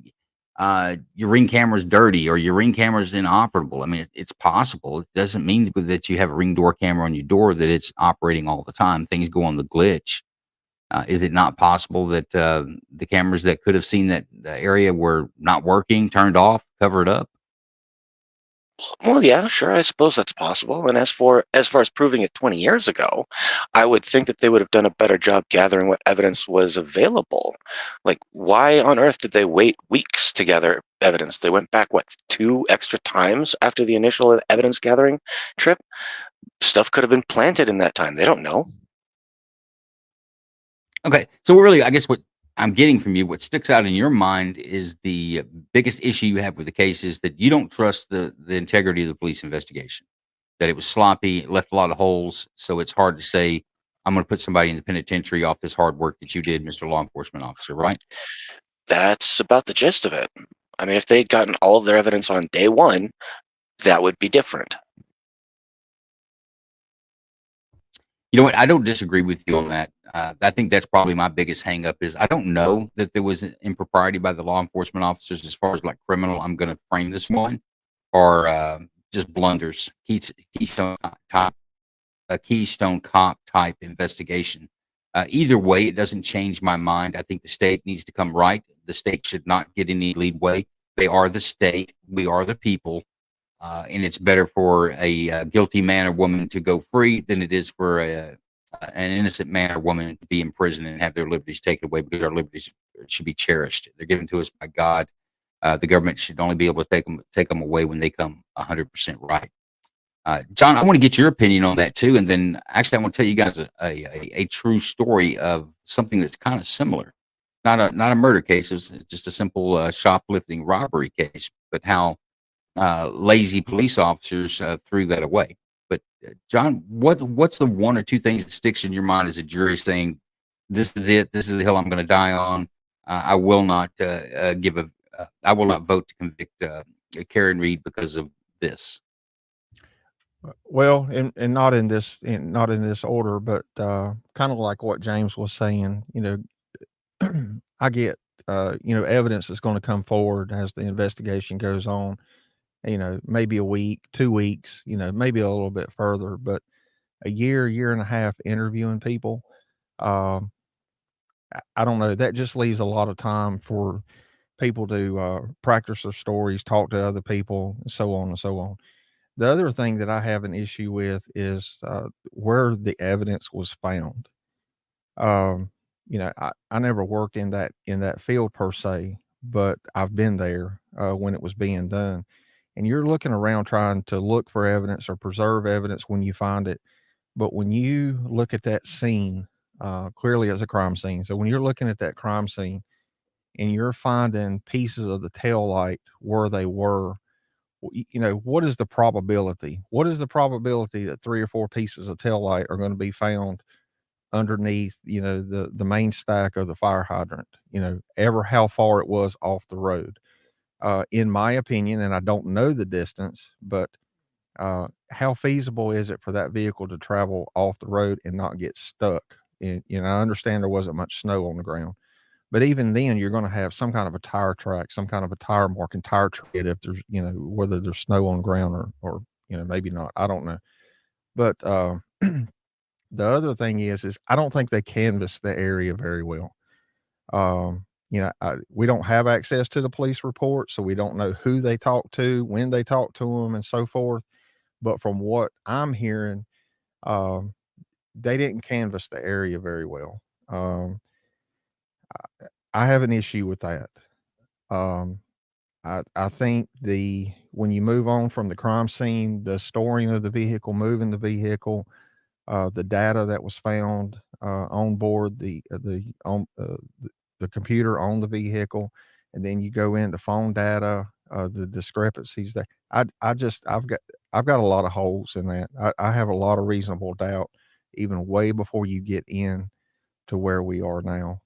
your Ring camera's dirty or your Ring camera's inoperable. I mean, it's possible. It doesn't mean that you have a Ring door camera on your door that it's operating all the time. Things go on the glitch. Is it not possible that the cameras that could have seen that the area were not working, turned off, covered up? Well, yeah, sure. I suppose that's possible. And as far as proving it 20 years ago, I would think that they would have done a better job gathering what evidence was available. Like, why on earth did they wait weeks to gather evidence? They went back, what, 2 extra times after the initial evidence gathering trip? Stuff could have been planted in that time. They don't know. Okay, so really, I guess what I'm getting from you, what sticks out in your mind is the biggest issue you have with the case is that you don't trust the integrity of the police investigation, that it was sloppy, it left a lot of holes, so it's hard to say, I'm going to put somebody in the penitentiary off this hard work that you did, Mr. Law Enforcement Officer, right? That's about the gist of it. I mean, if they'd gotten all of their evidence on day one, that would be different. You know what? I don't disagree with you on that. I think that's probably my biggest hangup is I don't know that there was an impropriety by the law enforcement officers as far as like criminal. I'm going to frame this one or just blunders, Keystone Cop type investigation. Either way, it doesn't change my mind. I think the state needs to come right. The state should not get any leadway. They are the state. We are the people. And it's better for a guilty man or woman to go free than it is for an innocent man or woman to be in prison and have their liberties taken away, because our liberties should be cherished. They're given to us by God. The government should only be able to take them away when they come 100% right. John, I want to get your opinion on that too, and then actually I want to tell you guys a true story of something that's kind of similar. Not a murder case. It's just a simple shoplifting robbery case, but how lazy police officers threw that away. But John, what's the one or two things that sticks in your mind as a jury saying, this is it, this is the hill I'm going to die on. I will not I will not vote to convict Karen Reed because of this. Well, and not in this order, but kind of like what James was saying, I get evidence that's going to come forward as the investigation goes on. Maybe a week, 2 weeks, maybe a little bit further, but a year and a half interviewing people, I don't know. That just leaves a lot of time for people to practice their stories, talk to other people, and so on and so on. The other thing that I have an issue with is where the evidence was found. I never worked in that field per se, but I've been there when it was being done. And you're looking around trying to look for evidence or preserve evidence when you find it. But when you look at that scene, clearly as a crime scene. So when you're looking at that crime scene and you're finding pieces of the tail light where they were, what is the probability? What is the probability that 3 or 4 pieces of tail light are going to be found underneath, the main stack of the fire hydrant, ever how far it was off the road? In my opinion, and I don't know the distance, but how feasible is it for that vehicle to travel off the road and not get stuck? And, I understand there wasn't much snow on the ground, but even then you're going to have some kind of a tire track, some kind of a tire mark and tire tread if there's, whether there's snow on the ground or, maybe not, I don't know. But, the other thing is I don't think they canvassed the area very well. We don't have access to the police report, so we don't know who they talked to, when they talked to them, and so forth. But from what I'm hearing, they didn't canvass the area very well. I have an issue with that. I think when you move on from the crime scene, the storing of the vehicle, moving the vehicle, the data that was found on board the computer on the vehicle, and then you go into phone data, the discrepancies there. I've got a lot of holes in that. I have a lot of reasonable doubt, even way before you get in to where we are now.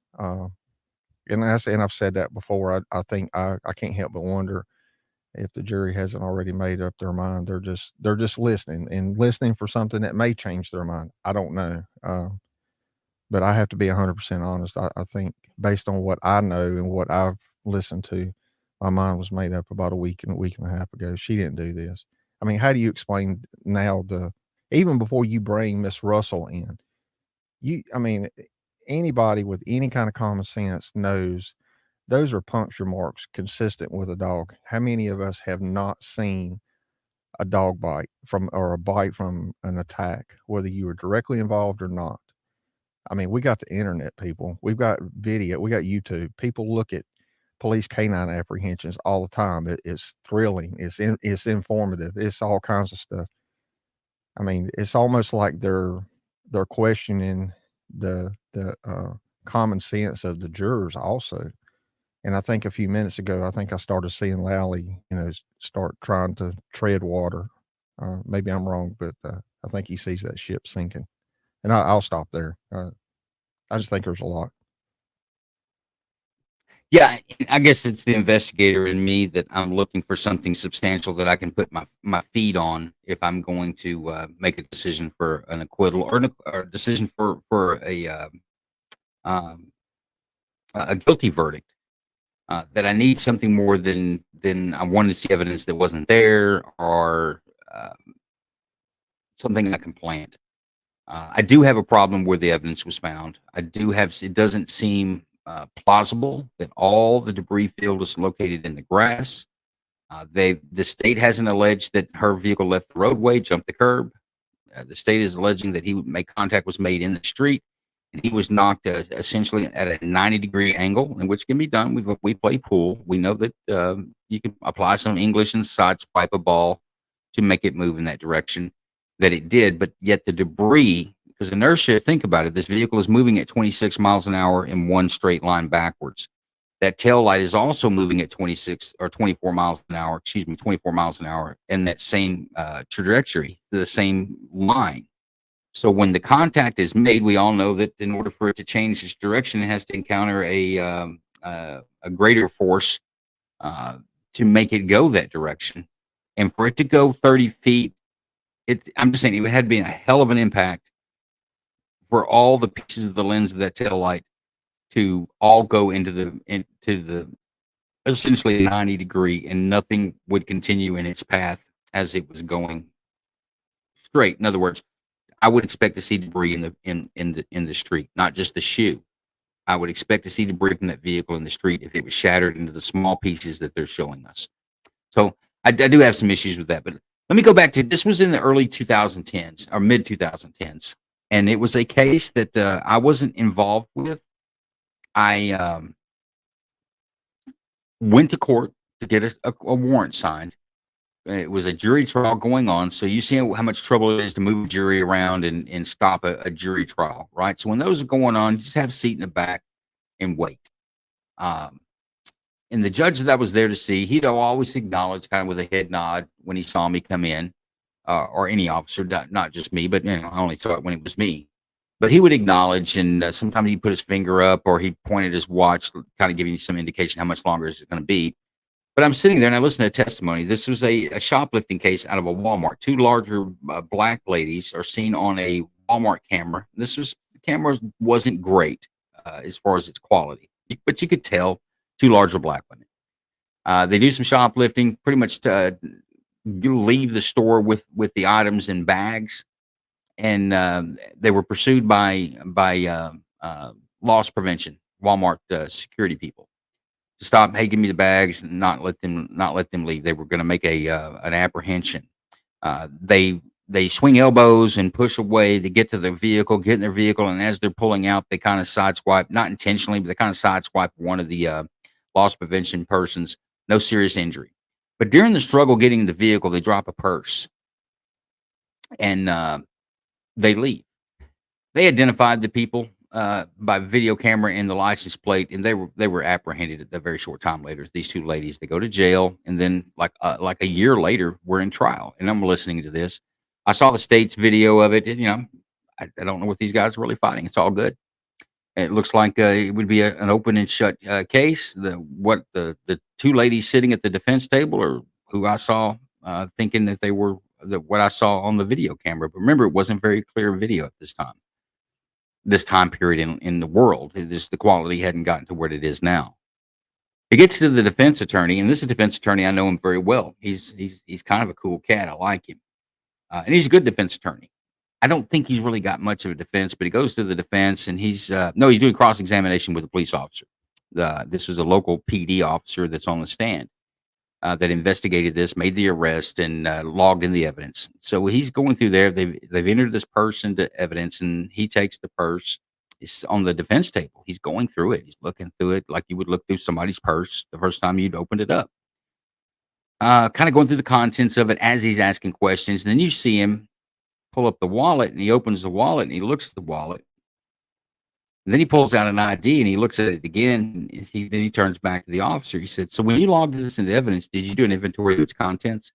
And I've said that before. I think I can't help but wonder if the jury hasn't already made up their mind. They're just listening for something that may change their mind. I don't know. But I have to be 100% honest. I think based on what I know and what I've listened to, my mind was made up about a week and a half ago. She didn't do this. I mean, how do you explain now even before you bring Miss Russell in, anybody with any kind of common sense knows those are puncture marks consistent with a dog. How many of us have not seen a dog bite or a bite from an attack, whether you were directly involved or not? I mean, we got the internet, people. We've got video. We got YouTube. People look at police canine apprehensions all the time. It's thrilling. It's informative. It's all kinds of stuff. I mean, it's almost like they're questioning the common sense of the jurors also. And I think a few minutes ago, I started seeing Lally, start trying to tread water. Maybe I'm wrong, but I think he sees that ship sinking. And I'll stop there. I just think there's a lot. Yeah, I guess it's the investigator in me that I'm looking for something substantial that I can put my feet on if I'm going to make a decision for an acquittal or a decision for a guilty verdict. That I need something more than I wanted to see evidence that wasn't there or something I can plant. I do have a problem where the evidence was found. It doesn't seem plausible that all the debris field is located in the grass. The state hasn't alleged that her vehicle left the roadway, jumped the curb. The state is alleging that contact was made in the street, and he was knocked essentially at a 90-degree angle, in which can be done. We play pool. We know that you can apply some English and sideswipe a ball to make it move in that direction. That it did, but yet the debris, because inertia, think about it, this vehicle is moving at 26 miles an hour in one straight line backwards. That tail light is also moving at 24 miles an hour in that same trajectory, the same line. So when the contact is made, we all know that in order for it to change its direction, it has to encounter a greater force to make it go that direction. And for it to go 30 feet, I'm just saying it had been a hell of an impact for all the pieces of the lens of that tail light to all go into the essentially 90-degree, and nothing would continue in its path as it was going straight. In other words, I would expect to see debris in the street, not just the shoe. I would expect to see debris from that vehicle in the street if it was shattered into the small pieces that they're showing us. So I do have some issues with that, but let me go back to, this was in the early 2010s or mid 2010s. And it was a case that I wasn't involved with, I went to court to get a warrant signed. It was a jury trial going on. So you see how much trouble it is to move a jury around and stop a jury trial, right? So when those are going on, you just have a seat in the back and wait. Um, and the judge that I was there to see, he'd always acknowledge kind of with a head nod when he saw me come in, or any officer, not just me, but I only saw it when it was me. But he would acknowledge, and sometimes he'd put his finger up or he pointed his watch, kind of giving you some indication how much longer is it going to be. But I'm sitting there and I listened to testimony. This was a shoplifting case out of a Walmart. Two larger black ladies are seen on a Walmart camera. The camera wasn't great as far as its quality, but you could tell two larger black women. They do some shoplifting, pretty much you leave the store with the items in bags, and they were pursued by loss prevention, Walmart security people, to stop. Hey, give me the bags, and not let them leave. They were going to make an apprehension. They swing elbows and push away to get to their vehicle, get in their vehicle, and as they're pulling out, they kind of sideswipe, not intentionally, but they kind of sideswipe one of the loss prevention persons. No serious injury. But during the struggle getting in the vehicle, they drop a purse, and they leave. They identified the people by video camera and the license plate, and they were apprehended a very short time later. These two ladies, they go to jail, and then like a year later, we're in trial. And I'm listening to this. I saw the state's video of it. And, I don't know what these guys are really fighting. It's all good. It looks like it would be an open and shut case. The two ladies sitting at the defense table, or who I saw thinking that they were what I saw on the video camera. But remember, it wasn't very clear video at this time period in the world. The quality hadn't gotten to where it is now. It gets to the defense attorney, and this is a defense attorney. I know him very well. He's kind of a cool cat. I like him, and he's a good defense attorney. I don't think he's really got much of a defense, but he goes to the defense, and he's doing cross-examination with a police officer. This was a local PD officer that's on the stand that investigated this, made the arrest, and logged in the evidence. So he's going through there. They've entered this purse into evidence, and he takes the purse. It's on the defense table. He's going through it. He's looking through it like you would look through somebody's purse the first time you'd opened it up. Kind of going through the contents of it as he's asking questions. And then you see him pull up the wallet, and he opens the wallet, and he looks at the wallet. And then he pulls out an ID, and he looks at it again. And then he turns back to the officer. He said, "So when you logged this into evidence, did you do an inventory of its contents?"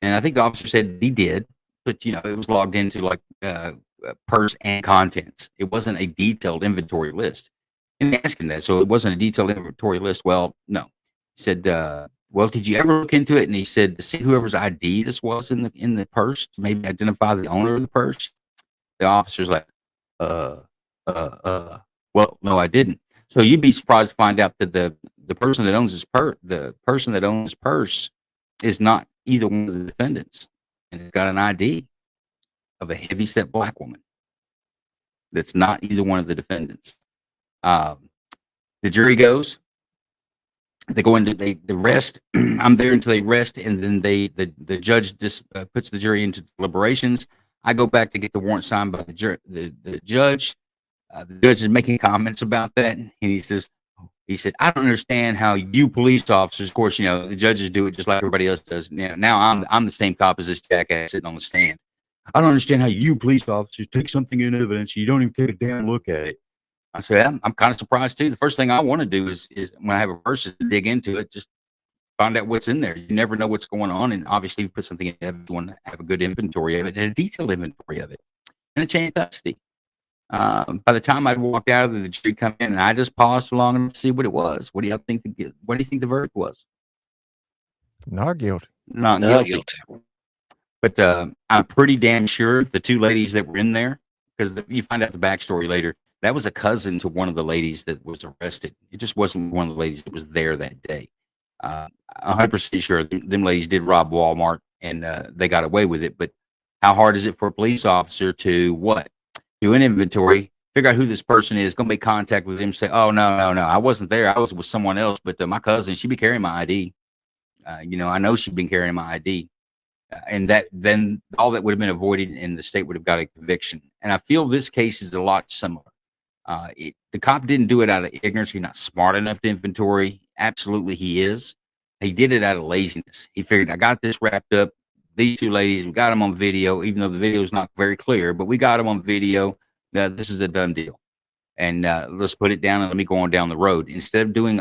And I think the officer said he did, but it was logged into like purse and contents. It wasn't a detailed inventory list. And he asked him that, so it wasn't a detailed inventory list. Well, no. He said, "Well, did you ever look into it?" And he said, "To see whoever's ID this was in the purse, to maybe identify the owner of the purse." The officer's like, well, no, I didn't." So you'd be surprised to find out that the person that owns his purse is not either one of the defendants, and it's got an ID of a heavyset black woman that's not either one of the defendants. The jury goes. They go into the rest. I'm there until they rest, and then the judge just puts the jury into deliberations. I go back to get the warrant signed by the judge. The judge is making comments about that, and he said, "I don't understand how you police officers, of course, the judges do it just like everybody else does. Now I'm the same cop as this jackass sitting on the stand. I don't understand how you police officers take something in evidence, you don't even take a damn look at it." I said, I'm kind of surprised too. The first thing I want to do is when I have a purse is to dig into it, just find out what's in there. You never know what's going on. And obviously you put something in evidence, you want to have a good inventory of it and a detailed inventory of it and a chain of custody. By the time I walked out of the jury come in, and I just paused for long enough to see what it was. What do you think the verdict was? Not guilty. Not guilty. But I'm pretty damn sure the two ladies that were in there, because you find out the backstory later, that was a cousin to one of the ladies that was arrested. It just wasn't one of the ladies that was there that day. 100% sure them ladies did rob Walmart, and they got away with it. But how hard is it for a police officer to what? Do an inventory, figure out who this person is, go make contact with them, say, "Oh, no, I wasn't there. I was with someone else, but my cousin, she'd be carrying my ID. I know she'd been carrying my ID." And then all that would have been avoided, and the state would have got a conviction. And I feel this case is a lot similar. The cop didn't do it out of ignorance. He's not smart enough to inventory. Absolutely, he is. He did it out of laziness. He figured, I got this wrapped up. These two ladies, we got them on video, even though the video is not very clear, but we got them on video. This is a done deal. And let's put it down and let me go on down the road. Instead of doing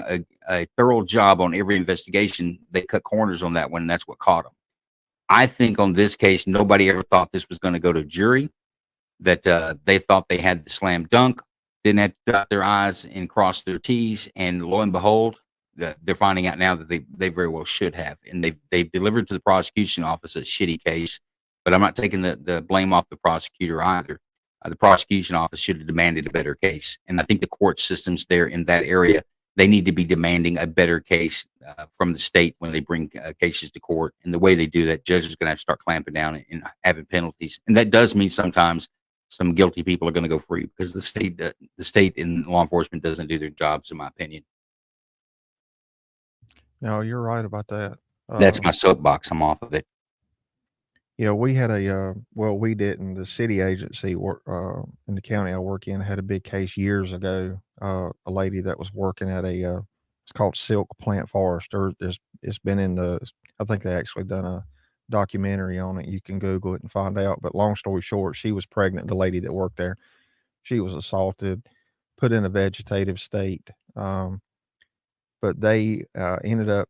a thorough job on every investigation, they cut corners on that one, and that's what caught them. I think on this case, nobody ever thought this was going to go to jury, that they thought they had the slam dunk, didn't have to dot their I's and cross their T's, and lo and behold, they're finding out now that they very well should have. And they've delivered to the prosecution office a shitty case, but I'm not taking the blame off the prosecutor either. The prosecution office should have demanded a better case. And I think the court systems there in that area, they need to be demanding a better case from the state when they bring cases to court. And the way they do that, judges are going to have to start clamping down and having penalties. And that does mean sometimes some guilty people are going to go free because the state and law enforcement doesn't do their jobs, in my opinion. No, you're right about that. That's my soapbox. I'm off of it. Yeah, we had we didn't. The city agency in the county I work in had a big case years ago. A lady that was working at it's called Silk Plant Forest, or it's been in I think they actually done a documentary on it. You can Google it and find out. But long story short, she was pregnant. The lady that worked there, she was assaulted, put in a vegetative state. But they ended up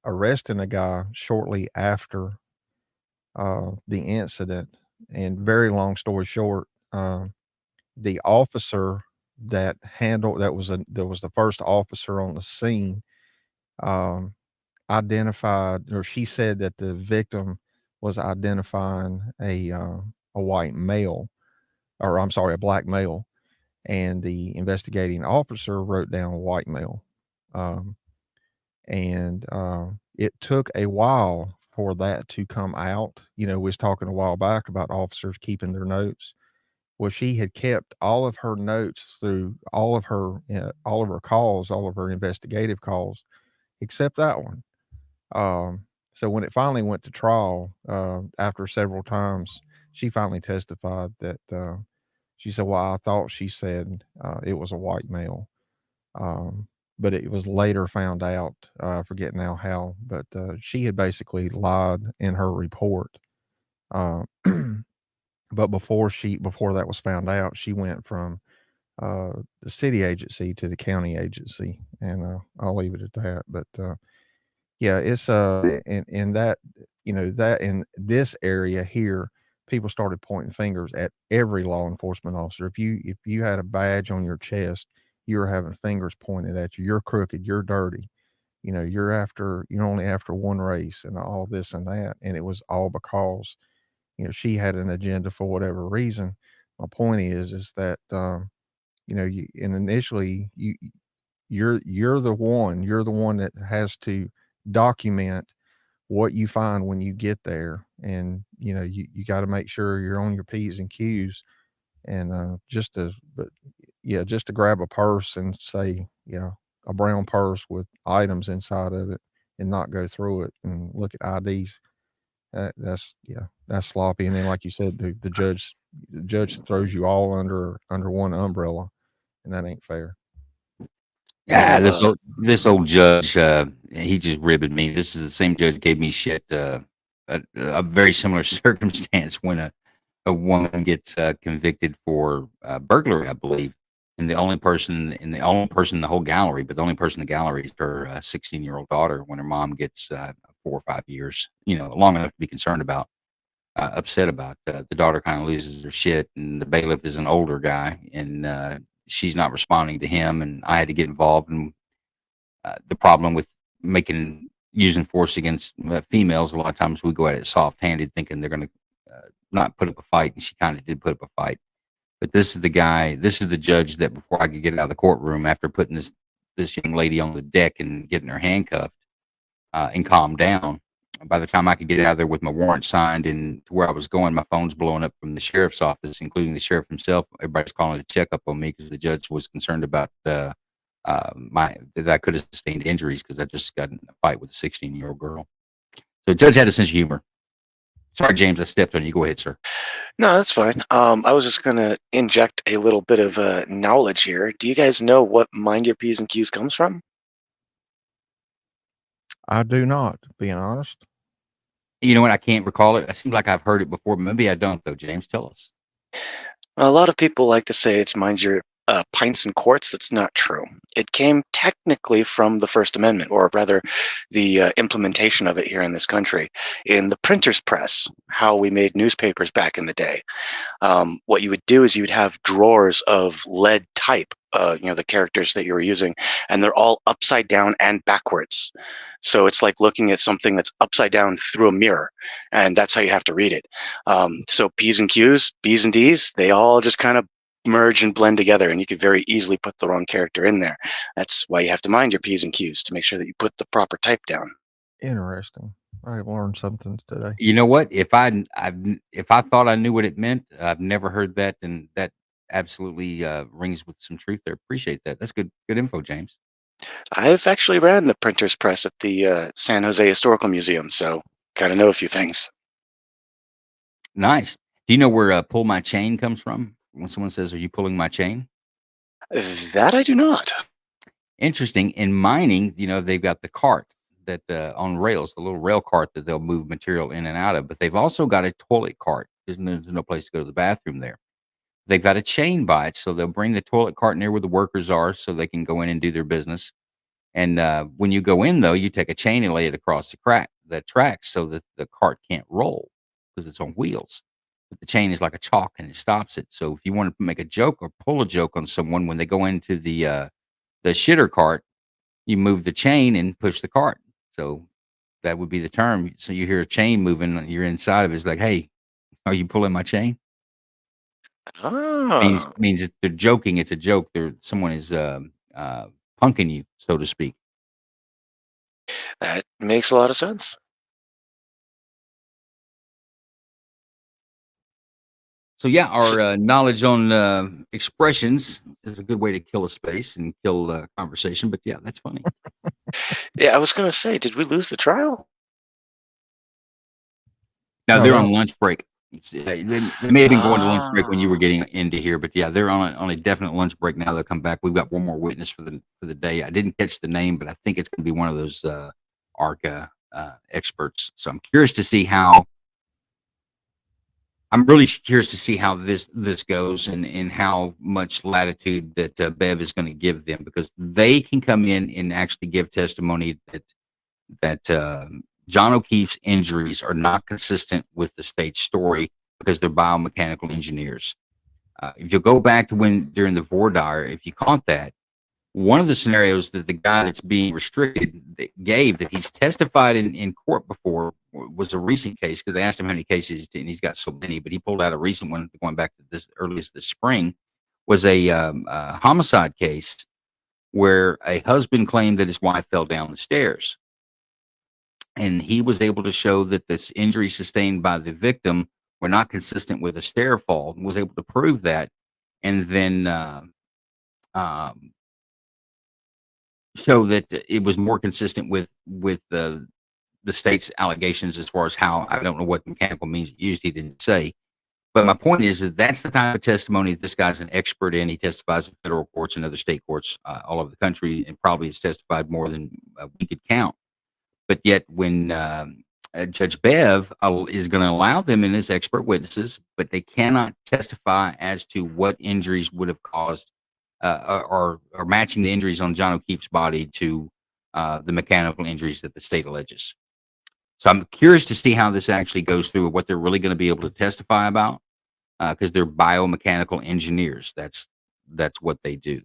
arresting a guy shortly after the incident. And very long story short, the officer that was the first officer on the scene, identified, or she said that the victim was identifying a white male, or I'm sorry, a black male, and the investigating officer wrote down white male. It took a while for that to come out. We was talking a while back about officers keeping their notes. Well, she had kept all of her notes through all of her calls, all of her investigative calls, except that one. So when it finally went to trial, after several times, she finally testified that she said, "Well, I thought," she said, "it was a white male." But it was later found out, I forget now how, but she had basically lied in her report. But before that was found out, she went from the city agency to the county agency, and I'll leave it at that. But yeah, it's in that, that in this area here, people started pointing fingers at every law enforcement officer. If you had a badge on your chest, you were having fingers pointed at you. You're crooked. You're dirty. You're only after one race and all this and that. And it was all because, she had an agenda for whatever reason. My point is that, initially you're the one that has to document what you find when you get there. And, you got to make sure you're on your P's and Q's, and just to grab a purse and say, a brown purse with items inside of it, and not go through it and look at IDs. That's sloppy. And then, like you said, the judge throws you all under one umbrella, and that ain't fair. Yeah, this old judge, he just ribbed me. This is the same judge gave me shit. A very similar circumstance when a woman gets convicted for burglary, I believe, and the only person in the whole gallery, but the only person in the gallery is her 16-year-old daughter. When her mom gets 4 or 5 years, long enough to be concerned about, upset about, the daughter kind of loses her shit, and the bailiff is an older guy, and she's not responding to him, and I had to get involved. And the problem with using force against females, a lot of times we go at it soft-handed, thinking they're going to not put up a fight, and she kind of did put up a fight. But this is the judge that before I could get out of the courtroom, after putting this young lady on the deck and getting her handcuffed and calmed down, by the time I could get out of there with my warrant signed and to where I was going, my phone's blowing up from the sheriff's office, including the sheriff himself. Everybody's calling to check up on me because the judge was concerned about that I could have sustained injuries because I just got in a fight with a 16-year-old girl. So the judge had a sense of humor. Sorry, James, I stepped on you. Go ahead, sir. No, that's fine. I was just gonna inject a little bit of knowledge here. Do you guys know what "Mind Your P's and Q's" comes from? I do not, being honest. You know what? I can't recall it. It seems like I've heard it before, but maybe I don't, though. James, tell us. A lot of people like to say it's "Mind Your Pints and Quarts." That's not true. It came technically from the First Amendment, or rather, the implementation of it here in this country, in the printer's press, how we made newspapers back in the day. What you would do is you would have drawers of lead type, the characters that you were using, and they're all upside down and backwards. So it's like looking at something that's upside down through a mirror, and that's how you have to read it. So P's and Q's, B's and D's, they all just kind of merge and blend together, and you could very easily put the wrong character in there. That's why you have to mind your P's and Q's to make sure that you put the proper type down. Interesting. I've learned something today. You know what? If I thought I knew what it meant, I've never heard that, and that absolutely rings with some truth there. Appreciate that. That's good info, James. I've actually ran the printer's press at the San Jose Historical Museum, so gotta know a few things. Nice. Do you know where "pull my chain" comes from? When someone says, "Are you pulling my chain?" That I do not. Interesting. In mining, they've got the cart that on rails, the little rail cart that they'll move material in and out of, but they've also got a toilet cart because there's no place to go to the bathroom there. They've got a chain by it, so they'll bring the toilet cart near where the workers are so they can go in and do their business. And when you go in, though, you take a chain and lay it across the tracks so that the cart can't roll because it's on wheels. But the chain is like a chalk and it stops it. So if you want to make a joke or pull a joke on someone when they go into the shitter cart, you move the chain and push the cart. So that would be the term. So you hear a chain moving, you're inside of it. It's like, "Hey, are you pulling my chain?" Ah, Means if they're joking, it's a joke. Someone is punking you, so to speak. that makes a lot of sense. So yeah, our knowledge on expressions is a good way to kill a space and kill conversation. But yeah, that's funny. Yeah, I was gonna say, did we lose the trial? Now No, they're that on lunch break. They may have been going to lunch break when you were Ah, getting into here, but yeah, they're on a definite lunch break now. They'll come back. We've got one more witness for the day. I didn't catch the name, but I think it's going to be one of those ARCA experts. So I'm really curious to see how this goes and how much latitude that Bev is going to give them, because they can come in and actually give testimony that John O'Keefe's injuries are not consistent with the state's story because they're biomechanical engineers. If you go back to during the voir dire, if you caught that, one of the scenarios that the guy that's being restricted gave that he's testified in court before was a recent case, because they asked him how many cases, and he's got so many, but he pulled out a recent one going back to this earliest this spring, was a homicide case where a husband claimed that his wife fell down the stairs. And he was able to show that this injury sustained by the victim were not consistent with a stair fall, and was able to prove that, and then um, show that it was more consistent with the state's allegations as far as how, I don't know what mechanical means it used. He didn't say. But my point is that that's the type of testimony that this guy's an expert in. He testifies in federal courts and other state courts all over the country, and probably has testified more than we could count. But yet, when Judge Bev is going to allow them in as expert witnesses, but they cannot testify as to what injuries would have caused or matching the injuries on John O'Keefe's body to the mechanical injuries that the state alleges. So I'm curious to see how this actually goes through, what they're really going to be able to testify about, because they're biomechanical engineers. That's what they do.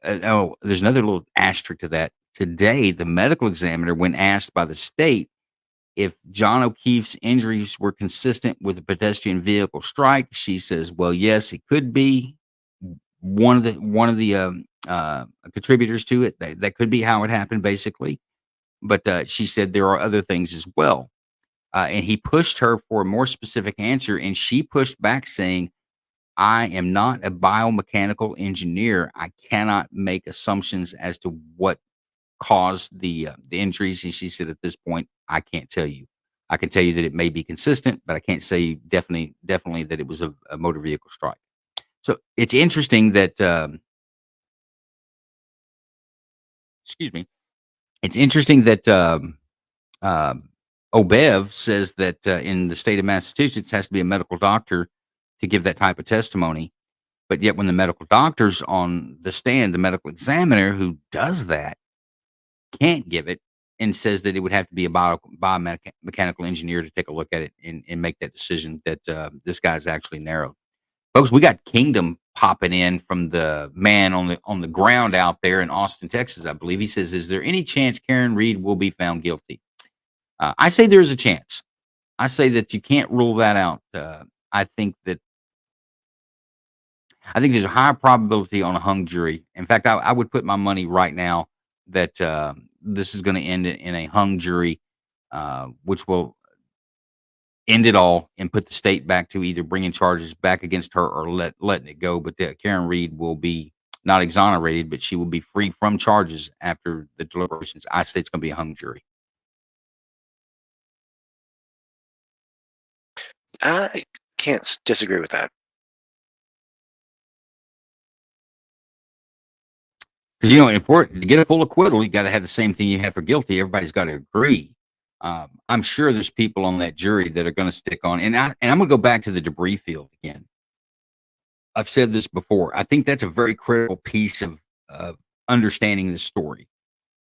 There's another little asterisk to that. Today, the medical examiner, when asked by the state if John O'Keefe's injuries were consistent with a pedestrian vehicle strike, she says, "Well, yes, it could be one of the contributors to it. That could be how it happened, basically." But she said there are other things as well. And he pushed her for a more specific answer, and she pushed back, saying, "I am not a biomechanical engineer. I cannot make assumptions as to what caused the injuries." And she said, "At this point, I can't tell you." I can tell you that it may be consistent, but I can't say definitely that it was a motor vehicle strike. So it's interesting that, excuse me, it's interesting that OBEV says that in the state of Massachusetts, it has to be a medical doctor to give that type of testimony. But yet, when the medical doctor's on the stand, the medical examiner who does that can't give it and says that it would have to be a biomechanical engineer to take a look at it and make that decision that this guy's actually narrowed. Folks, we got Kingdom popping in from the man on the ground out there in Austin, Texas, I believe. He says, "Is there any chance Karen Reed will be found guilty?" I say there's a chance. I say that you can't rule that out. I think there's a high probability on a hung jury. In fact, I would put my money right now that this is going to end in a hung jury, which will end it all and put the state back to either bringing charges back against her or letting it go. But Karen Reed will be not exonerated, but she will be free from charges after the deliberations. I say it's going to be a hung jury. I can't disagree with that. Because, you know, important to get a full acquittal, you got to have the same thing you have for guilty. Everybody's got to agree. I'm sure there's people on that jury that are going to stick on. And I'm going to go back to the debris field again. I've said this before. I think that's a very critical piece of understanding the story.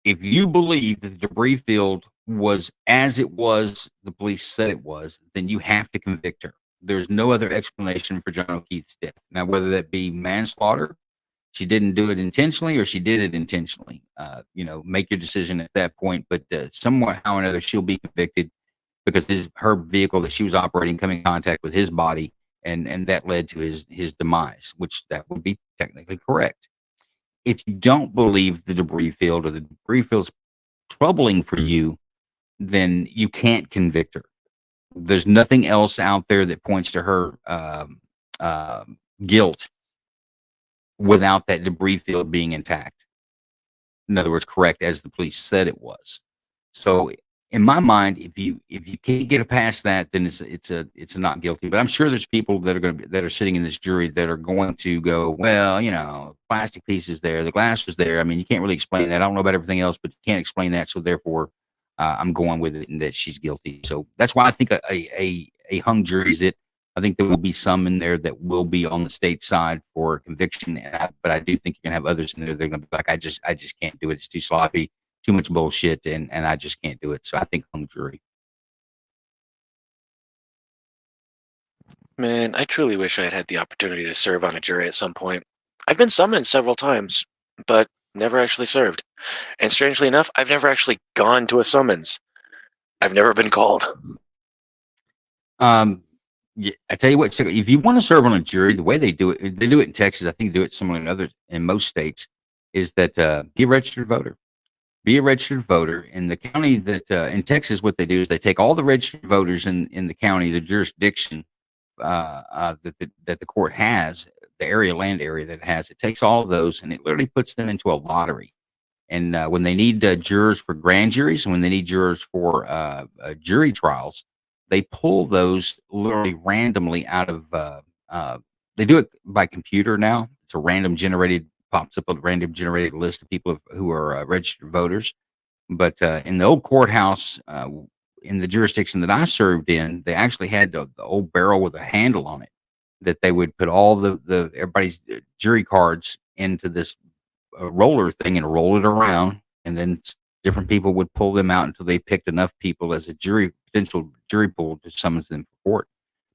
If you believe that the debris field was as it was, the police said it was, then you have to convict her. There's no other explanation for John O'Keefe's death. Now, whether that be manslaughter, she didn't do it intentionally, or she did it intentionally. Make your decision at that point. But somehow or another, she'll be convicted because her vehicle that she was operating come in contact with his body, and that led to his demise, which that would be technically correct. If you don't believe the debris field, or the debris field's troubling for you, then you can't convict her. There's nothing else out there that points to her guilt without that debris field being intact. In other words, correct as the police said it was. So in my mind, if you can't get past that, then it's a not guilty. But I'm sure there's people that are sitting in this jury that are going to go, well, plastic pieces there, the glass was there. I mean, you can't really explain that. I don't know about everything else, but you can't explain that. So therefore, I'm going with it and that she's guilty. So that's why I think a hung jury is it. I think there will be some in there that will be on the state side for conviction, but I do think you're gonna have others in there. They're gonna be like, I just can't do it. It's too sloppy, too much bullshit, and I just can't do it. So I think hung jury. Man, I truly wish I had had the opportunity to serve on a jury at some point. I've been summoned several times, but never actually served. And strangely enough, I've never actually gone to a summons. I've never been called. Yeah, I tell you what. So if you want to serve on a jury, the way they do it in Texas. I think they do it similar in most states. Is that be a registered voter? Be a registered voter in the county that in Texas. What they do is they take all the registered voters in the county, the jurisdiction that the court has, the land area that it has. It takes all of those and it literally puts them into a lottery. And when they need jurors for grand juries, and when they need jurors for jury trials, they pull those literally randomly out of. They do it by computer now. It's a pops up a random generated list of people who are registered voters. But in the old courthouse, in the jurisdiction that I served in, they actually had the old barrel with a handle on it that they would put all the everybody's jury cards into this roller thing and roll it around, and then different people would pull them out until they picked enough people as a potential jury pool to summons them for court.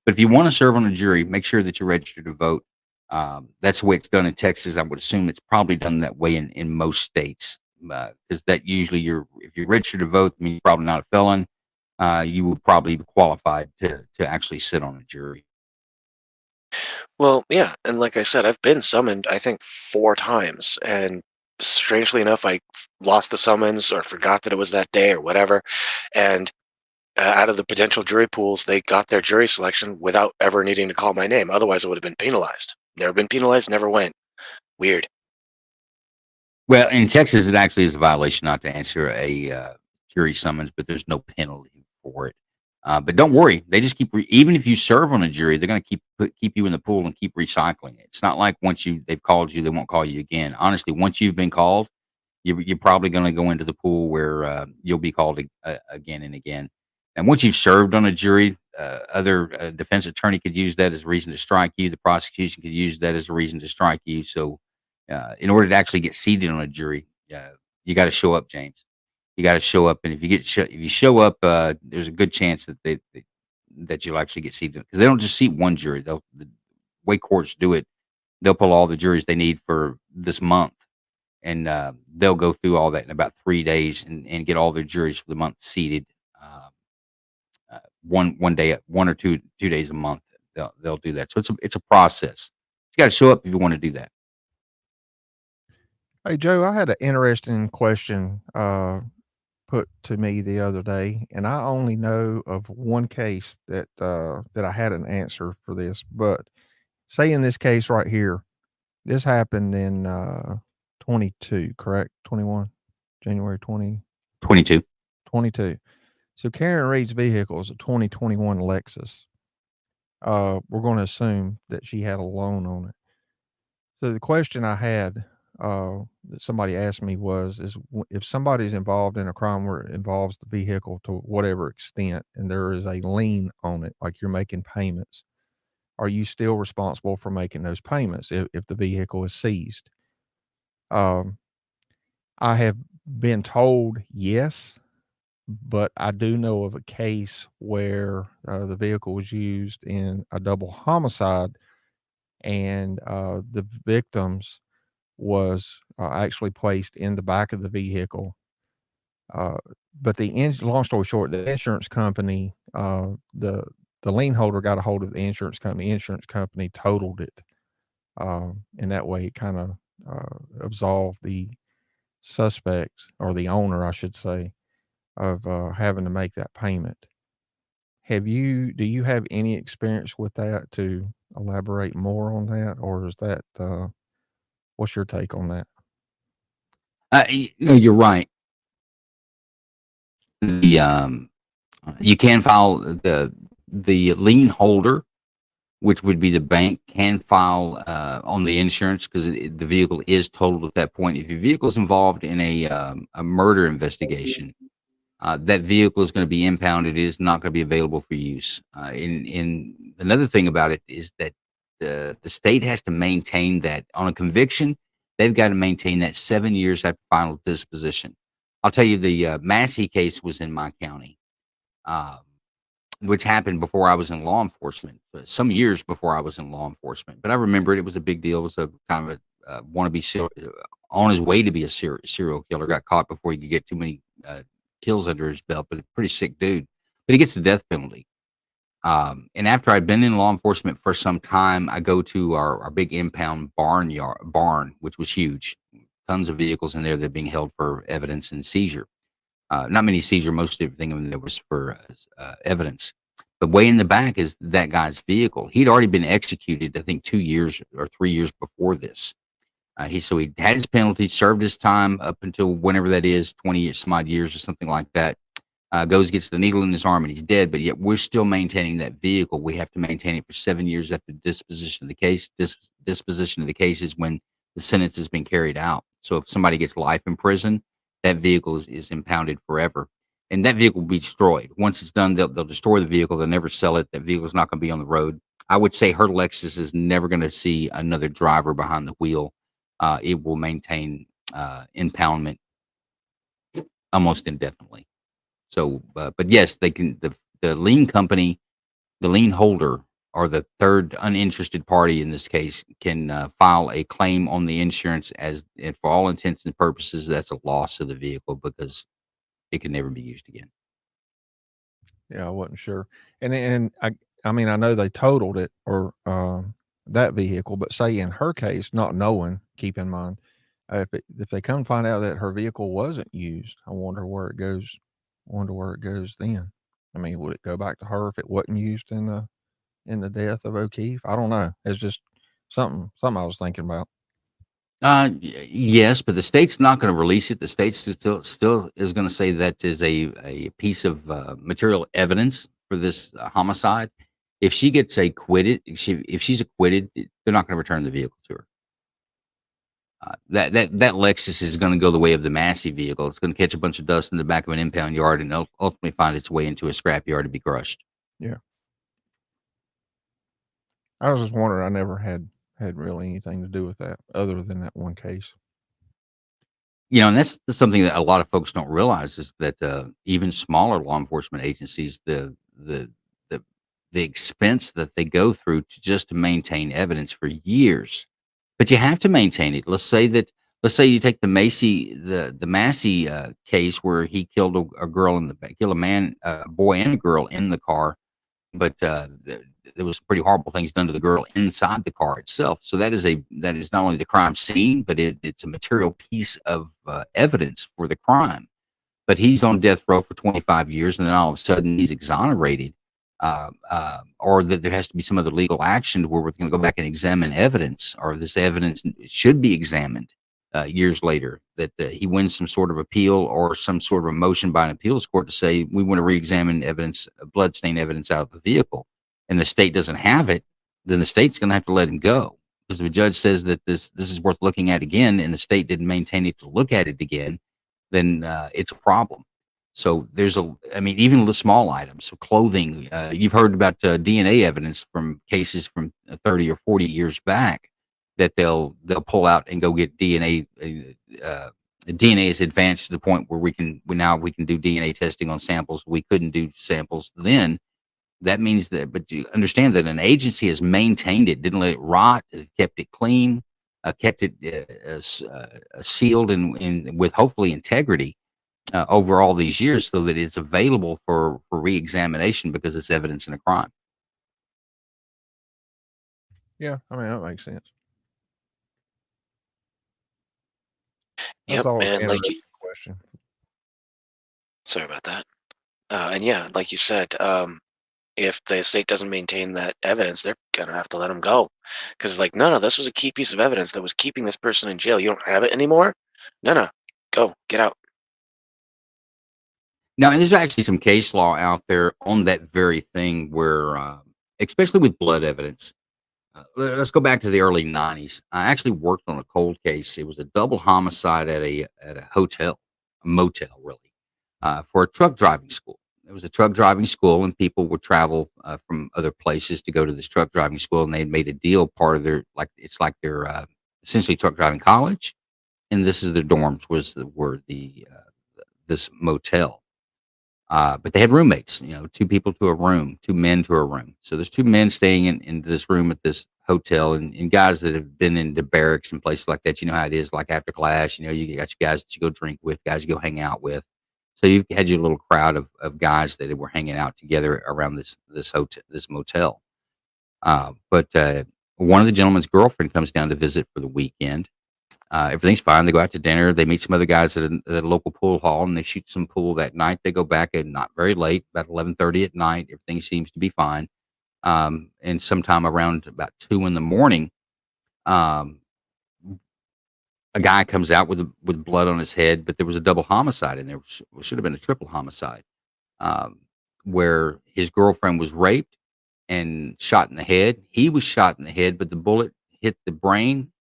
But if you want to serve on a jury, make sure that you're registered to vote. That's the way it's done in Texas. I would assume it's probably done that way in most states, because that usually if you're registered to vote, I mean, you're probably not a felon. You would probably be qualified to actually sit on a jury. Well, yeah, and like I said, I've been summoned, I think, 4 times, and strangely enough, I lost the summons or forgot that it was that day or whatever, and out of the potential jury pools, they got their jury selection without ever needing to call my name. Otherwise, I would have been penalized. Never been penalized, never went. Weird. Well, in Texas, it actually is a violation not to answer a jury summons, but there's no penalty for it. But don't worry, they just even if you serve on a jury, they're going to keep you in the pool and keep recycling it. It's not like once they've called you, they won't call you again. Honestly, once you've been called, you're probably going to go into the pool where you'll be called again and again. And once you've served on a jury, other defense attorney could use that as a reason to strike you. The prosecution could use that as a reason to strike you. So, in order to actually get seated on a jury, you got to show up, James. You got to show up, and if you show up, there's a good chance that that you'll actually get seated because they don't just seat one jury. The way courts do it, they'll pull all the juries they need for this month, and they'll go through all that in about 3 days and get all their juries for the month seated. One day, 1 or 2 days a month, they'll do that. So it's a process. You got to show up if you want to do that. Hey, Joe, I had an interesting question put to me the other day, and I only know of one case that I had an answer for this. But say in this case right here, this happened in 22, correct? 21, January 22. 22. So Karen Reed's vehicle is a 2021 Lexus. We're going to assume that she had a loan on it. So the question I had that somebody asked me is if somebody's involved in a crime where it involves the vehicle to whatever extent, and there is a lien on it, like you're making payments, are you still responsible for making those payments if the vehicle is seized? I have been told yes, but I do know of a case where the vehicle was used in a double homicide, and the victims was actually placed in the back of the vehicle. But long story short, the insurance company, the lien holder got a hold of the insurance company. The insurance company totaled it, and that way it kind of absolved the suspects, or the owner, I should say, of having to make that payment. Do you have any experience with that to elaborate more on that, or is that what's your take on that? No, you're right. You can file the lien holder, which would be the bank, can file on the insurance because the vehicle is totaled at that point. If your vehicle is involved in a murder investigation, that vehicle is going to be impounded. It is not going to be available for use. In another thing about it is that the state has to maintain that on a conviction. They've got to maintain that 7 years after final disposition. I'll tell you, the Massey case was in my county, which happened before I was in law enforcement, some years before I was in law enforcement. But I remember it was a big deal. It was a kind of a wannabe on his way to be a serial killer. Got caught before he could get too many kills under his belt, but a pretty sick dude. But he gets the death penalty. And after I'd been in law enforcement for some time, I go to our big impound barn, which was huge. Tons of vehicles in there that are being held for evidence and seizure. Not many seizure, most everything in there was for evidence. But way in the back is that guy's vehicle. He'd already been executed, I think, 2 years or 3 years before this. So he had his penalty, served his time up until whenever that is, 20 some odd years or something like that. Gets the needle in his arm, and he's dead. But yet we're still maintaining that vehicle. We have to maintain it for 7 years after disposition of the case. Disposition of the case is when the sentence has been carried out. So if somebody gets life in prison, that vehicle is impounded forever, and that vehicle will be destroyed. Once it's done, they'll destroy the vehicle. They'll never sell it. That vehicle is not going to be on the road. I would say her Lexus is never going to see another driver behind the wheel. It will maintain impoundment almost indefinitely. So, but yes, they can. The lien company, the lien holder, or the third uninterested party in this case, can file a claim on the insurance and for all intents and purposes, that's a loss of the vehicle because it can never be used again. Yeah, I wasn't sure. And I mean, I know they totaled it, or that vehicle, but say in her case, not knowing, keep in mind, if they come find out that her vehicle wasn't used, I wonder where it goes. Then. I mean, would it go back to her if it wasn't used in the death of O'Keefe? I don't know. It's just something I was thinking about. Yes, but the state's not going to release it. The state still is going to say that is a piece of material evidence for this homicide. If she gets acquitted, if she's acquitted, they're not going to return the vehicle to her. That Lexus is going to go the way of the Massey vehicle. It's going to catch a bunch of dust in the back of an impound yard and ultimately find its way into a scrap yard to be crushed. Yeah. I was just wondering. I never had really anything to do with that other than that one case. And that's something that a lot of folks don't realize is that even smaller law enforcement agencies, the expense that they go through to maintain evidence for years, but you have to maintain it. Let's say you take the Massey case where he killed a girl in the back, killed a boy and a girl in the car, but there was pretty horrible things done to the girl inside the car itself. So that is not only the crime scene, but it's a material piece of evidence for the crime. But he's on death row for 25 years, and then all of a sudden he's exonerated, or that there has to be some other legal action where we're going to go back and examine evidence, or this evidence should be examined years later, that he wins some sort of appeal or some sort of a motion by an appeals court to say we want to re-examine evidence, bloodstain evidence out of the vehicle, and the state doesn't have it, then the state's going to have to let him go. Because if a judge says that this is worth looking at again, and the state didn't maintain it to look at it again, then it's a problem. So even the small items, so clothing. You've heard about DNA evidence from cases from 30 or 40 years back that they'll pull out and go get DNA. DNA is advanced to the point where we can do DNA testing on samples. We couldn't do samples then. That means that, but you understand that an agency has maintained it, didn't let it rot, kept it clean, kept it sealed and with hopefully integrity over all these years, so that it's available for re-examination because it's evidence in a crime. Yeah, I mean that makes sense. Yep, That's all and like interesting question. sorry about that. And yeah, like you said, if the state doesn't maintain that evidence, they're gonna have to let them go, because like, no, this was a key piece of evidence that was keeping this person in jail. You don't have it anymore. No, go get out. Now, and there's actually some case law out there on that very thing where, especially with blood evidence. Let's go back to the early 90s. I actually worked on a cold case. It was a double homicide at a hotel, a motel, really, for a truck driving school. It was a truck driving school, and people would travel from other places to go to this truck driving school, and they had made a deal. Part of their their essentially truck driving college, and this is their dorms were this motel. But they had roommates, 2 people to a room, 2 men to a room. So there's 2 men staying in this room at this hotel, and guys that have been into barracks and places like that. You know how it is, like after class, you got your guys that you go drink with, guys you go hang out with. So you had your little crowd of guys that were hanging out together around this hotel, this motel. But one of the gentleman's girlfriend comes down to visit for the weekend. Everything's fine. They go out to dinner. They meet some other guys at a local pool hall, and they shoot some pool that night. They go back at not very late, about 11:30 at night. Everything seems to be fine. And sometime around about 2 in the morning, a guy comes out with blood on his head, but there was a double homicide in there. It should have been a triple homicide, where his girlfriend was raped and shot in the head. He was shot in the head, but the bullet hit the brain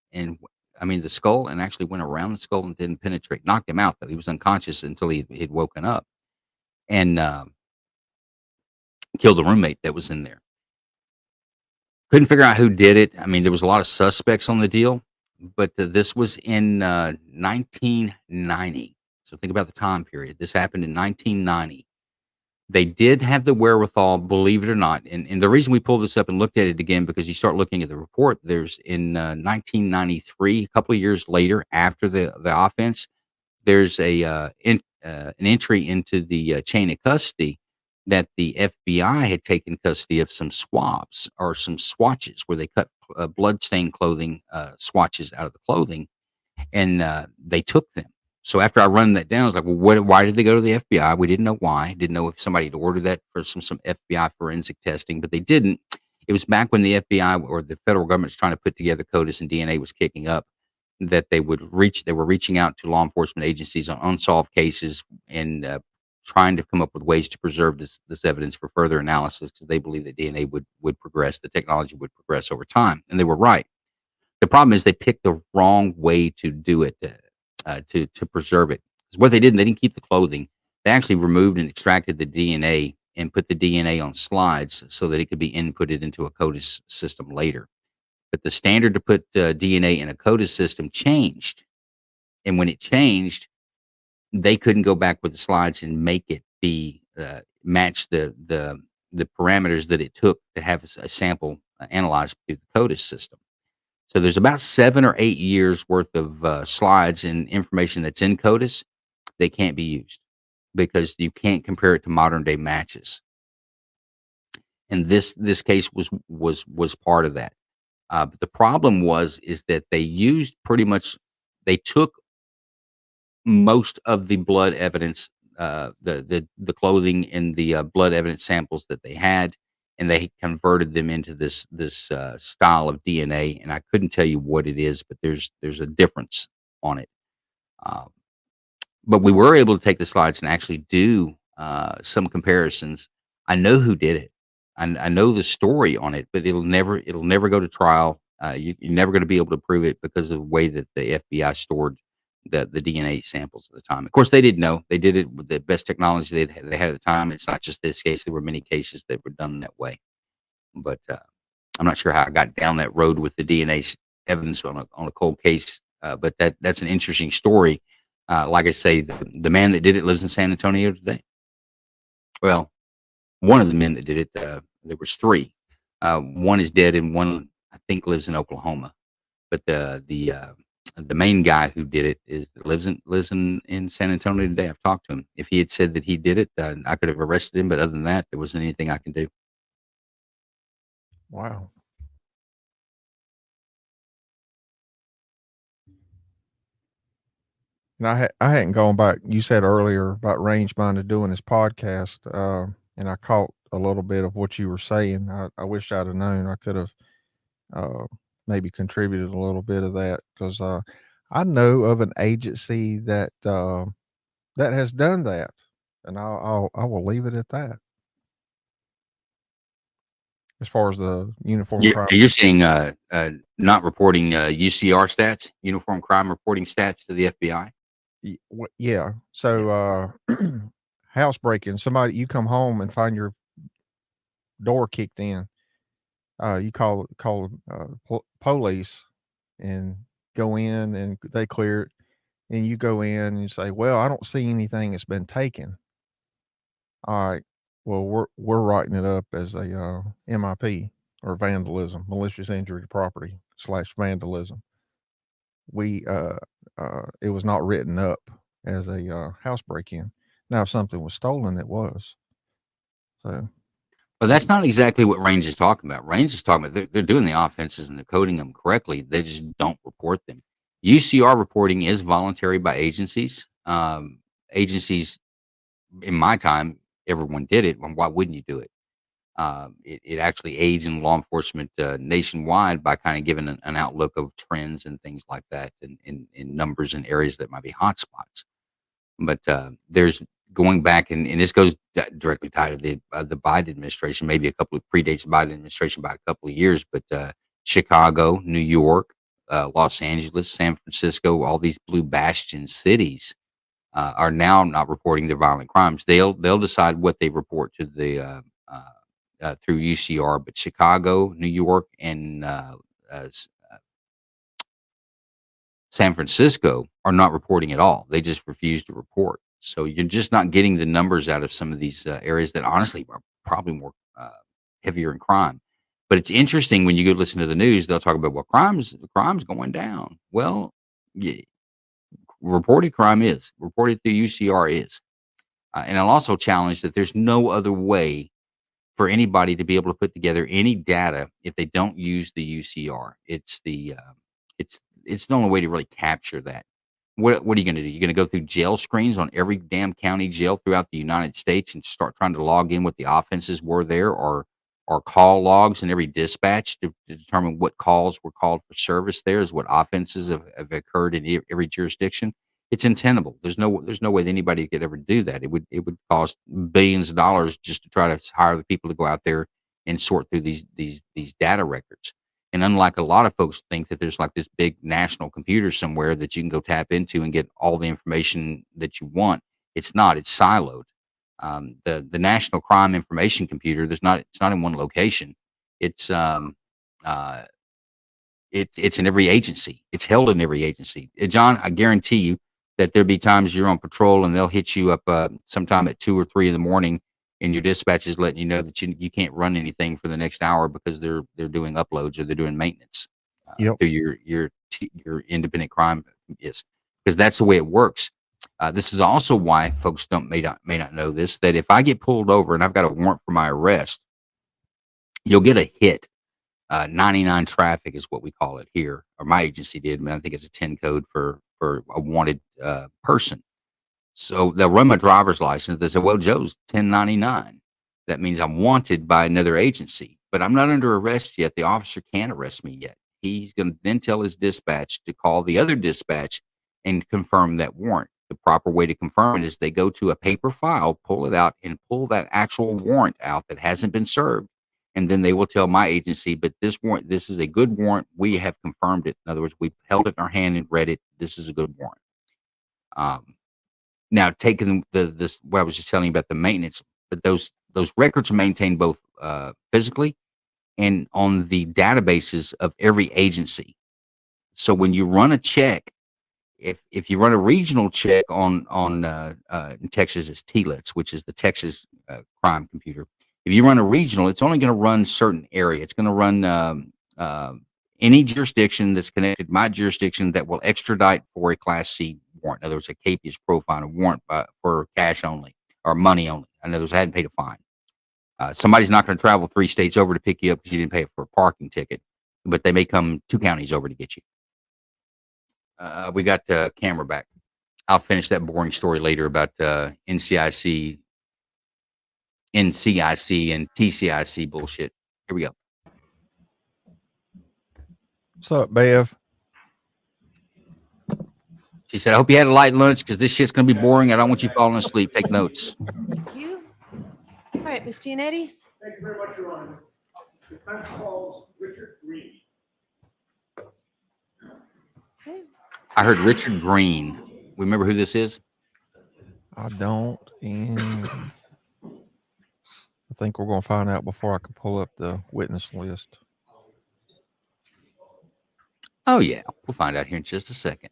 the skull, and actually went around the skull and didn't penetrate. Knocked him out, though. He was unconscious until he'd woken up, and killed the roommate that was in there. Couldn't figure out who did it. There was a lot of suspects on the deal, but this was in 1990. So think about the time period. This happened in 1990. They did have the wherewithal, believe it or not. And the reason we pulled this up and looked at it again, because you start looking at the report, there's in 1993, a couple of years later after the offense, there's an entry into the chain of custody that the FBI had taken custody of some swabs or some swatches where they cut blood-stained clothing, swatches out of the clothing, and they took them. So after I run that down, I was like, well, why did they go to the FBI? We didn't know why. Didn't know if somebody had ordered that for some FBI forensic testing, but they didn't. It was back when the FBI or the federal government was trying to put together CODIS and DNA was kicking up, that they were reaching out to law enforcement agencies on unsolved cases and trying to come up with ways to preserve this evidence for further analysis because they believe that DNA would progress, the technology would progress over time, and they were right. The problem is they picked the wrong way to do it, to preserve it. 'Cause what they didn't keep the clothing. They actually removed and extracted the DNA and put the DNA on slides so that it could be inputted into a CODIS system later. But the standard to put DNA in a CODIS system changed, and when it changed, they couldn't go back with the slides and make it be match the parameters that it took to have a sample analyzed through the CODIS system. So there's about 7 or 8 years worth of slides and information that's in CODIS that can't be used because you can't compare it to modern day matches. And this case was part of that. But the problem is that they took most of the blood evidence, the clothing and the blood evidence samples that they had, and they converted them into this style of DNA. And I couldn't tell you what it is, but there's a difference on it. But we were able to take the slides and actually do some comparisons. I know who did it. I know the story on it, but it'll never go to trial. You're never going to be able to prove it because of the way that the FBI stored the DNA samples at the time. Of course, they didn't know. They did it with the best technology they had at the time. It's not just this case. There were many cases that were done that way. But I'm not sure how I got down that road with the DNA evidence on a cold case. But that's an interesting story. Like I say, the man that did it lives in San Antonio today. Well, one of the men that did it, there was 3. One is dead, and one I think lives in Oklahoma. But the main guy who did it lives in San Antonio today. I've talked to him. If he had said that he did it, I could have arrested him. But other than that, there wasn't anything I can do. Wow. And I hadn't gone back. You said earlier about range minded doing this podcast, and I caught a little bit of what you were saying. I wish I'd have known. I could have maybe contributed a little bit of that because I know of an agency that has done that, and I will leave it at that. As far as the uniform crime, You're seeing not reporting UCR stats, uniform crime reporting stats to the FBI. Yeah. So housebreaking, somebody, you come home and find your door kicked in. You call police and go in, and they clear it, and you go in and you say, well, I don't see anything that's been taken. All right. Well, we're writing it up as a MIP, or vandalism, malicious injury to property / vandalism. It was not written up as a house break-in. Now, if something was stolen, it was. So, But that's not exactly what Range is talking about. Range is talking about they're doing the offenses and they're coding them correctly. They just don't report them. UCR reporting is voluntary by agencies. Agencies, in my time, everyone did it. Why wouldn't you do it? It actually aids in law enforcement nationwide by kind of giving an outlook of trends and things like that, and in numbers and areas that might be hotspots. But there's going back, and this goes directly tied to the Biden administration, maybe predates the Biden administration by a couple of years, but Chicago, New York, Los Angeles, San Francisco, all these blue bastion cities are now not reporting their violent crimes. They'll decide what they report to the through UCR, but Chicago, New York, and San Francisco are not reporting at all. They just refuse to report. So you're just not getting the numbers out of some of these areas that honestly are probably more heavier in crime. But it's interesting when you go listen to the news, they'll talk about, well, crime's going down. Well, yeah, reported crime is. Reported through UCR is. And I'll also challenge that there's no other way for anybody to be able to put together any data if they don't use the UCR. It's the only way to really capture that. What are you going to do? You're going to go through jail screens on every damn county jail throughout the United States and start trying to log in what the offenses were there, or call logs in every dispatch to determine what calls were called for service there, is what offenses have occurred in every jurisdiction. It's untenable. There's no way that anybody could ever do that. It would cost billions of dollars just to try to hire the people to go out there and sort through these data records. And unlike a lot of folks think that there's like this big national computer somewhere that you can go tap into and get all the information that you want, it's not. It's siloed. The National Crime Information Computer, it's not in one location. It's it's in every agency. It's held in every agency. John, I guarantee you that there'll be times you're on patrol and they'll hit you up sometime at 2 or 3 in the morning, and your dispatch is letting you know that you can't run anything for the next hour because they're doing uploads or they're doing maintenance through your independent crime is, because that's the way it works. This is also why folks may not know this, that if I get pulled over and I've got a warrant for my arrest, you'll get a hit. 99 traffic is what we call it here, or my agency did. I think it's a 10 code for a wanted person. So they'll run my driver's license. They say, well, Joe's 1099. That means I'm wanted by another agency, but I'm not under arrest yet. The officer can't arrest me yet. He's going to then tell his dispatch to call the other dispatch and confirm that warrant. The proper way to confirm it is they go to a paper file, pull it out, and pull that actual warrant out that hasn't been served. And then they will tell my agency, but this warrant, this is a good warrant. We have confirmed it. In other words, we held it in our hand and read it. This is a good warrant. Now, taking this, what I was just telling you about the maintenance, but those records are maintained both physically and on the databases of every agency. So when you run a check, if you run a regional check in Texas, it's TLITS, which is the Texas crime computer. If you run a regional, it's only going to run certain area. It's going to run any jurisdiction that's connected to my jurisdiction that will extradite for a Class C warrant. In other words, a capious profile warrant for cash only or money only. In other words, I hadn't paid a fine. Somebody's not going to travel 3 states over to pick you up because you didn't pay for a parking ticket, but they may come 2 counties over to get you. We got the camera back. I'll finish that boring story later about NCIC and TCIC bullshit. Here we go. What's up, Bev? She said, I hope you had a light lunch because this shit's going to be boring. I don't want you falling asleep. Take notes. Thank you. All right, Ms. Giannetti. Thank you very much, Your Honor. Defense calls Richard Green. I heard Richard Green. Remember who this is? I don't. And I think we're going to find out before I can pull up the witness list. Oh, yeah. We'll find out here in just a second.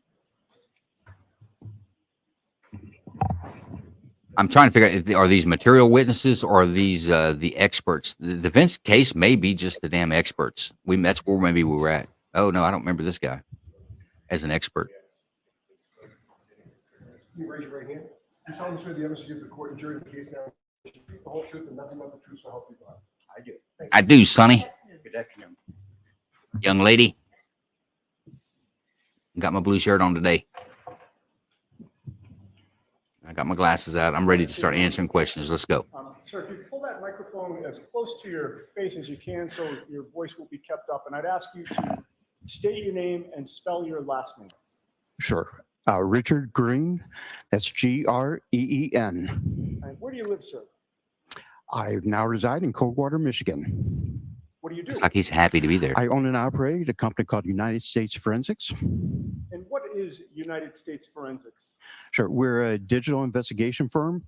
I'm trying to figure out, are these material witnesses or are these the experts? The defense case may be just the damn experts. That's where maybe we were at. Oh, no, I don't remember this guy as an expert. Can you raise your right hand? You solemnly swear the evidence you give the court and jury in the case now, the whole truth and nothing but the truth, so help you God. I do. I do, Sonny. Good afternoon. Young lady. Got my blue shirt on today. I got my glasses out. I'm ready to start answering questions. Let's go. Sir, if you pull that microphone as close to your face as you can so your voice will be kept up, and I'd ask you to state your name and spell your last name. Sure. Richard Green. That's Green. And where do you live, sir? I now reside in Coldwater, Michigan. What do you do? It's like he's happy to be there. I own and operate a company called United States Forensics. And what is United States Forensics? Sure. We're a digital investigation firm.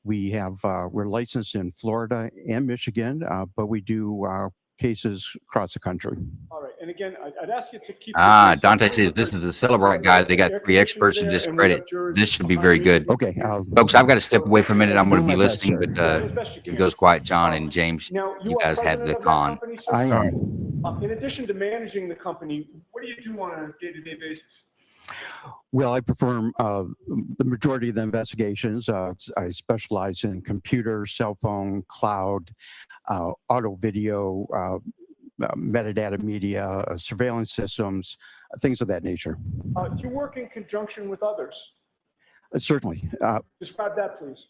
We have we're licensed in Florida and Michigan, but we do cases across the country. All right. And again, I'd ask you to keep. Dante says this is the Celebrate guy. They got 3 experts in discredit. This should be very good. Okay. Folks, I've got to step away for a minute. I'm going to be listening, but it goes quiet. John and James, Now, you guys have the con. I am. In addition to managing the company, what do you do on a day-to-day basis? Well, I perform the majority of the investigations. I specialize in computer, cell phone, cloud, auto video, metadata media, surveillance systems, things of that nature. Do you work in conjunction with others? Certainly. Describe that, please.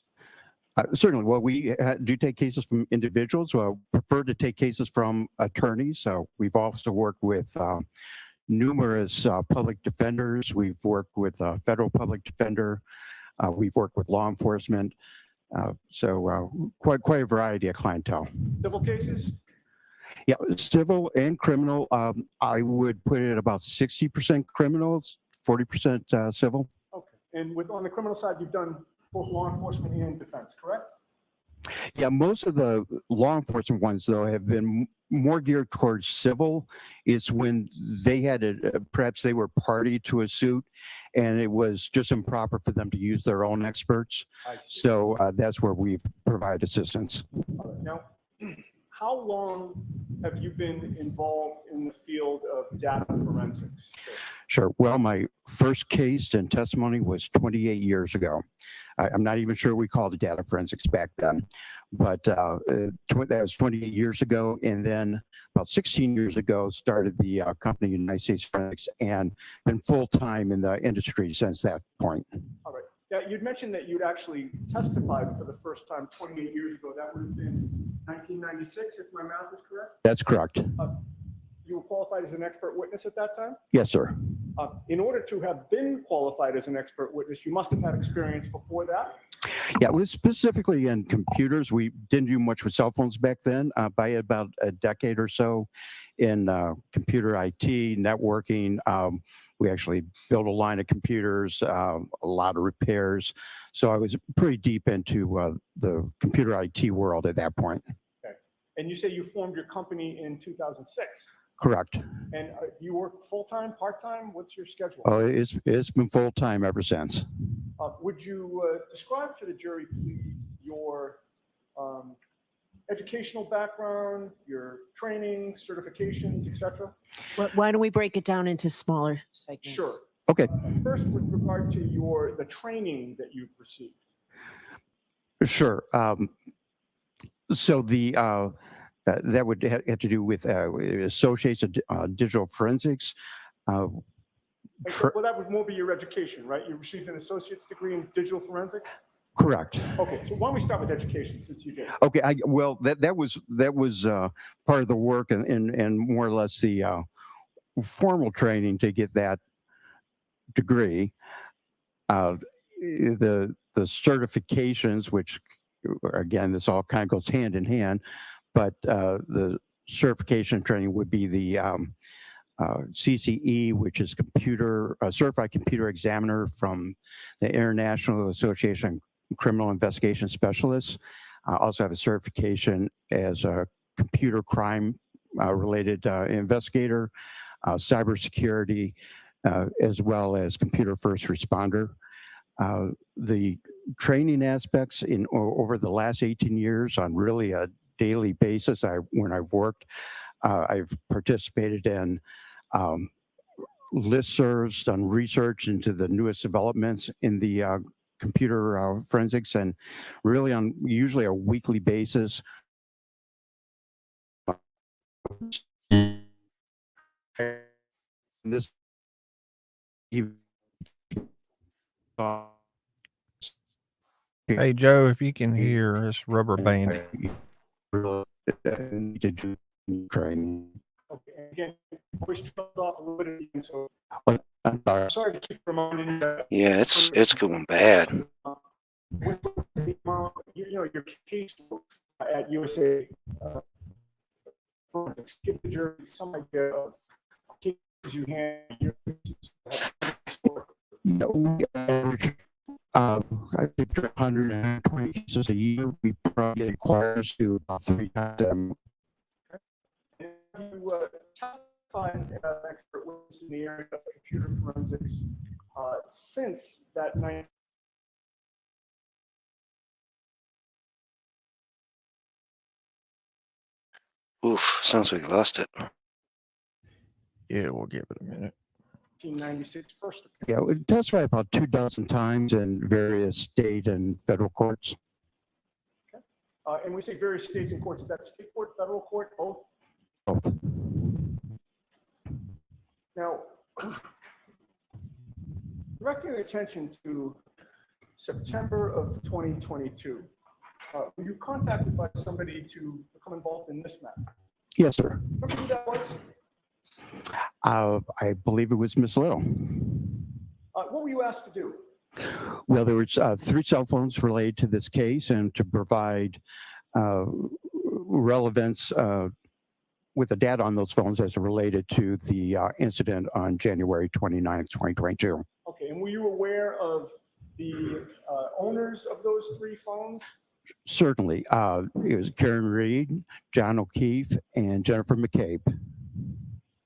Certainly. Well, we do take cases from individuals. Prefer to take cases from attorneys. We've also worked with numerous public defenders. We've worked with federal public defender. We've worked with law enforcement. Quite a variety of clientele. Civil cases? Yeah, civil and criminal. I would put it at about 60% criminals, 40% civil. Okay. And on the criminal side, you've done both law enforcement and defense, correct? Yeah, most of the law enforcement ones, though, have been more geared towards civil. It's when they had perhaps they were party to a suit and it was just improper for them to use their own experts. So that's where we provide assistance. Now, how long have you been involved in the field of data forensics? Sure. Well, my first case and testimony was 28 years ago. I'm not even sure we called it data forensics back then, but that was 28 years ago. And then about 16 years ago, started the company United States Forensics and been full-time in the industry since that point. All right. Yeah, you'd mentioned that you'd actually testified for the first time 28 years ago. That would have been 1996, if my math is correct? That's correct. You were qualified as an expert witness at that time? Yes, sir. In order to have been qualified as an expert witness, you must have had experience before that? Yeah, it was specifically in computers. We didn't do much with cell phones back then. By about a decade or so in computer IT, networking, we actually built a line of computers, a lot of repairs. So I was pretty deep into the computer IT world at that point. Okay. And you say you formed your company in 2006? Correct. And do you work full-time, part-time? What's your schedule? Oh, it's been full-time ever since. Would you describe to the jury, please, your educational background, your training, certifications, etc.? Why don't we break it down into smaller segments? Sure. Okay. First, with regard to the training that you've received. Sure. So that would have to do with Associates of Digital Forensics. Well, that would more be your education, right? You received an associate's degree in digital forensics? Correct. Okay, so why don't we start with education, since you did? Okay. Well, that was part of the work and more or less the formal training to get that degree. The certifications, which again, this all kind of goes hand in hand, but the certification training would be the CCE, which is Certified Computer Examiner from the International Association of Criminal Investigation Specialists. I also have a certification as a computer crime related investigator, cybersecurity, as well as computer first responder. The training aspects over the last 18 years on really a daily basis, when I've worked, I've participated in listservs, done research into the newest developments in the computer forensics, and really on usually a weekly basis. This Hey, Joe, if you can hear this rubber band. Training. Okay, again, voice dropped off a little bit again, so I'm sorry. sorry to keep reminding you that. Yeah, it's going bad. Your case at USA Forensics, give the jury some idea of cases you handle. We average, I think 120 cases a year. We probably get inquiries to about 3 times. You testified as an expert witness in the area of computer forensics since that night. Oof, sounds like we lost it. Yeah, we'll give it a minute. 1996 first appearance. Yeah, we testified about 24 times in various state and federal courts. Okay. And we say various states and courts. Is that state court, federal court, both? Both. Now, directing attention to September of 2022, were you contacted by somebody to become involved in this matter? Yes, sir. Remember who that was? I believe it was Miss Little. What were you asked to do? Well, there was 3 cell phones related to this case, and to provide relevance with the data on those phones as related to the incident on January 29th, 2022. Okay, and were you aware of the owners of those 3 phones? Certainly. It was Karen Reed, John O'Keefe, and Jennifer McCabe.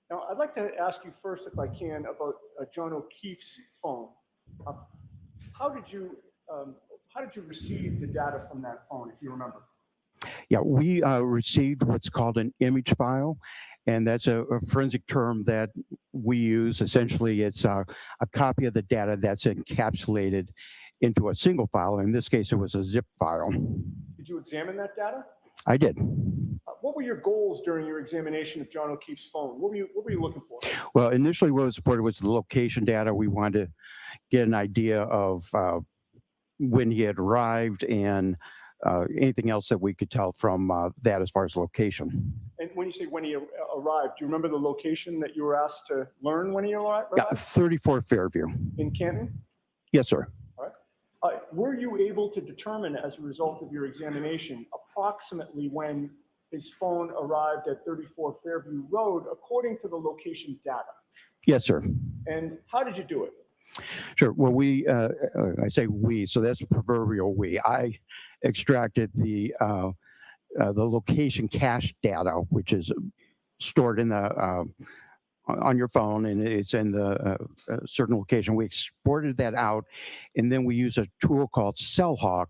Now, I'd like to ask you first, if I can, about John O'Keefe's phone. How did you receive the data from that phone, if you remember? Yeah, we received what's called an image file, and that's a forensic term that we use. Essentially, it's a copy of the data that's encapsulated into a single file. In this case, it was a zip file. Did you examine that data? I did. What were your goals during your examination of John O'Keefe's phone? What were you looking for? Well, initially what was reported was the location data. We wanted to get an idea of when he had arrived and anything else that we could tell from that as far as location. And when you say when he arrived, do you remember the location that you were asked to learn when he arrived? Yeah, 34 Fairview. In Canton? Yes, sir. All right. Were you able to determine, as a result of your examination, approximately when his phone arrived at 34 Fairview Road according to the location data? Yes, sir. And how did you do it? Sure. Well, I say we, so that's proverbial we. I extracted the location cache data, which is stored in the on your phone, and it's in the certain location. We exported that out, and then we use a tool called CellHawk,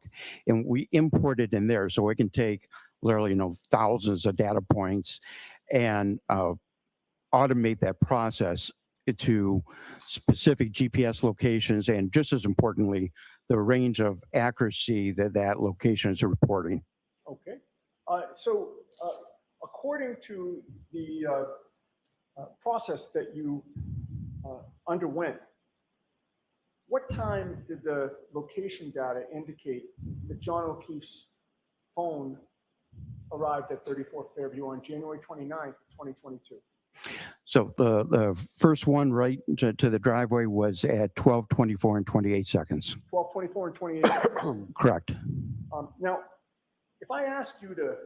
and we import it in there, so it can take literally, thousands of data points and automate that process to specific GPS locations, and just as importantly, the range of accuracy that that location is reporting. Okay. So according to the process that you underwent, what time did the location data indicate that John O'Keefe's phone arrived at 34 Fairview on January 29th, 2022? So the first one right to the driveway was at 12:24 and 28 seconds. 12:24 and 28 seconds. Correct. Now, if I asked you to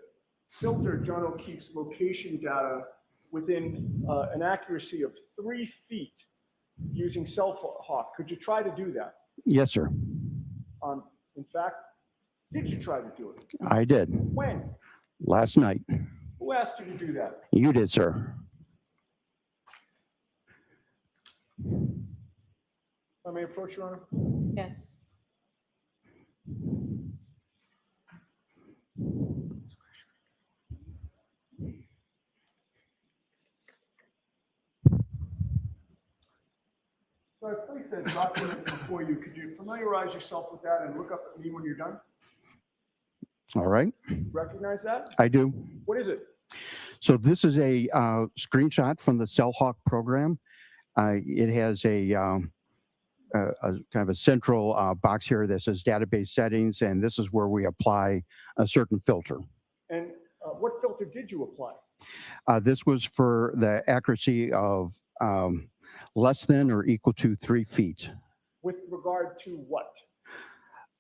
filter John O'Keefe's location data within an accuracy of 3 feet using CellHawk, could you try to do that? Yes, sir. In fact, did you try to do it? I did. When? Last night. Who asked you to do that? You did, sir. If I may approach, Your Honor? Yes. So I placed a document before you. Could you familiarize yourself with that and look up at me when you're done? All right. Recognize that? I do. What is it? So this is a screenshot from the CellHawk program. It has a kind of a central box here that says database settings, and this is where we apply a certain filter. And what filter did you apply? This was for the accuracy of less than or equal to 3 feet. With regard to what?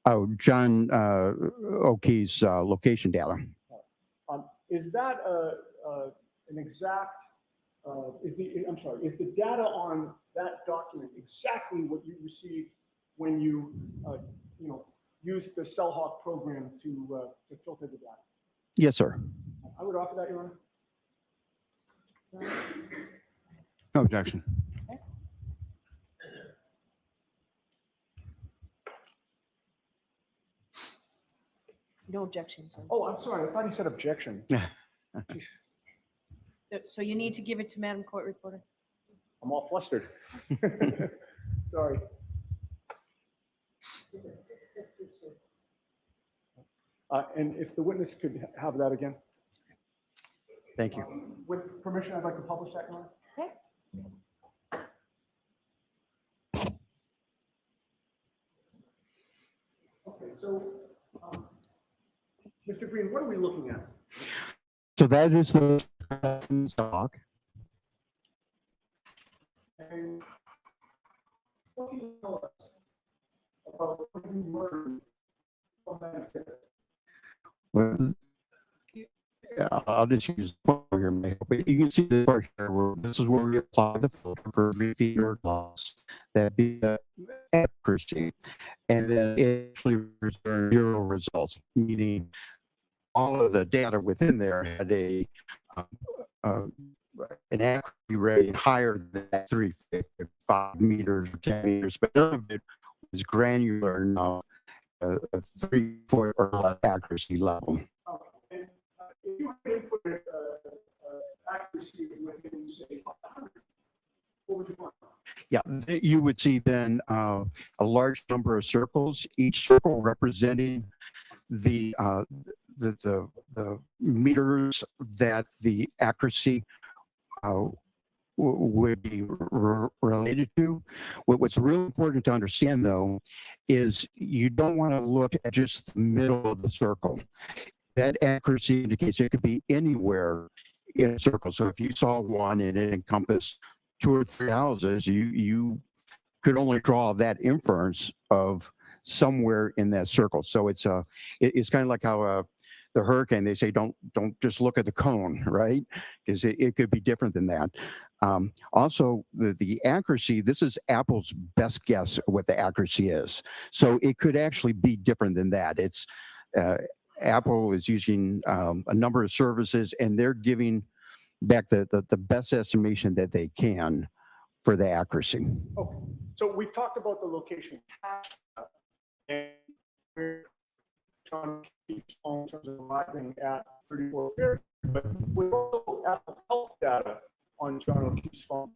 Oh, John O'Keefe's location data. Is that an exact? Is the data on that document exactly what you received when you used the CellHawk program to filter the data? Yes, sir. I would offer that, Your Honor. No objection. No objections. Oh, I'm sorry. I thought he said objection. So you need to give it to Madam Court Reporter. I'm all flustered. Sorry. And if the witness could have that again. Thank you. With permission, I'd like to publish that, Your Honor. Okay. Okay, so, Mr. Green, what are we looking at? So that is the CellHawk. And what can you tell us about what you learned from that exhibit? Well, yeah, I'll just use one here, but you can see the part here where this is where we apply the filter for feeder loss, that be the accuracy, and then it actually returns 0 results, meaning all of the data within there had uh, uh, an accuracy rate higher than that 5 meters or 10 meters, but none of it was granular enough, a 3-foot or less accuracy level. And if you were to input accuracy within, say, 500, what would you find? Yeah, you would see then a large number of circles, each circle representing the meters that the accuracy would be related to. What's really important to understand, though, is you don't want to look at just the middle of the circle. That accuracy indicates it could be anywhere in a circle. So if you saw one and it encompassed 2 or 3 houses, you could only draw that inference of somewhere in that circle. So it's kind of like how the hurricane, they say don't just look at the cone, right? Because it could be different than that. Also, the accuracy, this is Apple's best guess of what the accuracy is. So it could actually be different than that. It's Apple is using a number of services, and they're giving back the best estimation that they can for the accuracy. Okay, so we've talked about the location and where John keeps on in terms of arriving at 34 Fair, but we also have health data on John O'Keefe's phone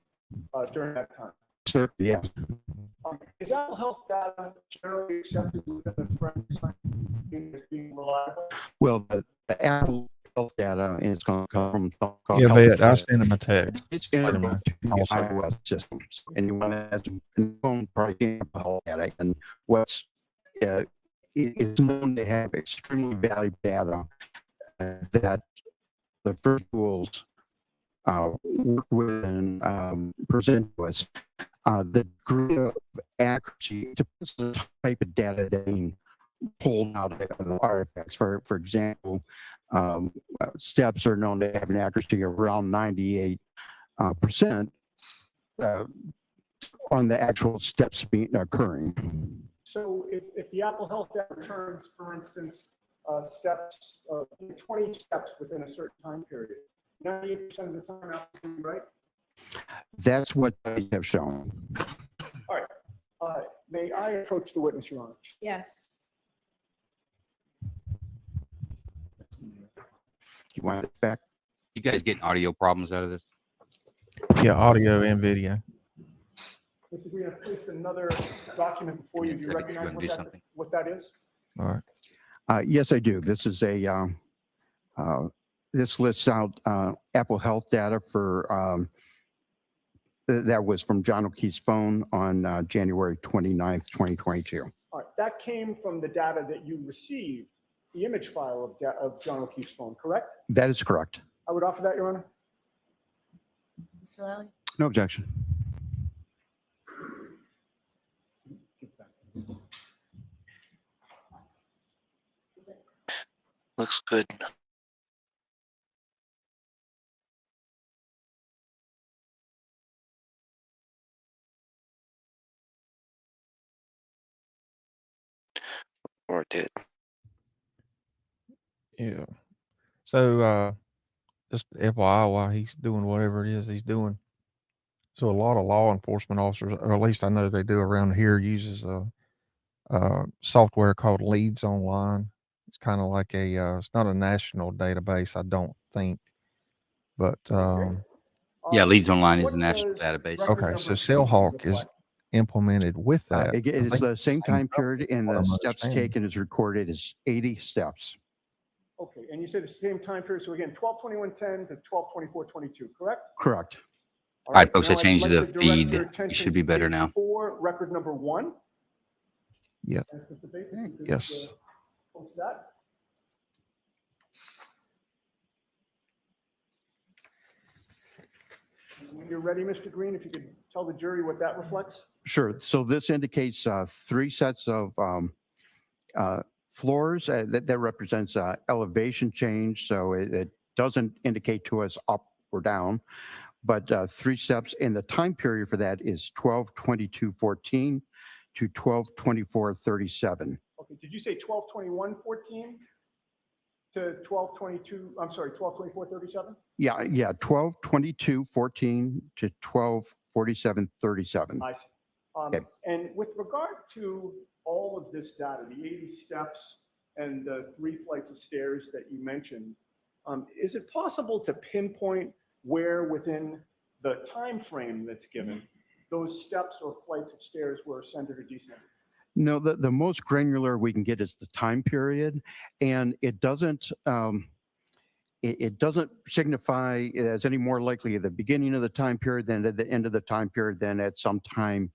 during that time. Sure, yes. Is Apple Health data generally accepted within the forensic science as being reliable? Well, the Apple Health data is going to come from Yeah, but I sent him a text. It's integral to the iOS systems. Anyone that has a phone probably can have Health data. And what's it's known to have extremely valuable data that the first tools work with and present to us. The degree of accuracy depends on the type of data that being pulled out of the artifacts. For example, steps are known to have an accuracy of around 98% on the actual steps occurring. So if the Apple Health data returns, for instance, steps, 20 steps within a certain time period, 98% of the time, Apple's going to be right? That's what they have shown. All right. May I approach the witness, Your Honor? Yes. You want it back? You guys getting audio problems out of this? Yeah, audio and video. Mr. Green, I've placed another document before you. Do you recognize what that is? All right. Yes, I do. This is this lists out Apple Health data for that was from John O'Keefe's phone on January 29th, 2022. All right. That came from the data that you received, the image file of John O'Keefe's phone, correct? That is correct. I would offer that, Your Honor. Mr. Lally? No objection. Looks good. Or it did. Yeah. So just FYI, while he's doing whatever it is he's doing. So a lot of law enforcement officers, or at least I know they do around here, uses a software called Leads Online. It's kind of like it's not a national database, I don't think, but Yeah, Leads Online is a national database. okay. So Cellhawk is implemented with that. It's the same time period, and the steps taken is recorded as 80 steps. Okay, and you say the same time period. So again, 12/21/10 to 12/24/22, correct? Correct. All right, folks, I now I'd changed like the to direct feed. your You attention should be to better page now. 4, record number 1. Yes. Mr. Bates, if you could, Yes. post that. if you're ready, Mr. Green, if you could tell the jury what that reflects? Sure. So this indicates 3 sets of floors. That represents elevation change. So it doesn't indicate to us up or down, but 3 steps. And the time period for that is 12/22/14 to 12/24/37. Okay, did you say 12/21/14 to 12/22, I'm sorry, 12/24/37? Yeah, 12/22/14 to 12/47/37. I see. Okay. And with regard to all of this data, the 80 steps and the 3 flights of stairs that you mentioned, is it possible to pinpoint where within the time frame that's given those steps or flights of stairs were ascended or descended? No, the most granular we can get is the time period, and it doesn't it doesn't signify as any more likely at the beginning of the time period than at the end of the time period than at some time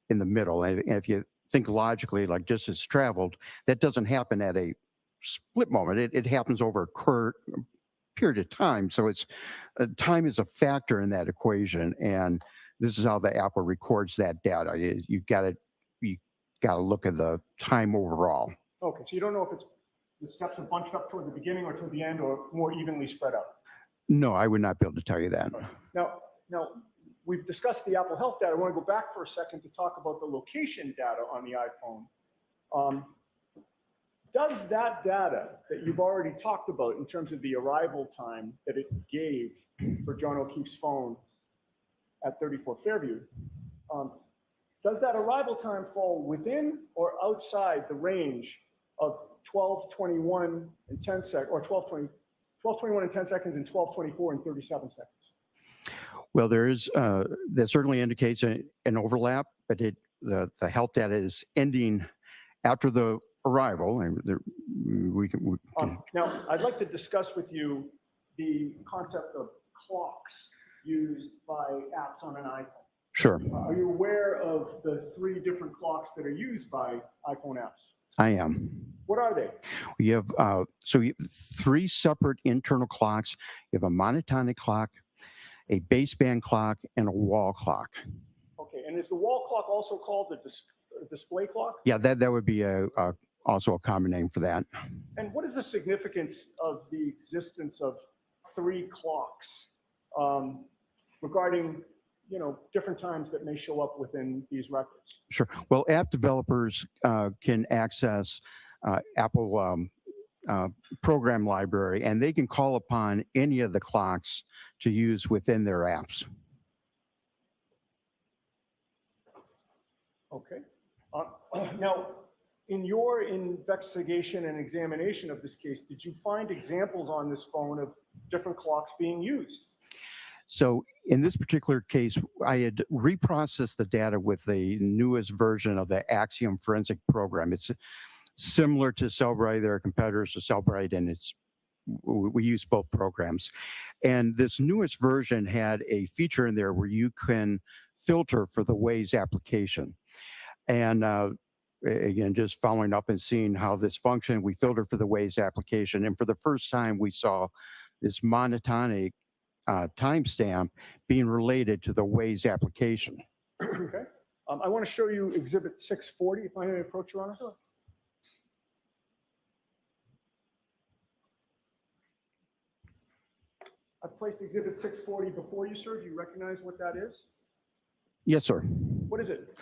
in the middle. And if you think logically, like distance traveled, that doesn't happen at a split moment. It happens over a period of time. So it's time is a factor in that equation, and this is how the Apple records that data. You got to look at the time overall. Okay, so you don't know if the steps are bunched up toward the beginning or toward the end or more evenly spread out? No, I would not be able to tell you that. Now, we've discussed the Apple Health data. I want to go back for a second to talk about the location data on the iPhone. Does that data that you've already talked about in terms of the arrival time that it gave for John O'Keefe's phone at 34 Fairview, does that arrival time fall within or outside the range of 12:21 and 10 seconds, or 12:21 and 10 seconds and 12:24 and 37 seconds? Well, there is that certainly indicates an overlap, but the health data is ending after the arrival, and we can now, I'd like to discuss with you the concept of clocks used by apps on an iPhone. Sure. Are you aware of the 3 different clocks that are used by iPhone apps? I am. What are they? You have 3 separate internal clocks. You have a monotonic clock, a baseband clock, and a wall clock. Okay, and is the wall clock also called the display clock? Yeah, that would be also a common name for that. And what is the significance of the existence of 3 clocks regarding different times that may show up within these records? Sure. Well, app developers can access Apple program library, and they can call upon any of the clocks to use within their apps. Okay. Now, in your investigation and examination of this case, did you find examples on this phone of different clocks being used? So in this particular case, I had reprocessed the data with the newest version of the Axiom forensic program. It's similar to Cellbrite. There are competitors to Cellbrite, and we use both programs. And this newest version had a feature in there where you can filter for the Waze application. And again, just following up and seeing how this functioned, we filtered for the Waze application. And for the first time, we saw this monotonic timestamp being related to the Waze application. Okay. I want to show you Exhibit 640, if I may approach, Your Honor. Sure. I've placed Exhibit 640 before you, sir. Do you recognize what that is? Yes, sir. What is it?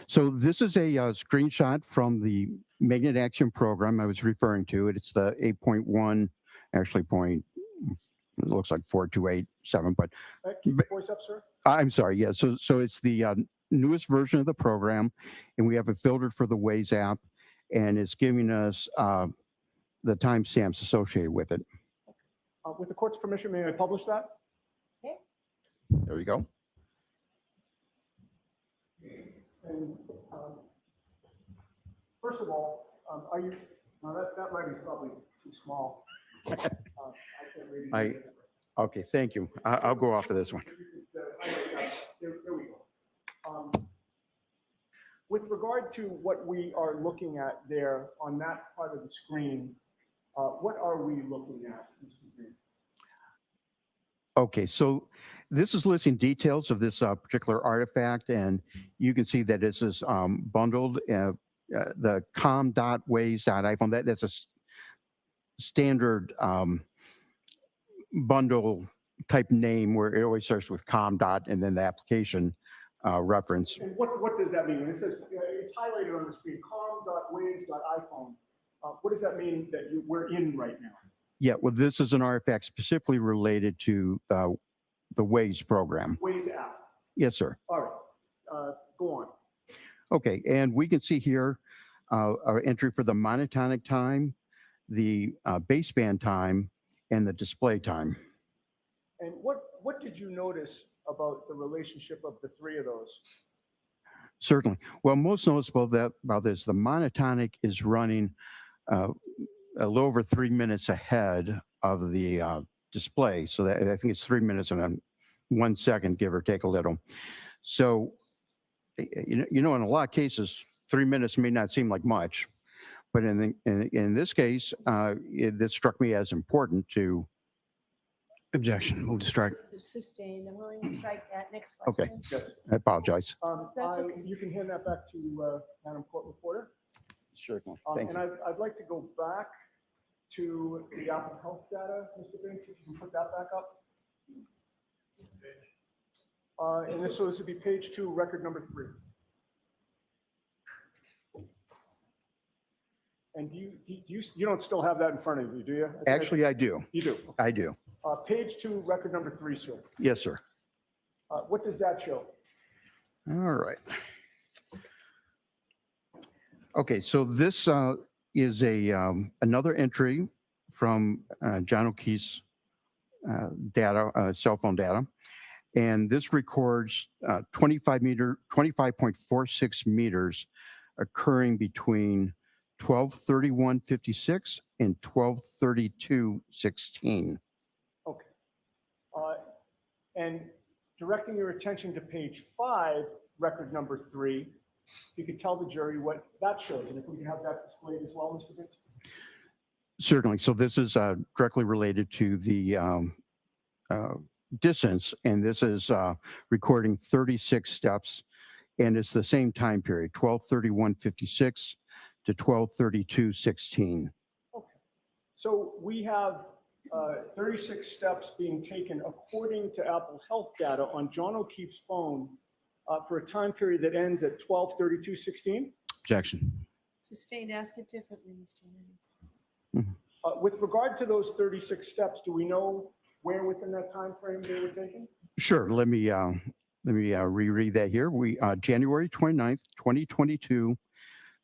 So this is a screenshot from the Magnet Axiom program I was referring to. It's the 8.1, actually it looks like 4287, but Keep your voice up, sir. I'm sorry. Yeah. So it's the newest version of the program, and we have it filtered for the Waze app, and it's giving us the timestamps associated with it. With the court's permission, may I publish that? There we go. And first of all, are you? Now that writing is probably too small. I can't read it. Okay. Thank you. I'll go off of this one. There we go. With regard to what we are looking at there on that part of the screen, what are we looking at, Mr. Green? Okay, so This is listing details of this particular artifact, and you can see that this is bundled. The com.ways.iphone, that's a standard bundle type name where it always starts with com dot and then the application reference. And what does that mean? When it says, it's highlighted on the screen, com.ways.iphone. What does that mean that we're in right now? Yeah, well, this is an artifact specifically related to the Waze program. Waze app. Yes, sir. All right, go on. Okay, and we can see here our entry for the monotonic time, the baseband time, and the display time. And what did you notice about the relationship of the three of those? Certainly. Well, most noticeable about this, the monotonic is running a little over 3 minutes ahead of the display. So that I think it's 3 minutes and 1 second, give or take a little. So, in a lot of cases, 3 minutes may not seem like much, but in this case, this struck me as important to. Objection. Move to strike. Sustained. I'm willing to strike that. Next Okay. question. I apologize. That's okay. You can hand that back to Madam Court Reporter. Certainly. Thank And you. I'd like to go back to the Apple Health data, Mr. Binks, if you can put that back up. And this would be page 2, record number 3. And you don't still have that in front of you, do you? Actually, I do. You do. I do. Page 2, record number 3, sir. Yes, sir. What does that show? All right. Okay, so this is another entry from John O'Keefe's data, cell phone data, and this records 25.46 meters occurring between 12:31:56 and 12:32:16. Okay. And directing your attention to page 5, record number 3, if you could tell the jury what that shows, and if we can have that displayed as well, Mr. Vince. Certainly. So this is directly related to the distance, and this is recording 36 steps, and it's the same time period, 12:31:56 to 12:32:16. Okay. So we have 36 steps being taken according to Apple Health data on John O'Keefe's phone for a time period that ends at 12:32:16. Objection. Sustained. Ask it differently, Mr. Newman. With regard to those 36 steps, do we know where within that time frame they were taken? Sure. Let me reread that here. We January 29th, 2022,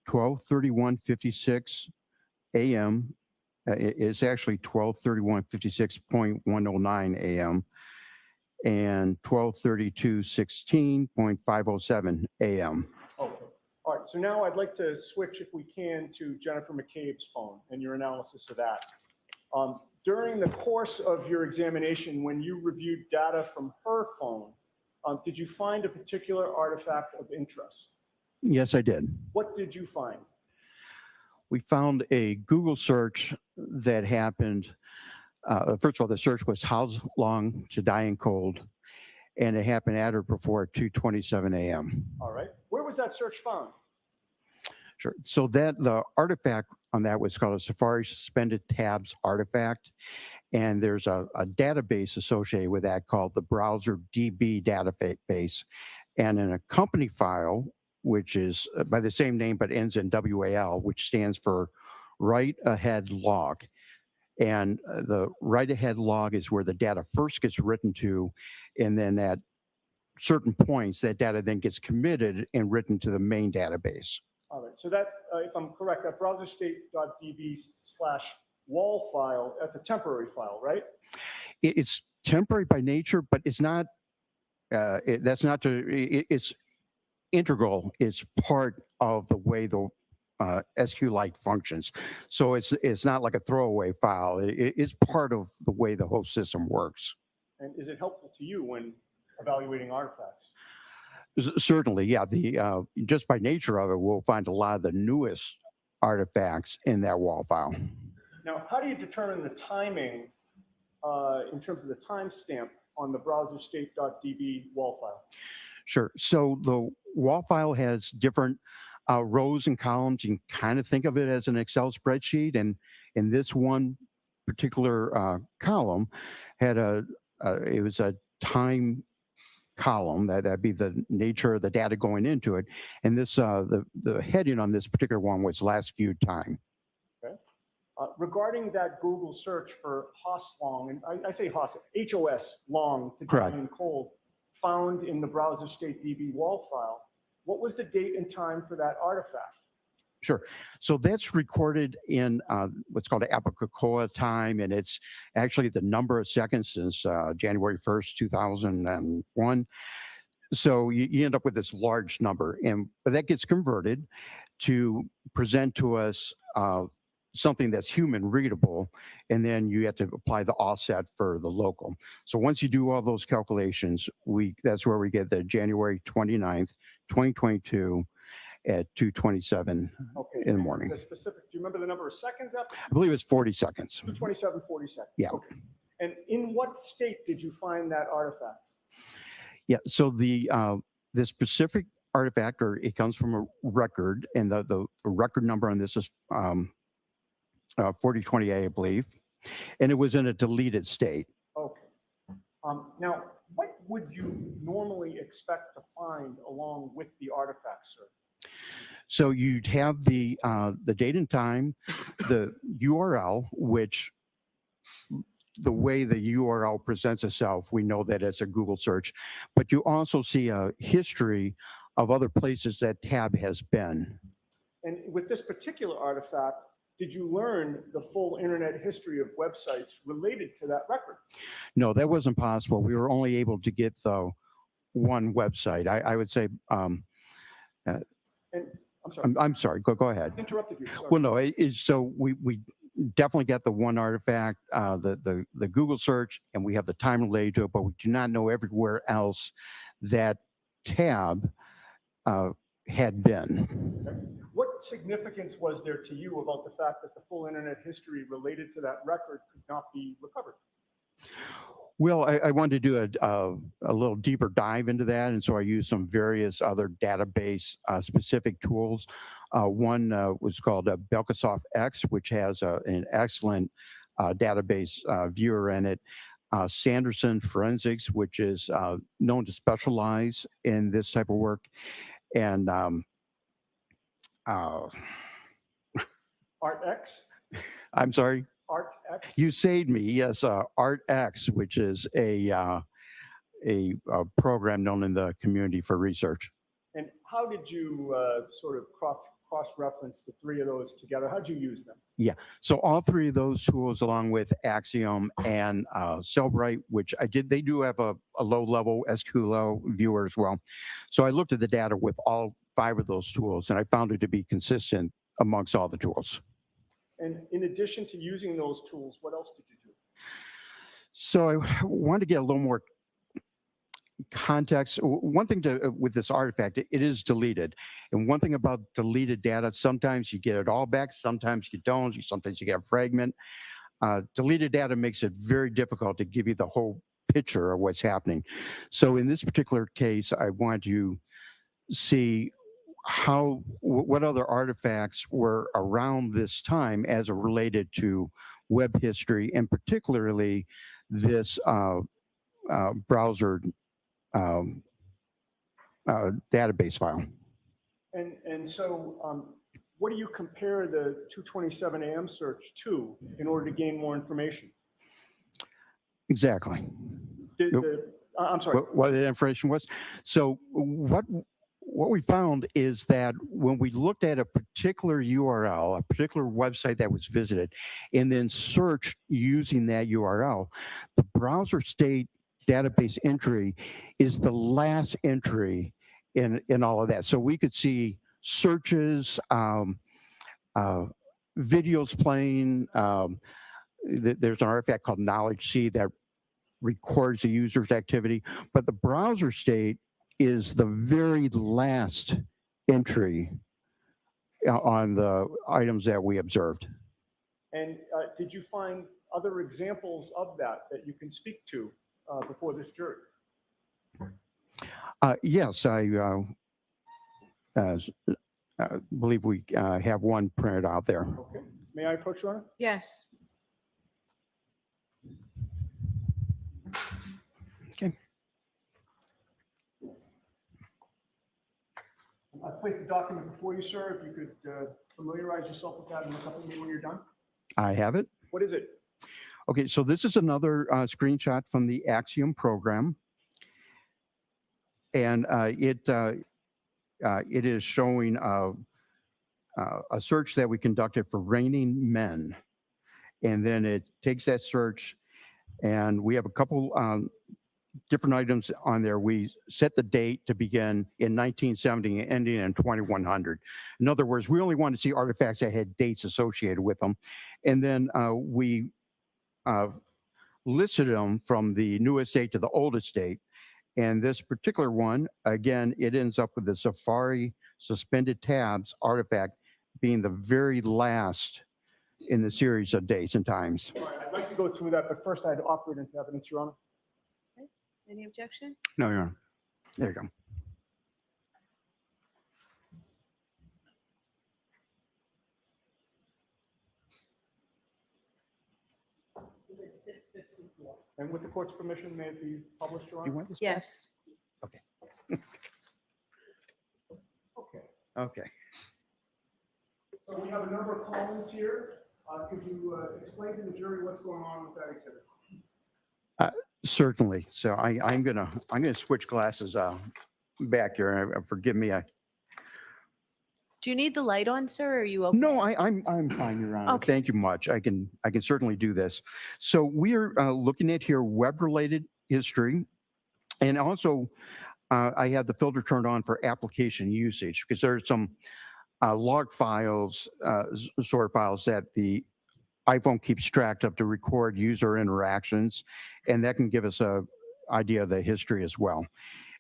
12:31:56 a.m. It's actually 12:31:56.109 a.m. and 12:32:16.507 a.m. Okay. All right. So now I'd like to switch, if we can, to Jennifer McCabe's phone and your analysis of that. During the course of your examination, when you reviewed data from her phone, did you find a particular artifact of interest? Yes, I did. What did you find? We found a Google search that happened. First of all, the search was how long to die in cold, and it happened at or before 2:27 a.m. All right. Where was that search found? Sure. So the artifact on that was called a Safari Suspended Tabs artifact, and there's a database associated with that called the Browser DB database, and in a company file, which is by the same name but ends in WAL, which stands for Write Ahead Log. And the write ahead log is where the data first gets written to, and then at certain points, that data then gets committed and written to the main database. All right. So that, if I'm correct, that browserstate.db/wall file, that's a temporary file, right? It's temporary by nature, but it's not. It's integral. It's part of the way the SQLite functions. So it's not like a throwaway file. It's part of the way the whole system works. And is it helpful to you when evaluating artifacts? Certainly, yeah. Just by nature of it, we'll find a lot of the newest artifacts in that wall file. Now, how do you determine the timing in terms of the timestamp on the browserstate.db wall file? Sure. So the wall file has different rows and columns. You can kind of think of it as an Excel spreadsheet. And in this one particular column had it was a time column that'd be the nature of the data going into it. And this the heading on this particular one was last viewed time. Okay. Regarding that Google search for Haas long, and I say Haas, HOS long to dry Correct. and cold, found in the browser state DB wall file, what was the date and time for that artifact? Sure. So that's recorded in what's called Apicocoa time, and it's actually the number of seconds since January 1st, 2001. So you end up with this large number, but that gets converted to present to us something that's human readable, and then you have to apply the offset for the local. So once you do all those calculations, that's where we get the January 29th, 2022 at 2:27 Okay. in the morning. The specific, do you remember the number of seconds after? I believe it's 40 seconds. 2:27, 40 seconds. Yeah. Okay. And in what state did you find that artifact? Yeah. So the specific artifact, or it comes from a record, and the record number on this is 4028, I believe, and it was in a deleted state. Okay. Now, what would you normally expect to find along with the artifact, sir? So you'd have the date and time, the URL, which the way the URL presents itself, we know that it's a Google search, but you also see a history of other places that tab has been. And with this particular artifact, did you learn the full internet history of websites related to that record? No, that wasn't possible. We were only able to get the one website. I would say. And I'm sorry. I'm sorry. Go ahead. I interrupted you. Sorry. Well, no. So we definitely got the one artifact, the Google search, and we have the time related to it, but we do not know everywhere else that tab had been. Okay. What significance was there to you about the fact that the full internet history related to that record could not be recovered? Well, I wanted to do a little deeper dive into that, and so I used some various other database specific tools. One was called Belkasoft X, which has an excellent database viewer in it. Sanderson Forensics, which is known to specialize in this type of work, and ArtX? I'm sorry. ArtX? You saved me. Yes, ArtX, which is a program known in the community for research. And how did you sort of cross-reference the three of those together? How did you use them? Yeah, so all three of those tools, along with Axiom and Cellbrite, which they do have a low-level SQL viewer as well. So I looked at the data with all 5 of those tools, and I found it to be consistent amongst all the tools. And in addition to using those tools, what else did you do? So I wanted to get a little more context. One thing with this artifact, it is deleted. And one thing about deleted data, sometimes you get it all back, sometimes you don't, sometimes you get a fragment. Deleted data makes it very difficult to give you the whole picture of what's happening. So in this particular case, I wanted to see what other artifacts were around this time as it related to web history, and particularly this browser database file. And so what do you compare the 227 AM search to in order to gain more information? Exactly. I'm sorry. What the information was. So what we found is that when we looked at a particular URL, a particular website that was visited, and then searched using that URL, the browser state database entry is the last entry in all of that. So we could see searches, videos playing. There's an artifact called Knowledge C that records the user's activity, but the browser state is the very last entry on the items that we observed. And did you find other examples of that you can speak to before this jury? Yes, I believe we have one printed out there. Okay. May I approach, Your Honor? Yes. Okay. I placed the document before you, sir. If you could familiarize yourself with that and look up at me when you're done. I have it. What is it? Okay, so this is another screenshot from the Axiom program. And it is showing a search that we conducted for raining men. And then it takes that search, and we have a couple different items on there. We set the date to begin in 1970 and ending in 2100. In other words, we only wanted to see artifacts that had dates associated with them. And then we listed them from the newest date to the oldest date. And this particular one, again, it ends up with the Safari suspended tabs artifact being the very last in the series of dates and times. All right, I'd like to go through that, but first I'd offer it into evidence, Your Honor. Okay. Any objection? No, Your Honor. There you go. And with the court's permission, may it be published, Your Honor? You want this? Yes. Okay. Okay. Okay. So we have a number of columns here. Could you explain to the jury what's going on with that exhibit? Certainly. So I'm gonna switch glasses back here. Forgive me. Do you need the light on, sir, or are you okay? No, I'm fine, Your Honor. Okay. Thank you much. I can certainly do this. So we are looking at here web-related history, and also I have the filter turned on for application usage because there are some log files, sort files that the iPhone keeps track of to record user interactions, and that can give us a idea of the history as well.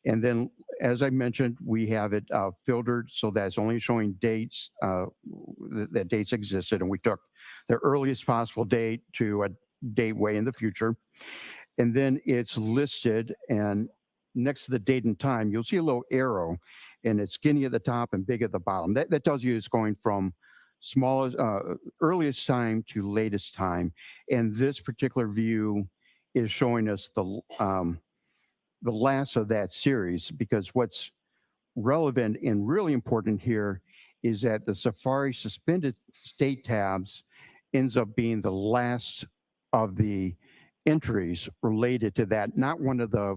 And then, as I mentioned, we have it filtered so that it's only showing dates, that dates existed, and we took the earliest possible date to a date way in the future. And then it's listed, and next to the date and time, you'll see a little arrow, and it's skinny at the top and big at the bottom. That tells you it's going from smallest, earliest time to latest time. And this particular view is showing us the last of that series, because what's relevant and really important here is that the Safari suspended state tabs ends up being the last of the entries related to that, not one of the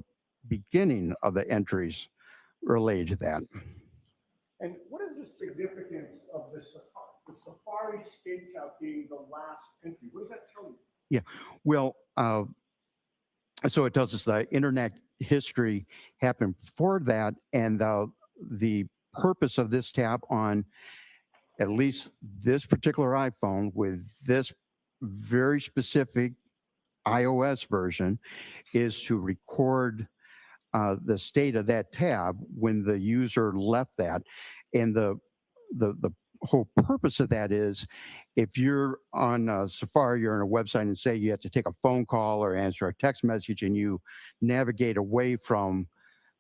beginning of the entries related to that. And what is the significance of the Safari state tab being the last entry? What does that tell you? Yeah, well, so it tells us the internet history happened before that, and the purpose of this tab on at least this particular iPhone with this very specific iOS version is to record the state of that tab when the user left that. And the whole purpose of that is if you're on Safari, you're on a website and say you have to take a phone call or answer a text message and you navigate away from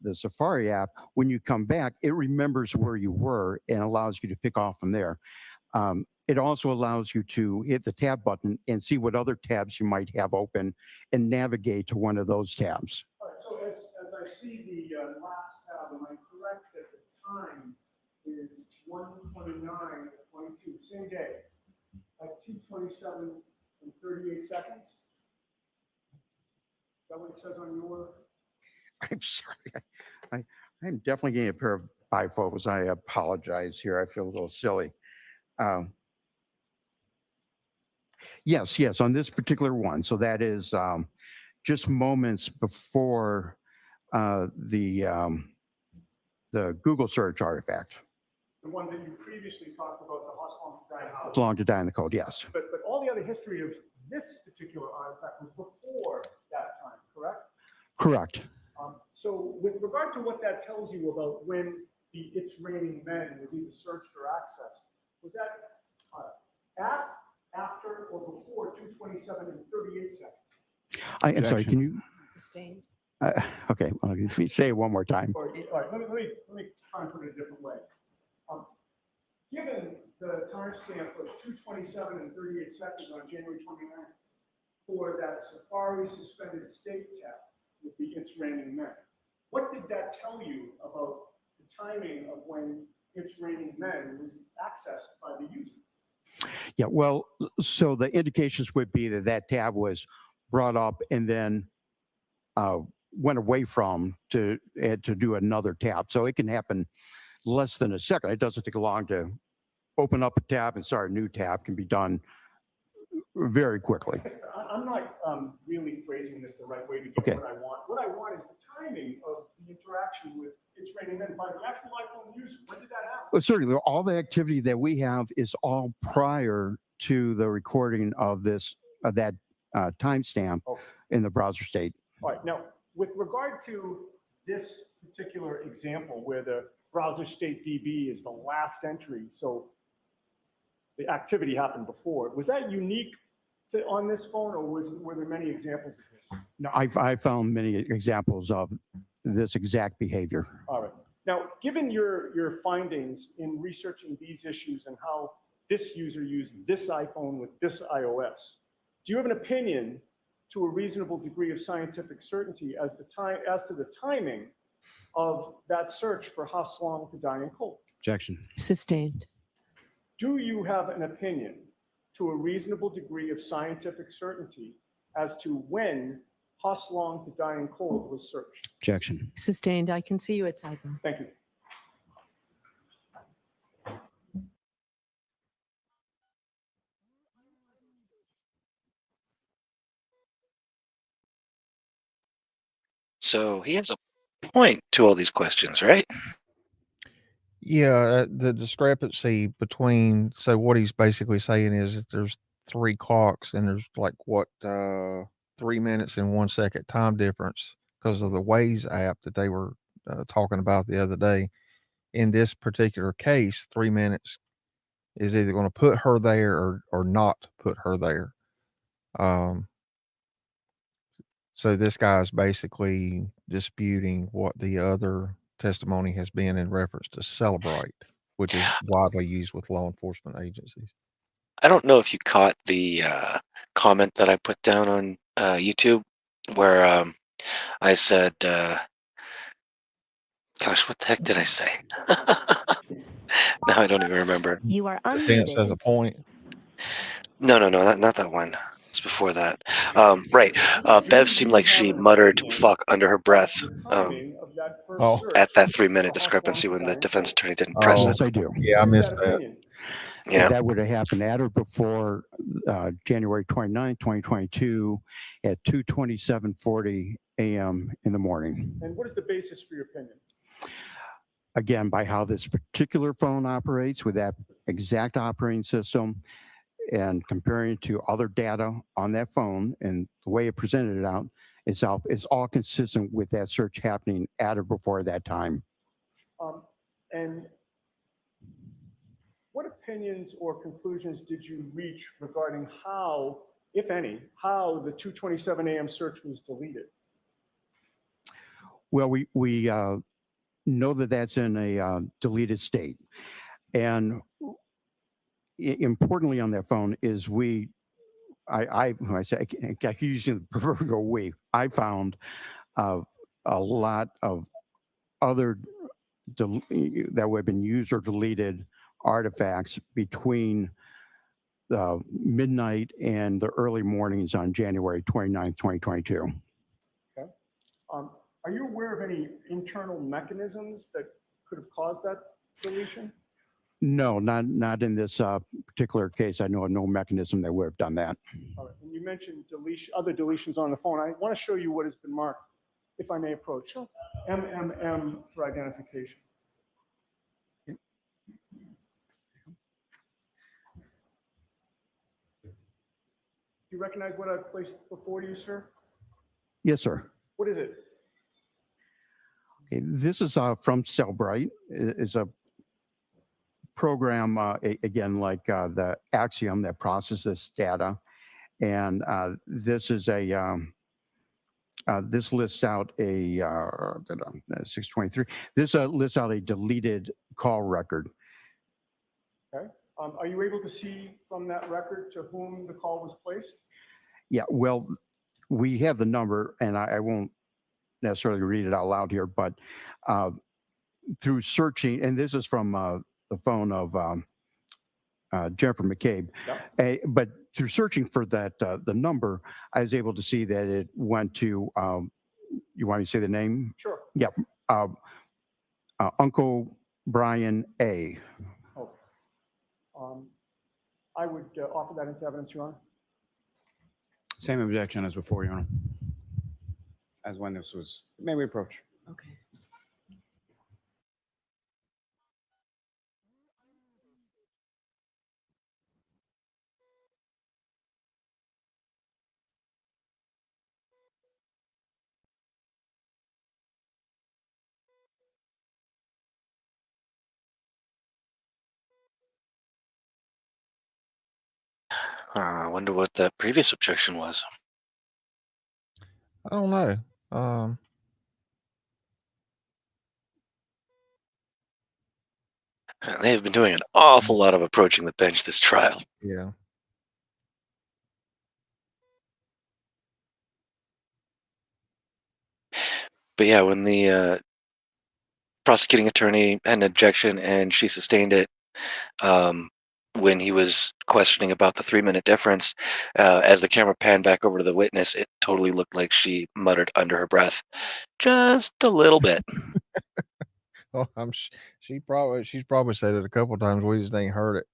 the Safari app, when you come back, it remembers where you were and allows you to pick off from there. It also allows you to hit the tab button and see what other tabs you might have open and navigate to one of those tabs. All right, so as I see the last tab, am I correct that the time is 1:29:22, same day, at 2:27 and 38 seconds? Is that what it says on your? I'm sorry. I'm definitely getting a pair of bifocals. I apologize here. I feel a little silly. Yes, on this particular one. So that is just moments before the Google search artifact. The one that you previously talked about, the Hoslam to Die House. Long to die in the code, yes. But all the other history of this particular artifact was before that time, correct? Correct. So with regard to what that tells you about when the It's Raining Men was either searched or accessed, was that after, or before 2:27 and 38 seconds? I'm sorry, can you? Sustained. Okay, well, if you say it one more time. All right, let me try and put it a different way. Given the timestamp of 2:27 and 38 seconds on January 29th for that Safari suspended state tab with the It's Raining Men, what did that tell you about the timing of when It's Raining Men was accessed by the user? Yeah, well, so the indications would be that that tab was brought up and then went away from to do another tab. So it can happen less than a second. It doesn't take long to open up a tab and start a new tab. Can be done very quickly. I'm not really phrasing this the right way to get what I want. What I want is the timing of the interaction with It's Raining Men by the actual iPhone user. When did that happen? Well, certainly, all the activity that we have is all prior to the recording of this that timestamp in the browser state. All right. Now, with regard to this particular example where the browser state DB is the last entry, so the activity happened before, was that unique on this phone, or were there many examples of this? No, I found many examples of this exact behavior. All right. Now, given your findings in researching these issues and how this user used this iPhone with this iOS, do you have an opinion to a reasonable degree of scientific certainty as to the timing of that search for Haslong to dying cold? Objection. Sustained. Do you have an opinion to a reasonable degree of scientific certainty as to when Haslong to dying cold was searched? Objection. Sustained. I can see you at sidebar. Thank you. So he has a point to all these questions, right? Yeah, the discrepancy between, so what he's basically saying is that there's 3 clocks and there's like 3 minutes and 1 second time difference because of the Waze app that they were talking about the other day. In this particular case, 3 minutes is either going to put her there or not put her there. So this guy's basically disputing what the other testimony has been in reference to Celebrate, which is widely used with law enforcement agencies. I don't know if you caught the comment that I put down on YouTube where I said, gosh, what the heck did I say? Now I don't even remember. You are Defense has a unmuted. point. No, not that one. It's before that. Right. Bev seemed like she muttered "fuck" under her breath at that 3-minute discrepancy when the defense attorney didn't press it. Yes, I do. Yeah, I missed that. Yeah. That would have happened at or before January 29, 2022 at 2:27:40 a.m. in the morning. And what is the basis for your opinion? Again, by how this particular phone operates with that exact operating system and comparing it to other data on that phone and the way it presented it out itself is all consistent with that search happening at or before that time. And what opinions or conclusions did you reach regarding how, if any, how the 2:27 a.m. search was deleted? Well, we know that that's in a deleted state. And importantly on that phone is I say, I keep using the proverbial we, I found a lot of other that would have been used or deleted artifacts between midnight and the early mornings on January 29th, 2022. Okay. Are you aware of any internal mechanisms that could have caused that deletion? No, not in this particular case. I know of no mechanism that would have done that. All right. And you mentioned other deletions on the phone. I want to show you what has been marked, if I may approach. MMM for identification. Do you recognize what I've placed before you, sir? Yes, sir. What is it? Okay, this is from Cellbrite. It's a program, again, like the Axiom that processes data. And this is a This lists out a 623. This lists out a deleted call record. Okay. Are you able to see from that record to whom the call was placed? Yeah, well, we have the number, and I won't necessarily read it out loud here, but through searching, and this is from the phone of Jennifer McCabe, but through searching for that the number, I was able to see that it went to. You want me to say the name? Sure. Yeah, Uncle Brian A. Okay. I would offer that into evidence, Your Honor. Same objection as before, Your Honor. As when this was, may we approach? Okay. I wonder what that previous objection was. I don't know. They have been doing an awful lot of approaching the bench this trial. Yeah. But yeah, when the prosecuting attorney had an objection and she sustained it, when he was questioning about the 3-minute difference, as the camera panned back over to the witness, it totally looked like she muttered under her breath, just a little bit. Oh, she's probably said it a couple of times. We just ain't heard it.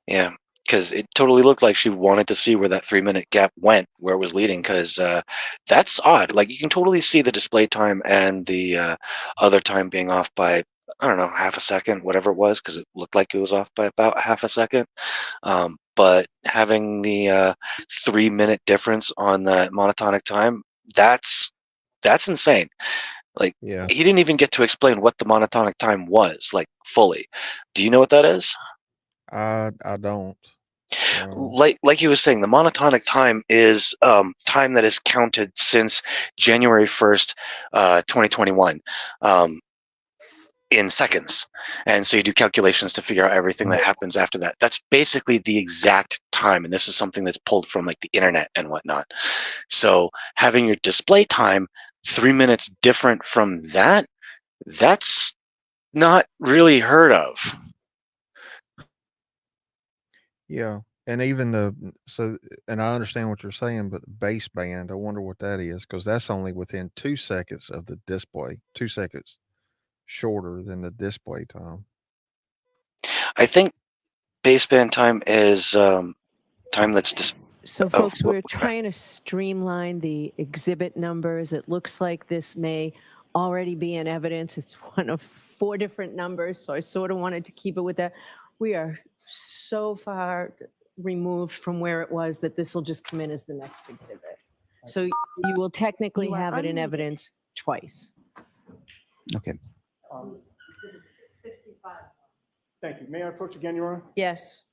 Yeah, because it totally looked like she wanted to see where that 3-minute gap went, where it was leading. Because that's odd. Like you can totally see the display time and the other time being off by, I don't know, half a second, whatever it was, because it looked like it was off by about half a second. But having the 3-minute difference on the monotonic time, that's insane. Like Yeah. he didn't even get to explain what the monotonic time was, like fully. Do you know what that is? I don't. Like he was saying, the monotonic time is time that is counted since January 1st, 2021. In seconds. And so you do calculations to figure out everything that happens after that. That's basically the exact time. And this is something that's pulled from like the internet and whatnot. So having your display time 3 minutes different from that, that's not really heard of. Yeah. And even and I understand what you're saying, but baseband, I wonder what that is, because that's only within 2 seconds of the display, 2 seconds shorter than the display time. I think baseband time is time that's just. So folks, we're trying to streamline the exhibit numbers. It looks like this may already be in evidence. It's one of 4 different numbers, so I sort of wanted to keep it with that. We are so far removed from where it was that this will just come in as the next exhibit. So you will technically have it in evidence twice. Okay. Thank you. May I approach again, Your Honor? Yes.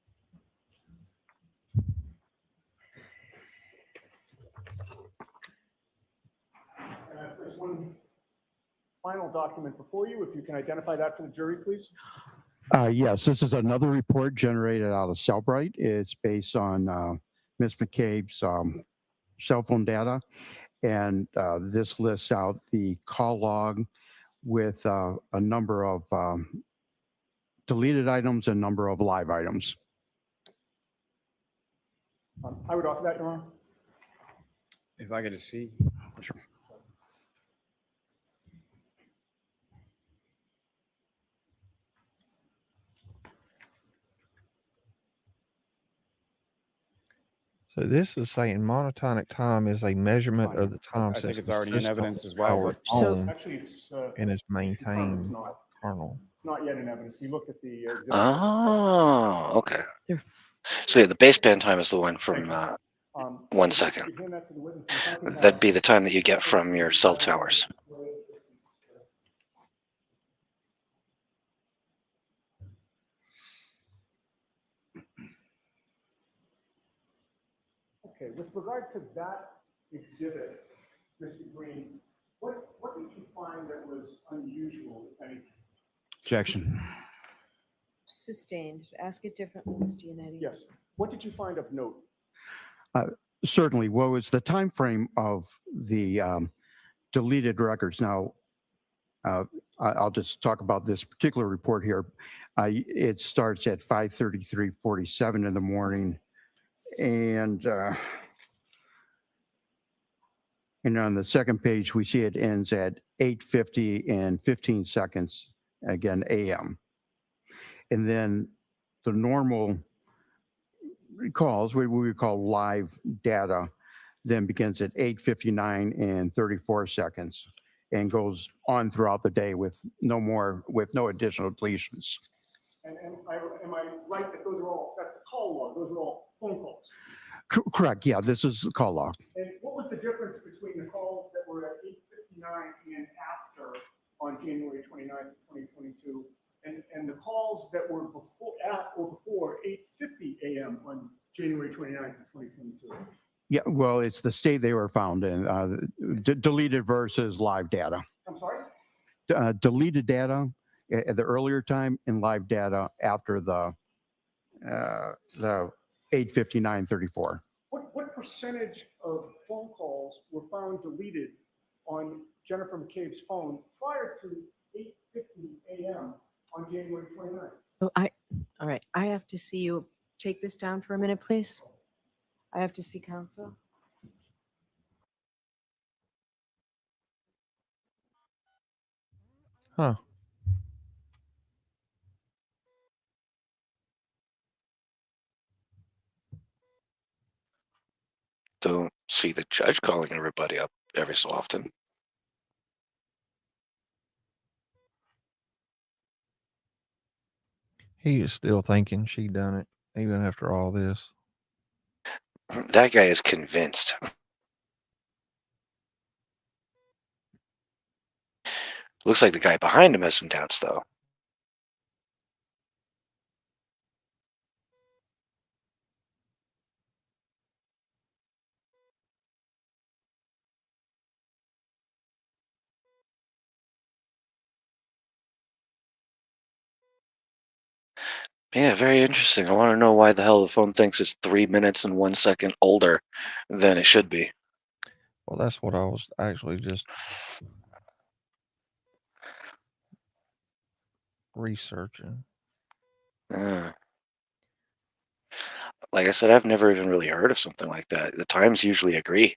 There's one final document before you. If you can identify that for the jury, please. Yes, this is another report generated out of Cellbrite. It's based on Ms. McCabe's cell phone data. And this lists out the call log with a number of deleted items and number of live items. I would offer that, Your Honor. If I get to see. Sure. So this is saying monotonic time is a measurement of the time I think since it's the already in system evidence was as well. powered So- on Actually, it's and is confirmed maintained it's not. kernel. It's not yet in evidence. We looked at the exhibit. Oh, okay. So yeah, the baseband time is the one from 1 second. That'd be the time that you get from your cell towers. Okay, with regard to that exhibit, Mr. Green, what did you find that was unusual, if anything? Objection. Sustained. Ask it differently, Mr. Yannetti. Yes. What did you find of note? Certainly. What was the time frame of the deleted records? Now, I'll just talk about this particular report here. It starts at 5:33:47 in the morning, and on the second page we see it ends at 8:50 and 15 seconds, again a.m. And then the normal calls, what we call live data, then begins at 8:59 and 34 seconds and goes on throughout the day with no additional deletions. And am I right that those are all, that's the call log, those are all phone calls? Correct. Yeah, this is the call log. And what was the difference between the calls that were at 8:59 and after on January 29th, 2022, and the calls that were before 8:50 a.m. on January 29th of 2022? Yeah, well, it's the state they were found in, deleted versus live data. I'm sorry? Deleted data at the earlier time and live data after the 8:59:34. What percentage of phone calls were found deleted on Jennifer McCabe's phone prior to 8:50 a.m. on January 29th? So all right, I have to see you. Take this down for a minute, please. I have to see counsel. Huh. Don't see the judge calling everybody up every so often. He is still thinking she done it, even after all this. That guy is convinced. Looks like the guy behind him has some doubts, though. Yeah, very interesting. I want to know why the hell the phone thinks it's 3 minutes and 1 second older than it should be. Well, that's what I was actually just researching. Like I said, I've never even really heard of something like that. The times usually agree.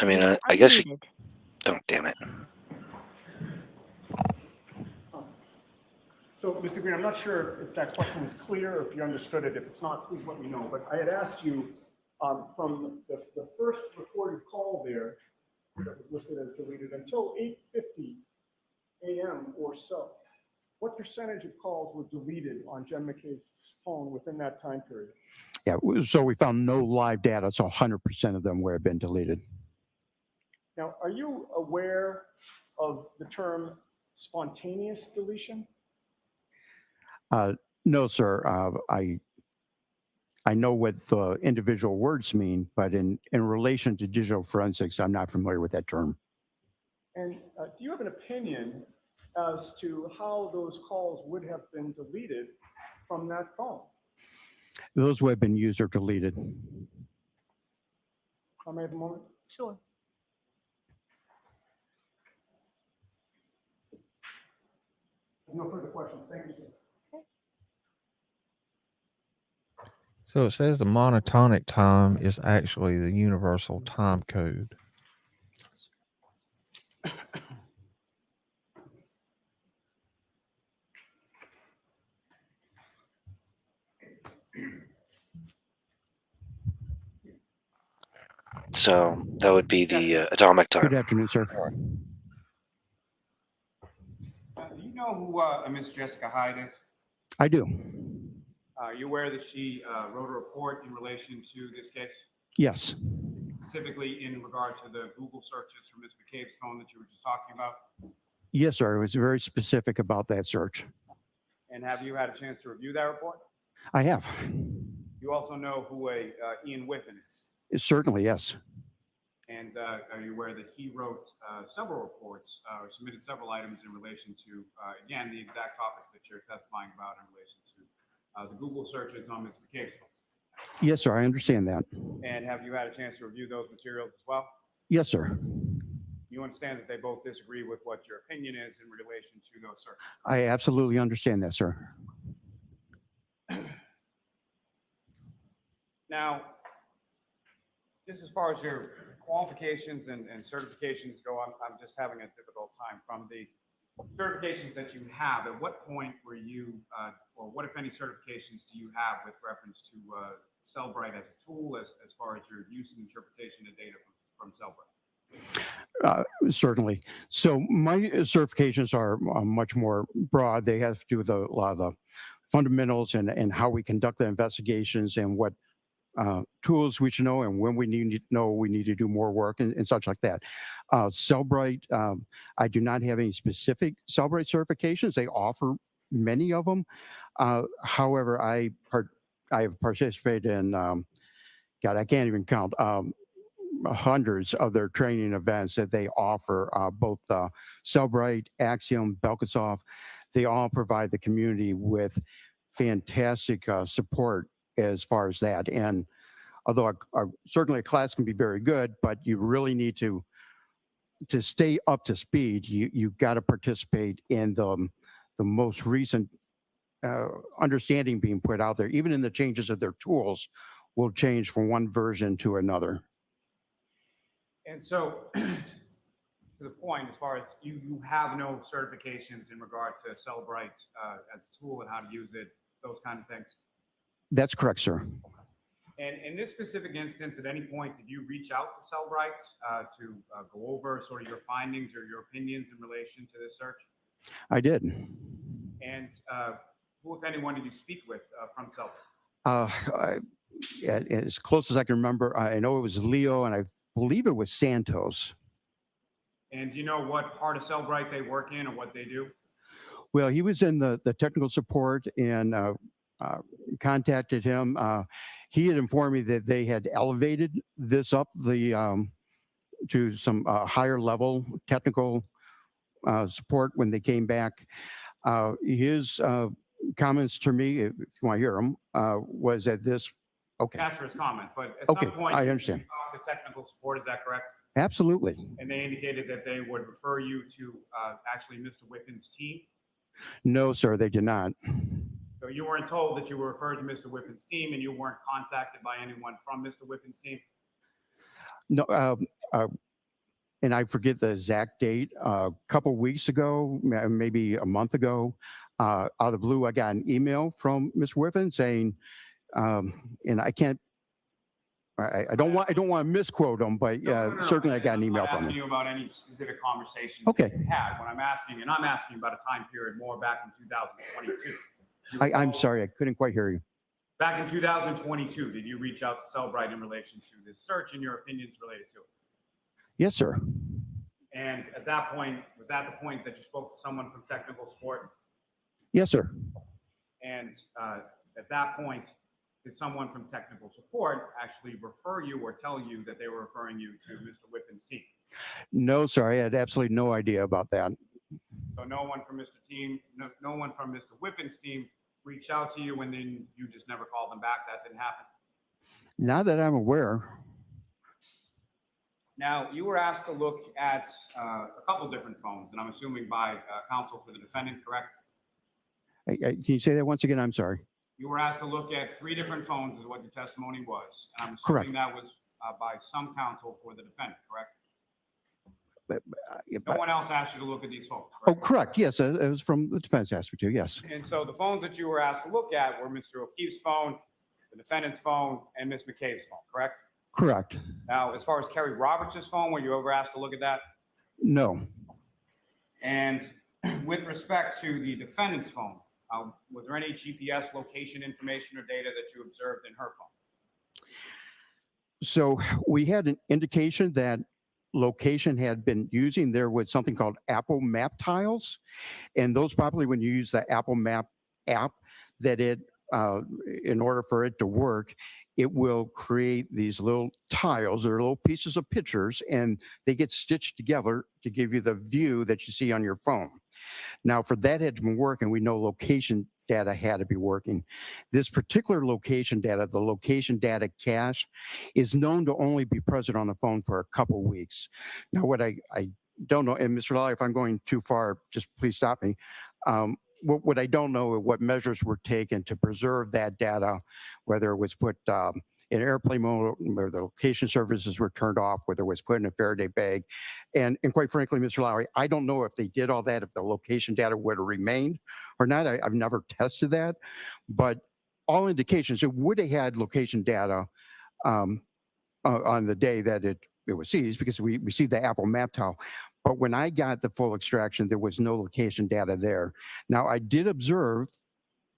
I mean, I guess you... Oh, damn it. So, Mr. Green, I'm not sure if that question was clear or if you understood it. If it's not, please let me know. But I had asked you from the first recorded call there that was listed as deleted until 8:50 a.m. or so, what percentage of calls were deleted on Jen McCabe's phone within that time period? Yeah, so we found no live data, so 100% of them would have been deleted. Now, are you aware of the term spontaneous deletion? No, sir. I know what the individual words mean, but in relation to digital forensics, I'm not familiar with that term. And do you have an opinion as to how those calls would have been deleted from that phone? Those would have been user deleted. I may have a moment. Sure. No further questions. Thank you, sir. So it says the monotonic time is actually the universal time code. So that would be the atomic time. Good afternoon, sir. Do you know who Miss Jessica Hyde is? I do. Are you aware that she wrote a report in relation to this case? Yes. Specifically in regard to the Google searches for Ms. McCabe's phone that you were just talking about? Yes, sir. It was very specific about that search. And have you had a chance to review that report? I have. You also know who Ian Whiffen is. Certainly, yes. And are you aware that he wrote several reports or submitted several items in relation to, again, the exact topic that you're testifying about in relation to the Google searches on Ms. McCabe's phone? Yes, sir. I understand that. And have you had a chance to review those materials as well? Yes, sir. You understand that they both disagree with what your opinion is in relation to those searches? I absolutely understand that, sir. Now, just as far as your qualifications and certifications go, I'm just having a difficult time. From the certifications that you have, at what point were you, or what, if any, certifications do you have with reference to Cellbrite as a tool, as far as your use and interpretation of data from Cellbrite? Certainly. So my certifications are much more broad. They have to do with a lot of the fundamentals and how we conduct the investigations and what tools we should know and when we need to know we need to do more work and such like that. Cellbrite, I do not have any specific Cellbrite certifications. They offer many of them. However, I have participated in, God, I can't even count, hundreds of their training events that they offer, both Cellbrite, Axiom, Belkasoft. They all provide the community with fantastic support as far as that. And although certainly a class can be very good, but you really need to stay up to speed. You got to participate in the most recent understanding being put out there. Even in the changes of their tools will change from one version to another. And so, to the point, as far as you have no certifications in regard to Cellbrite as a tool and how to use it, those kind of things. That's correct, sir. And in this specific instance, at any point, did you reach out to Cellbrite to go over sort of your findings or your opinions in relation to this search? I did. And who, if anyone, did you speak with from Cellbrite? As close as I can remember, I know it was Leo, and I believe it was Santos. And do you know what part of Cellbrite they work in or what they do? Well, he was in the technical support and contacted him. He had informed me that they had elevated this up to some higher level technical support when they came back. His comments to me, if you want to hear them, was that this. Okay. That's for his comments, but at Okay, some point, I you understand. talked to technical support, is that correct? Absolutely. And they indicated that they would refer you to actually Mr. Whiffen's team? No, sir, they did not. So you weren't told that you were referred to Mr. Whiffen's team and you weren't contacted by anyone from Mr. Whiffen's team? No, and I forget the exact date. A couple weeks ago, maybe a month ago, out of the blue, I got an email from Ms. Whiffen saying, and I can't, I don't want to misquote them, but certainly I got an email from I'm not asking him. you about any specific conversations Okay. you had. When I'm asking, and I'm asking about a time period more back in 2022. I'm sorry, I couldn't quite hear you. Back in 2022, did you reach out to Cellbrite in relation to this search and your opinions related to it? Yes, sir. And at that point, was that the point that you spoke to someone from technical support? Yes, sir. And at that point, did someone from technical support actually refer you or tell you that they were referring you to Mr. Whiffen's team? No, sir, I had absolutely no idea about that. So no one from no one from Mr. Whiffen's team reached out to you and then you just never called them back? That didn't happen? Not that I'm aware. Now, you were asked to look at a couple different phones, and I'm assuming by counsel for the defendant, correct? Can you say that once again? I'm sorry. You were asked to look at 3 different phones is what your testimony was. And I'm Correct. assuming that was by some counsel for the defendant, correct? But, No one else asked you to look at these phones, oh, correct? correct. Yes, it was from the defense asked me to. Yes. And so the phones that you were asked to look at were Mr. O'Keefe's phone, the defendant's phone, and Ms. McCabe's phone, correct? Correct. Now, as far as Kerry Roberts' phone, were you ever asked to look at that? No. And with respect to the defendant's phone, was there any GPS location information or data that you observed in her phone? So we had an indication that location had been using, there was something called Apple Map tiles. And those probably, when you use the Apple Map app, that it, in order for it to work, it will create these little tiles or little pieces of pictures, and they get stitched together to give you the view that you see on your phone. Now, for that had been working, we know location data had to be working. This particular location data, the location data cache, is known to only be present on the phone for a couple weeks. Now, what I don't know, and Mr. Lally, if I'm going too far, just please stop me. What I don't know are what measures were taken to preserve that data, whether it was put in airplane mode, where the location services were turned off, whether it was put in a Faraday bag. And quite frankly, Mr. Lowry, I don't know if they did all that, if the location data would have remained or not. I've never tested that, but all indications, it would have had location data on the day that it was seized, because we received the Apple Map tile. But when I got the full extraction, there was no location data there. Now, I did observe.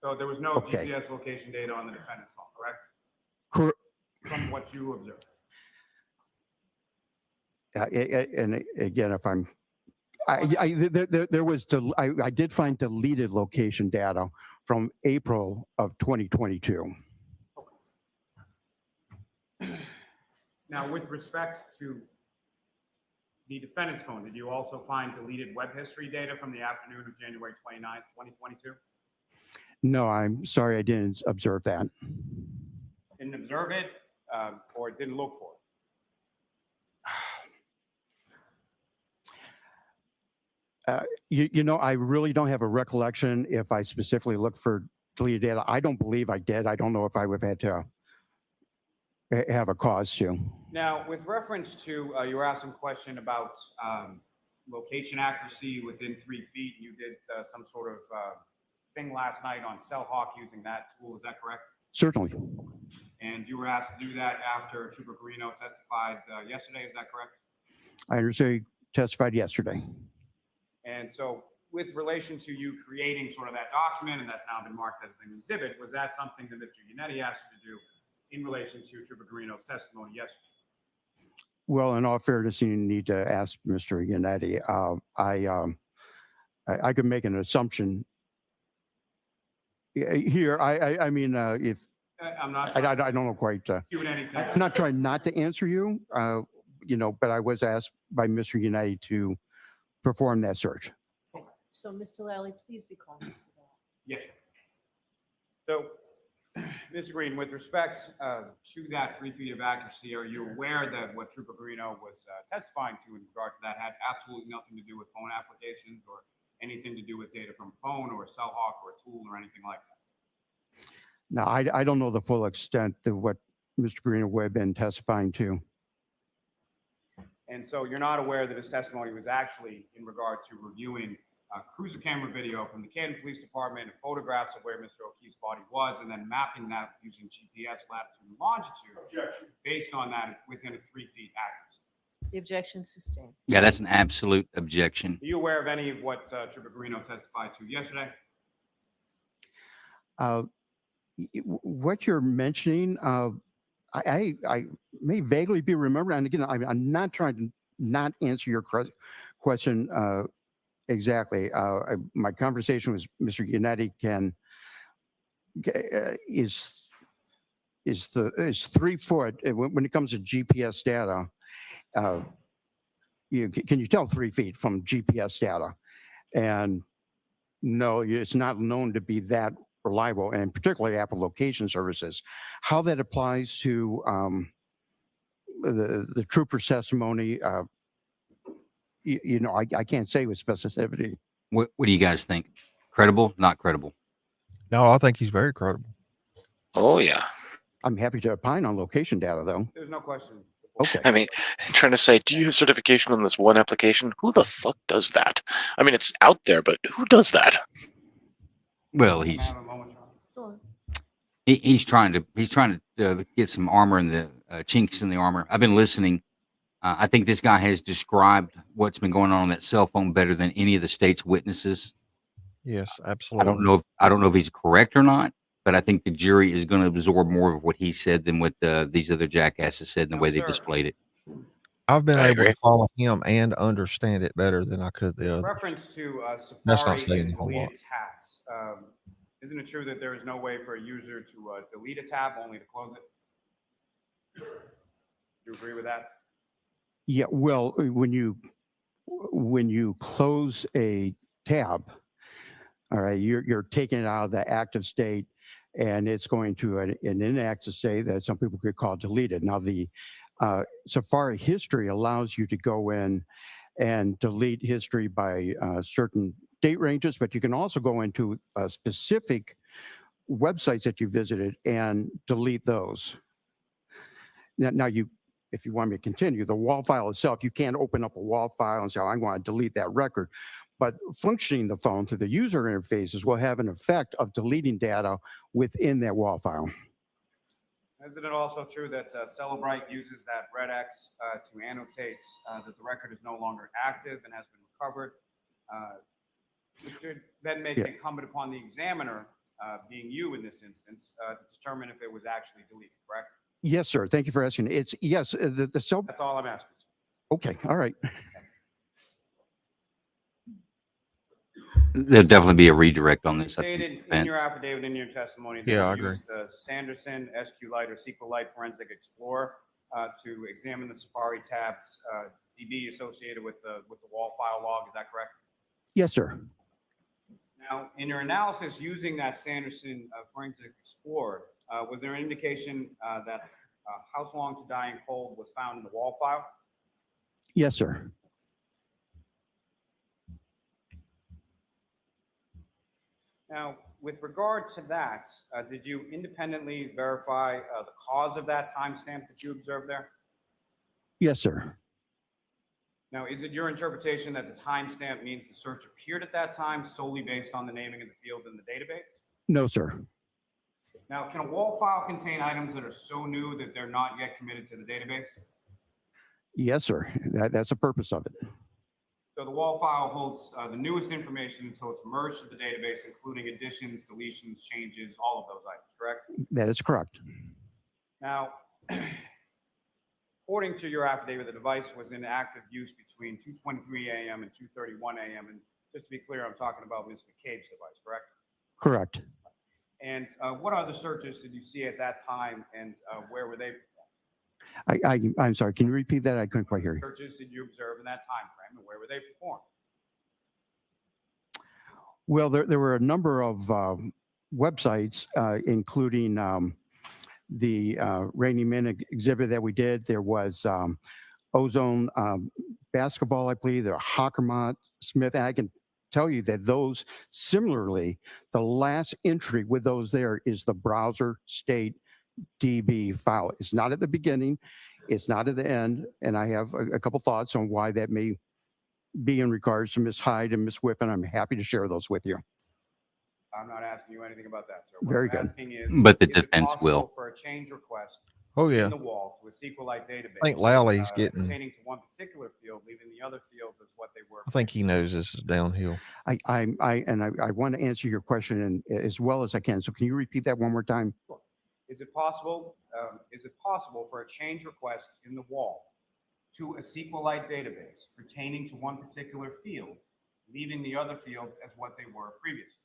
So there was no Okay. GPS location data on the defendant's phone, correct? From what you observed. And again, if I'm, there was, I did find deleted location data from April of 2022. Now, with respect to the defendant's phone, did you also find deleted web history data from the afternoon of January 29th, 2022? No, I'm sorry, I didn't observe that. Didn't observe it, or didn't look for it? You know, I really don't have a recollection if I specifically looked for deleted data. I don't believe I did. I don't know if I would have had to have a cause to. Now, with reference to, you were asked some question about location accuracy within 3 feet. You did some sort of thing last night on CellHawk using that tool. Is that correct? Certainly. And you were asked to do that after Trooper Guarino testified yesterday. Is that correct? I understand you testified yesterday. And so with relation to you creating sort of that document, and that's now been marked as an exhibit, was that something that Mr. Yannetti asked you to do in relation to Trooper Guarino's testimony yesterday? Well, in all fairness, you need to ask Mr. Yannetti. I could make an assumption here. I mean, if I'm not. I don't know quite. I'm not trying not to answer you, you know, but I was asked by Mr. Yannetti to perform that search. So, Mr. Lally, please be cautious of that. Yes, sir. So, Mr. Green, with respect to that 3 feet of accuracy, are you aware that what Trooper Guarino was testifying to in regard to that had absolutely nothing to do with phone applications or anything to do with data from a phone or a CellHawk or a tool or anything like that? Now, I don't know the full extent of what Mr. Guarino would have been testifying to. And so you're not aware that his testimony was actually in regard to reviewing cruiser camera video from the Canton Police Department and photographs of where Mr. O'Keefe's body was, and then mapping that using GPS latitude and longitude based on that within a 3 feet accuracy. The objection sustained. Yeah, that's an absolute objection. Are you aware of any of what Trooper Guarino testified to yesterday? What you're mentioning, I may vaguely be remembering, and again, I'm not trying to not answer your question exactly. My conversation with Mr. Yannetti is 3 foot when it comes to GPS data. Can you tell 3 feet from GPS data? And no, it's not known to be that reliable, and particularly Apple location services. How that applies to the trooper's testimony, you know, I can't say with specificity. What do you guys think? Credible? Not credible? No, I think he's very credible. Oh, yeah. I'm happy to opine on location data, though. There's no question. Okay. I mean, trying to say, do you have certification on this one application? Who the fuck does that? I mean, it's out there, but who does that? Well, he's trying to get some armor in the chinks in the armor. I've been listening. I think this guy has described what's been going on that cell phone better than any of the state's witnesses. Yes, absolutely. I don't know if he's correct or not, but I think the jury is going to absorb more of what he said than what these other jackasses said and the way they displayed it. I've been I able agree. to follow him and understand it better than I could the others. Reference to That's not Safari saying and a whole lot. deleted tabs. Isn't it true that there is no way for a user to delete a tab, only to close it? Do you agree with that? Yeah, well, when you close a tab, all right, you're taking it out of the active state, and it's going to an inactive state that some people could call deleted. Now, the Safari history allows you to go in and delete history by certain date ranges, but you can also go into specific websites that you visited and delete those. Now, if you want me to continue, the WAL file itself, you can't open up a WAL file and say, oh, I'm going to delete that record. But functioning the phone through the user interfaces will have an effect of deleting data within that WAL file. Isn't it also true that Celebrite uses that red X to annotate that the record is no longer active and has been recovered? Which would then make it incumbent upon the examiner, being you in this instance, to determine if it was actually deleted, correct? Yes, sir. Thank you for asking. It's yes. That's all I'm asking. Okay. All right. There'll definitely be a redirect on You this. stated in your affidavit, in your testimony, that Yeah, I you agree. used the Sanderson SQLite or SQLite Forensic Explorer to examine the Safari tabs DB associated with the WAL file log. Is that correct? Yes, sir. Now, in your analysis using that Sanderson Forensic Explorer, was there an indication that House Long to Die in Cold was found in the WAL file? Yes, sir. Now, with regard to that, did you independently verify the cause of that timestamp that you observed there? Yes, sir. Now, is it your interpretation that the timestamp means the search appeared at that time solely based on the naming of the field in the database? No, sir. Now, can a WAL file contain items that are so new that they're not yet committed to the database? Yes, sir. That's the purpose of it. So the WAL file holds the newest information until it's merged to the database, including additions, deletions, changes, all of those items, correct? That is correct. Now, according to your affidavit, the device was in active use between 2:23 a.m. and 2:31 a.m. And just to be clear, I'm talking about Ms. McCabe's device, correct? Correct. And what other searches did you see at that time, and where were they? I'm sorry. Can you repeat that? I couldn't quite hear you. Searches did you observe in that time frame, and where were they performed? Well, there were a number of websites, including the Rainy Men exhibit that we did. There was Ozone Basketball, I believe. There, Hockermont, Smith. And I can tell you that those, similarly, the last entry with those there is the browser state DB file. It's not at the beginning. It's not at the end. And I have a couple thoughts on why that may be in regards to Ms. Hyde and Ms. Whiffen. I'm happy to share those with you. I'm not asking you anything about that, sir. Very What I'm good. asking is, But the is it defense possible will. for a change request Oh, yeah. in the wall to a SQLite database. I think Lowley's getting. Pertaining to one particular field, leaving the other fields as what they were. I think he knows this is downhill. I want to answer your question as well as I can. So can you repeat that one more time? Is it possible for a change request in the wall to a SQLite database pertaining to one particular field, leaving the other fields as what they were previously?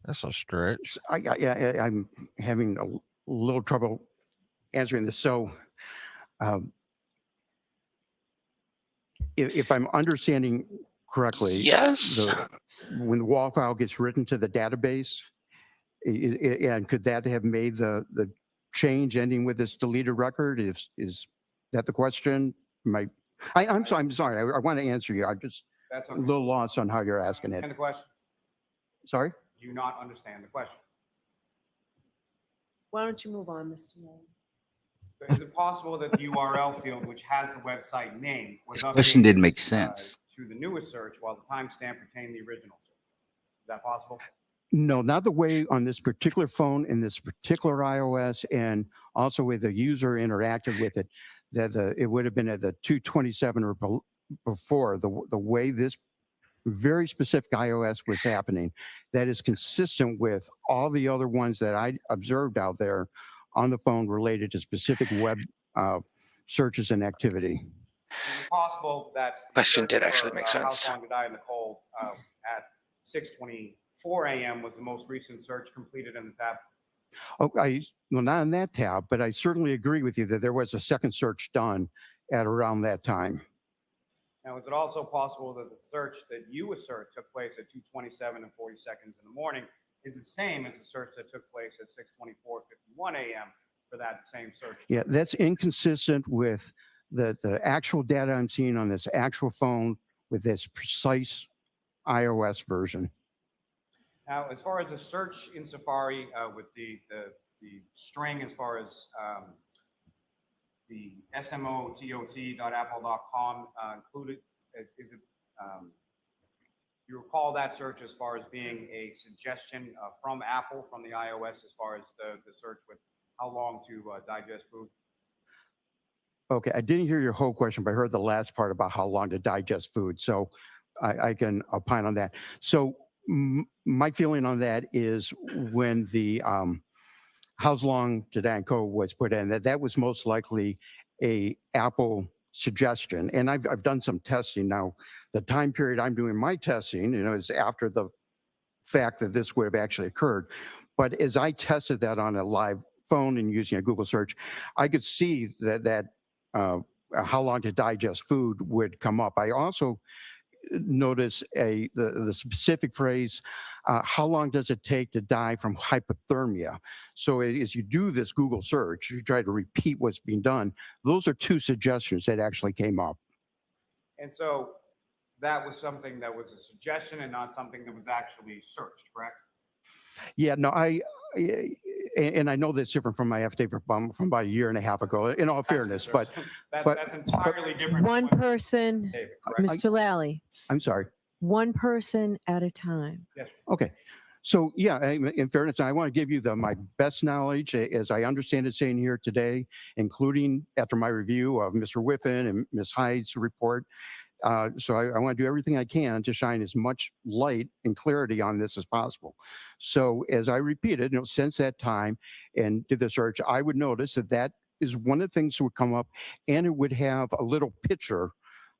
That's a stretch. I'm having a little trouble answering this. So, if I'm understanding correctly, Yes. When the WAL file gets written to the database, and could that have made the change ending with this deleted record? Is that the question? I'm sorry. I want to answer you. I'm just That's a okay. little lost on how you're asking it. Understand the question? Sorry? Do you not understand the question? Why don't you move on, Mr. Mullin? So is it possible that the URL field, which has the website name, was His question updated, didn't make sense. to the newest search while the timestamp retained the original search? Is that possible? No, not the way on this particular phone in this particular iOS, and also with the user interacted with it, that it would have been at the 227 or before. The way this very specific iOS was happening, that is consistent with all the other ones that I observed out there on the phone related to specific web searches and activity. Is it possible that the Question search did actually for, make How sense. Long to Die in the Cold at 6:24 a.m. was the most recent search completed in the tab? Oh, well, not in that tab, but I certainly agree with you that there was a second search done at around that time. Now, is it also possible that the search that you assert took place at 2:27 and 40 seconds in the morning is the same as the search that took place at 6:24:51 a.m. for that same search? Yeah, that's inconsistent with the actual data I'm seeing on this actual phone with this precise iOS version. Now, as far as the search in Safari with the string, as far as the smotot.apple.com included, is it, you recall that search as far as being a suggestion from Apple, from the iOS, as far as the search with how long to digest food? Okay, I didn't hear your whole question, but I heard the last part about how long to digest food. So I can opine on that. So my feeling on that is when the how long to die code was put in, that was most likely a Apple suggestion. And I've done some testing now. The time period I'm doing my testing, is after the fact that this would have actually occurred. But as I tested that on a live phone and using a Google search, I could see that how long to digest food would come up. I also notice the specific phrase, how long does it take to die from hypothermia? So as you do this Google search, you try to repeat what's being done. Those are two suggestions that actually came up. And so that was something that was a suggestion and not something that was actually searched, correct? Yeah, no, and I know that's different from my affidavit from about a year and a half ago, in all fairness, but That's entirely different. One person, David, correct? Mr. Lally, I'm sorry. one person at a time. Yes. Okay. So yeah, in fairness, I want to give you my best knowledge as I understand it saying here today, including after my review of Mr. Whiffen and Ms. Hyde's report. So I want to do everything I can to shine as much light and clarity on this as possible. So as I repeated, since that time and did the search, I would notice that is one of the things that would come up, and it would have a little picture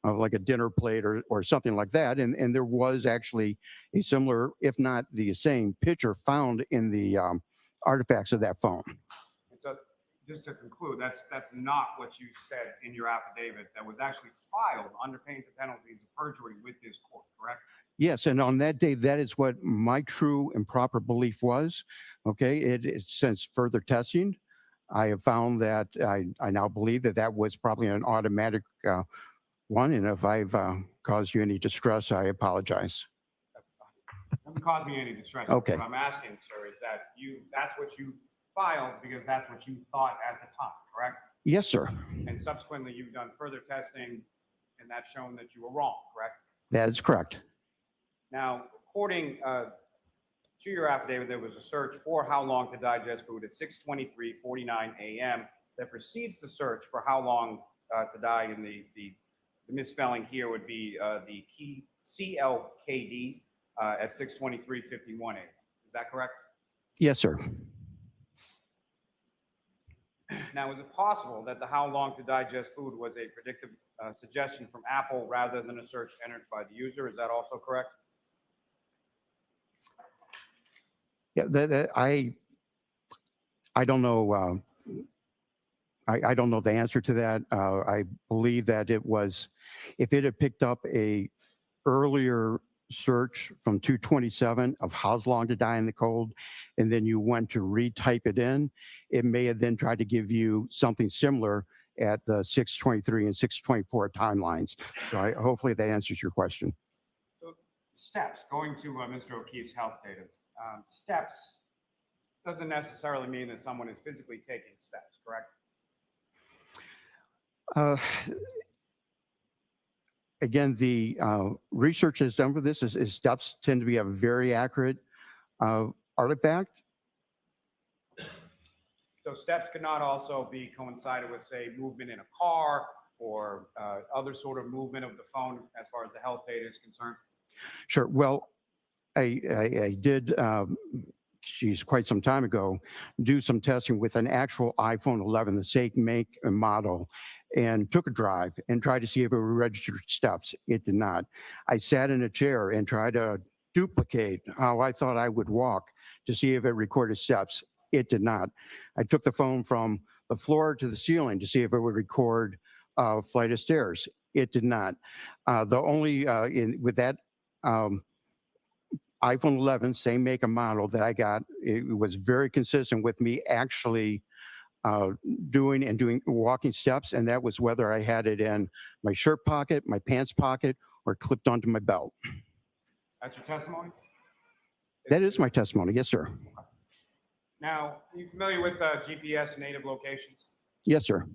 of like a dinner plate or something like that. And there was actually a similar, if not the same picture found in the artifacts of that phone. And so just to conclude, that's not what you said in your affidavit that was actually filed under pains and penalties of perjury with this court, correct? Yes, and on that day, that is what my true and proper belief was. Okay, since further testing, I have found that I now believe that was probably an automatic one, and if I've caused you any distress, I apologize. Doesn't cause me any distress. Okay. What I'm asking, sir, is that that's what you filed because that's what you thought at the time, correct? Yes, sir. And subsequently, you've done further testing, and that's shown that you were wrong, correct? That is correct. Now, according to your affidavit, there was a search for how long to digest food at 6:23:49 a.m. that precedes the search for how long to die, and the misspelling here would be the key CLKD at 6:23:51 a.m. Is that correct? Yes, sir. Now, is it possible that the how long to digest food was a predictive suggestion from Apple rather than a search entered by the user? Is that also correct? Yeah, I don't know. I don't know the answer to that. I believe that it was, if it had picked up a earlier search from 227 of how long to die in the cold, and then you went to retype it in, it may have then tried to give you something similar at the 6:23 and 6:24 timelines. So hopefully that answers your question. So steps, going to Mr. O'Keefe's health data, steps doesn't necessarily mean that someone is physically taking steps, correct? Again, the research that's done for this is steps tend to be a very accurate artifact. So steps could not also be coincided with, say, movement in a car or other sort of movement of the phone as far as the health data is concerned? Sure. Well, I did geez, quite some time ago, do some testing with an actual iPhone 11, the same make and model, and took a drive and tried to see if it would register steps. It did not. I sat in a chair and tried to duplicate how I thought I would walk to see if it recorded steps. It did not. I took the phone from the floor to the ceiling to see if it would record a flight of stairs. It did not. The only, with that iPhone 11, same make and model that I got, it was very consistent with me actually doing walking steps, and that was whether I had it in my shirt pocket, my pants pocket, or clipped onto my belt. That's your testimony? That is my testimony, yes, sir. Now, are you familiar with GPS native locations? Yes, sir.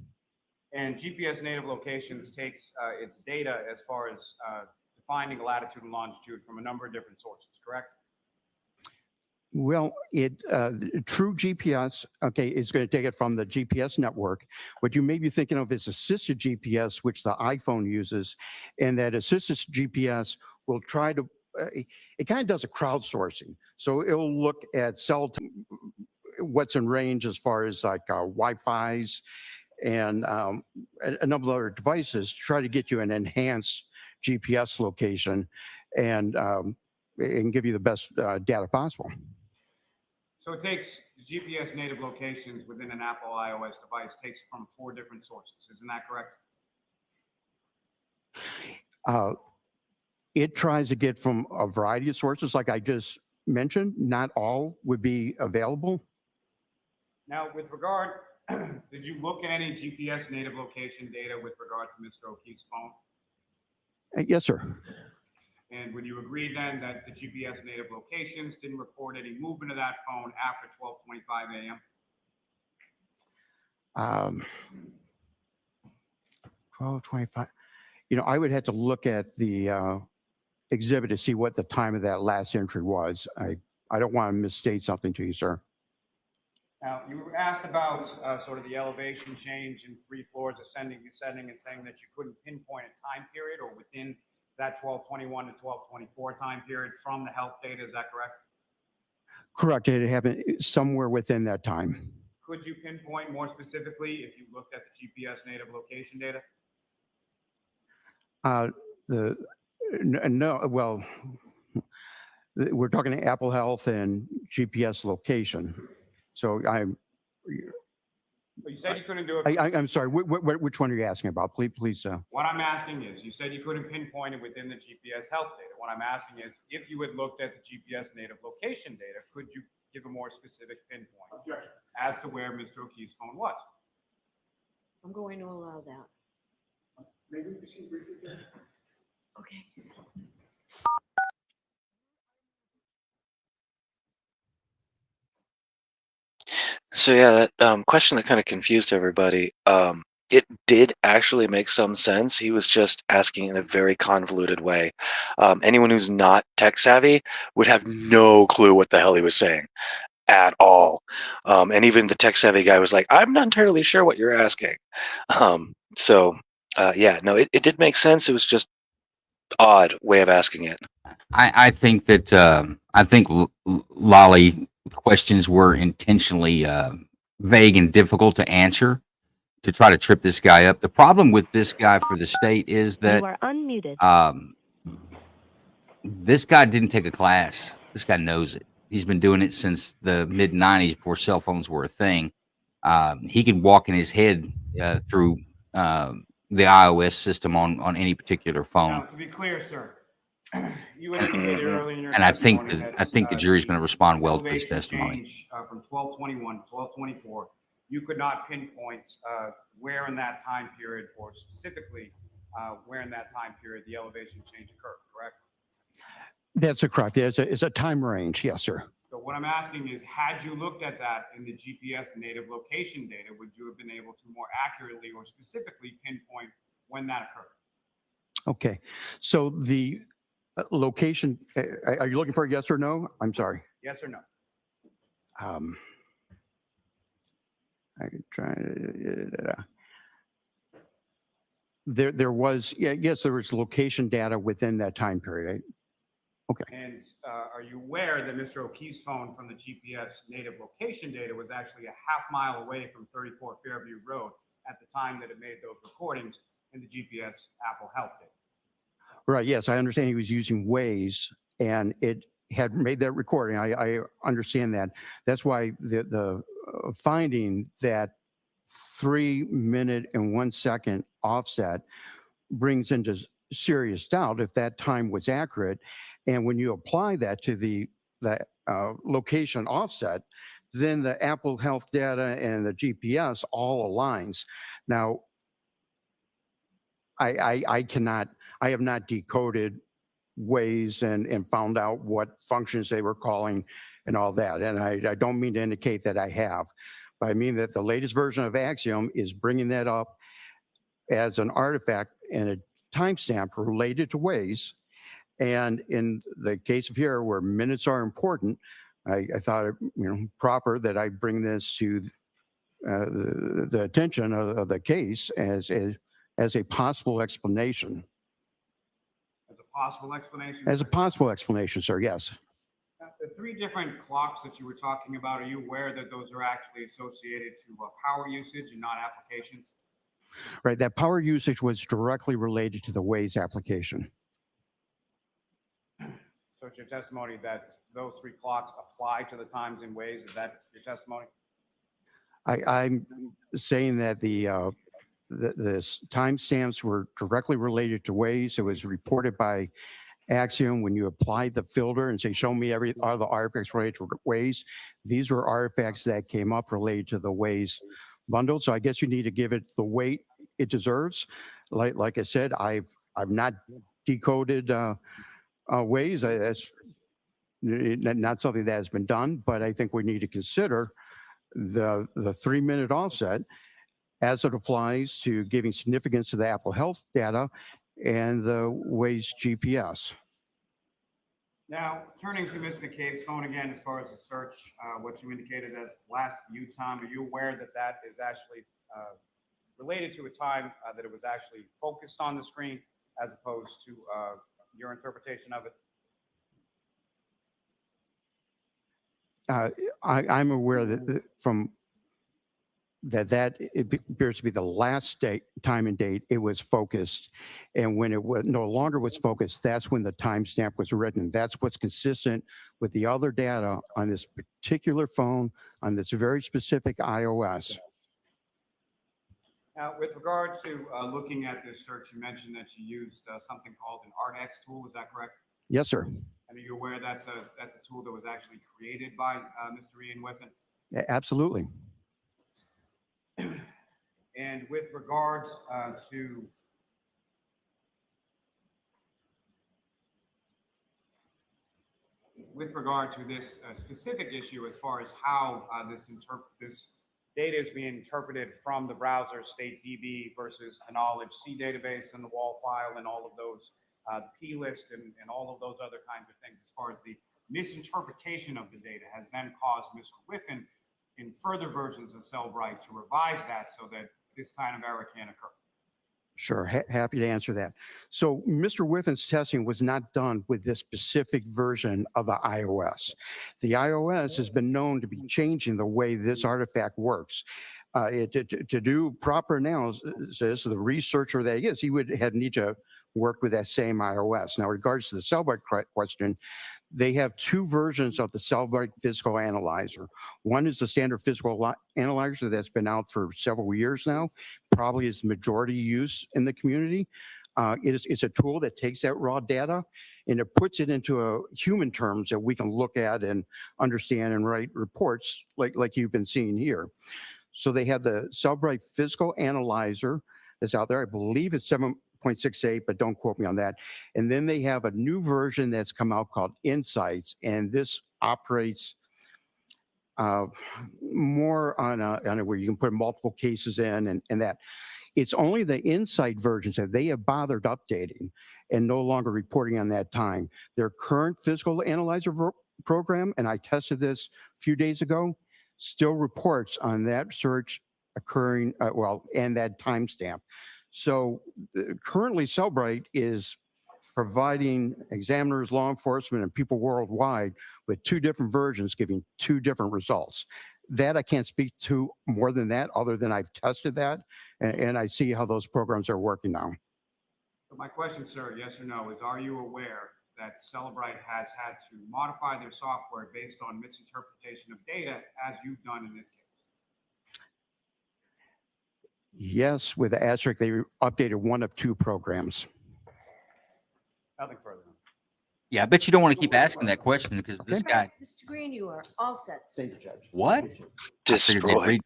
And GPS native locations takes its data as far as defining latitude and longitude from a number of different sources, correct? Well, true GPS, okay, is going to take it from the GPS network. What you may be thinking of is assisted GPS, which the iPhone uses, and that assisted GPS will try to, it kind of does a crowdsourcing. So it'll look at what's in range as far as like Wi-Fi's and a number of other devices to try to get you an enhanced GPS location and give you the best data possible. So it takes GPS native locations within an Apple iOS device, takes from 4 different sources. Isn't that correct? It tries to get from a variety of sources, like I just mentioned. Not all would be available. Now, with regard, did you look at any GPS native location data with regard to Mr. O'Keefe's phone? Yes, sir. And would you agree then that the GPS native locations didn't record any movement of that phone after 12:25 a.m.? 12:25. You know, I would have to look at the exhibit to see what the time of that last entry was. I don't want to misstate something to you, sir. Now, you were asked about sort of the elevation change in 3 floors, ascending, descending, and saying that you couldn't pinpoint a time period or within that 1221 to 1224 time period from the health data. Is that correct? Correct. It happened somewhere within that time. Could you pinpoint more specifically if you looked at the GPS native location data? No, well, we're talking Apple Health and GPS location. So But you said you couldn't do it. I'm sorry, which one are you asking about? Please. What I'm asking is, you said you couldn't pinpoint it within the GPS health data. What I'm asking is, if you had looked at the GPS native location data, could you give a more specific pinpoint as to where Mr. O'Keefe's phone was? I'm going to allow that. Maybe we can see briefly. Okay. So yeah, that question that kind of confused everybody. It did actually make some sense. He was just asking in a very convoluted way. Anyone who's not tech savvy would have no clue what the hell he was saying at all. And even the tech savvy guy was like, I'm not entirely sure what you're asking. Yeah, no, it did make sense. It was just odd way of asking it. I think that Lolly questions were intentionally vague and difficult to answer to try to trip this guy up. The problem with this guy for the state is that You are unmuted. This guy didn't take a class. This guy knows it. He's been doing it since the mid 90s before cell phones were a thing. He could walk in his head through the iOS system on any particular phone. Now, to be clear, sir, you indicated earlier in your And I think testimony the jury's going to respond well to this elevation testimony. change, from 1221 to 1224, you could not pinpoint where in that time period, or specifically where in that time period the elevation change occurred, correct? That's correct. It's a time range. Yes, sir. So what I'm asking is, had you looked at that in the GPS native location data, would you have been able to more accurately or specifically pinpoint when that occurred? Okay. So the location, are you looking for a yes or no? I'm sorry. Yes or no? I can try. There was, yes, there was location data within that time period. Okay. And are you aware that Mr. O'Keefe's phone from the GPS native location data was actually a half-mile away from 34 Fairview Road at the time that it made those recordings in the GPS Apple Health data? Right. Yes, I understand he was using Waze, and it had made that recording. I understand that. That's why the finding that 3 minute and 1 second offset brings into serious doubt if that time was accurate. And when you apply that to the location offset, then the Apple Health data and the GPS all aligns. Now, I have not decoded Waze and found out what functions they were calling and all that. And I don't mean to indicate that I have, but I mean that the latest version of Axiom is bringing that up as an artifact and a timestamp related to Waze. And in the case of here, where minutes are important, I thought it proper that I bring this to the attention of the case as a possible explanation. As a possible explanation? As a possible explanation, sir, yes. The three different clocks that you were talking about, are you aware that those are actually associated to power usage and not applications? Right, that power usage was directly related to the Waze application. So it's your testimony that those three clocks apply to the times in Waze? Is that your testimony? I'm saying that the timestamps were directly related to Waze. It was reported by Axiom when you applied the filter and say, show me all the artifacts related to Waze. These were artifacts that came up related to the Waze bundle. So I guess you need to give it the weight it deserves. Like I said, I've not decoded Waze. That's not something that has been done, but I think we need to consider the 3 minute offset as it applies to giving significance to the Apple Health data and the Waze GPS. Now, turning to Ms. McCabe's phone again, as far as the search, what you indicated as last view time, are you aware that that is actually related to a time that it was actually focused on the screen as opposed to your interpretation of it? I'm aware that from that it appears to be the last time and date it was focused, and when it was no longer was focused, that's when the timestamp was written. That's what's consistent with the other data on this particular phone on this very specific iOS. Now, with regard to looking at this search, you mentioned that you used something called an ArtX tool. Is that correct? Yes, sir. And are you aware that's a tool that was actually created by Mr. Ian Whiffen? Absolutely. And with regards to this specific issue, as far as how this data is being interpreted from the browser state DB versus the knowledge C database and the wall file and all of those, the P list and all of those other kinds of things, as far as the misinterpretation of the data has then caused Mr. Whiffen in further versions of Cellbrite to revise that so that this kind of error can't occur. Sure, happy to answer that. So Mr. Whiffen's testing was not done with this specific version of the iOS. The iOS has been known to be changing the way this artifact works. To do proper analysis, the researcher that he is, he would need to work with that same iOS. Now, in regards to the Cellbrite question, they have two versions of the Cellbrite Physical Analyzer. One is the standard physical analyzer that's been out for several years now, probably is majority use in the community. It's a tool that takes that raw data and it puts it into human terms that we can look at and understand and write reports like you've been seeing here. So they have the Cellbrite Physical Analyzer that's out there. I believe it's 7.68, but don't quote me on that. And then they have a new version that's come out called Insights, and this operates more on a where you can put multiple cases in and that. It's only the Insight versions that they have bothered updating and no longer reporting on that time. Their current physical analyzer program, and I tested this a few days ago, still reports on that search occurring, and that timestamp. So currently Cellbrite is providing examiners, law enforcement, and people worldwide with two different versions giving two different results. That I can't speak to more than that, other than I've tested that, and I see how those programs are working now. So my question, sir, yes or no, is are you aware that Celebrite has had to modify their software based on misinterpretation of data as you've done in this case? Yes, with the asterisk, they updated one of two programs. Nothing further. Yeah, I bet you don't want to keep asking that question because this guy. Mr. Green, you are all set. Thank you, Judge. What? Destroyed.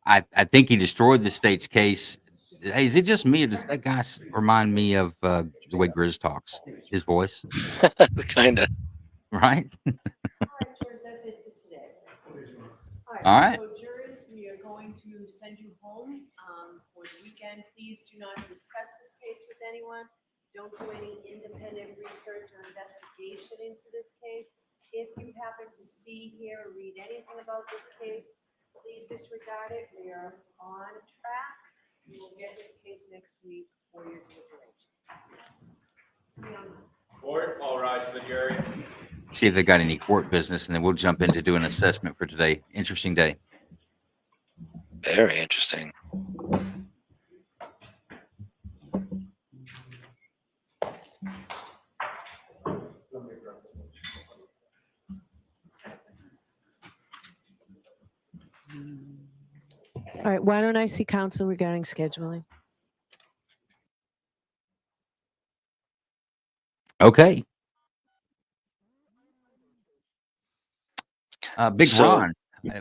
I think he destroyed the state's case. Hey, is it just me or does that guy remind me of the way Grizz talks? His voice? Kind of. Right? All right, jurors, that's it for today. All right. So juries, we are going to send you home for the weekend. Please do not discuss this case with anyone. Don't do any independent research or investigation into this case. If you happen to see, hear, or read anything about this case, please disregard it. We are on track. You will get this case next week for your deliberation. See you on Monday. Court, all rise for the jury. See if they got any court business, and then we'll jump in to do an assessment for today. Interesting day. Very interesting. All right, why don't I see counsel regarding scheduling? Okay. Big So- Ron.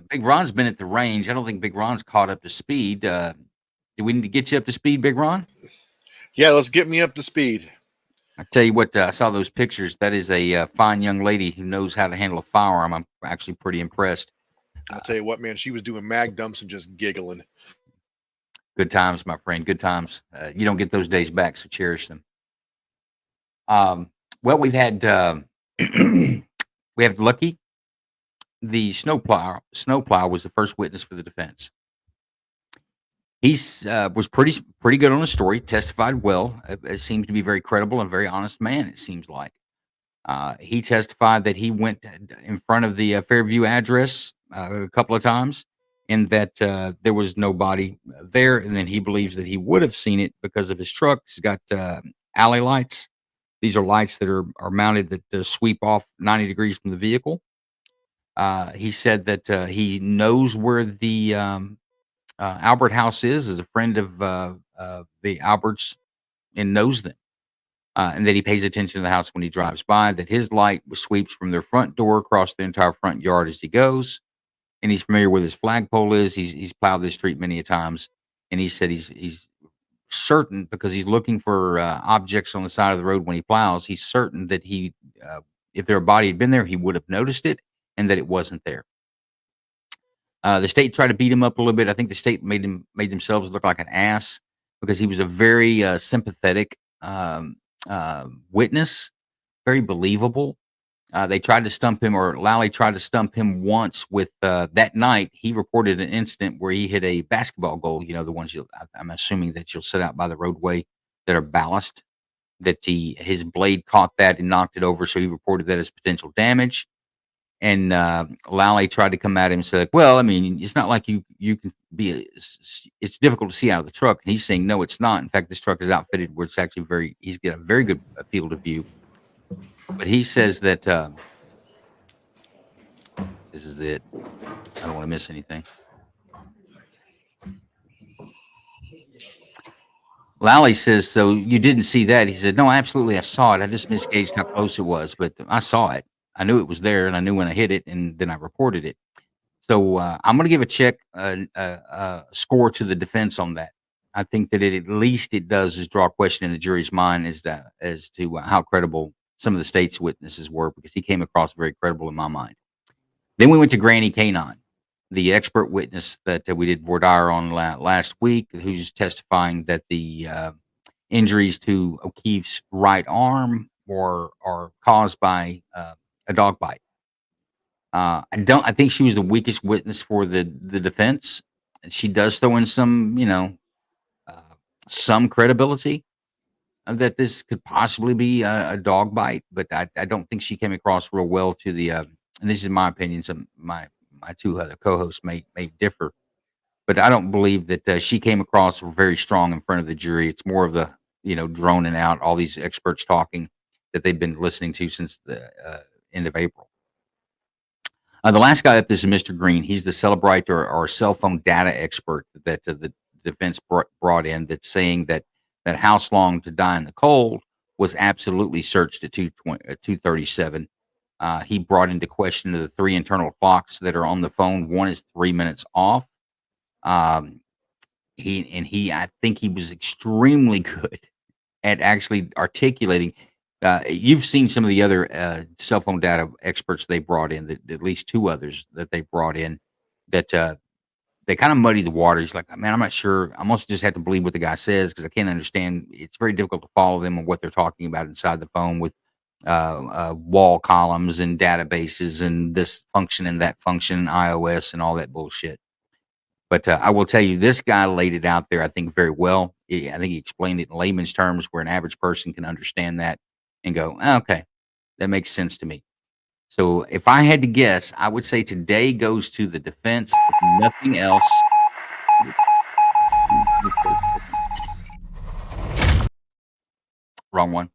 Big Ron's been at the range. I don't think Big Ron's caught up to speed. Do we need to get you up to speed, Big Ron? Yeah, let's get me up to speed. I tell you what, I saw those pictures. That is a fine young lady who knows how to handle a firearm. I'm actually pretty impressed. I'll tell you what, man, she was doing mag dumps and just giggling. Good times, my friend. Good times. You don't get those days back, so cherish them. Well, we've had we have Lucky. The snowplow was the first witness for the defense. He was pretty good on the story. Testified well. It seems to be very credible and very honest man. It seems like he testified that he went in front of the Fairview address a couple of times, and that there was nobody there. And then he believes that he would have seen it because of his truck. He's got alley lights. These are lights that are mounted that sweep off 90 degrees from the vehicle. He said that he knows where the Albert House is a friend of the Alberts and knows them. And that he pays attention to the house when he drives by, that his light sweeps from their front door across the entire front yard as he goes. And he's familiar where his flagpole is. He's plowed this street many a times. And he said he's certain, because he's looking for objects on the side of the road when he plows, he's certain that if their body had been there, he would have noticed it and that it wasn't there. The state tried to beat him up a little bit. I think the state made themselves look like an ass because he was a very sympathetic witness, very believable. They tried to stump him, or Lally tried to stump him once with that night. He reported an incident where he hit a basketball goal. You know, the ones I'm assuming that you'll set out by the roadway that are ballast. That his blade caught that and knocked it over, so he reported that as potential damage. And Lally tried to come at him and said, "Well, I mean, it's not like you can be. It's difficult to see out of the truck." And he's saying, "No, it's not. In fact, this truck is outfitted where it's actually he's got a very good field of view." But he says that this is it. I don't want to miss anything. Lally says, "So you didn't see that?" He said, "No, absolutely, I saw it. I just misgauged how close it was, but I saw it. I knew it was there, and I knew when I hit it, and then I reported it." So I'm going to give a score to the defense on that. I think that at least it does is draw a question in the jury's mind as to how credible some of the state's witnesses were, because he came across very credible in my mind. Then we went to Granny Canine, the expert witness that we did voir dire on last week, who's testifying that the injuries to O'Keefe's right arm are caused by a dog bite. I think she was the weakest witness for the defense. She does throw in some, some credibility. that this could possibly be a dog bite, but I don't think she came across real well to the. And this is my opinion. Some my two other co-hosts may differ, but I don't believe that she came across very strong in front of the jury. It's more of the droning out all these experts talking that they've been listening to since the end of April. The last guy up is Mr. Green. He's the Celebrite or cell phone data expert that the defense brought in. That's saying that house long to die in the cold was absolutely searched at 2:37. He brought into question the 3 internal clocks that are on the phone. One is 3 minutes off. I think he was extremely good at actually articulating. You've seen some of the other cell phone data experts they brought in, that at least 2 others that they brought in, that they kind of muddy the water. He's like, man, I'm not sure. I must just have to believe what the guy says because I can't understand. It's very difficult to follow them and what they're talking about inside the phone with wall columns and databases and this function and that function, iOS and all that bullshit. But I will tell you, this guy laid it out there, I think, very well. I think he explained it in layman's terms where an average person can understand that and go, okay, that makes sense to me. So if I had to guess, I would say today goes to the defense, if nothing else. Wrong one.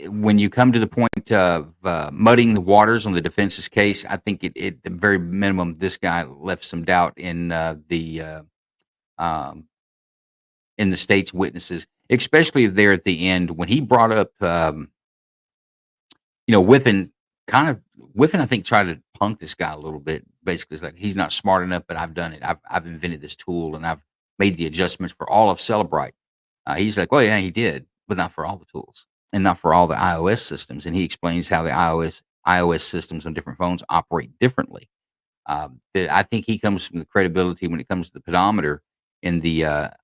When you come to the point of muddying the waters on the defense's case, I think at the very minimum, this guy left some doubt in the state's witnesses, especially there at the end when he brought up, Whiffen I think tried to punk this guy a little bit. Basically, it's like he's not smart enough, but I've done it. I've invented this tool and I've made the adjustments for all of Celebrite. He's like, well, yeah, he did, but not for all the tools and not for all the iOS systems. And he explains how the iOS systems on different phones operate differently. I think he comes from the credibility when it comes to the pedometer in the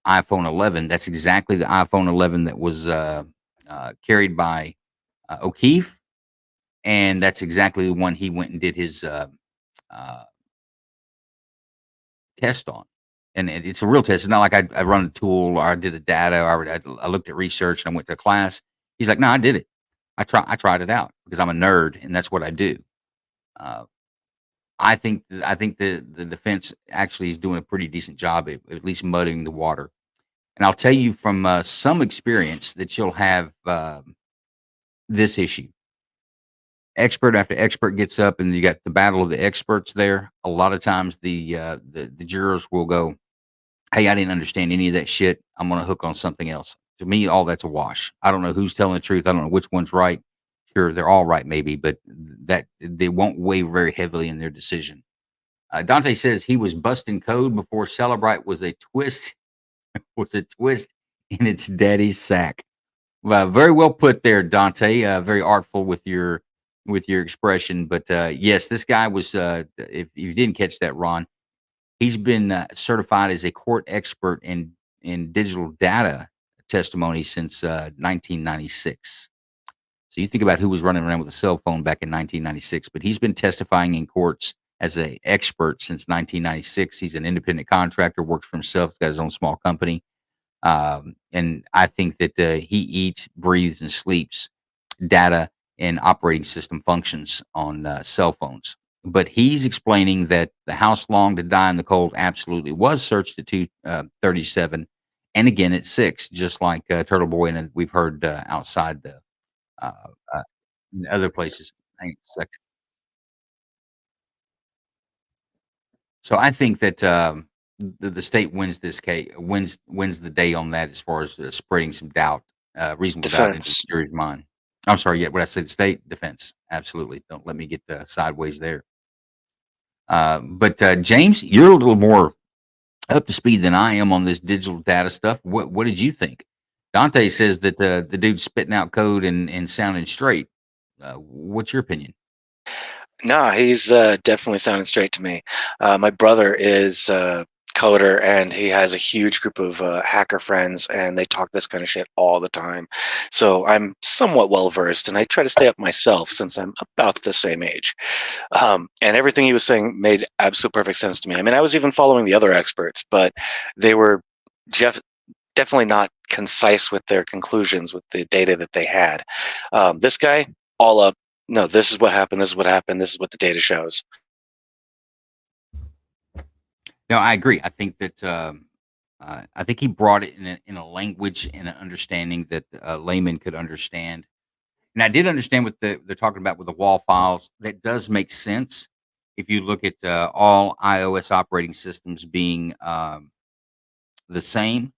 iPhone 11. That's exactly the iPhone 11 that was carried by O'Keefe, and that's exactly the one he went and did his test on. And it's a real test. It's not like I run a tool or I did a data or I looked at research and I went to class. He's like, no, I did it. I tried it out because I'm a nerd and that's what I do. I think the defense actually is doing a pretty decent job at least muddying the water. And I'll tell you from some experience that you'll have this issue. Expert after expert gets up and you got the battle of the experts there. A lot of times the jurors will go, hey, I didn't understand any of that shit. I'm going to hook on something else. To me, all that's a wash. I don't know who's telling the truth. I don't know which one's right. Sure, they're all right, maybe, but that they won't weigh very heavily in their decision. Dante says he was busting code before Celebrite was a twist in its daddy's sack. Very well put there, Dante. Very artful with your expression. But yes, this guy was. If you didn't catch that, Ron, he's been certified as a court expert in digital data testimony since 1996. So you think about who was running around with a cell phone back in 1996, but he's been testifying in courts as an expert since 1996. He's an independent contractor, works for himself, he's got his own small company. And I think that he eats, breathes, and sleeps data and operating system functions on cell phones. But he's explaining that the house long to die in the cold absolutely was searched at 2:37, and again at 6, just like Turtle Boy, and we've heard outside the in other places. Hang on a second. So I think that the state wins this case, wins the day on that as far as spreading some doubt, reasonable doubt into the jury's mind. I'm sorry, yeah, what I said, state defense, absolutely. Don't let me get sideways there. But James, you're a little more up to speed than I am on this digital data stuff. What did you think? Dante says that the dude's spitting out code and sounding straight. What's your opinion? No, he's definitely sounding straight to me. My brother is a coder, and he has a huge group of hacker friends, and they talk this kind of shit all the time. So I'm somewhat well versed, and I try to stay up myself since I'm about the same age. And everything he was saying made absolute perfect sense to me. I mean, I was even following the other experts, but they were definitely not concise with their conclusions with the data that they had. This guy, all up. No, this is what happened. This is what happened. This is what the data shows. No, I agree. I think that I think he brought it in a language and an understanding that a layman could understand. And I did understand what they're talking about with the wall files. That does make sense if you look at all iOS operating systems being the same.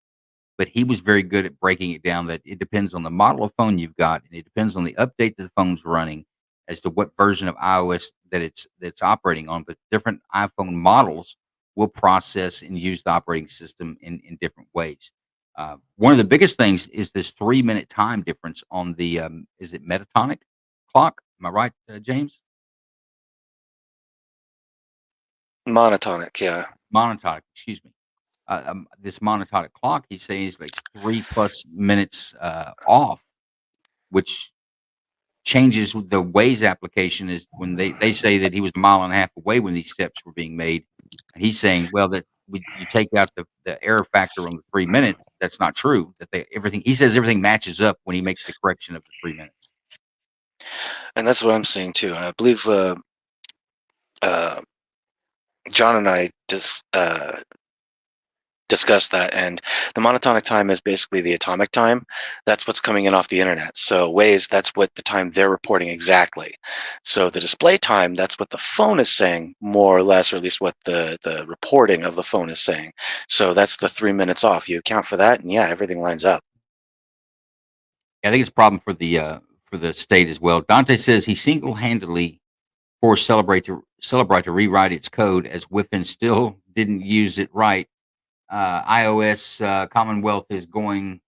But he was very good at breaking it down that it depends on the model of phone you've got, and it depends on the update that the phone's running as to what version of iOS that it's operating on. But different iPhone models will process and use the operating system in different ways. One of the biggest things is this 3-minute time difference on the is it metatonic clock? Am I right, James? Monotonic, yeah. Monotonic, excuse me. This monotonic clock, he says, like 3+ minutes off, which changes the Waze application. Is when they say that he was 1.5 miles away when these steps were being made, and he's saying, well, that you take out the error factor on the 3 minutes. That's not true. That everything he says everything matches up when he makes the correction of the 3 minutes. And that's what I'm saying too. I believe John and I just discussed that, and the monotonic time is basically the atomic time. That's what's coming in off the internet. So Waze, that's what the time they're reporting exactly. So the display time, that's what the phone is saying, more or less, or at least what the reporting of the phone is saying. So that's the 3 minutes off. You account for that, and yeah, everything lines up. I think it's a problem for the state as well. Dante says he single-handedly forced Celebrate to rewrite its code as Whiffen still didn't use it right. iOS Commonwealth is going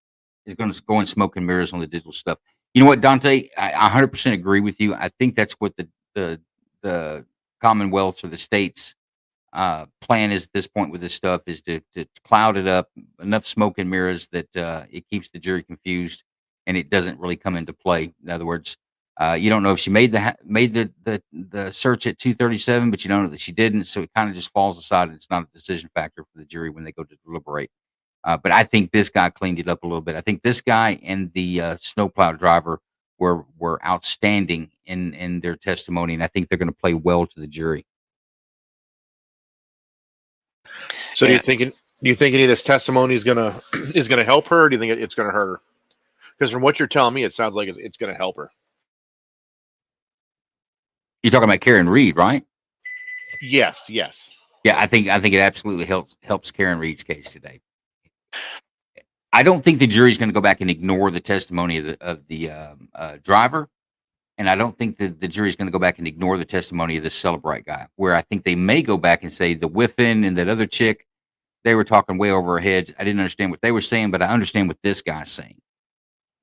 to go in smoke and mirrors on the digital stuff. You know what, Dante? I 100% agree with you. I think that's what the Commonwealths or the states plan is at this point with this stuff is to cloud it up enough smoke and mirrors that it keeps the jury confused and it doesn't really come into play. In other words, you don't know if she made the search at 2:37, but you don't know that she didn't. So it kind of just falls aside, and it's not a decision factor for the jury when they go to deliberate. But I think this guy cleaned it up a little bit. I think this guy and the snowplow driver were outstanding in their testimony, and I think they're going to play well to the jury. So do you think any of this testimony is gonna help her, or do you think it's gonna hurt her? Because from what you're telling me, it sounds like it's gonna help her. You're talking about Karen Reed, right? Yes. Yeah, I think it absolutely helps Karen Reed's case today. I don't think the jury's going to go back and ignore the testimony of the driver, and I don't think that the jury's going to go back and ignore the testimony of the Celebrite guy. Where I think they may go back and say the Whiffen and that other chick, they were talking way over our heads. I didn't understand what they were saying, but I understand what this guy's saying.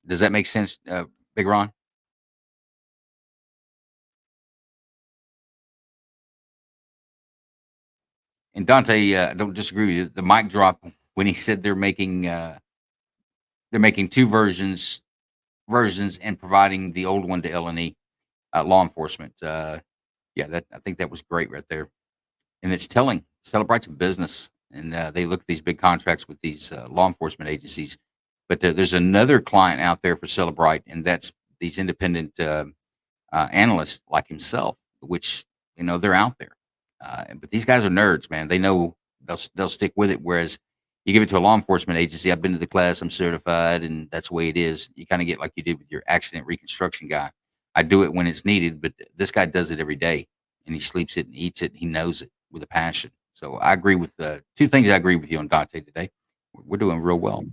Does that make sense, Big Ron? And Dante, I don't disagree with you. The mic drop when he said they're making two versions and providing the old one to L&E law enforcement. I think that was great right there, and it's telling. Celebrite's a business, and they look at these big contracts with these law enforcement agencies. But there's another client out there for Celebrite, and that's these independent analysts like himself, which they're out there. But these guys are nerds, man. They know they'll stick with it. Whereas you give it to a law enforcement agency, I've been to the class, I'm certified, and that's the way it is. You kind of get like you did with your accident reconstruction guy. I do it when it's needed, but this guy does it every day, and he sleeps it and eats it. And he knows it with a passion. So I agree with two things. I agree with you on Dante today. We're doing real well.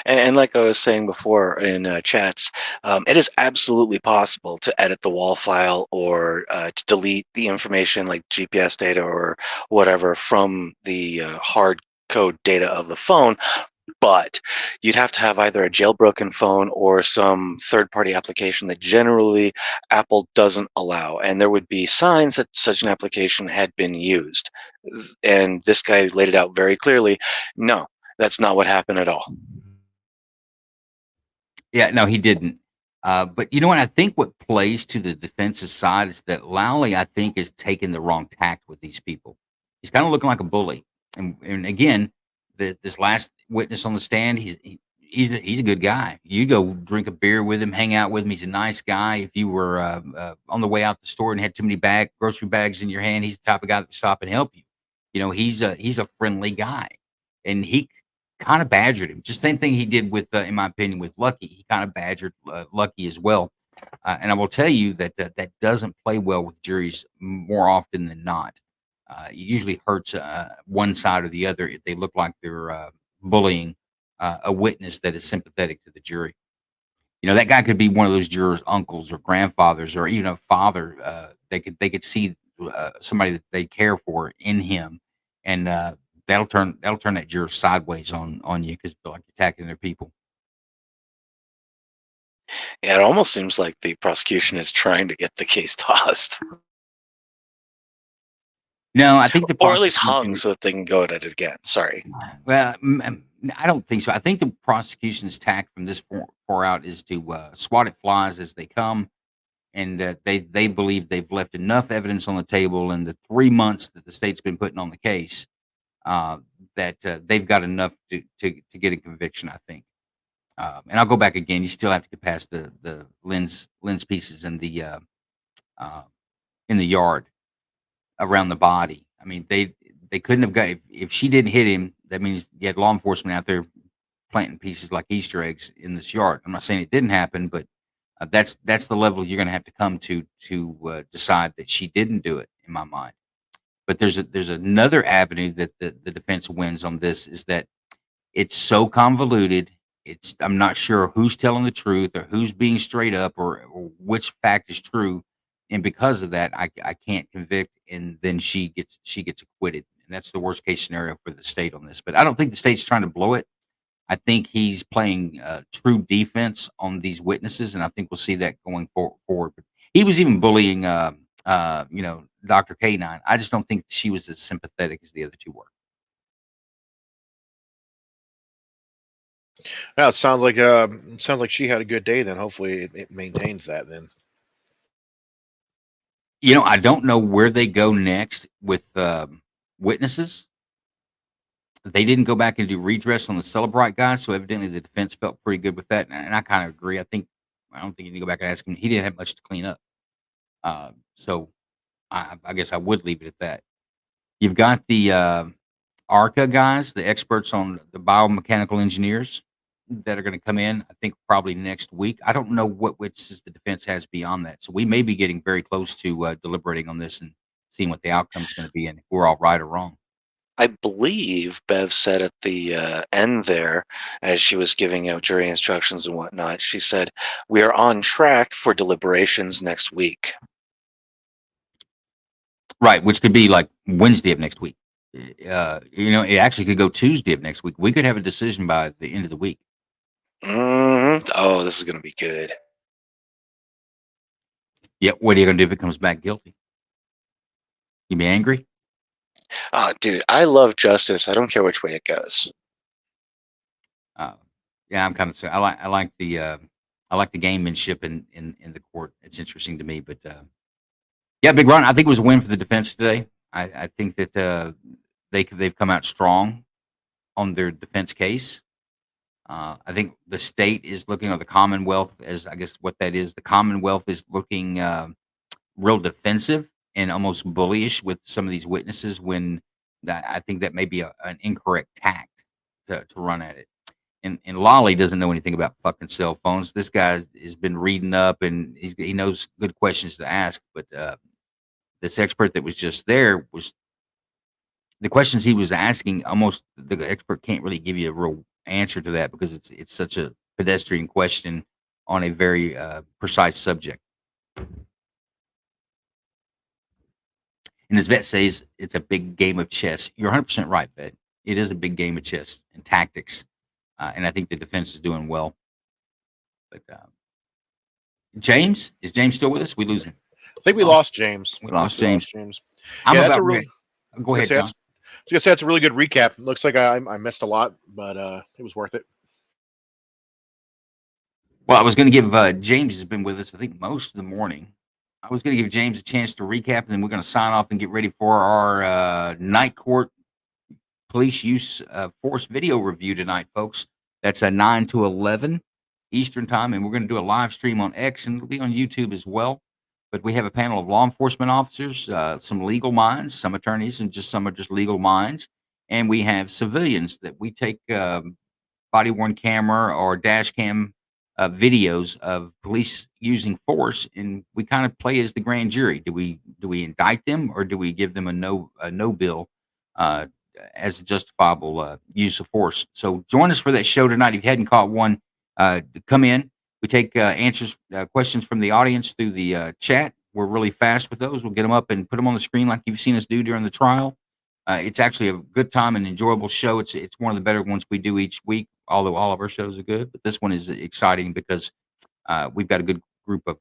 And like I was saying before in chats, it is absolutely possible to edit the wall file or to delete the information like GPS data or whatever from the hard code data of the phone. But you'd have to have either a jailbroken phone or some third-party application that generally Apple doesn't allow. And there would be signs that such an application had been used. And this guy laid it out very clearly. No, that's not what happened at all. Yeah, no, he didn't. But you know what? I think what plays to the defense's side is that Lowley, I think, is taking the wrong tact with these people. He's kind of looking like a bully. And again, this last witness on the stand, he's a good guy. You go drink a beer with him, hang out with him. He's a nice guy. If you were on the way out the store and had too many grocery bags in your hand, he's the type of guy that would stop and help you. You know, he's a friendly guy, and he kind of badgered him. Just same thing he did with, in my opinion, with Lucky. He kind of badgered Lucky as well. And I will tell you that that doesn't play well with juries more often than not. It usually hurts one side or the other if they look like they're bullying a witness that is sympathetic to the jury. You know, that guy could be one of those jurors' uncles or grandfathers or even a father. They could see somebody that they care for in him, and that'll turn that juror sideways on you because they're like attacking their people. Yeah, it almost seems like the prosecution is trying to get the case tossed. No, I think the or at least prosecution- hung so that they can go at it again. Sorry. Well, I don't think so. I think the prosecution's tack from this far out is to swat at flies as they come, and they believe they've left enough evidence on the table in the 3 months that the state's been putting on the case that they've got enough to get a conviction, I think. And I'll go back again. You still have to get past the lens pieces in the yard around the body. I mean, they couldn't have got if she didn't hit him. That means you had law enforcement out there planting pieces like Easter eggs in this yard. I'm not saying it didn't happen, but that's the level you're going to have to come to decide that she didn't do it. In my mind, but there's another avenue that the defense wins on this is that it's so convoluted. I'm not sure who's telling the truth or who's being straight up or which fact is true. And because of that, I can't convict, and then she gets acquitted, and that's the worst case scenario for the state on this. But I don't think the state's trying to blow it. I think he's playing true defense on these witnesses, and I think we'll see that going forward. But he was even bullying, Dr. K9. I just don't think she was as sympathetic as the other two were. Yeah, it sounds like she had a good day. Then hopefully it maintains that. Then. You know, I don't know where they go next with witnesses. They didn't go back and do redress on the Celebrite guy, so evidently the defense felt pretty good with that, and I kind of agree. I don't think you need to go back and ask him. He didn't have much to clean up, so I guess I would leave it at that. You've got the ARCA guys, the experts on the biomechanical engineers that are going to come in, I think probably next week. I don't know what witnesses the defense has beyond that. So we may be getting very close to deliberating on this and seeing what the outcome is going to be and if we're all right or wrong. I believe Bev said at the end there, as she was giving out jury instructions and whatnot, she said, "We are on track for deliberations next week." Right, which could be like Wednesday of next week. It actually could go Tuesday of next week. We could have a decision by the end of the week. Oh, this is going to be good. Yeah, what are you going to do if it comes back guilty? You be angry? Dude, I love justice. I don't care which way it goes. Yeah, I'm kind of. I like the gamemanship in the court. It's interesting to me, but yeah, Big Ron. I think it was a win for the defense today. I think that they've come out strong on their defense case. I think the state is looking, or the Commonwealth, as I guess what that is. The Commonwealth is looking real defensive and almost bullyish with some of these witnesses. When I think that may be an incorrect tact to run at it. And Lolly doesn't know anything about fucking cell phones. This guy has been reading up, and he knows good questions to ask. But this expert that was just there was the questions he was asking. Almost the expert can't really give you a real answer to that because it's such a pedestrian question on a very precise subject. And as Vet says, it's a big game of chess. You're 100% right, Vet. It is a big game of chess and tactics. And I think the defense is doing well. But James? Is James still with us? We lose him. I think we lost James. We lost James. Yeah, that's a really. Go ahead, John. I was gonna say that's a really good recap. Looks like I missed a lot, but it was worth it. Well, I was going to give James has been with us, I think, most of the morning. I was going to give James a chance to recap, and then we're going to sign off and get ready for our night court police use force video review tonight, folks. That's a 9 to 11 Eastern time, and we're going to do a live stream on X, and it'll be on YouTube as well. But we have a panel of law enforcement officers, some legal minds, some attorneys, and some are just legal minds. And we have civilians that we take body worn camera or dash cam videos of police using force, and we kind of play as the grand jury. Do we indict them, or do we give them a no bill as a justifiable use of force? So join us for that show tonight. If you hadn't caught one, come in. We take questions from the audience through the chat. We're really fast with those. We'll get them up and put them on the screen like you've seen us do during the trial. It's actually a good time and enjoyable show. It's one of the better ones we do each week, although all of our shows are good. But this one is exciting because we've got a good group of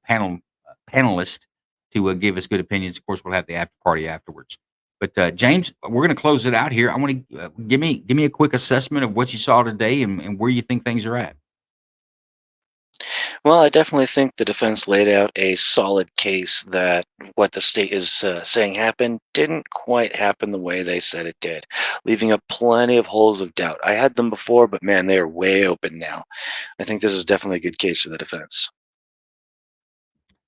panelists to give us good opinions. Of course, we'll have the after party afterwards. But James, we're going to close it out here. I want to give me a quick assessment of what you saw today and where you think things are at. Well, I definitely think the defense laid out a solid case that what the state is saying happened didn't quite happen the way they said it did, leaving up plenty of holes of doubt. I had them before, but man, they are way open now. I think this is definitely a good case for the defense.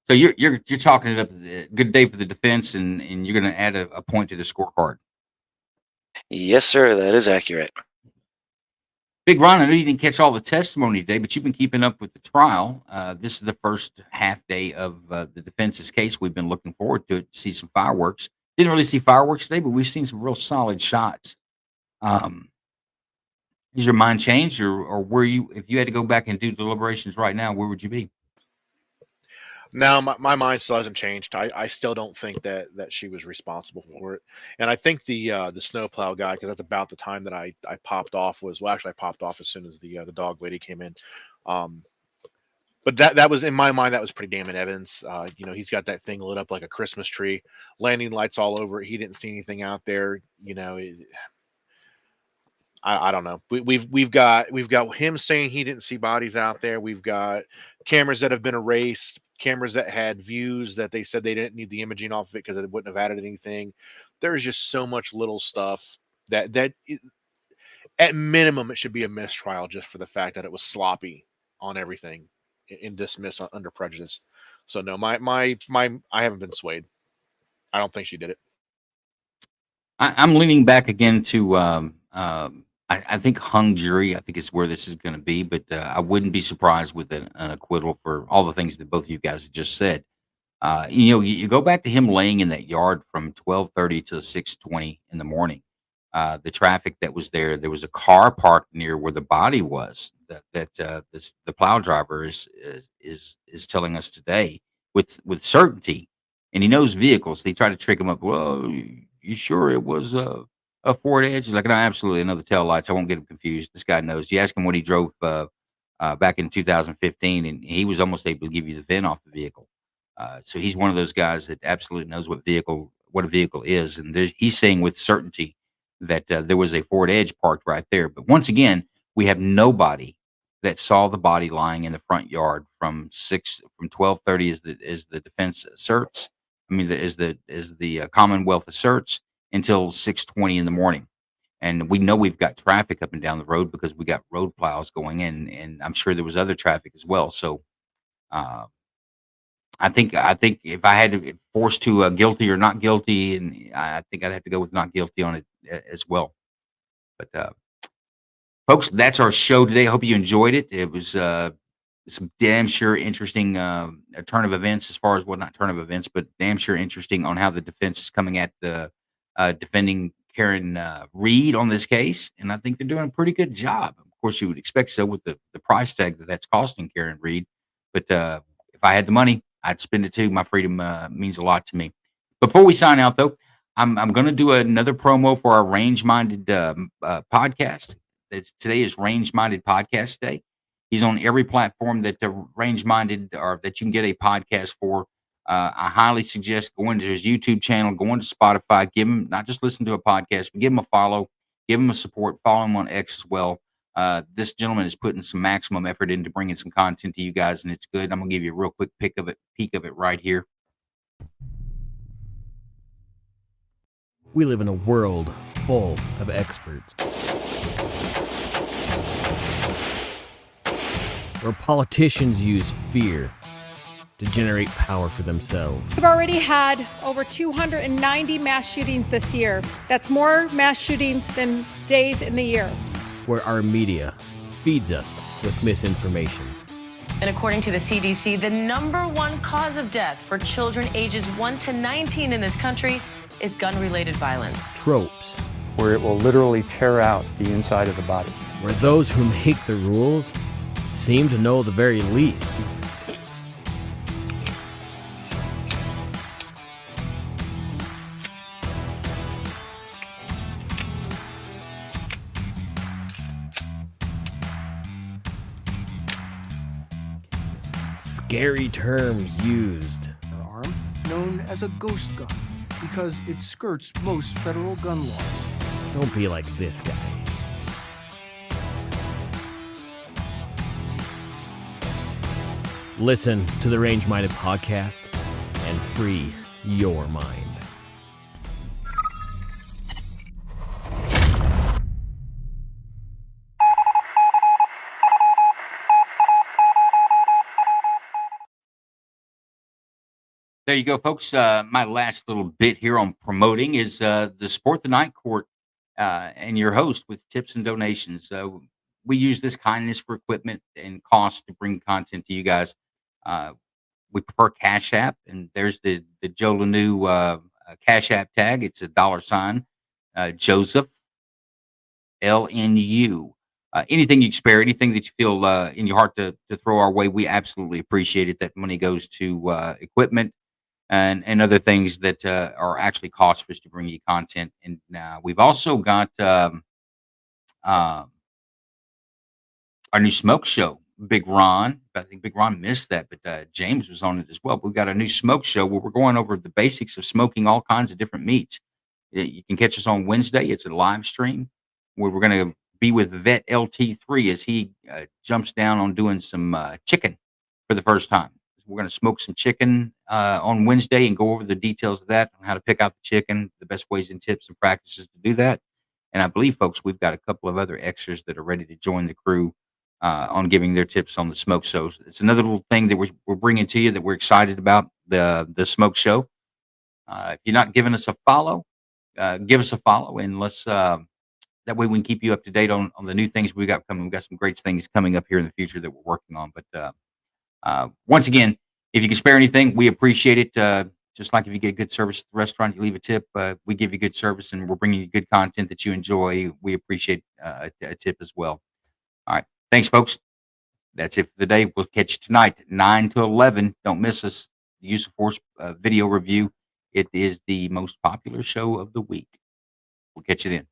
So you're talking it up a good day for the defense, and you're going to add a point to the scorecard. Yes, sir, that is accurate. Big Ron, I know you didn't catch all the testimony today, but you've been keeping up with the trial. This is the first half day of the defense's case. We've been looking forward to it, to see some fireworks. Didn't really see fireworks today, but we've seen some real solid shots. Has your mind changed, or were you, if you had to go back and do deliberations right now, where would you be? No, my mind still hasn't changed. I still don't think that she was responsible for it. And I think the snowplow guy, because that's about the time that I popped off, actually I popped off as soon as the dog lady came in. But that was, in my mind, that was pretty damning evidence. He's got that thing lit up like a Christmas tree, landing lights all over it. He didn't see anything out there. I don't know. We've got him saying he didn't see bodies out there. We've got cameras that have been erased, cameras that had views that they said they didn't need the imaging off of it because it wouldn't have added anything. There's just so much little stuff that at minimum it should be a mistrial just for the fact that it was sloppy on everything and dismissed under prejudice. So no, my I haven't been swayed. I don't think she did it. I'm leaning back again to I think hung jury. I think is where this is going to be, but I wouldn't be surprised with an acquittal for all the things that both of you guys have just said. You go back to him laying in that yard from 12:30 to 6:20 in the morning. The traffic that was there was a car parked near where the body was. The plow driver is telling us today with certainty, and he knows vehicles. They try to trick him up. Well, you sure it was a Ford Edge? He's like, no, absolutely. Another tail lights. I won't get him confused. This guy knows. You ask him what he drove back in 2015, and he was almost able to give you the VIN off the vehicle. So he's one of those guys that absolutely knows what a vehicle is, and he's saying with certainty that there was a Ford Edge parked right there. But once again, we have nobody that saw the body lying in the front yard from 12:30 as the defense asserts. I mean, as the Commonwealth asserts, until 6:20 in the morning. And we know we've got traffic up and down the road because we got road plows going in, and I'm sure there was other traffic as well. So I think if I had to force to guilty or not guilty, and I think I'd have to go with not guilty on it as well. But folks, that's our show today. I hope you enjoyed it. It was some damn sure interesting turn of events, as far as, well, not turn of events, but damn sure interesting on how the defense is coming at the defending Karen Reed on this case, and I think they're doing a pretty good job. Of course, you would expect so with the price tag that's costing Karen Reed, but if I had the money, I'd spend it too. My freedom means a lot to me. Before we sign out, though, I'm going to do another promo for our Range Minded podcast. Today is Range Minded Podcast Day. He's on every platform that the Range Minded, or that you can get a podcast for. I highly suggest going to his YouTube channel, going to Spotify, give him, not just listen to a podcast, but give him a follow, give him a support, follow him on X as well. This gentleman is putting some maximum effort into bringing some content to you guys, and it's good. I'm going to give you a real quick peek of it right here. We live in a world full of experts. Where politicians use fear to generate power for themselves. We've already had over 290 mass shootings this year. That's more mass shootings than days in the year. Where our media feeds us with misinformation. And according to the CDC, the #1 cause of death for children ages 1 to 19 in this country is gun-related violence. Tropes. Where it will literally tear out the inside of the body. Where those who make the rules seem to know the very least. Scary terms used. Her arm, known as a ghost gun, because it skirts most federal gun laws. Don't be like this guy. Listen to the Range Minded podcast and free your mind. There you go, folks. My last little bit here on promoting is the Sport the Night Court and your host with tips and donations. We use this kindness for equipment and cost to bring content to you guys. We prefer Cash App, and there's the Joe Lanou Cash App tag. It's a $sign Joseph LNU. Anything you can spare, anything that you feel in your heart to throw our way, we absolutely appreciate it. That money goes to equipment and other things that are actually cost for us to bring you content. And we've also got our new smoke show, Big Ron. I think Big Ron missed that, but James was on it as well. We've got a new smoke show where we're going over the basics of smoking all kinds of different meats. You can catch us on Wednesday. It's a live stream where we're going to be with Vet LT3 as he jumps down on doing some chicken for the first time. We're going to smoke some chicken on Wednesday and go over the details of that, on how to pick out the chicken, the best ways and tips and practices to do that. And I believe, folks, we've got a couple of other extras that are ready to join the crew on giving their tips on the smoke show. It's another little thing that we're bringing to you that we're excited about, the smoke show. If you're not giving us a follow, give us a follow, and let's that way we can keep you up to date on the new things we got coming. We've got some great things coming up here in the future that we're working on. But once again, if you can spare anything, we appreciate it. Just like if you get good service at the restaurant, you leave a tip. We give you good service, and we're bringing you good content that you enjoy. We appreciate a tip as well. All right. Thanks, folks. That's it for the day. We'll catch you tonight, 9 to 11. Don't miss us. The Use of Force video review. It is the most popular show of the week. We'll catch you then.